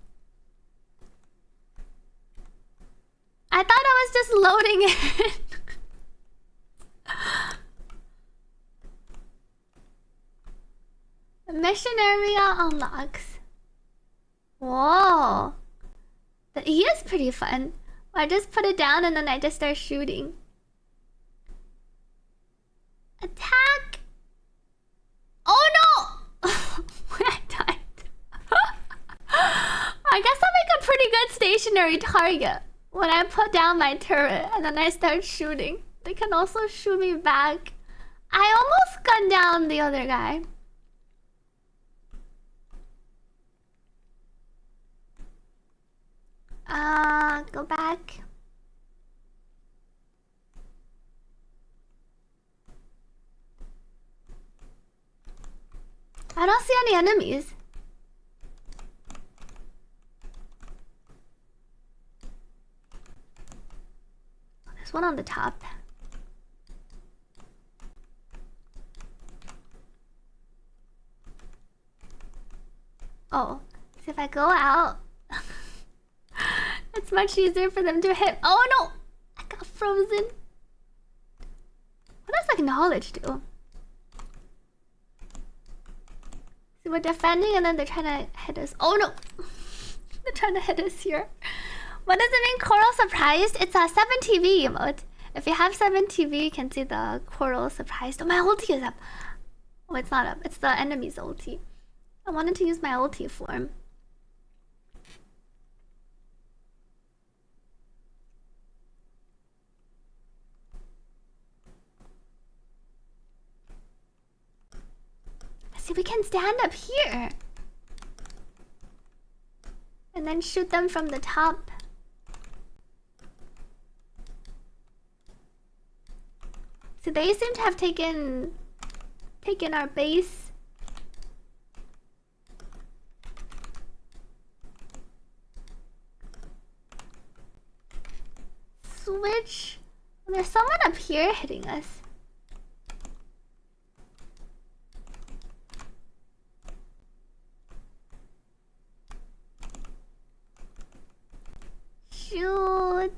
I thought I was just loading it. Mission area unlocks. Whoa. The E is pretty fun. I just put it down and then I just start shooting. Attack! Oh no! I died. I guess I make a pretty good stationary target when I put down my turret and then I start shooting. They can also shoot me back. I almost gunned down the other guy. Go back. I don't see any enemies. There's one on the top. Oh, so if I go out, it's much easier for them to hit. Oh no! I got frozen. looks like knowledge too. So we're defending and then they're trying to hit us. Oh no! They're trying to hit us here. What does it mean, Coral Surprised? It's a 7TV emote. If you have 7TV, you can see the Coral Surprised. Oh, my ulti is up. Oh, it's not up. It's the enemy's ulti. I wanted to use my ulti form. See, we can stand up here. And then shoot them from the top. So they seem to have taken our base. Switch. There's someone up here hitting us. Shoot.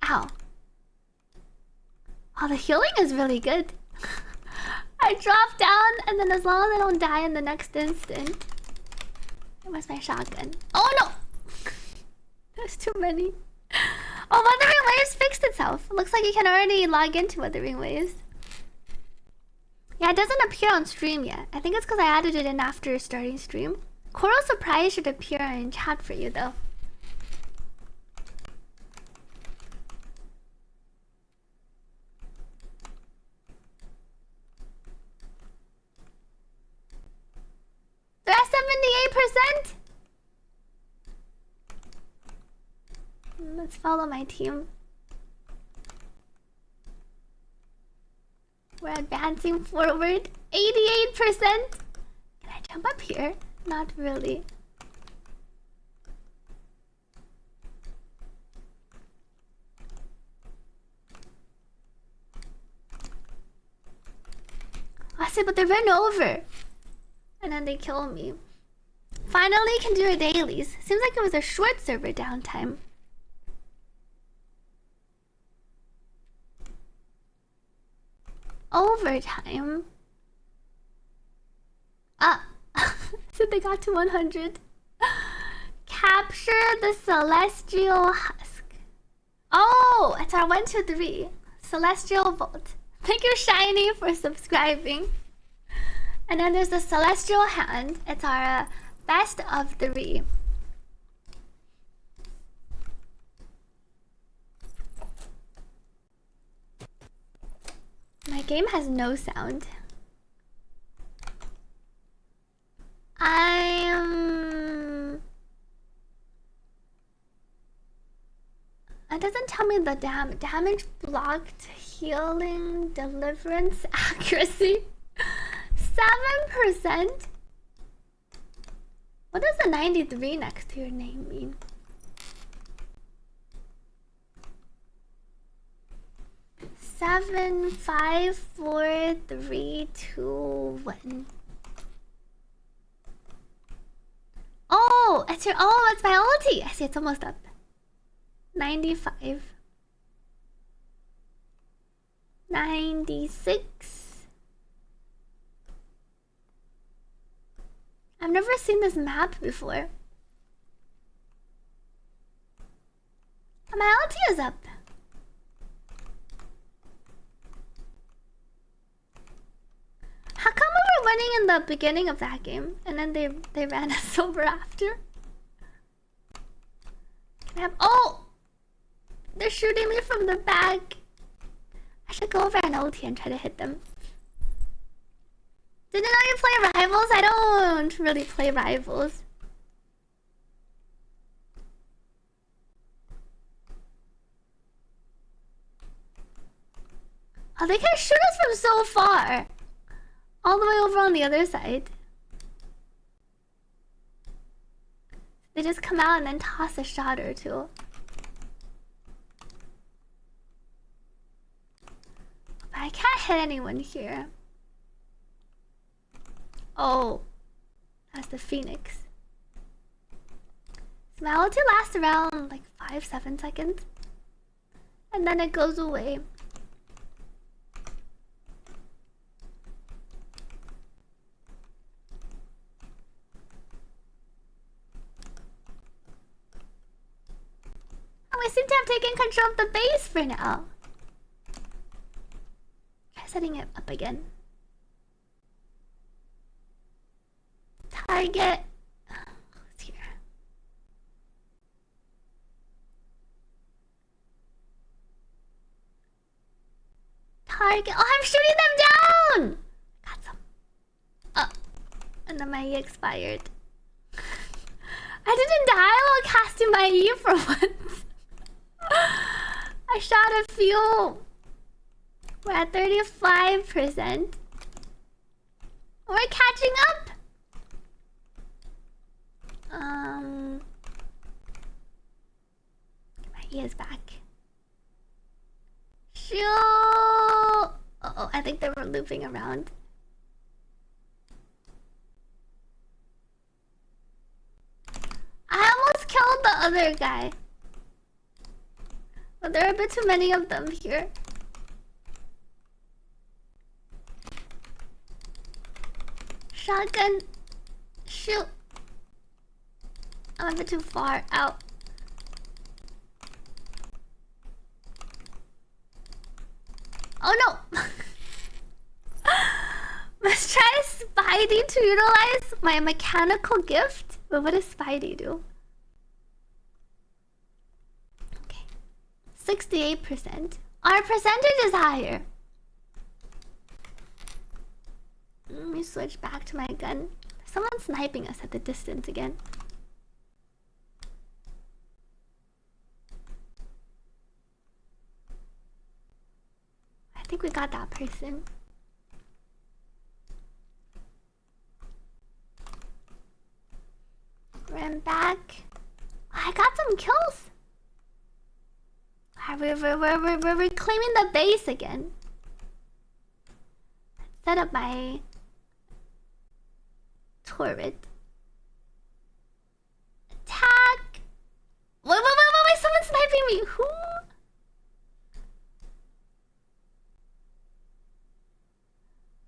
Ow. Oh, the healing is really good. I drop down and then as long as I don't die in the next instant. Where's my shotgun? Oh no! There's too many. Oh, Wuthering Waves fixed itself. It looks like you can already log into Wuthering Waves. Yeah, it doesn't appear on stream yet. I think it's because I added it in after starting stream. Coral Surprise should appear in chat for you though. They're at 78%. Let's follow my team. We're advancing forward. 88%. Can I jump up here? Not really. I see, but they ran over. And then they kill me. Finally can do our dailies. Seems like it was a short server downtime. Overtime. Ah. So they got to 100. Capture the Celestial Husk. Oh, it's our 1, 2, 3. Celestial Vault. Thank you, Shiny, for subscribing. And then there's the Celestial Hand. It's our best of 3. My game has no sound. It doesn't tell me the damage blocked, healing, deliverance, accuracy. 7%? What does the 93 next to your name mean? Seven, 5, 4, 3, 2, 1. Oh, it's your. Oh, it's my ulti. I see it's almost up. 95. 96. I've never seen this map before. My ulti is up. How come we were winning in the beginning of that game and then they ran us over after? Can I have, oh! They're shooting me from the back. I should go over an ulti and try to hit them. Didn't know you play Rivals? I don't really play Rivals. Oh, they can shoot us from so far. All the way over on the other side. They just come out and then toss a shot or two. But I can't hit anyone here. Oh, that's the Phoenix. So my ulti lasts around like 5-7 seconds. And then it goes away. we seem to have taken control of the base for now. Try setting it up again. Target. Who's here? Target. Oh, I'm shooting them down! Got some. Oh. And then my E expired. I didn't die while casting my E for once. I shot a few. We're at 35%. We're catching up. My E is back. Shoo! Uh-oh, I think they were looping around. I almost killed the other guy. But there are a bit too many of them here. Shotgun. Shoot. I'm a bit too far out. Oh no! Let's try Spidey to utilize my mechanical gift. But what does Spidey do? Okay. 68%. Our percentage is higher. Let me switch back to my gun. Someone's sniping us at the distance again. I think we got that person. Ran back. I got some kills. We're reclaiming the base again. Let's set up my turret. Attack! Wait, someone's sniping me. Who?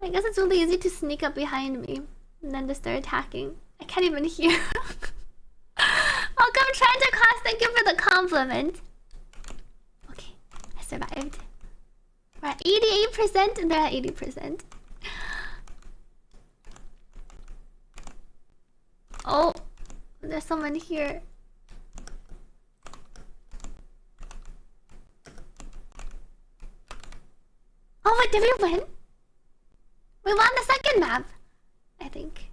I guess it's really easy to sneak up behind me and then just start attacking. I can't even hear. Welcome, Trent Class. Thank you for the compliment. Okay, I survived. We're at 88% and they're at 80%. Oh, there's someone here. Oh wait, did we win? We won the second map, I think.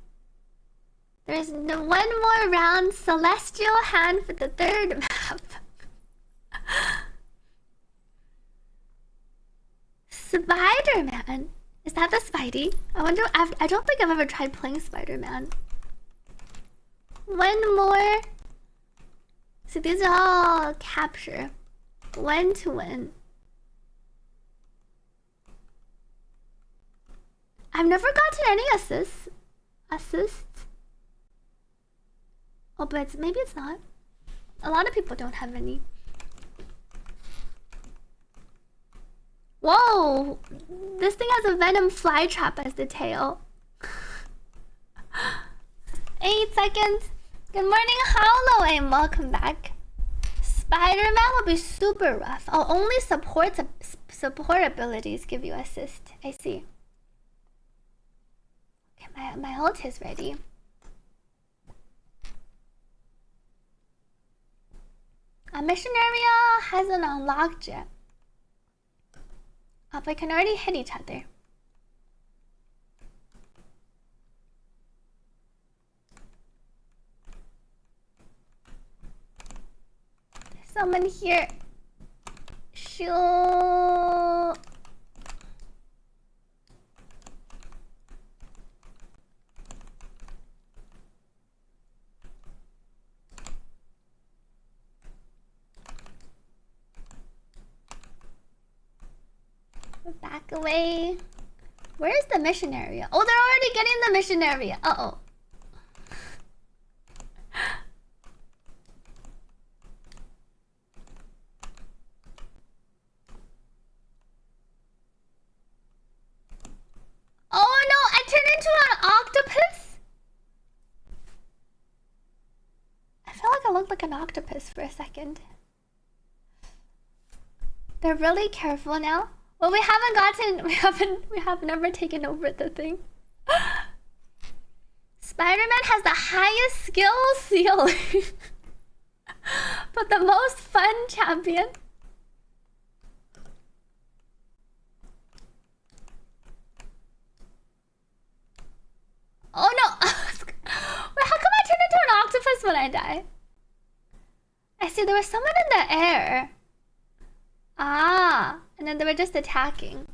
There's no one more round. Celestial hand for the third map. Spider-Man. Is that the Spidey? I wonder. I don't think I've ever tried playing Spider-Man. One more. So these are all capture. When to win. I've never gotten any assists. Oh, but maybe it's not. A lot of people don't have any. Whoa! This thing has a venom fly trap as the tail. 8 seconds. Good morning, Hollow, and welcome back. Spider-Man will be super rough. Oh, only support abilities give you assist. I see. Okay, my ult is ready. A mission area hasn't unlocked yet. Oh, but we can already hit each other. There's someone here. Shoot. Back away. Where's the mission area? Oh, they're already getting the mission area. Uh-oh. Oh no, I turned into an octopus? I felt like I looked like an octopus for a second. They're really careful now. Well, we have never taken over the thing. Spider-Man has the highest skill ceiling, but the most fun champion. Oh no! Wait, how come I turn into an octopus when I die? I see there was someone in the air. Ah, and then they were just attacking.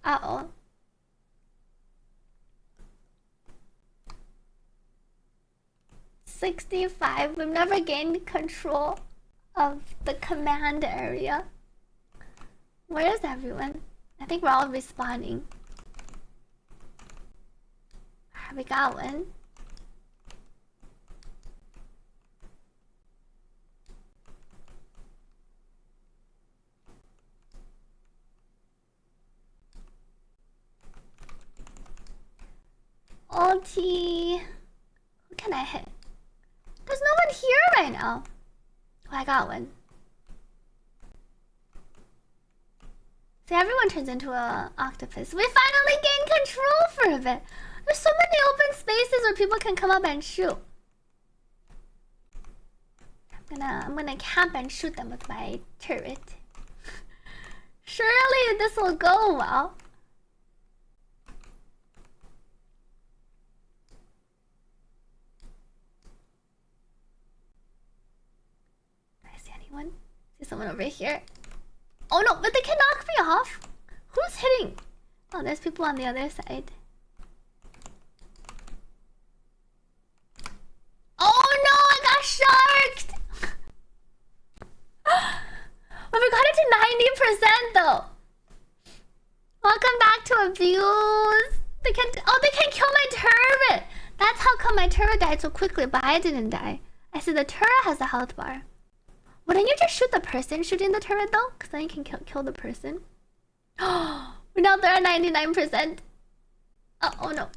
Uh-oh. $65. We've never gained control of the command area. Where is everyone? I think we're all respawning. We got one. Ulti. Who can I hit? There's no one here right now. Oh, I got one. See, everyone turns into an octopus. We finally gained control for a bit. There's so many open spaces where people can come up and shoot. I'm gonna camp and shoot them with my turret. Surely this will go well. Do I see anyone? See someone over here. Oh no, but they can knock me off. Who's hitting? Oh, there's people on the other side. Oh no, I got sharked! Well, we got it to 90% though. Welcome back to Abuse. They can kill my turret. That's how come my turret died so quickly, but I didn't die. I see the turret has a health bar. Wouldn't you just shoot the person shooting the turret though? Because then you can kill the person. Oh, we're now there at 99%. Oh no.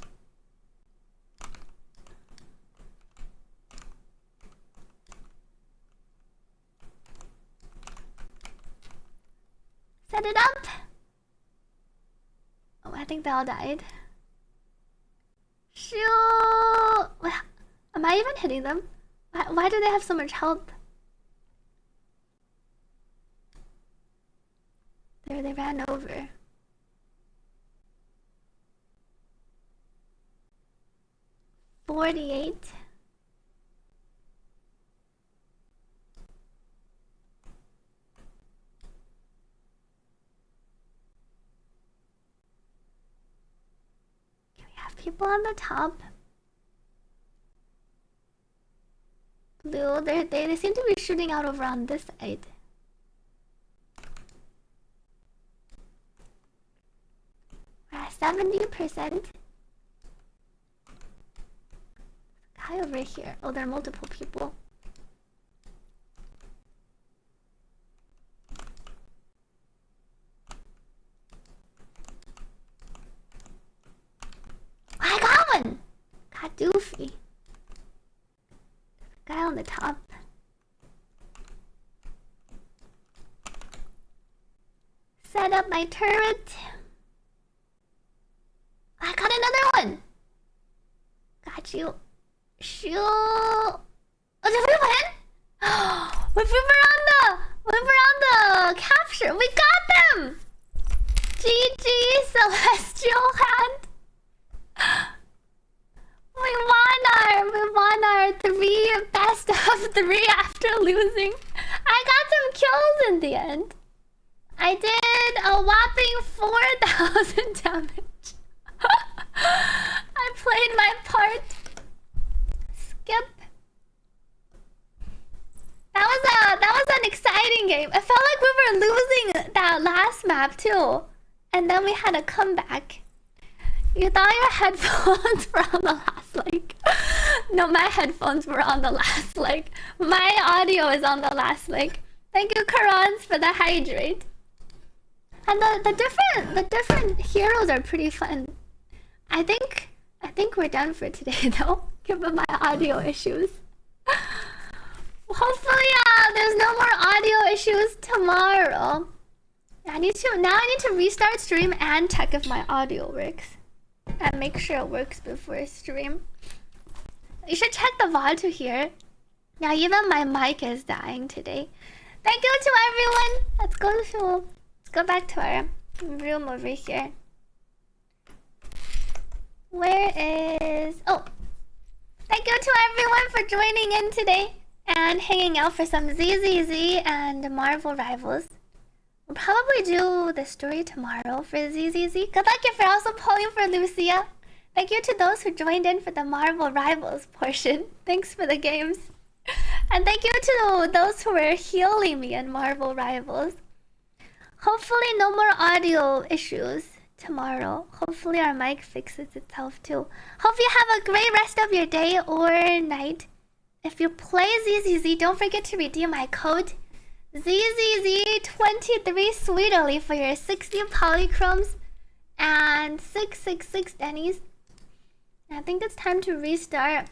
Set it up. Oh, I think they all died. Shoot! Am I even hitting them? Why do they have so much health? There, they ran over. $48. We have people on the top. Blue, they seem to be shooting out over on this side. We're at 70%. Guy over here. Oh, there are multiple people. I got one! Got Doofy. Guy on the top. Set up my turret. I got another one. Got you. Shoot. Oh, did we win? We were on the capture. We got them. GG, Celestial Hand. We won our 3 best of 3 after losing. I got some kills in the end. I did a whopping 4,000 damage. I played my part. Skip. That was an exciting game. I felt like we were losing that last map too, and then we had a comeback. You thought your headphones were on the last leg. No, my headphones were on the last leg. My audio is on the last leg. Thank you, Karans, for the hydrate. And the different heroes are pretty fun. I think we're done for today though, given my audio issues. Hopefully, there's there's no more audio issues tomorrow. I need to restart stream and check if my audio works. And make sure it works before stream. You should check the VOD to hear. Now even my mic is dying today. Thank you to everyone. Let's go back to our room over here. Where is... Oh! Thank you to everyone for joining in today and hanging out for some ZZZ and Marvel Rivals. We'll probably do the story tomorrow for ZZZ. Good luck if you're also pulling for Lucia. Thank you to those who joined in for the Marvel Rivals portion. Thanks for the games. And thank you to those who were healing me in Marvel Rivals. Hopefully no more audio issues tomorrow. Hopefully our mic fixes itself too. Hope you have a great rest of your day or night. If you play ZZZ, don't forget to redeem my code ZZZ23SWEETILY for your 60 polychromes and 666 Denny's. I think it's time to restart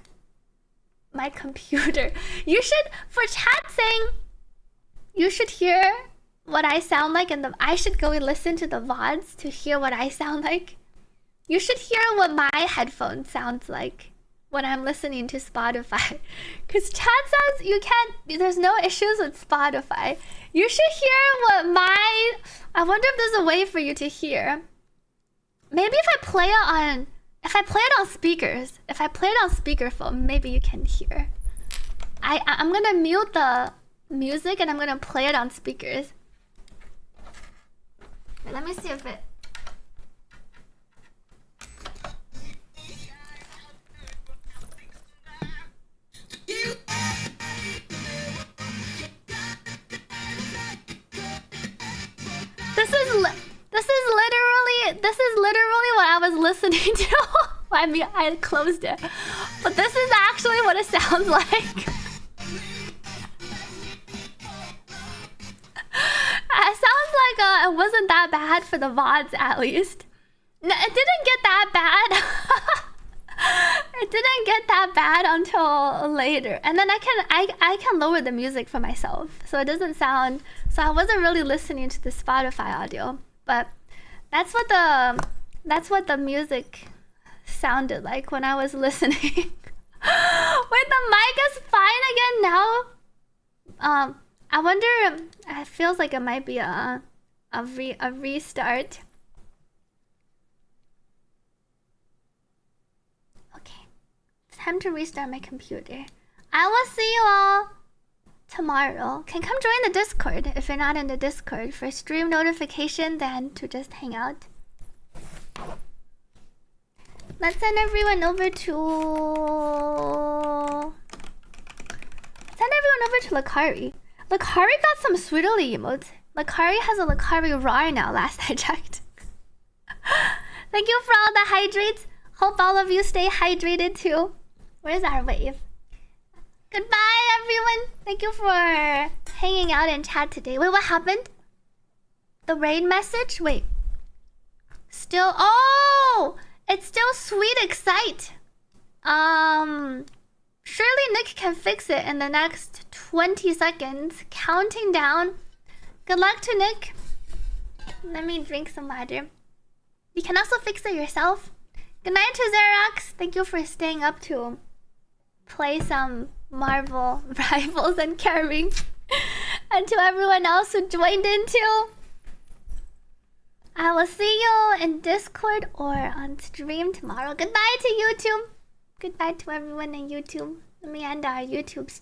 my computer. You should, for chat saying you should hear what I sound like, and I should go and listen to the VODs to hear what I sound like. You should hear what my headphone sounds like when I'm listening to Spotify. Because chat says you can't, there's no issues with Spotify. You should hear what my, I wonder if there's a way for you to hear. Maybe if I play it on speakers, if I play it on speakerphone, maybe you can hear. I'm gonna mute the music and I'm gonna play it on speakers. Let me see if it... This is literally what I was listening to. I mean, I closed it. But this is actually what it sounds like. It sounds like it wasn't that bad for the VODs, at least. No, it didn't get that bad. It didn't get that bad until later. And then I can lower the music for myself, so it doesn't sound. So I wasn't really listening to the Spotify audio, but that's what the music sounded like when I was listening. Wait, the mic is fine again now? I wonder. It feels like it might be a restart. Okay, it's time to restart my computer. I will see you all tomorrow. Can come join the Discord if you're not in the Discord for stream notification, then to just hang out. Let's send everyone over to Lucari. Lucari got some Sweetily emotes. Lucari has a Lucari roar now, last I checked. Thank you for all the hydrates. Hope all of you stay hydrated too. Where's our wave? Goodbye, everyone. Thank you for hanging out in chat today. Wait, what happened? The raid message? Wait. Still... Oh! It's still Sweet Excite. Surely Nick can fix it in the next 20 seconds. Counting down. Good luck to Nick. Let me drink some water. You can also fix it yourself. Good night to Xerox. Thank you for staying up to play some Marvel Rivals and caring. And to everyone else who joined in too. I will see you in Discord or on stream tomorrow. Goodbye to YouTube. Goodbye to everyone in YouTube. Let me end our YouTube stream.